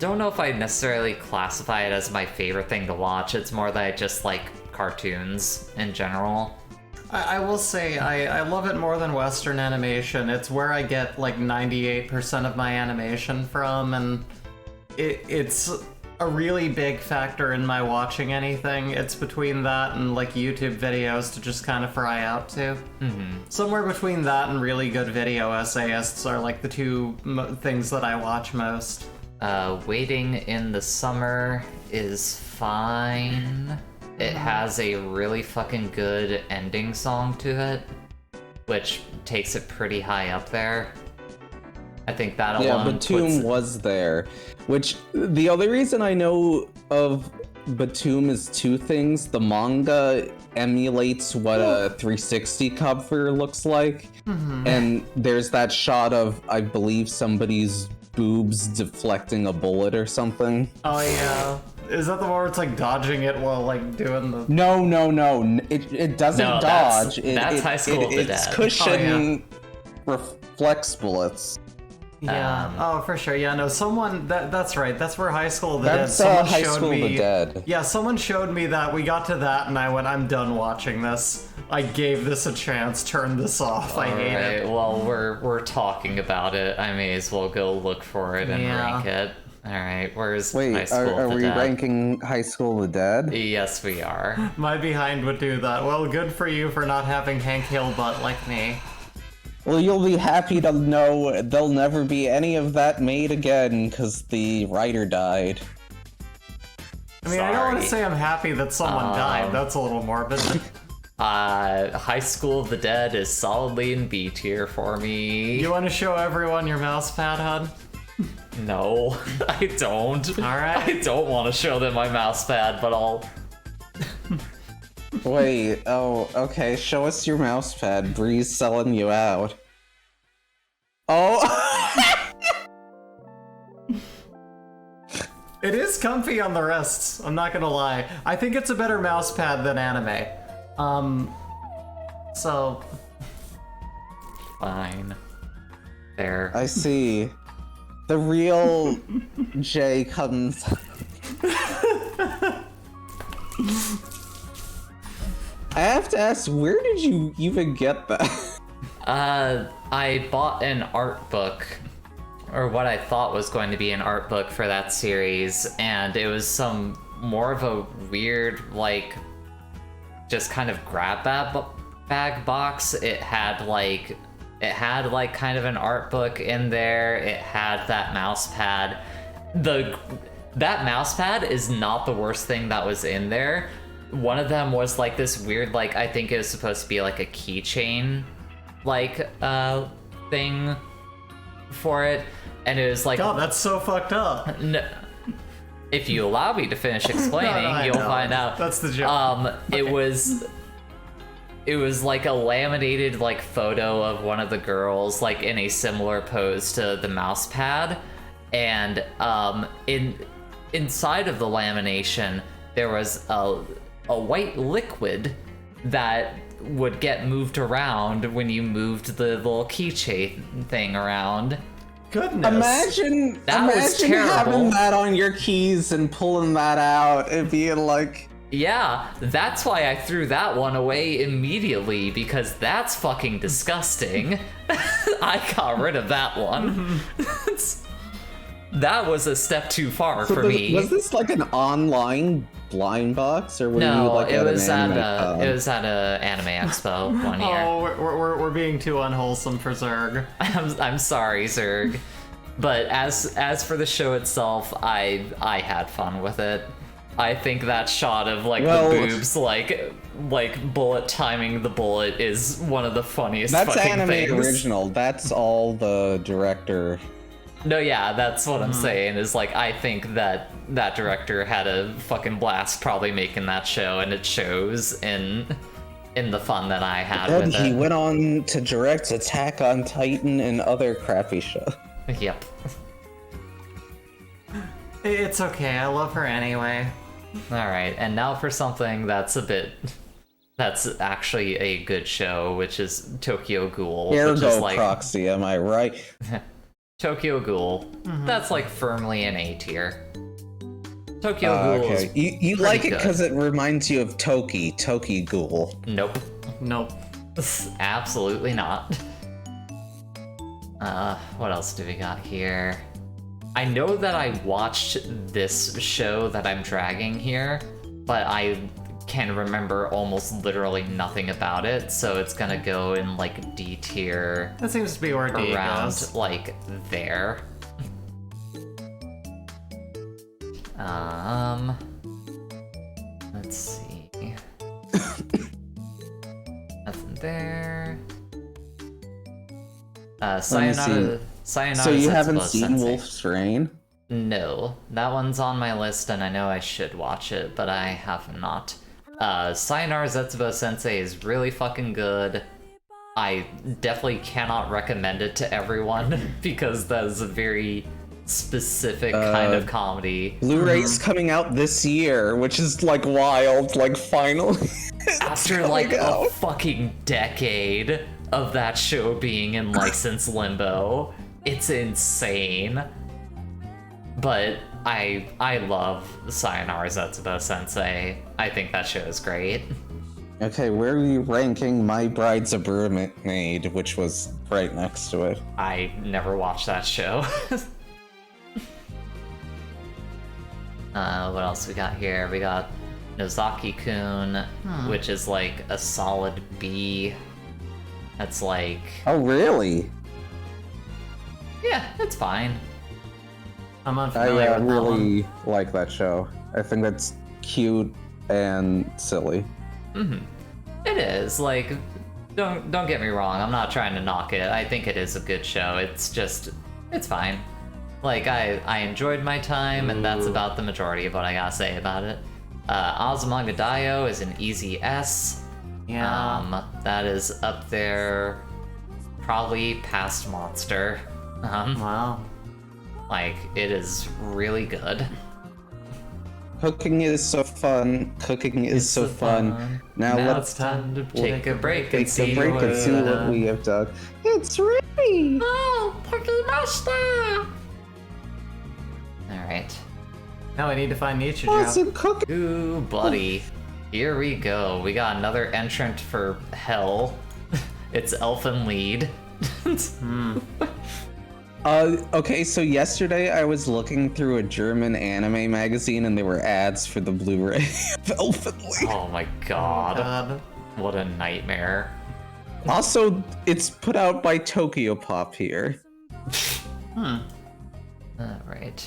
don't know if I necessarily classify it as my favorite thing to watch. It's more that I just like cartoons in general. I will say I love it more than Western animation. It's where I get like 98% of my animation from, and it's a really big factor in my watching anything. It's between that and like YouTube videos to just kind of fry out to. Mm-hmm. Somewhere between that and really good video essayists are like the two things that I watch most. Waiting in the Summer is fine. It has a really fucking good ending song to it, which takes it pretty high up there. I think that alone the tune was there. Which, the only reason I know of Batum is two things. The manga emulates what a 360 cover looks like, and there's that shot of, I believe, somebody's boobs deflecting a bullet or something. Oh yeah. Is that the one where it's like dodging it while like doing the... No. It doesn't dodge. That's High School of the Dead. It's cushion reflex bullets. Yeah. For sure. Yeah. No. Someone. That's right. That's where High School of the Dead. That's Someone High showed School me, of the Dead. Yeah. Someone showed me that. We got to that, and I went, "I'm done watching this. I gave this a chance. Turn this off. I hate it." Well, we're talking about it. I may as well go look for it and rank it. All right. Where's High School of the Dead? Are we ranking High School of the Dead? Yes, we are. My behind would do that. Well, good for you for not having Hank Hill butt like me. Well, you'll be happy to know there'll never be any of that made again, because the writer died. I mean, I don't want to say I'm happy that someone died. That's a little morbid. High School of the Dead is solidly in B tier for me. You want to show everyone your mouse pad, hon? No, I don't. Alright. I don't want to show them my mouse pad, but I'll... Wait, okay, show us your mouse pad. Bree's selling you out. Oh! It is comfy on the wrists, I'm not gonna lie. I think it's a better mouse pad than anime. So... Fine. There. I see. The real Jay comes... I have to ask, where did you even get that? I bought an art book, or what I thought was going to be an art book for that series, and it was some more of a weird, like, just kind of grab bag box. It had kind of an art book in there. It had that mouse pad. That mouse pad is not the worst thing that was in there. One of them was like this weird, like, I think it was supposed to be like a keychain, like, thing for it. And it was like... God, that's so fucked up. No, if you allow me to finish explaining, you'll find out. That's the joke. It was like a laminated, like, photo of one of the girls, like, in a similar pose to the mouse pad. And, inside of the lamination, there was a white liquid that would get moved around when you moved the little keychain thing around. Goodness. Imagine having that on your keys and pulling that out and being like... Yeah, that's why I threw that one away immediately, because that's fucking disgusting. I got rid of that one. That was a step too far for me. Was this like an online blind box, or were you like it was at a Anime Expo one year. Oh, we're being too unwholesome for Zerg. I'm sorry, Zerg. But as for the show itself, I had fun with it. I think that shot of the boobs like bullet timing the bullet is one of the funniest that's fucking anime things. Original. That's all the director. No, yeah, that's what I'm saying, is like, I think that director had a fucking blast probably making that show, and it shows in the fun that I had with it. He went on to direct Attack on Titan and other crappy shows. Yep. It's okay, I love her anyway. Alright, and now for something that's actually a good show, which is Tokyo Ghoul. Ergo which is like... Proxy, am I right? Tokyo Ghoul. That's like firmly an A tier. Tokyo Ghoul is you like it because it reminds you of Toki Ghoul. Nope. Nope. Absolutely not. What else do we got here? I know that I watched this show that I'm dragging here, but I can remember almost literally nothing about it, so it's gonna go in like D tier. That seems to be where D goes. Like there. Let's see. Nothing there. Sayonara. So you haven't seen Wolf's Rain? No, that one's on my list, and I know I should watch it, but I have not. Sayonara Zetsubo Sensei is really fucking good. I definitely cannot recommend it to everyone, because that is a very specific kind of comedy. Blu-ray's coming out this year, which is, like, wild, like, finally. After, like, a fucking decade of that show being in license limbo. It's insane. But I love Sayonara Zetsubo Sensei. I think that show is great. Okay, where are you ranking My Bride's a Mermaid, which was right next to it? I never watched that show. What else we got here? We got Nozaki-kun, which is like a solid B. That's like... Oh, really? Yeah, it's fine. I'm unfamiliar with that one. really like that show. I think that's cute and silly. It is, like, don't get me wrong, I'm not trying to knock it. I think it is a good show. It's just, it's fine. Like, I enjoyed my time, and that's about the majority of what I gotta say about it. Azumanga Daioh is an easy S. Yeah. That is up there, probably past Monster. Wow. Like, it is really good. Cooking is so fun. Cooking is so fun. Now it's time to take a break and take see a break and see what we have done. It's ready! Oh, Cookie Master! Alright. Now I need to find Nietzsche. Awesome cooking! Ooh, buddy. Here we go. We got another entrant for Hell. It's Elfin Lead. Okay, so yesterday I was looking through a German anime magazine and there were ads for the Blu-ray of Elfin Lead. Oh my god. What a nightmare. Also, it's put out by Tokyo Pop here. Alright.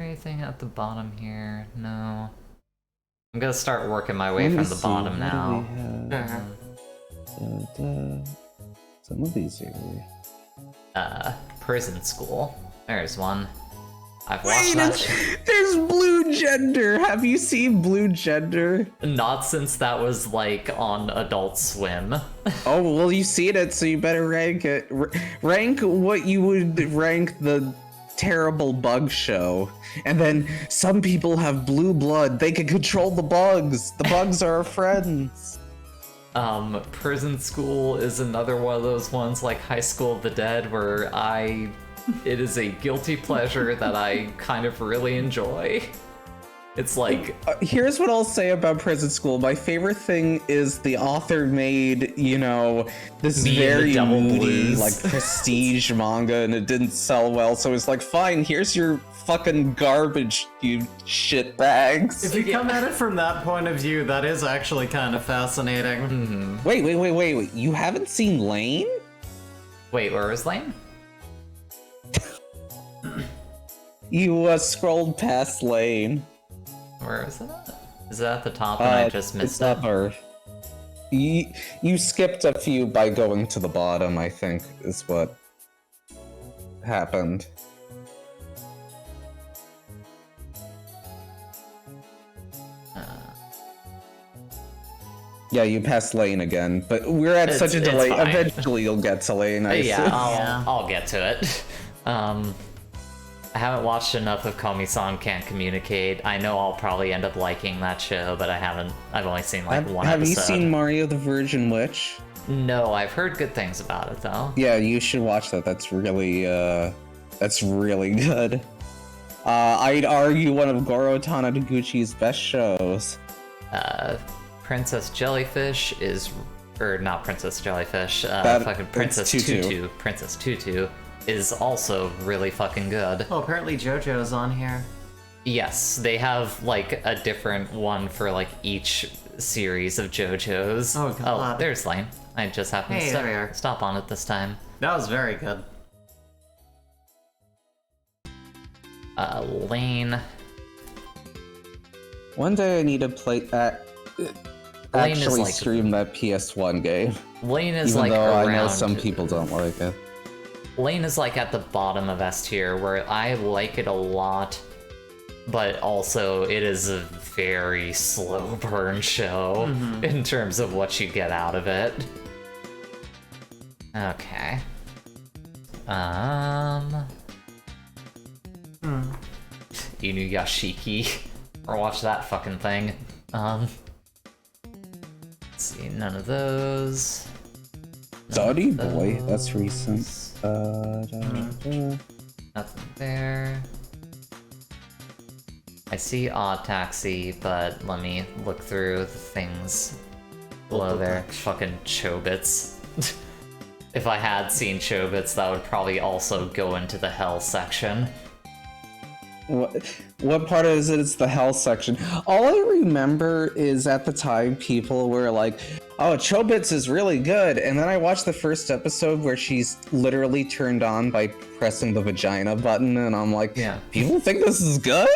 Anything at the bottom here? No. I'm gonna start working my way from the bottom now. Some of these are... Prison School. There's one. I've watched that. There's Blue Gender. Have you seen Blue Gender? Not since that was like on Adult Swim. Oh, well, you've seen it, so you better rank it. Rank what you would rank the terrible bug show. And then some people have blue blood. They can control the bugs. The bugs are our friends. Prison School is another one of those ones like High School of the Dead where it is a guilty pleasure that I kind of really enjoy. It's like... here's what I'll say about Prison School. My favorite thing is the author made, you know, this very moody, like, prestige manga, and it didn't sell well, so it's like, fine, here's your fucking garbage, you shit bags. If you come at it from that point of view, that is actually kind of fascinating. Wait. You haven't seen Lane? Wait, where is Lane? You scrolled past Lane. Where is it at? Is it at the top and I just missed it? Upper. You skipped a few by going to the bottom, I think, is what happened. Yeah, you passed Lane again, but we're at such a delay. Eventually you'll get to Lane, I assume. I'll get to it. I haven't watched enough of Komi-san Can't Communicate. I know I'll probably end up liking that show, but I haven't. I've only seen like one episode. Have you seen Mario the Virgin Witch? No, I've heard good things about it though. Yeah, you should watch that. That's really good. I'd argue one of Goro Taniguchi's best shows. Princess Jellyfish is, or not Princess Jellyfish, fucking Princess Tutu. Princess Tutu is also really fucking good. Oh, apparently JoJo's on here. Yes, they have like a different one for like each series of JoJo's. Oh god. Oh, there's Lane. I just happened to stop on it this time. That was very good. Lane. One day I need to play actually stream that PS1 game. Lane is even like though around... I know some people don't like it. Lane is like at the bottom of S tier, where I like it a lot, but also it is a very slow burn show in terms of what you get out of it. Okay. Inuyashiki. Or watch that fucking thing. Let's see, none of those. Dotty Boy, that's recent. Nothing there. I see Odd Taxi, but let me look through the things below there. Fucking Chobits. If I had seen Chobits, that would probably also go into the Hell section. What part is it? It's the Hell section. All I remember is at the time people were like, oh, Chobits is really good. And then I watched the first episode where she's literally turned on by pressing the vagina button. And I'm like, yeah, people think this is good?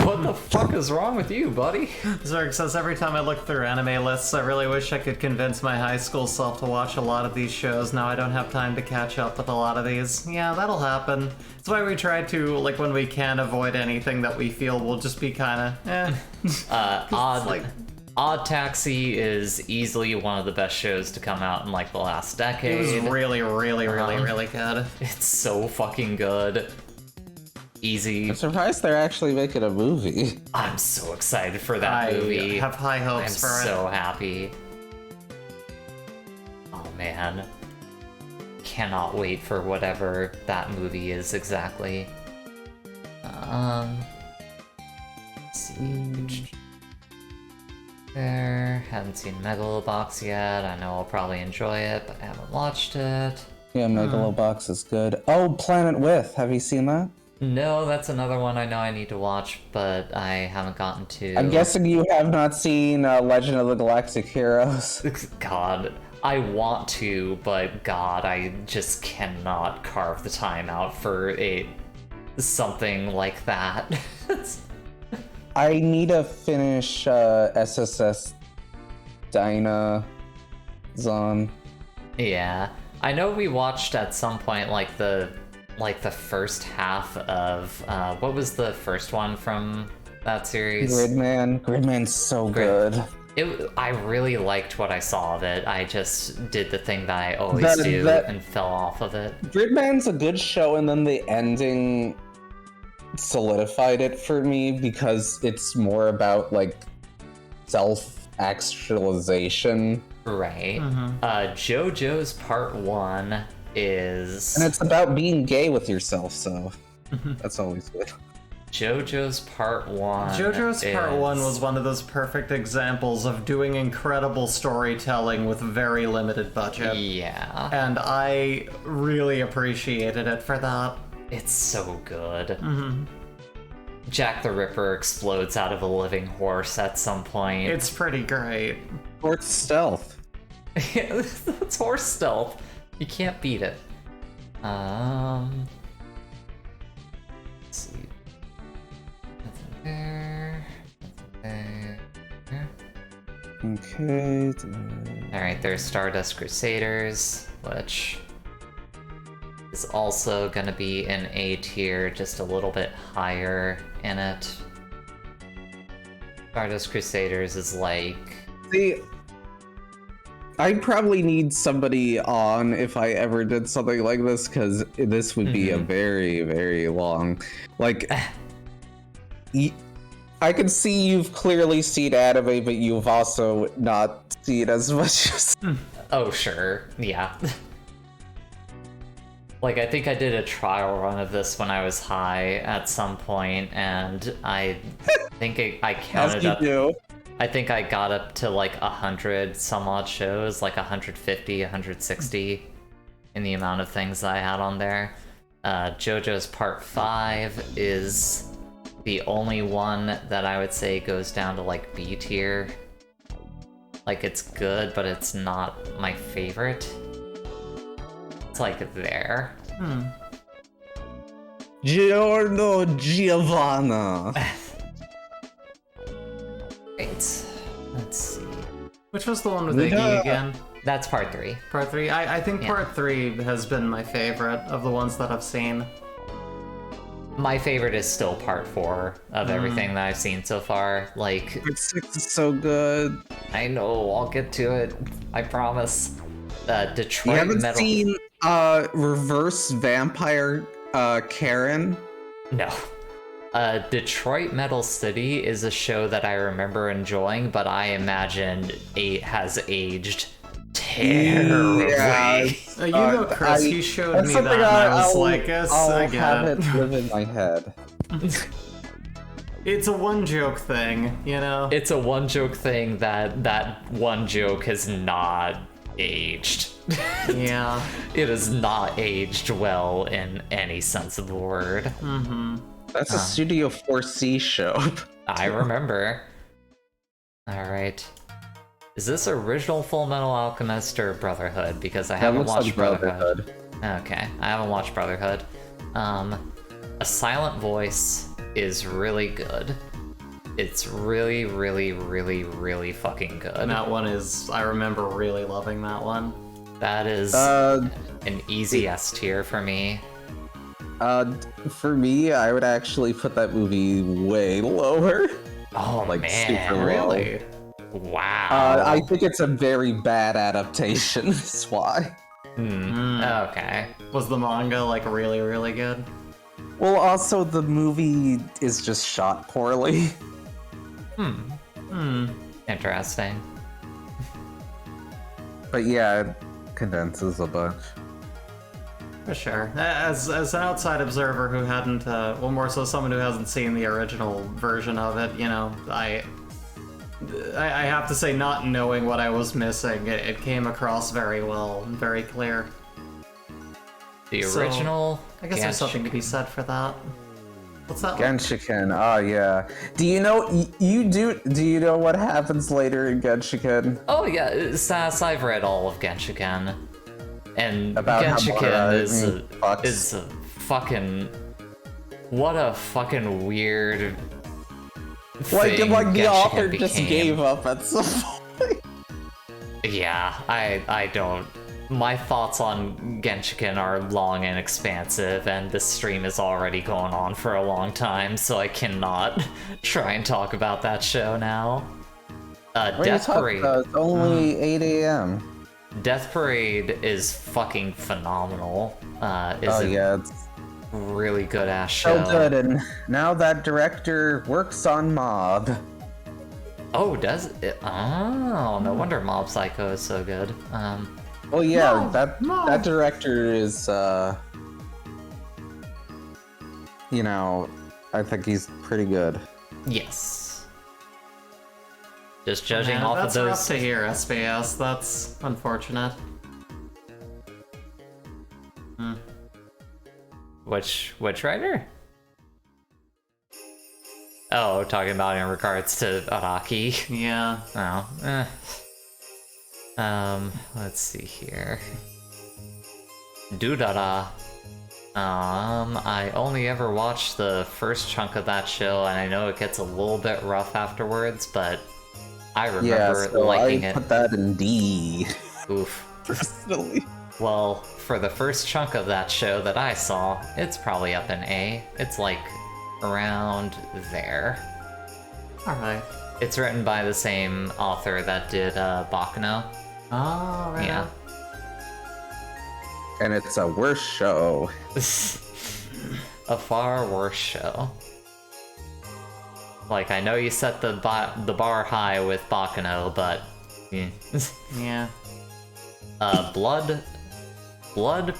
What the fuck is wrong with you, buddy? Zerg says, every time I look through anime lists, I really wish I could convince my high school self to watch a lot of these shows. Now I don't have time to catch up with a lot of these. Yeah, that'll happen. That's why we try to, like, when we can avoid anything that we feel will just be kind of, Odd Taxi is easily one of the best shows to come out in, like, the last decade. It was really, really, really good. It's so fucking good. Easy. I'm surprised they're actually making a movie. I'm so excited for that movie. I have high hopes for it. I'm so happy. Oh man. Cannot wait for whatever that movie is exactly. Let's see. There. Haven't seen Megalobox yet. I know I'll probably enjoy it, but I haven't watched it. Yeah, Megalobox is good. Oh, Planet With. Have you seen that? No, that's another one I know I need to watch, but I haven't gotten to. I'm guessing you have not seen Legend of the Galactic Heroes. God, I want to, but God, I just cannot carve the time out for something like that. I need to finish SSS Dyna Zon. Yeah, I know we watched at some point like the first half of what was the first one from that series? Gridman. Gridman's so good. I really liked what I saw of it. I just did the thing that I always do and fell off of it. Gridman's a good show, and then the ending solidified it for me because it's more about like self-actualization. Right. JoJo's Part 1 is... And it's about being gay with yourself, so that's always good. JoJo's Part 1 Part 1 was one of those perfect examples of doing incredible storytelling with very limited budget. Yeah. And I really appreciated it for that. It's so good. Jack the Ripper explodes out of a living horse at some point. It's pretty great. Horse stealth. It's horse stealth. You can't beat it. Let's see. Nothing there. Nothing there. Okay. Alright, there's Stardust Crusaders, which is also gonna be an A tier, just a little bit higher in it. Stardust Crusaders is like... See, I'd probably need somebody on if I ever did something like this, because this would be a very, very long... Like, I can see you've clearly seen anime, but you've also not seen as much as... Oh, sure. Yeah. Like, I think I did a trial run of this when I was high at some point, and I think I counted up... I think I got up to like 100 some odd shows, like 150, 160 in the amount of things that I had on there. JoJo's Part 5 is the only one that I would say goes down to like B tier. Like, it's good, but it's not my favorite. It's like there. Giorno Giovanna. Right. Let's see. Which was the one with the E again? That's part 3. Part 3? I think part 3 has been my favorite of the ones that I've seen. My favorite is still part 4 of everything that I've seen so far. Like, Part 6 is so good. I know, I'll get to it. I promise. Detroit You haven't Metal... seen Reverse Vampire Karen? No. Detroit Metal City is a show that I remember enjoying, but I imagine it has aged terribly. Yeah, you know, Chris, you showed me that, and I was like, yes, I get have it. it live in my head. It's a one-joke thing, you know? It's a one-joke thing that one joke has not aged. Yeah. It has not aged well in any sense of the word. Mm-hmm. That's a Studio 4C show. I remember. Alright. Is this original Full Metal Alchemist or Brotherhood? Because I haven't watched Brotherhood. Okay, I haven't watched Brotherhood. A Silent Voice is really good. It's really, really, really, really fucking good. And that one is, I remember really loving that one. That is an easy S tier for me. For me, I would actually put that movie way lower. Oh, like, man. super low. Really? Wow. I think it's a very bad adaptation, that's why. Okay. Was the manga, like, really, really good? Well, also, the movie is just shot poorly. Interesting. But yeah, it condenses a bunch. For sure. As an outside observer who hadn't, well, more so someone who hasn't seen the original version of it, you know, I have to say, not knowing what I was missing, it came across very well and very clear. The original... I guess there's something to be said for that. What's that like? Genshiken, oh yeah. Do you know, do you know what happens later in Genshiken? Oh yeah, Sass, I've read all of Genshiken. And About Genshiken how is a fucking... What a fucking weird thing Like the Genshiken author just became. gave up at some point. Yeah, I don't... My thoughts on Genshiken are long and expansive, and this stream is already going on for a long time, so I cannot try and talk about that show now. Death Parade. It's only 8 a.m. Death Parade is fucking phenomenal. It's Really good ass show. so good, and now that director works on Mob. Oh, does it? Oh, no wonder Mob Psycho is so good. Well, yeah, No. that director is, you know, I think he's pretty good. Yes. Just judging Yeah, off of that's those. rough to hear, SBS. That's unfortunate. Which writer? Oh, talking about in regards to Araki. Yeah. Oh, let's see here. Doodada. I only ever watched the first chunk of that show, and I know it gets a little bit rough afterwards, but I remember liking I it. put that in D. Oof. Personally. Well, for the first chunk of that show that I saw, it's probably up in A. It's like around there. Alright. It's written by the same author that did Baccano. Oh, right. Yeah. And it's a worse show. A far worse show. Like, I know you set the bar high with Baccano, but... Yeah. Blood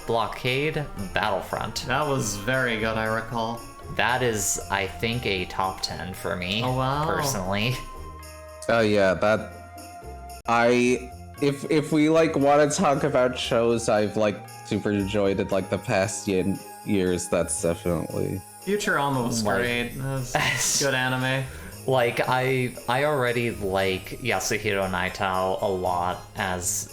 Blockade Battlefront. That was very good, I recall. That is, I think, a top 10 for me, Oh, wow. personally. Oh yeah, if we like want to talk about shows I've like super enjoyed in like the past years, that's definitely. Futurama was Like- great. That was good anime. Like, I already like Yasuhiro Naitao a lot as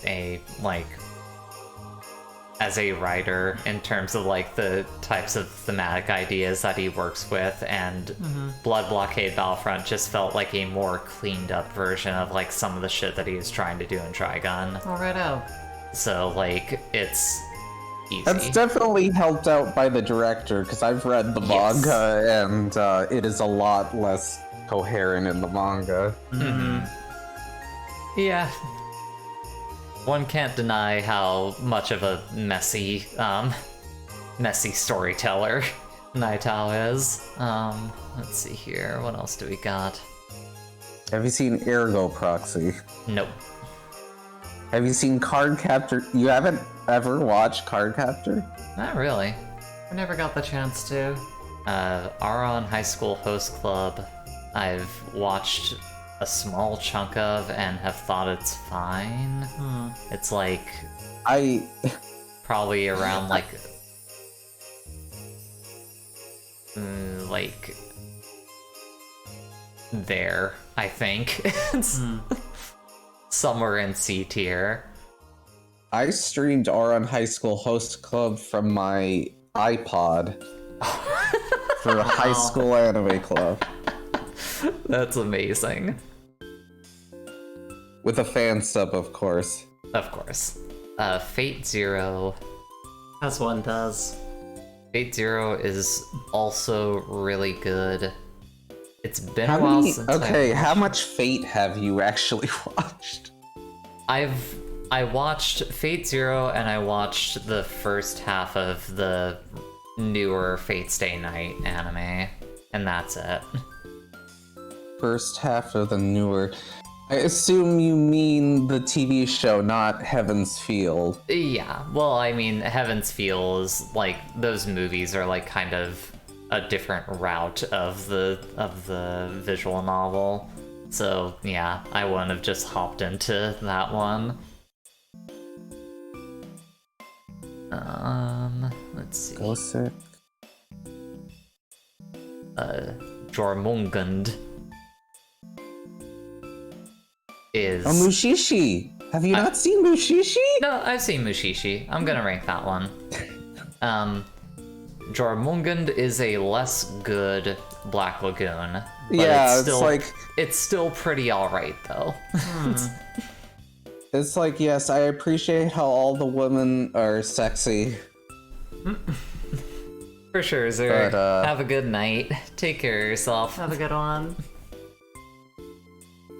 as a writer in terms of like the types of thematic ideas that he works with, and Blood Blockade Battlefront just felt like a more cleaned up version of like some of the shit that he was trying to do in Trigun. All right out. So like it's easy. That's definitely helped out by the director, because I've read the manga, and it is a lot less coherent in the manga. Yeah. One can't deny how much of a messy storyteller Naitao is. Let's see here. What else do we got? Have you seen Ergo Proxy? Nope. Have you seen Card Captor? You haven't ever watched Card Captor? Not really. I never got the chance to. Aron High School Host Club, I've watched a small chunk of and have thought it's fine. It's like probably around like there, I think. It's somewhere in C tier. I streamed Aron High School Host Club from my iPod for a high school anime club. That's amazing. With a fan sub, of course. Of course. Fate Zero. As one does. Fate Zero is also really good. It's been a while since how much Fate have you actually watched? I watched Fate Zero, and I watched the first half of the newer Fate Stay Night anime, and that's it. First half of the newer... I assume you mean the TV show, not Heaven's Feel. Yeah, well, I mean, Heaven's Feel is, like, those movies are, like, kind of a different route of the visual novel. So, yeah, I wouldn't have just hopped into that one. Let's see. Gosek. Jormungand is... Oh, Mushishi! Have you not seen Mushishi? No, I've seen Mushishi. I'm gonna rank that one. Jormungand is a less good Black Lagoon. But Yeah, it's like... It's still pretty alright, though. It's like, yes, I appreciate how all the women are sexy. For sure, Zurich. But, have a good night. Take care of yourself. Have a good one.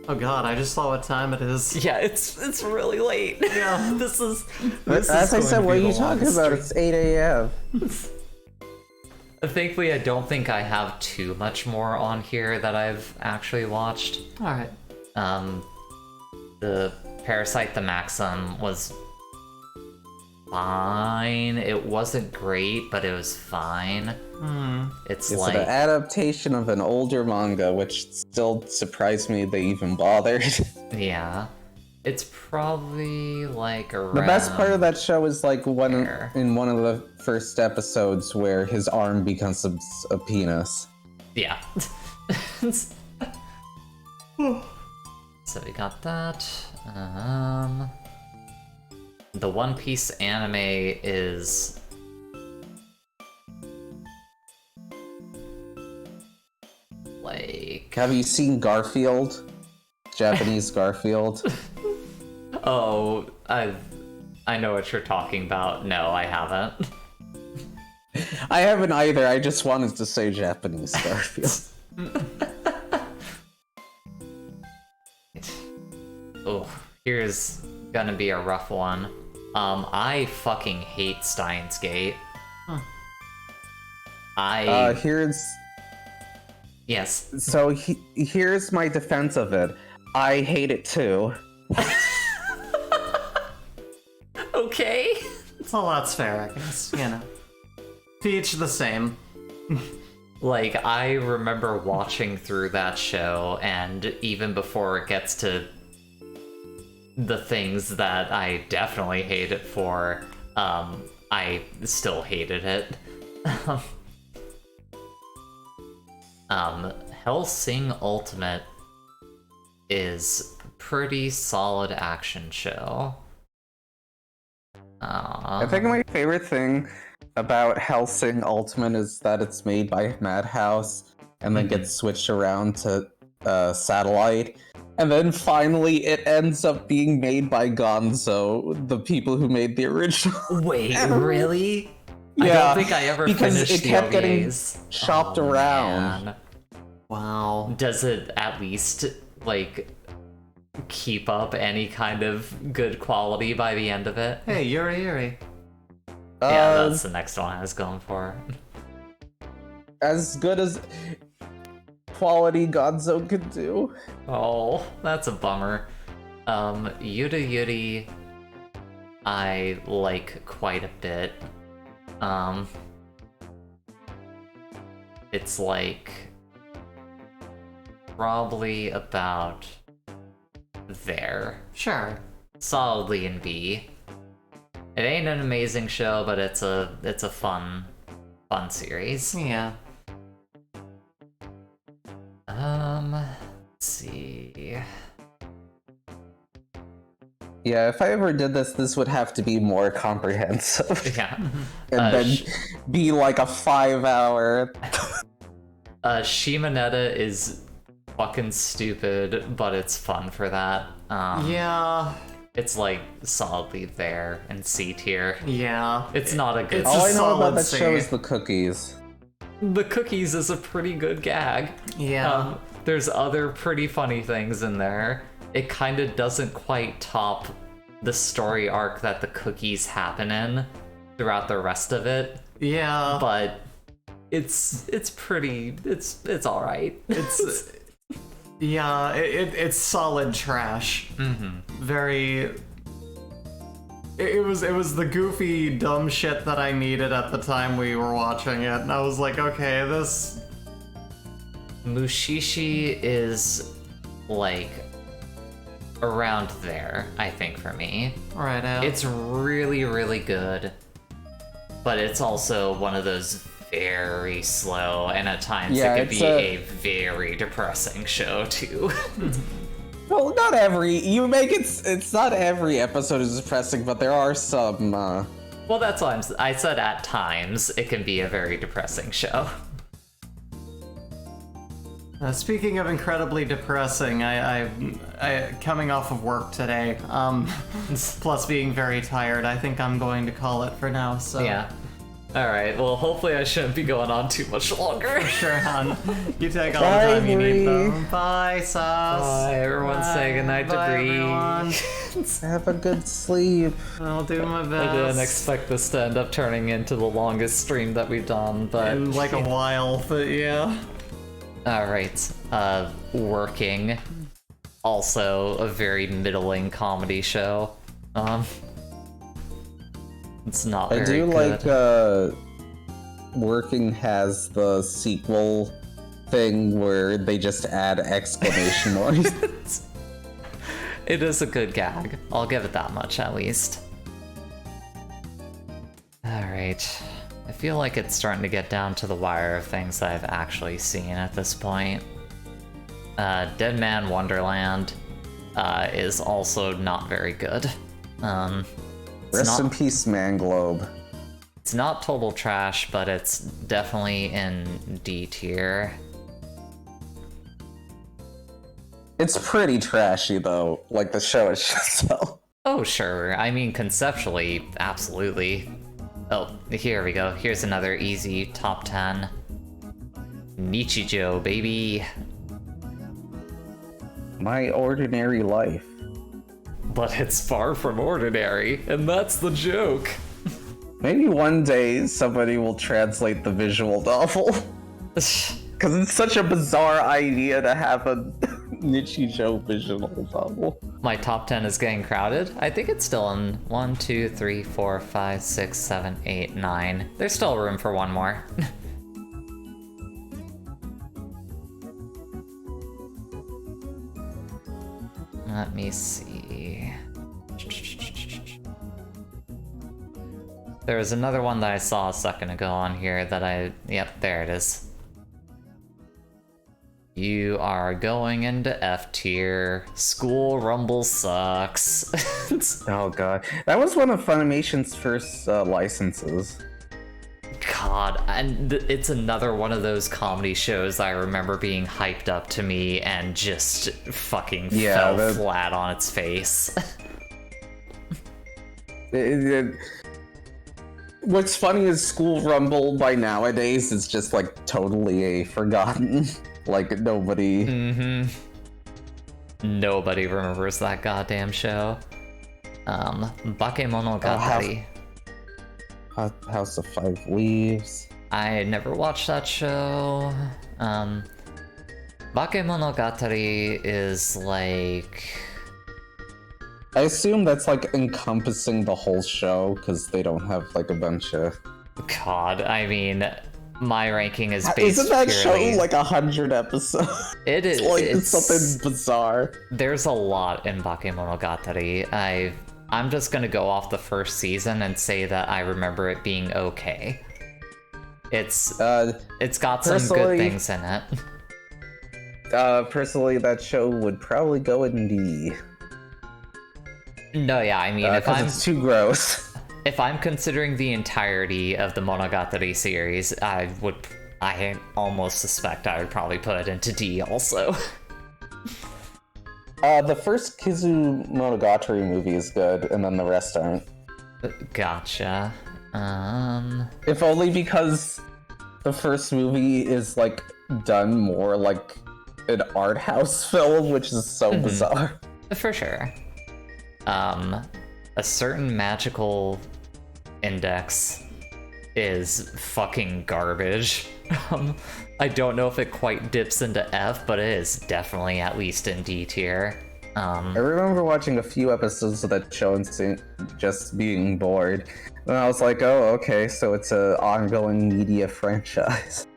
Oh god, I just saw what time it is. Yeah, it's really late. Yeah. This is As I said, what are you talking about? It's 8 a.m. Thankfully, I don't think I have too much more on here that I've actually watched. Alright. The Parasite the Maxim was fine. It wasn't great, but it was fine. It's like an adaptation of an older manga, which still surprised me they even bothered. Yeah. It's probably like around... The best part of that show is like in one of the first episodes where his arm becomes a penis. Yeah. So we got that. The One Piece anime is... like... Have you seen Garfield? Japanese Garfield? Oh, I know what you're talking about. No, I haven't. I haven't either. I just wanted to say Japanese Garfield. Oh, here's gonna be a rough one. I fucking hate Steins Gate. Here's... Yes. So here's my defense of it. I hate it too. Okay. Well, that's fair, I guess. You know. To each the same. Like, I remember watching through that show, and even before it gets to the things that I definitely hate it for, I still hated it. Hellsing Ultimate is a pretty solid action show. I think my favorite thing about Hellsing Ultimate is that it's made by Madhouse and then gets switched around to Satellite. And then finally it ends up being made by Gonzo, the people who made the original. Wait, really? Yeah, I don't think I ever because finished it kept the getting OVAs. shopped around. Man. Wow. Does it at least, like, keep up any kind of good quality by the end of it? Hey, Yuri. Yeah, that's the next one I was going for. As good as quality Gonzo could do. Oh, that's a bummer. Yuta Yuri, I like quite a bit. It's like probably about there. Sure. Solidly in B. It ain't an amazing show, but it's a fun series. Yeah. Let's see. Yeah, if I ever did this would have to be more comprehensive. Yeah. And then be like a 5-hour. Shimonetta is fucking stupid, but it's fun for that. Yeah. It's like solidly there in C tier. Yeah. It's not a good. It's All a I know about solid that C. show is the cookies. The cookies is a pretty good gag. Yeah. There's other pretty funny things in there. It kind of doesn't quite top the story arc that the cookies happen in throughout the rest of it. Yeah. But it's pretty. It's all right. It's yeah. It's solid trash. Very. It was the goofy dumb shit that I needed at the time we were watching it, and I was like, okay, this. Mushishi is like around there, I think, for me. Right out. It's really, really good, but it's also one of those very slow, and at times Yeah, it could it's be a very depressing show too. Well, not every. You make it's not every episode is depressing, but there are some. Well, that's why I said at times it can be a very depressing show. Speaking of incredibly depressing, I coming off of work today, plus being very tired, I think I'm going to call it for now. So Yeah. All right. Well, hopefully I shouldn't be going on too much longer. sure, hon. You take all Bye, the time you need, Bree. though. Bye, Sauce. Bye, everyone. Say goodnight to Bye, Bree. everyone. Have a good sleep. I'll do my best. I didn't expect this to end up turning into the longest stream that we've done, but In like a while, but yeah. all right. Working. Also a very middling comedy show. It's not I very do good. like Working has the sequel thing where they just add exclamation noise. It is a good gag. I'll give it that much at least. Alright. I feel like it's starting to get down to the wire of things that I've actually seen at this point. Dead Man Wonderland is also not very good. Rest in peace, Man Globe. It's not total trash, but it's definitely in D tier. It's pretty trashy though, like the show itself. Oh, sure. I mean, conceptually, absolutely. Oh, here we go. Here's another easy top 10. Nichijou, baby. My Ordinary Life. But it's far from ordinary, and that's the joke. Maybe one day somebody will translate the visual novel. Because it's such a bizarre idea to have a Nichijou visual novel. My top 10 is getting crowded. I think it's still in 1, 2, 3, 4, 5, 6, 7, 8, 9. There's still room for one more. Let me see. There was another one that I saw a second ago on here that yep, there it is. You are going into F tier. School Rumble sucks. Oh god. That was one of Funimation's first licenses. God, and it's another one of those comedy shows I remember being hyped up to me and just fucking fell flat on its face. What's funny is School Rumble by nowadays is just like totally a forgotten. Like nobody. Nobody remembers that goddamn show. Bakemonogatari. House of Five Leaves. I never watched that show. Bakemonogatari is like... I assume that's like encompassing the whole show because they don't have like a bunch of... God, I mean, my ranking is based Isn't that purely... show like 100 episodes? It is. It's something bizarre. There's a lot in Bakemonogatari. I'm just gonna go off the first season and say that I remember it being okay. It's got some good things in it. Personally, that show would probably go in D. No, yeah, I mean, if I'm... it's too gross. If I'm considering the entirety of the Monogatari series, I almost suspect I would probably put it into D also. The first Kizu Monogatari movie is good, and then the rest aren't. Gotcha. If only because the first movie is, like, done more like an art house film, which is so bizarre. For sure. A certain magical index is fucking garbage. I don't know if it quite dips into F, but it is definitely at least in D tier. I remember watching a few episodes of that show and just being bored. And I was like, oh, okay, so it's an ongoing media franchise.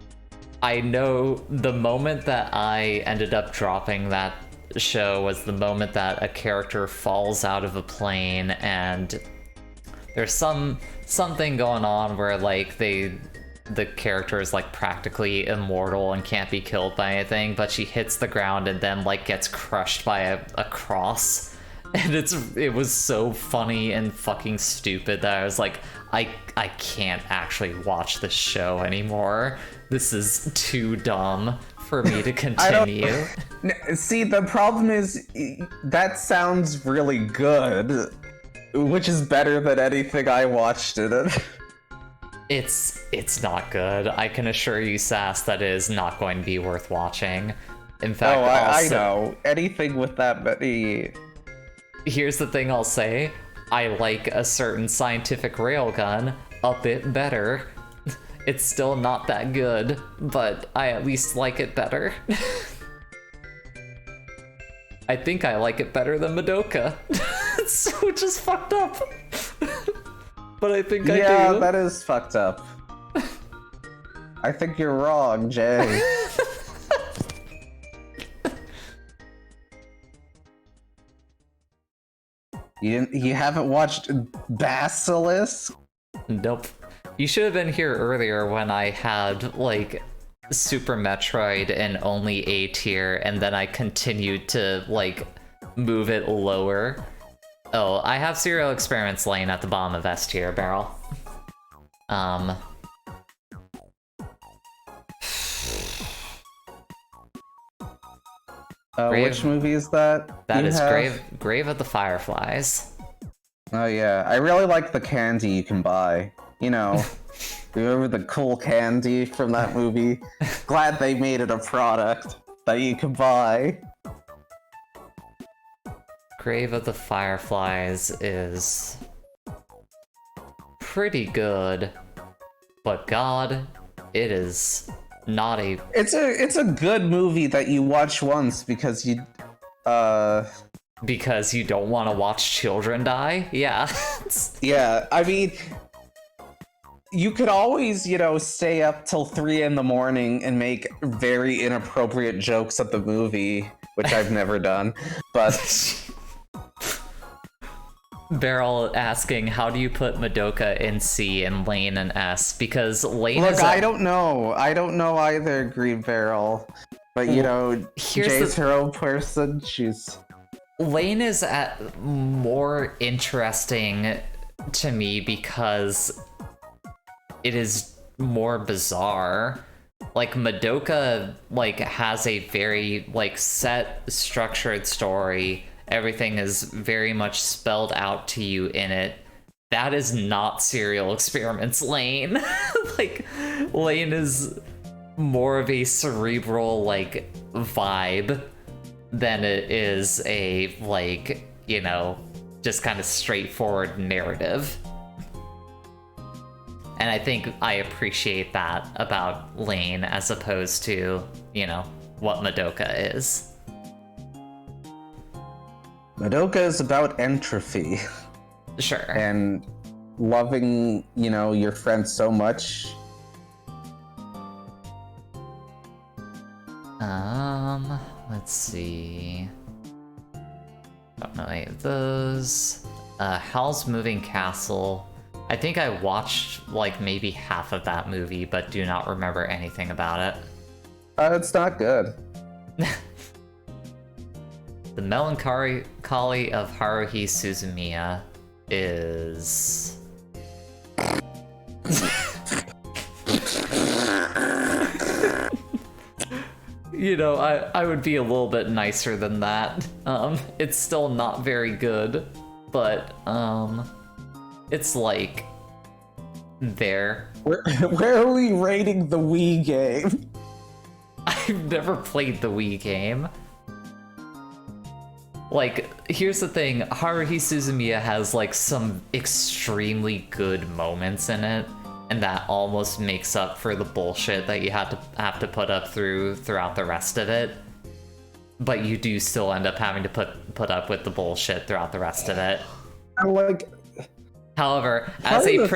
I know the moment that I ended up dropping that show was the moment that a character falls out of a plane and there's something going on where like the character is like practically immortal and can't be killed by anything, but she hits the ground and then like gets crushed by a cross, and it was so funny and fucking stupid that I was like, I can't actually watch this show anymore. This is too dumb for me to continue. See, the problem is that sounds really good, which is better than anything I watched in it. It's not good. I can assure you, Sass, that it is not going to be worth watching. In fact, I know. Anything with that many... Here's the thing I'll say. I like a certain scientific railgun a bit better. It's still not that good, but I at least like it better. I think I like it better than Madoka, which is fucked up. But I think I do. Yeah, that is fucked up. I think you're wrong, Jay. You haven't watched Basilisk? Nope. You should have been here earlier when I had, like, Super Metroid in only A tier, and then I continued to, like, move it lower. Oh, I have Serial Experiments laying at the bottom of S tier, Barrel. Which movie is that? That is Grave of the Fireflies. Oh yeah, I really like the candy you can buy. You know, remember the cool candy from that movie? Glad they made it a product that you can buy. Grave of the Fireflies is pretty good, but God, it is not a... It's a good movie that you watch once because you... Because you don't want to watch children die? Yeah. Yeah, I mean... You could always, you know, stay up till 3 in the morning and make very inappropriate jokes at the movie, which I've never done, but... Beryl asking, how do you put Madoka in C and Lane in S? Because Lane is... Look, I don't know. I don't know either, Green Barrel. But you know, Jay's her own person. Lane is more interesting to me because it is more bizarre. Like Madoka has a very set structured story. Everything is very much spelled out to you in it. That is not Serial Experiments Lane. Lane is more of a cerebral vibe than it is a just kind of straightforward narrative. And I think I appreciate that about Lane as opposed to, what Madoka is. Madoka is about entropy. Sure. And loving, your friends so much. Let's see. Don't know any of those. Howl's Moving Castle. I think I watched maybe half of that movie, but do not remember anything about it. It's not good. The Melancholy of Haruhi Suzumiya is... I would be a little bit nicer than that. It's still not very good, but it's there. Where are we rating the Wii game? I've never played the Wii game. Here's the thing, Haruhi Suzumiya has some extremely good moments in it, and that almost makes up for the bullshit that you have to put up throughout the rest of it. But you do still end up having to put up with the bullshit throughout the rest of it. However, as a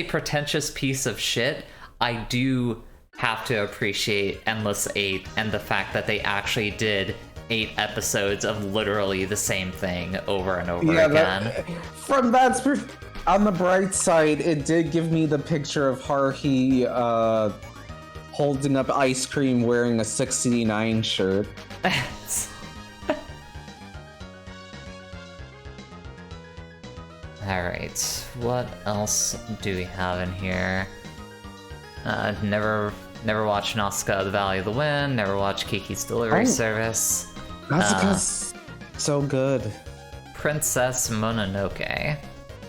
pretentious piece of shit, I do have to appreciate Endless 8 and the fact that they actually did 8 episodes of literally the same thing over and over again. On the bright side, it did give me the picture of Haruhi holding up ice cream wearing a 69 shirt. Alright, what else do we have in here? Never watched Nausicaa the Valley of the Wind, never watched Kiki's Delivery Service. Nausicaa's so good. Princess Mononoke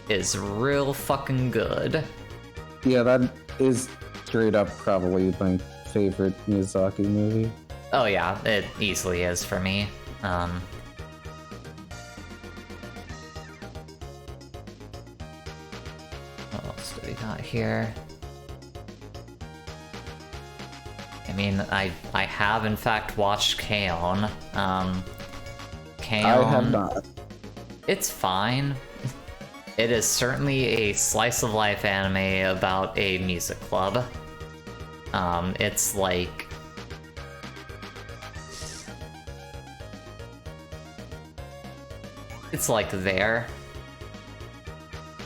is real fucking good. Yeah, that is straight up probably my favorite Miyazaki movie. Oh yeah, it easily is for me. What else do we got here? I mean, I have in fact watched K-On! K-On! I have not. It's fine. It is certainly a slice of life anime about a music club. It's there.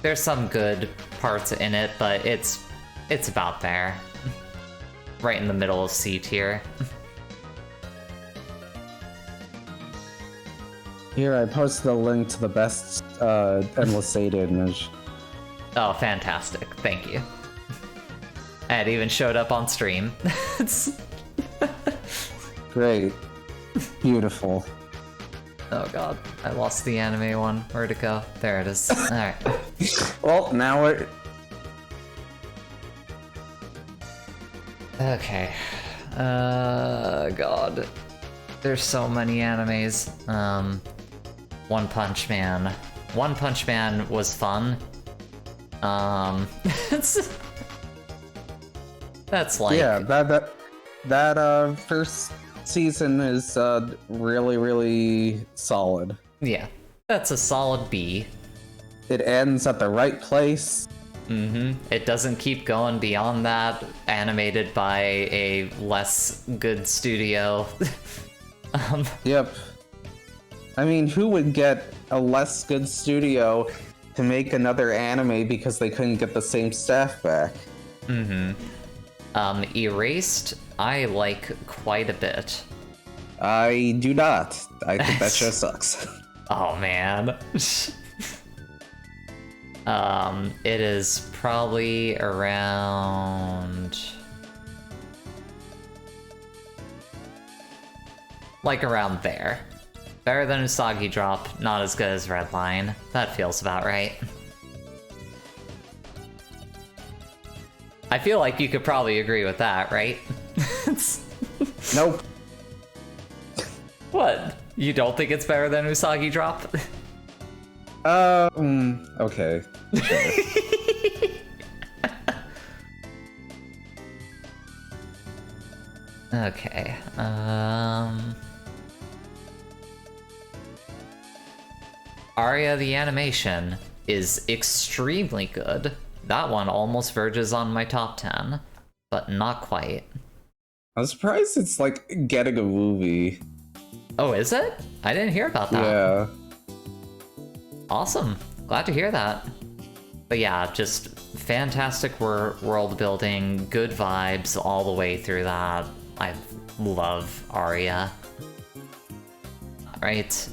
There's some good parts in it, but it's about there. Right in the middle of C tier. Here, I posted a link to the best Endless 8 image. Oh, fantastic. Thank you. And it even showed up on stream. Great. Beautiful. Oh god, I lost the anime one. Where'd it go? There it is. Alright. Well, now we're... Okay. God. There's so many animes. One Punch Man. One Punch Man was fun. That's Yeah, that first season is really, really solid. Yeah, that's a solid B. It ends at the right place. It doesn't keep going beyond that, animated by a less good studio. Yep. I mean, who would get a less good studio to make another anime because they couldn't get the same staff back? Erased, I like quite a bit. I do not. I think that show sucks. Oh man. It is probably around... like around there. Better than Usagi Drop, not as good as Redline. That feels about right. I feel like you could probably agree with that, right? Nope. What? You don't think it's better than Usagi Drop? Okay. Sure. Okay, Aria the animation is extremely good. That one almost verges on my top 10, but not quite. I'm surprised it's like getting a movie. Oh, is it? I didn't hear about that. Yeah. Awesome. Glad to hear that. But yeah, just fantastic world building, good vibes all the way through that. I love Aria. Alright.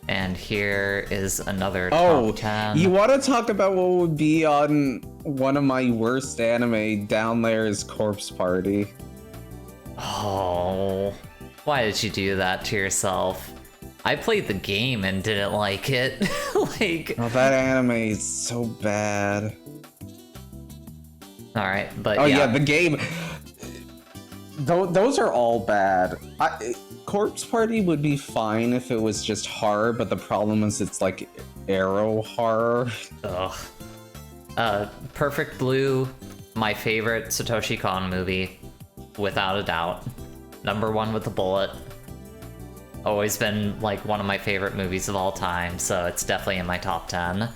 And here is another top 10. You want to talk about what would be on one of my worst anime? Down there is Corpse Party. Oh, why did you do that to yourself? I played the game and didn't like it. Like, oh, that anime is so bad. All right, but oh yeah, the game. Those are all bad. Corpse Party would be fine if it was just horror, but the problem is it's like arrow horror. Ugh. Perfect Blue, my favorite Satoshi Kon movie, without a doubt. #1 with the bullet. Always been like one of my favorite movies of all time, so it's definitely in my top 10.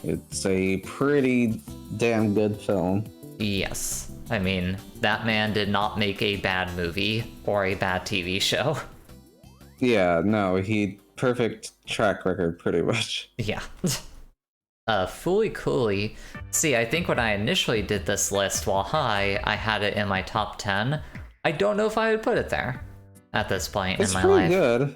It's a pretty damn good film. Yes. I mean, that man did not make a bad movie or a bad TV show. Yeah, no, he perfect track record pretty much. Yeah. Fooly Cooley. See, I think when I initially did this list while high, I had it in my top 10. I don't know if I would put it there at this point in my life. It's pretty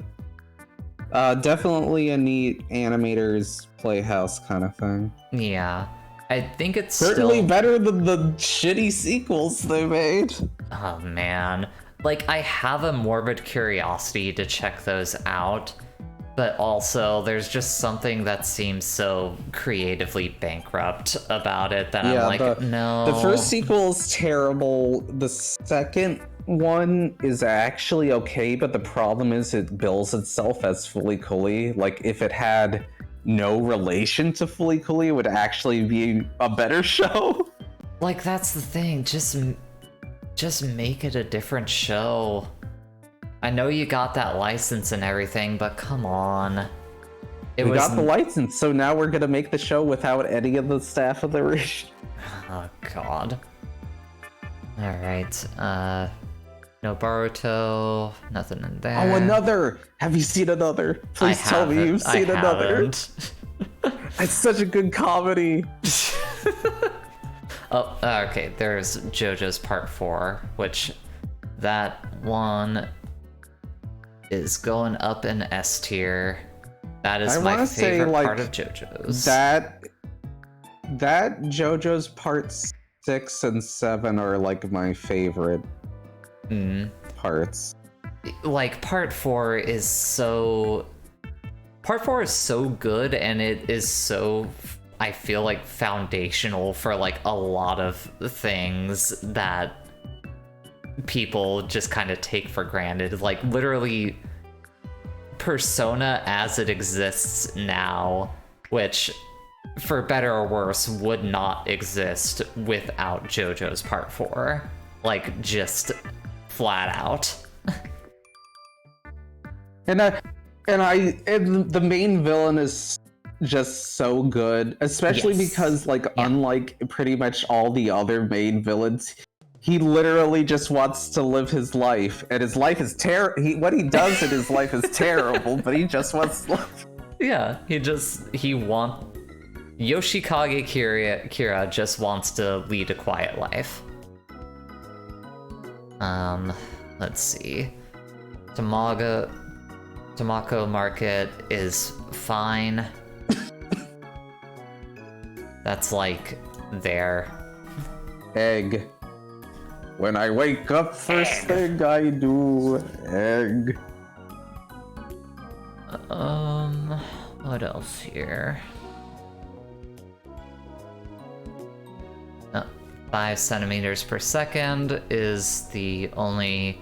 good. Definitely a neat animator's playhouse kind of thing. Yeah. I think it's certainly still better than the shitty sequels they made. Oh man. Like, I have a morbid curiosity to check those out, but also there's just something that seems so creatively bankrupt about it that I'm like, no. The first sequel is terrible. The second one is actually okay, but the problem is it bills itself as Fooly Cooley. Like, if it had no relation to Fooly Cooley, it would actually be a better show. Like, that's the thing. Just make it a different show. I know you got that license and everything, but come on. We got the license, so now we're gonna make the show without any of the staff of the region. Oh god. Alright, no Boruto, nothing in there. Oh, another! Have you seen another? Please tell me you've seen another. It's such a good comedy. Oh, okay, there's JoJo's Part 4, which that one is going up in S tier. That is my favorite part of JoJo's. That JoJo's Part 6 and 7 are like my favorite parts. Like, Part 4 is so good, and it is so, I feel like, foundational for like a lot of things that people just kind of take for granted. Like, literally, Persona as it exists now, which, for better or worse, would not exist without JoJo's Part 4. Like, just flat out. And the main villain is just so good, especially because, like, unlike pretty much all the other main villains, he literally just wants to live his life, and his life is what he does in his life is terrible, but he just wants to live. Yeah, he Yoshikage Kira just wants to lead a quiet life. Let's see. Tamako Market is fine. That's like there. Egg. When I wake up, first thing I do, egg. What else here? 5 centimeters per second is the only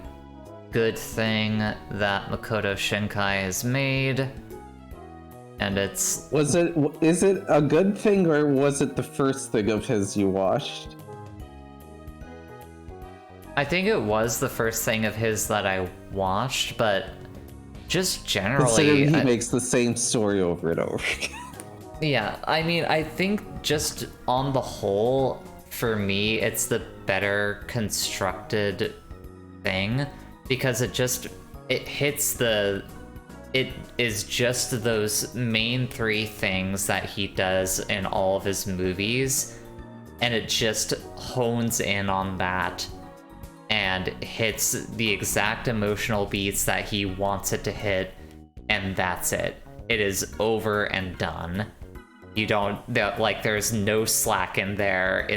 good thing that Makoto Shinkai has made. And is it a good thing, or was it the first thing of his you watched? I think it was the first thing of his that I watched, but just generally... Considering he makes the same story over and over again. Yeah, I mean, I think just on the whole, for me, it's the better constructed thing, because it is just those main 3 things that he does in all of his movies, and it just hones in on that and hits the exact emotional beats that he wants it to hit, and that's it. It is over and done. You don't, there's no slack in there.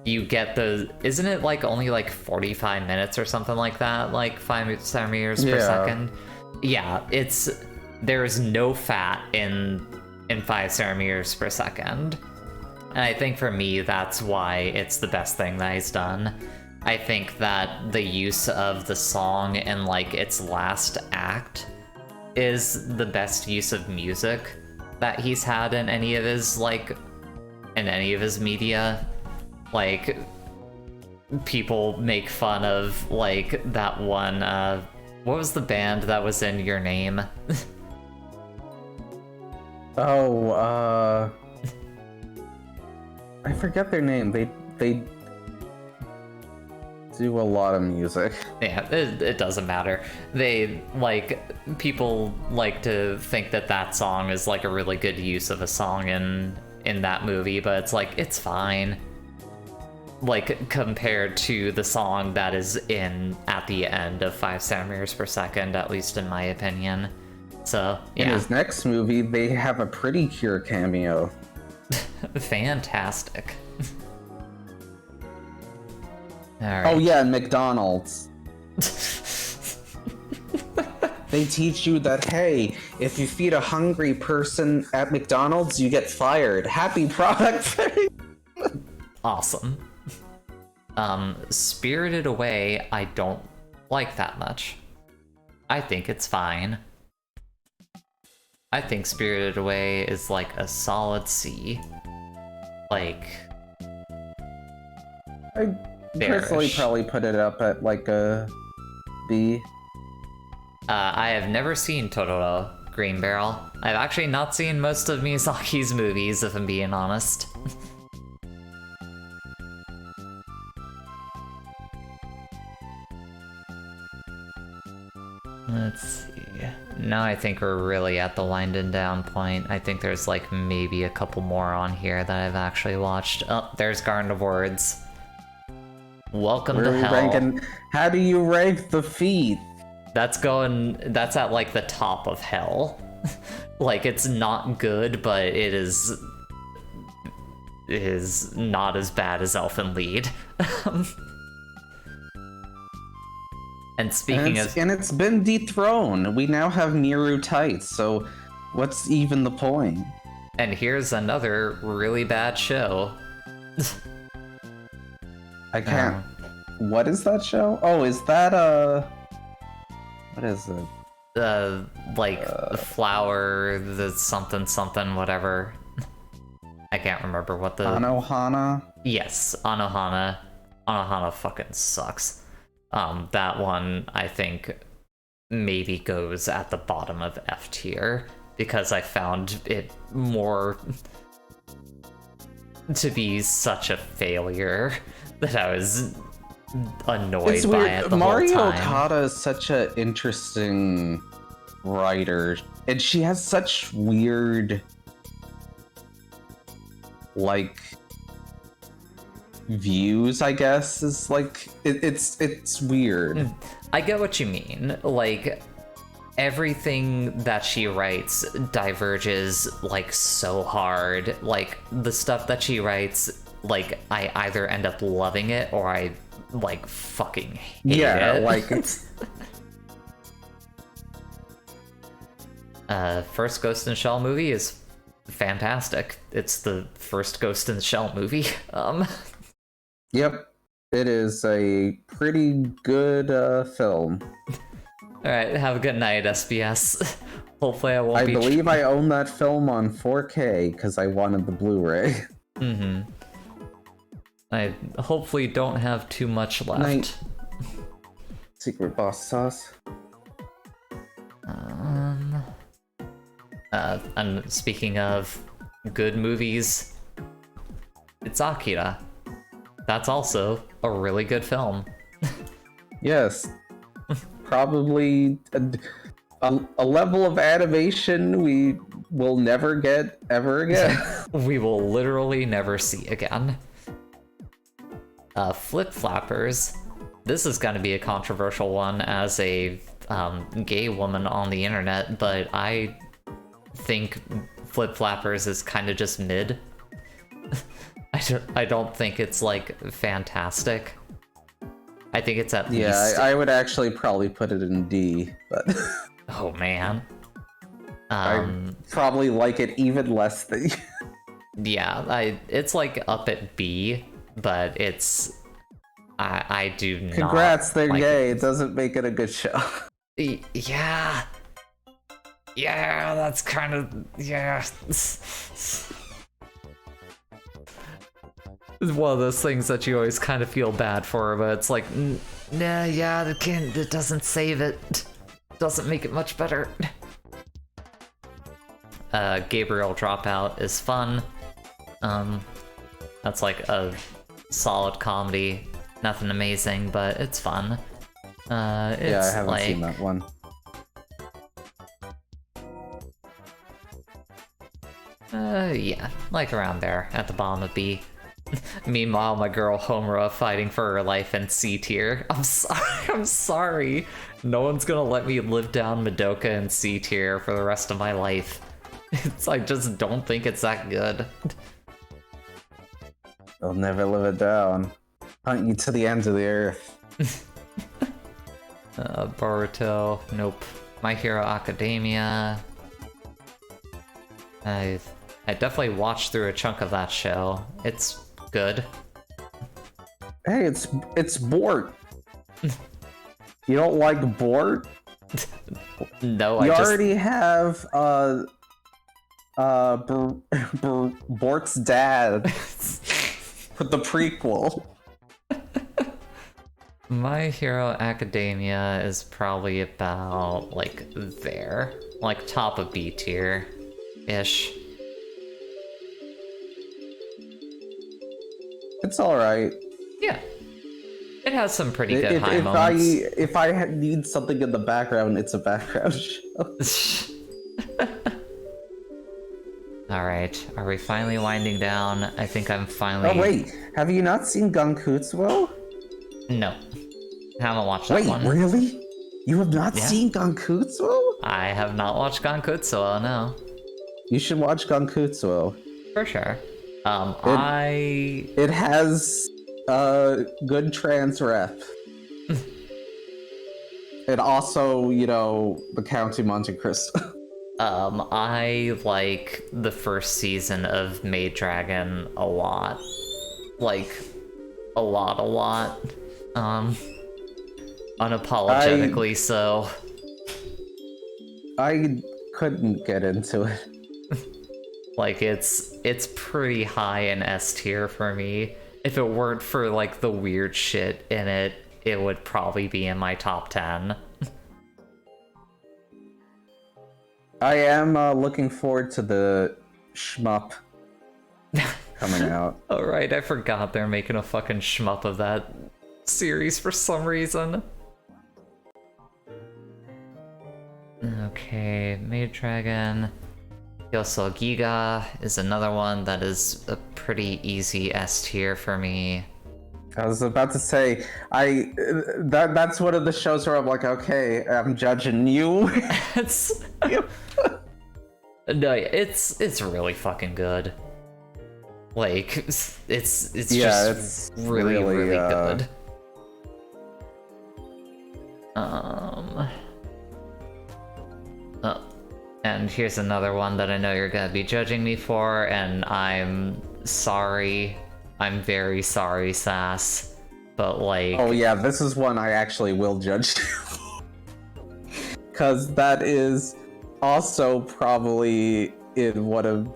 You get isn't it like only like 45 minutes or something like that? Like 5 centimeters per second? Yeah, there's no fat in 5 centimeters per second. And I think for me, that's why it's the best thing that he's done. I think that the use of the song in like its last act is the best use of music that he's had in any of his media. Like, people make fun of like that one, what was the band that was in Your Name? I forget their name. They do a lot of music. Yeah, it doesn't matter. People like to think that song is like a really good use of a song in that movie, but it's like, it's fine. Like, compared to the song that is at the end of 5 centimeters per second, at least in my opinion. So, yeah. In his next movie, they have a Pretty Cure cameo. Fantastic. All right. Oh yeah, McDonald's. They teach you that, hey, if you feed a hungry person at McDonald's, you get fired. Happy product. Awesome. Spirited Away, I don't like that much. I think it's fine. I think Spirited Away is like a solid C. Like, I personally probably put it up at like a B. I have never seen Totoro Green Barrel. I've actually not seen most of Miyazaki's movies, if I'm being honest. Let's see. Now I think we're really at the winding down point. I think there's like maybe a couple more on here that I've actually watched. Oh, there's Garden of Words. Welcome to Hell. How do you rank the feet? That's at like the top of Hell. Like, it's not good, but it is not as bad as Elfen Lied. And speaking of... And it's been dethroned. We now have Miru Tights, so what's even the point? And here's another really bad show. I can't... What is that show? Oh, is that, what is it? The flower, the something, whatever. I can't remember what the... Anohana? Yes, Anohana. Anohana fucking sucks. That one, I think, maybe goes at the bottom of F tier, because I found it more to be such a failure that I was annoyed by it the Mario whole time. Okada is such an interesting writer, and she has such weird like views, I guess, is like it's weird. I get what you mean. Like, everything that she writes diverges like so hard. Like, the stuff that she writes, like, I either end up loving it or I like fucking hate it. Like it's first Ghost in the Shell movie is fantastic. It's the first Ghost in the Shell movie. Yep, it is a pretty good film. All right, have a good night, SBS. Hopefully I won't I be... believe I own that film on 4K because I wanted the Blu-ray. Mm-hmm. I hopefully don't have too much left. Night. Secret boss sauce. And speaking of good movies, it's Akira. That's also a really good film. Yes. Probably a level of animation we will never get ever again. We will literally never see again. Flip Flappers. This is going to be a controversial one as a gay woman on the internet, but I think Flip Flappers is kind of just mid. I don't think it's like fantastic. I think it's at least... Yeah, I would actually probably put it in D, but... Oh, man. I probably like it even less than... Yeah, it's like up at B, but it's... I do not... Congrats, they're like gay. It doesn't make it a good show. Yeah. Yeah, that's kind of... Yeah. It's one of those things that you always kind of feel bad for, but it's like, nah, yeah, it doesn't save it. Doesn't make it much better. Gabriel Dropout is fun. That's like a solid comedy. Nothing amazing, but it's fun. It's yeah, I haven't seen that one. Yeah, like around there, at the bottom of B. Meanwhile, my girl Homura fighting for her life in C tier. I'm sorry. No one's gonna let me live down Madoka in C tier for the rest of my life. I just don't think it's that good. They'll never live it down. Hunt you to the ends of the earth. Boruto, nope. My Hero Academia. I definitely watched through a chunk of that show. It's good. Hey, it's Bort. You don't like Bort? No, you already have Bort's dad with the prequel. My Hero Academia is probably about like there, like top of B tier ish. It's all right. Yeah, it has some pretty good high moments. If I need something in the background, it's a background show. All right, are we finally winding down? I think I'm finally... Oh wait, have you not seen Gankutsuo? No, haven't watched that one. Wait, really? You have not seen Gankutsuo? I have not watched Gankutsuo, no. You should watch Gankutsuo. For sure. It has good trans rep. And also, you know, the County Monte Cristo. I like the first season of Maid Dragon a lot. Like, a lot. Unapologetically so. I couldn't get into it. Like, it's pretty high in S tier for me. If it weren't for, like, the weird shit in it, it would probably be in my top 10. I am looking forward to the shmup coming out. Oh, right, I forgot they're making a fucking shmup of that series for some reason. Okay, Maid Dragon. Yoso Giga is another one that is a pretty easy S tier for me. I was about to say, that's one of the shows where I'm like, okay, I'm judging you. It's no, it's really fucking good. Like it's just really good. And here's another one that I know you're gonna be judging me for, and I'm sorry. I'm very sorry, Sass. But like... Oh yeah, this is one I actually will judge you. Because that is also probably in one of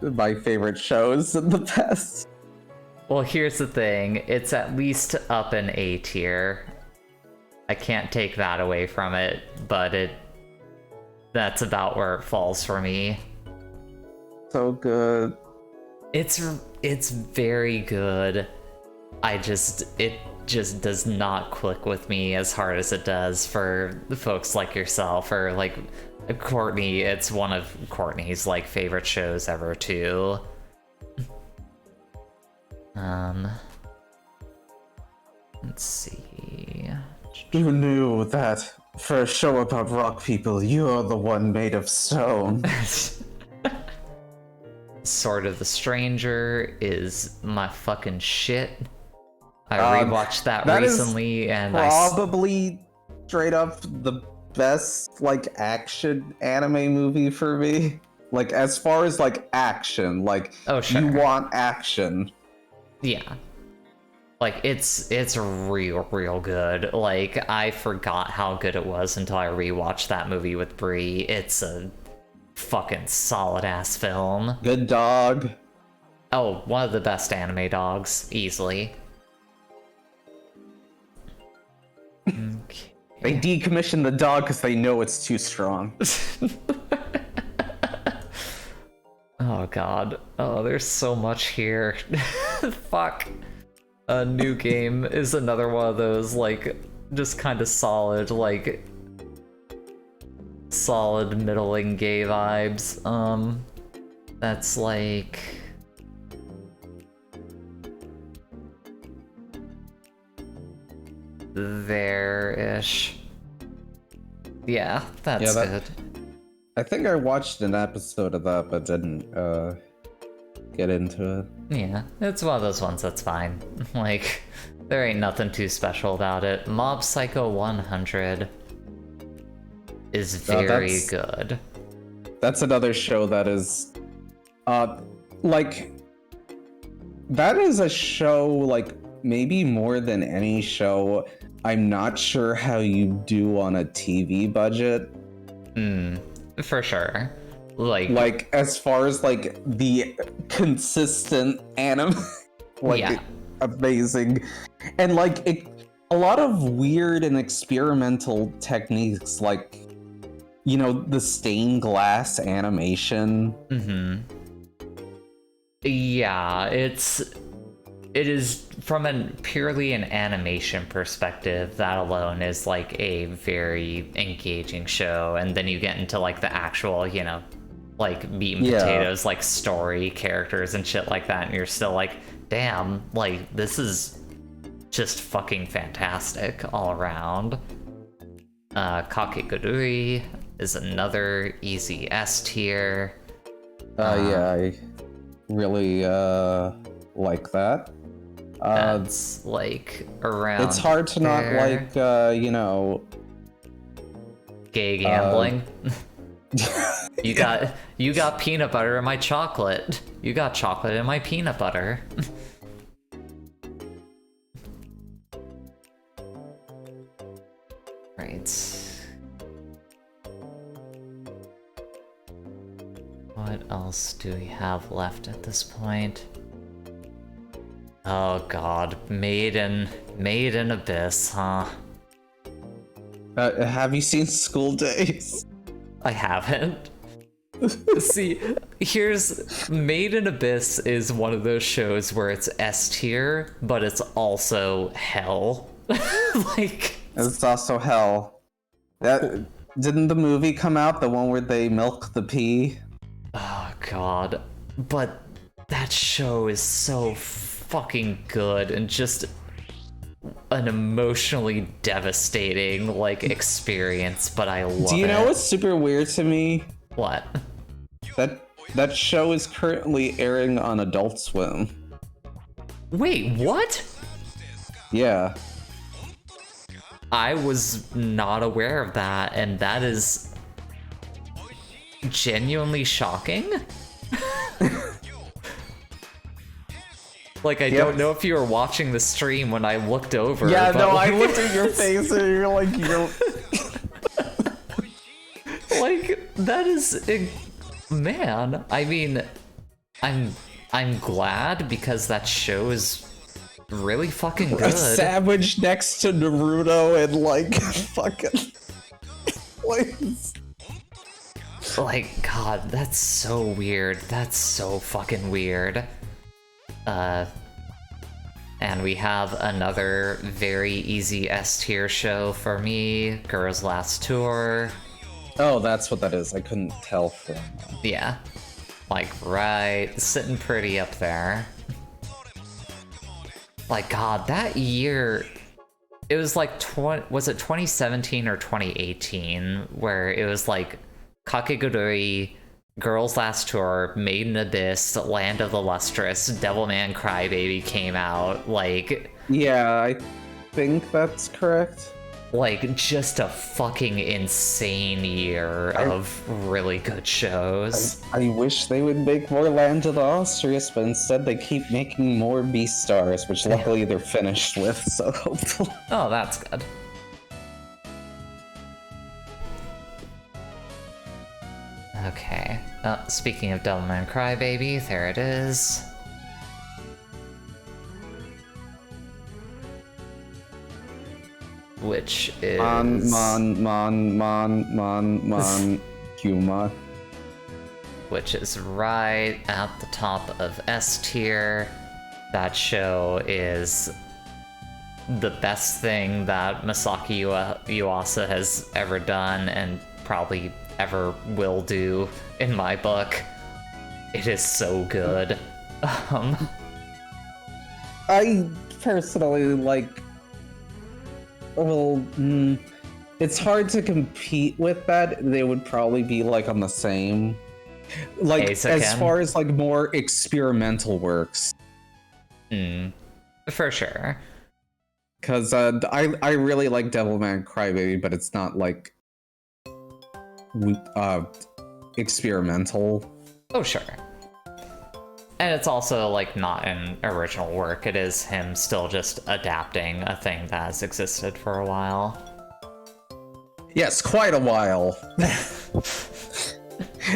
my favorite shows in the past. Well, here's the thing. It's at least up in A tier. I can't take that away from it, but that's about where it falls for me. So good. It's very good. It just does not click with me as hard as it does for folks like yourself or like Courtney. It's one of Courtney's like favorite shows ever too. Let's see. Who knew that for a show about rock people, you're the one made of stone? Sword of the Stranger is my fucking shit. I rewatched that recently, and probably straight up the best like action anime movie for me. Like as far as like action, like you want action. Yeah. Like it's real good. Like I forgot how good it was until I rewatched that movie with Brie. It's a fucking solid ass film. Good dog. Oh, one of the best anime dogs, easily. Okay. They decommissioned the dog because they know it's too strong. Oh god. Oh, there's so much here. Fuck. A New Game is another one of those, like, just kind of solid, like, solid middling gay vibes. That's like... there-ish. Yeah, that's good. I think I watched an episode of that, but didn't get into it. Yeah, it's one of those ones that's fine. Like, there ain't nothing too special about it. Mob Psycho 100 is very good. That's another show that is, like, that is a show, like, maybe more than any show, I'm not sure how you do on a TV budget. For sure. Like as far as like the consistent anime, like amazing, and like a lot of weird and experimental techniques, like the stained glass animation. Yeah, it is from purely an animation perspective. That alone is like a very engaging show, and then you get into like the actual, like meat and potatoes, like story, characters, and shit like that, and you're still like, damn, like this is just fucking fantastic all around. Kakegurui is another easy S tier. Yeah, I really like that. That's like around. It's hard to not like, gay gambling. You got peanut butter in my chocolate. You got chocolate in my peanut butter. Right. What else do we have left at this point? Oh god, Made in Abyss, huh? Have you seen School Days? I haven't. See, here's Made in Abyss is one of those shows where it's S tier, but it's also hell. Like it's also hell. That Didn't the movie come out? The one where they milk the pea? Oh god. But that show is so fucking good and just an emotionally devastating, like, experience, but I love it. Do you know what's super weird to me? What? That show is currently airing on Adult Swim. Wait, what? Yeah. I was not aware of that, and that is genuinely shocking. Like, I don't know if you were watching the stream when I looked over. Yeah, but no, like... I looked at your face and you're like, like, that is... Man, I mean, I'm glad because that show is really fucking good. A sandwich next to Naruto and like fucking like, god, that's so weird. That's so fucking weird. And we have another very easy S tier show for me, Girls Last Tour. Oh, that's what that is. I couldn't tell from... Yeah. Like, right, sitting pretty up there. Like, god, that year... It was like, was it 2017 or 2018? Where it was like, Kakegurui, Girls Last Tour, Made in Abyss, Land of the Lustrous, Devilman Crybaby came out, like... Yeah, I think that's correct. Like, just a fucking insane year of really good shows. I wish they would make more Land of the Lustrous, but instead they keep making more Beastars, which luckily they're finished with, so hopefully... Oh, that's good. Okay. Speaking of Devilman Crybaby, there it is. Which is... Huma. Which is right at the top of S tier. That show is the best thing that Masaki Yuasa has ever done and probably ever will do in my book. It is so good. I personally like... Well, it's hard to compete with that. They would probably be like on the same, like as far as like more experimental works. For sure. Because I really like Devilman Crybaby, but it's not like experimental. Oh sure. And it's also, like, not an original work. It is him still just adapting a thing that has existed for a while. Yes, quite a while.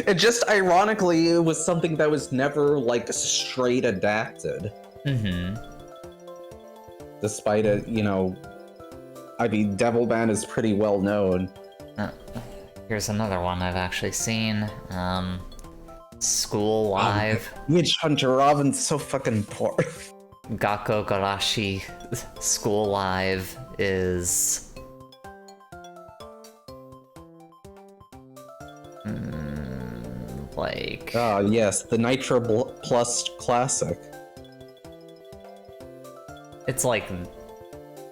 It just, ironically, it was something that was never, like, straight adapted. Despite it, you know... I mean, Devilman is pretty well known. Here's another one I've actually seen. School Live. Witch Hunter Robin's so fucking poor. Gakko Garashi School Live is... like... Ah, yes, the Nitro Plus Classic. It's like...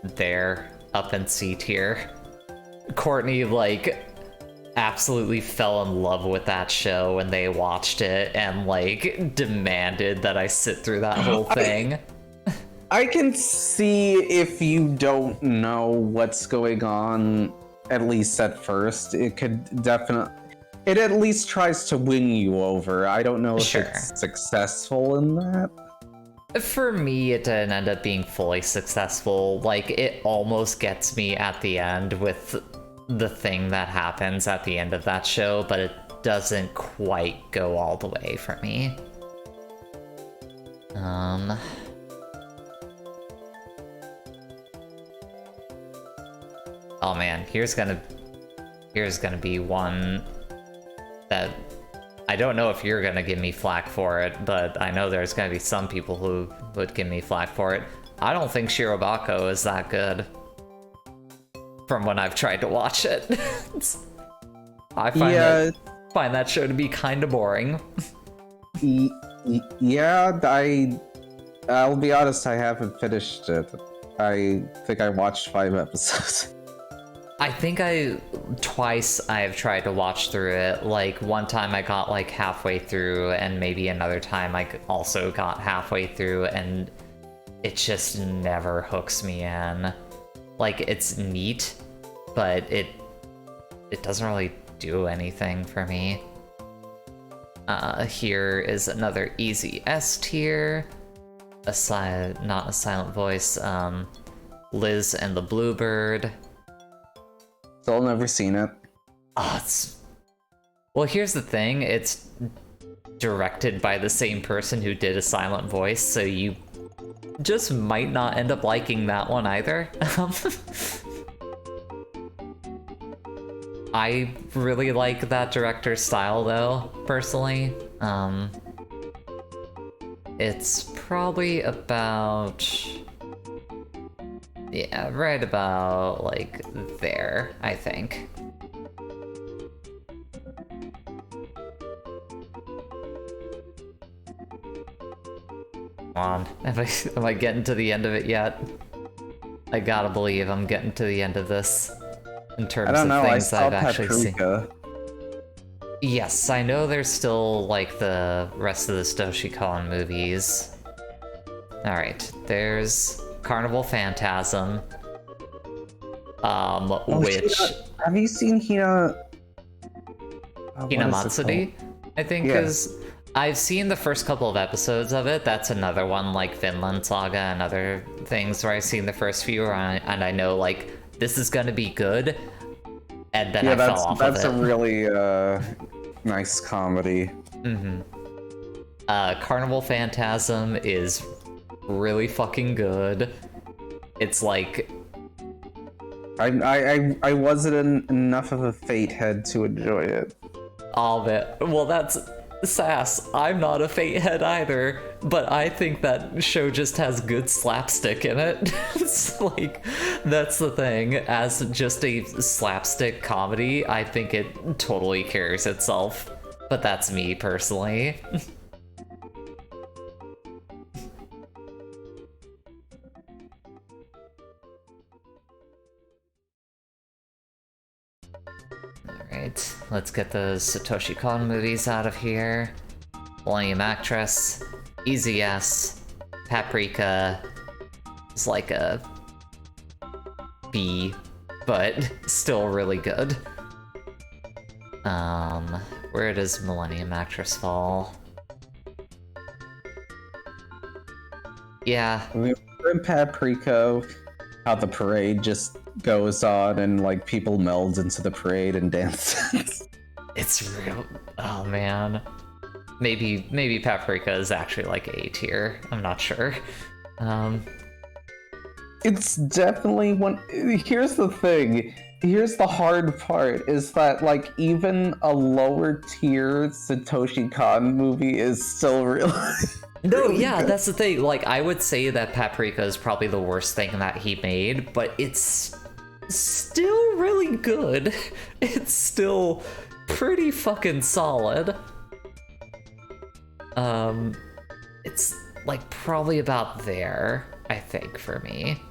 there, up in C tier. Courtney, like... absolutely fell in love with that show when they watched it and like demanded that I sit through that whole thing. I can see if you don't know what's going on, at least at first. It could definitely... It at least tries to win you over. I don't know if it's successful in that. For me, it didn't end up being fully successful. Like, it almost gets me at the end with the thing that happens at the end of that show, but it doesn't quite go all the way for me. Oh man, here's gonna be one that I don't know if you're gonna give me flack for it, but I know there's gonna be some people who would give me flack for it. I don't think Shirobako is that good. From when I've tried to watch it. I find that show to be kind of boring. Yeah, I'll be honest, I haven't finished it. I think I watched 5 episodes. I think twice I've tried to watch through it. Like, one time I got like halfway through, and maybe another time I also got halfway through, and it just never hooks me in. Like, it's neat, but it doesn't really do anything for me. Here is another easy S tier. Not a silent voice. Liz and the Bluebird. Still never seen it. Oh, well, here's the thing. It's directed by the same person who did A Silent Voice, so you just might not end up liking that one either. I really like that director's style, though, personally. It's probably about... yeah, right about, like, there, I think. Come on, am I getting to the end of it yet? I gotta believe I'm getting to the end of this in terms of things I've actually seen. Yes, I know there's still, like, the rest of the Doshikon movies. Alright, there's Carnival Phantasm, which... have you seen Hina... Hinamatsuri, I think is... I've seen the first couple of episodes of it. That's another one, like Vinland Saga and other things where I've seen the first few, and I know, like, this is gonna be good, and then I fell off of it. That's a really, nice comedy. Mm-hmm. Carnival Phantasm is really fucking good. It's like... I wasn't enough of a Fate head to enjoy it. All of it. Well, that's... Sass, I'm not a Fate head either, but I think that show just has good slapstick in it. It's like, that's the thing. As just a slapstick comedy, I think it totally carries itself. But that's me, personally. Alright, let's get those Satoshi Kon movies out of here. Millennium Actress, Easy S, Paprika is like a B, but still really good. Where does Millennium Actress fall? Yeah. We're in Paprika, how the parade just goes on and like people meld into the parade and dance. It's real. Oh man. Maybe Paprika is actually like A tier. I'm not sure. It's definitely one. Here's the thing. Here's the hard part is that like even a lower tier Satoshi Kon movie is still really no, yeah, good. That's the thing. Like, I would say that Paprika is probably the worst thing that he made, but it's still really good. It's still pretty fucking solid. It's like probably about there, I think, for me.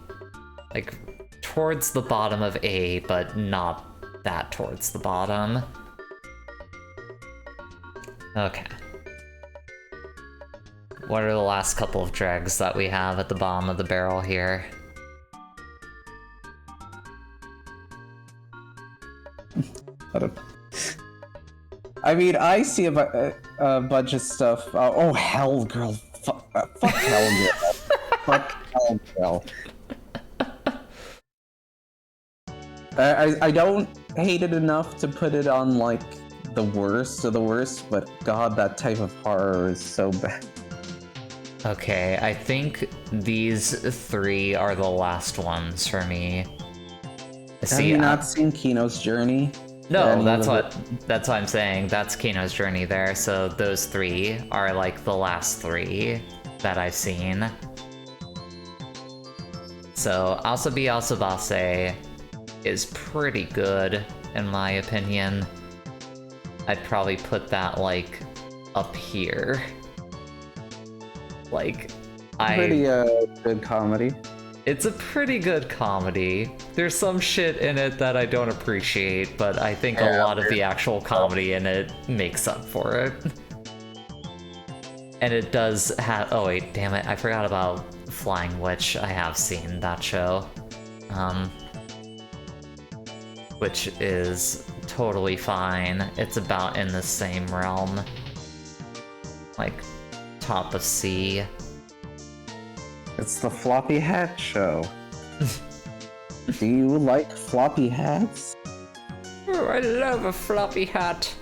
Like towards the bottom of A, but not that towards the bottom. Okay. What are the last couple of dregs that we have at the bottom of the barrel here? I mean, I see a bunch of stuff. Oh, Hell Girl. Fuck Hell Girl. Fuck Hell Girl. I don't hate it enough to put it on, like, the worst of the worst, but god, that type of horror is so bad. Okay, I think these three are the last ones for me. Have you not seen Kino's Journey? No, that's what I'm saying. That's Kino's Journey there, so those three are like the last three that I've seen. So Asobi Asobase is pretty good, in my opinion. I'd probably put that, like, up here. Like, Pretty, good comedy. It's a pretty good comedy. There's some shit in it that I don't appreciate, but I think a lot of the actual comedy in it makes up for it. And it does have... Oh wait, damn it, I forgot about Flying Witch. I have seen that show. Which is totally fine. It's about in the same realm. Like, top of sea. It's the floppy hat show. Do you like floppy hats? Oh, I love a floppy hat.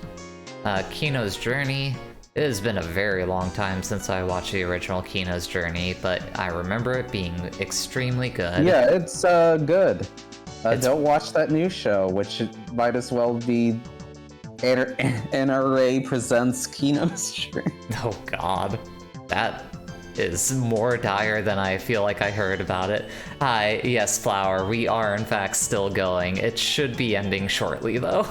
Kino's Journey. It has been a very long time since I watched the original Kino's Journey, but I remember it being extremely good. Yeah, it's good. Don't watch that new show, which might as well be NRA presents Kino's Journey. Oh god. That is more dire than I feel like I heard about it. Hi, yes, Flower, we are in fact still going. It should be ending shortly, though.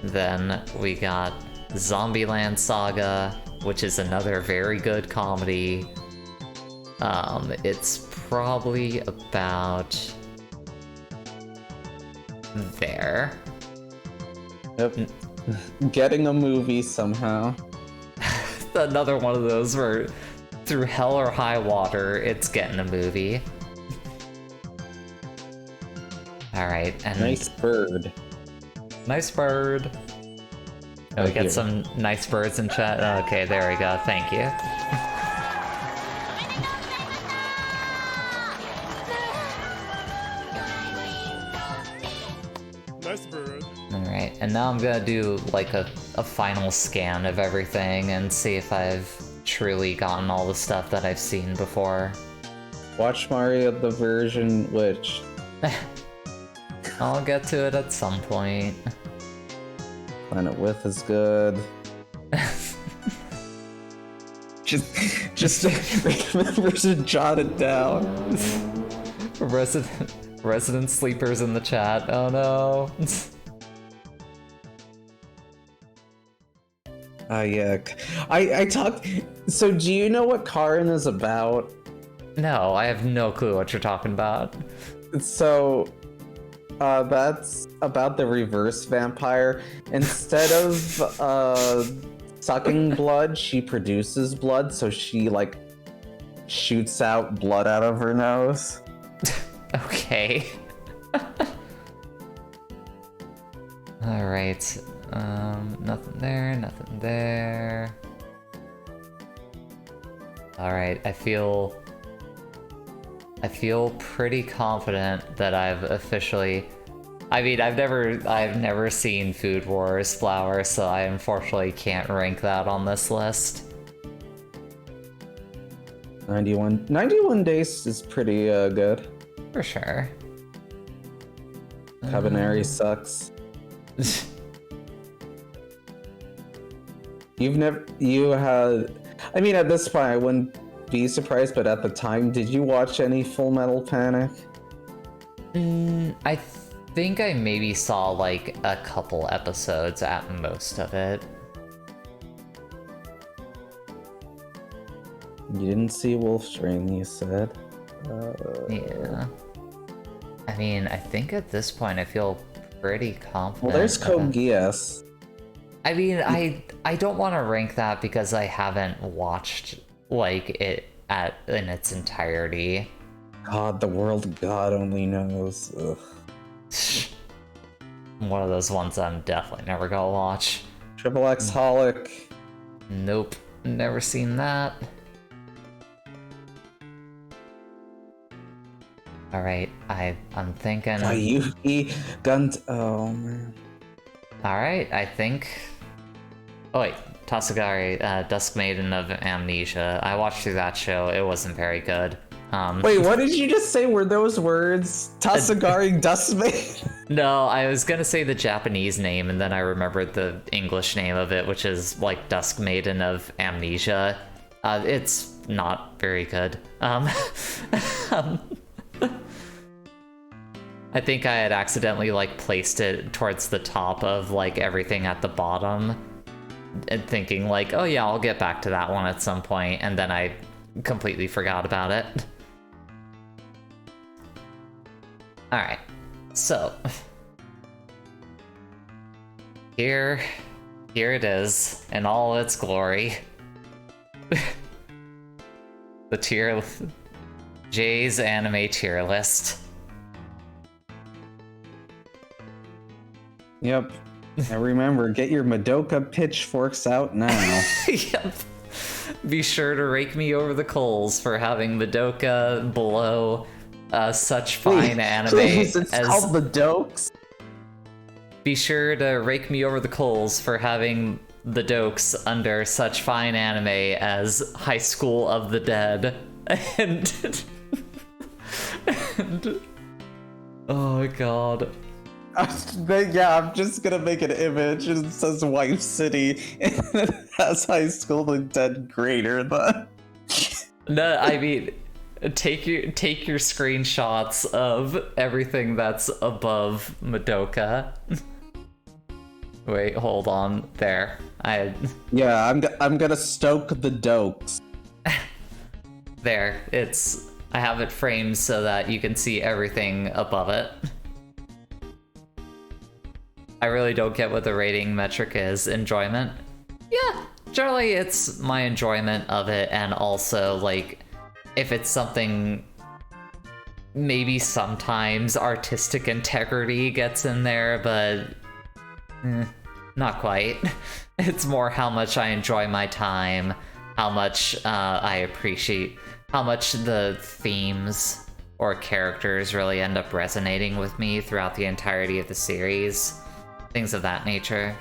Then we got Zombieland Saga, which is another very good comedy. It's probably about there. Yep. Getting a movie somehow. Another one of those where through hell or high water, it's getting a movie. Alright, and... Nice bird. Nice bird. Oh, we get some nice birds in chat. Okay, there we go. Thank you. Nice bird. Alright, and now I'm gonna do like a final scan of everything and see if I've truly gotten all the stuff that I've seen before. Watch Mario the version which... I'll get to it at some point. Planet With is good. just remember to jot it down. Resident sleepers in the chat. Oh no. Yeah. I talked. So do you know what Karin is about? No, I have no clue what you're talking about. So, that's about the reverse vampire. Instead of sucking blood, she produces blood, so she like shoots out blood out of her nose. Okay. Alright. Nothing there, nothing there. Alright, I feel pretty confident that I've officially... I mean, I've never seen Food Wars Flower, so I unfortunately can't rank that on this list. 91 Days is pretty good. For sure. Cabaneri sucks. You had... I mean, at this point, I wouldn't be surprised, but at the time, did you watch any Full Metal Panic? I think I maybe saw like a couple episodes at most of it. You didn't see Wolfstrain, you said. Yeah. I mean, I think at this point I feel pretty confident. Well, there's Code Geass. I mean, I don't want to rank that because I haven't watched like it in its entirety. God, the world God only knows. Ugh. One of those ones I'm definitely never gonna watch. Triple X Holic. Nope, never seen that. Alright, I'm thinking... Yuki Gunt... Oh, man. Alright, I think... Oh wait, Tasagari, Dusk Maiden of Amnesia. I watched through that show, it wasn't very good. Wait, what did you just say? Were those words? Tasagari Dusk Maiden? No, I was gonna say the Japanese name, and then I remembered the English name of it, which is like Dusk Maiden of Amnesia. It's not very good. I I think I had accidentally like placed it towards the top of like everything at the bottom and thinking like, oh yeah, I'll get back to that one at some point, and then I completely forgot about it. Alright, so here it is in all its glory. The Jay's anime tier list. Yep. And remember, get your Madoka pitchforks out now. Yep. Be sure to rake me over the coals for having Madoka below such fine anime. Please, it's called the Dokes. Be sure to rake me over the coals for having the Dokes under such fine anime as High School of the Dead and oh god. Yeah, I'm just gonna make an image and it says Wife City and it has High School of the Dead greater than. No, I mean, take your screenshots of everything that's above Madoka. Wait, hold on. There. Yeah, I'm gonna stoke the Dokes. There. I have it framed so that you can see everything above it. I really don't get what the rating metric is. Enjoyment? Yeah, generally it's my enjoyment of it, and also, like, if it's something... Maybe sometimes artistic integrity gets in there, but... not quite. It's more how much I enjoy my time, how much I appreciate, how much the themes or characters really end up resonating with me throughout the entirety of the series. Things of that nature.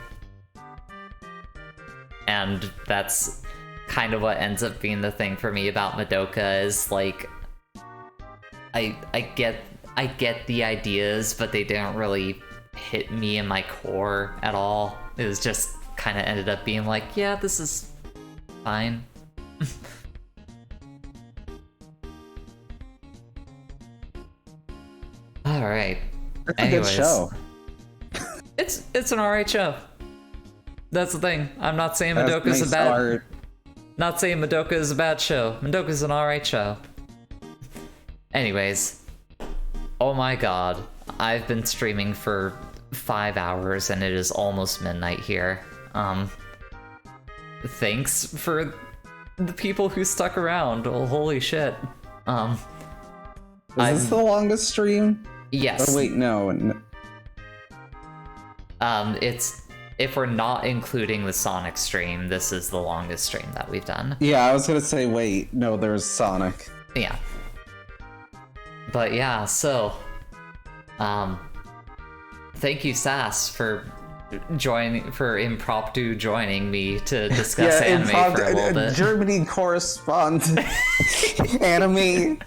And that's kind of what ends up being the thing for me about Madoka is, like, I get the ideas, but they didn't really hit me in my core at all. It was just kind of ended up being like, yeah, this is fine. All right. That's Anyways, a good show. It's an alright show. That's the thing. I'm not saying Madoka's a bad. Art. Not saying Madoka is a bad show. Madoka's an alright show. Anyways, oh my god, I've been streaming for 5 hours and it is almost midnight here. Thanks for the people who stuck around. Oh, holy shit. Is this the longest stream? Yes. Oh wait, no. It's, if we're not including the Sonic stream, this is the longest stream that we've done. Yeah, I was gonna say, wait, no, there's Sonic. Yeah. But yeah, so, thank you, Sass, for impromptu joining me to discuss anime for a little bit. Germany correspondent anime.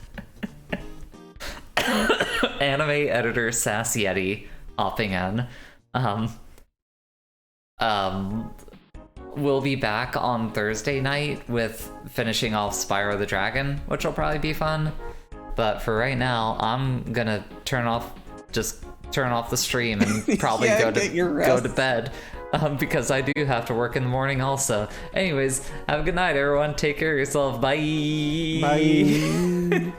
Anime editor SasYeti hopping in. We'll be back on Thursday night with finishing off Spyro the Dragon, which will probably be fun. But for right now, I'm gonna turn off the stream and probably go to bed. Because I do have to work in the morning also. Anyways, have a good night, everyone. Take care of yourself. Bye. Bye.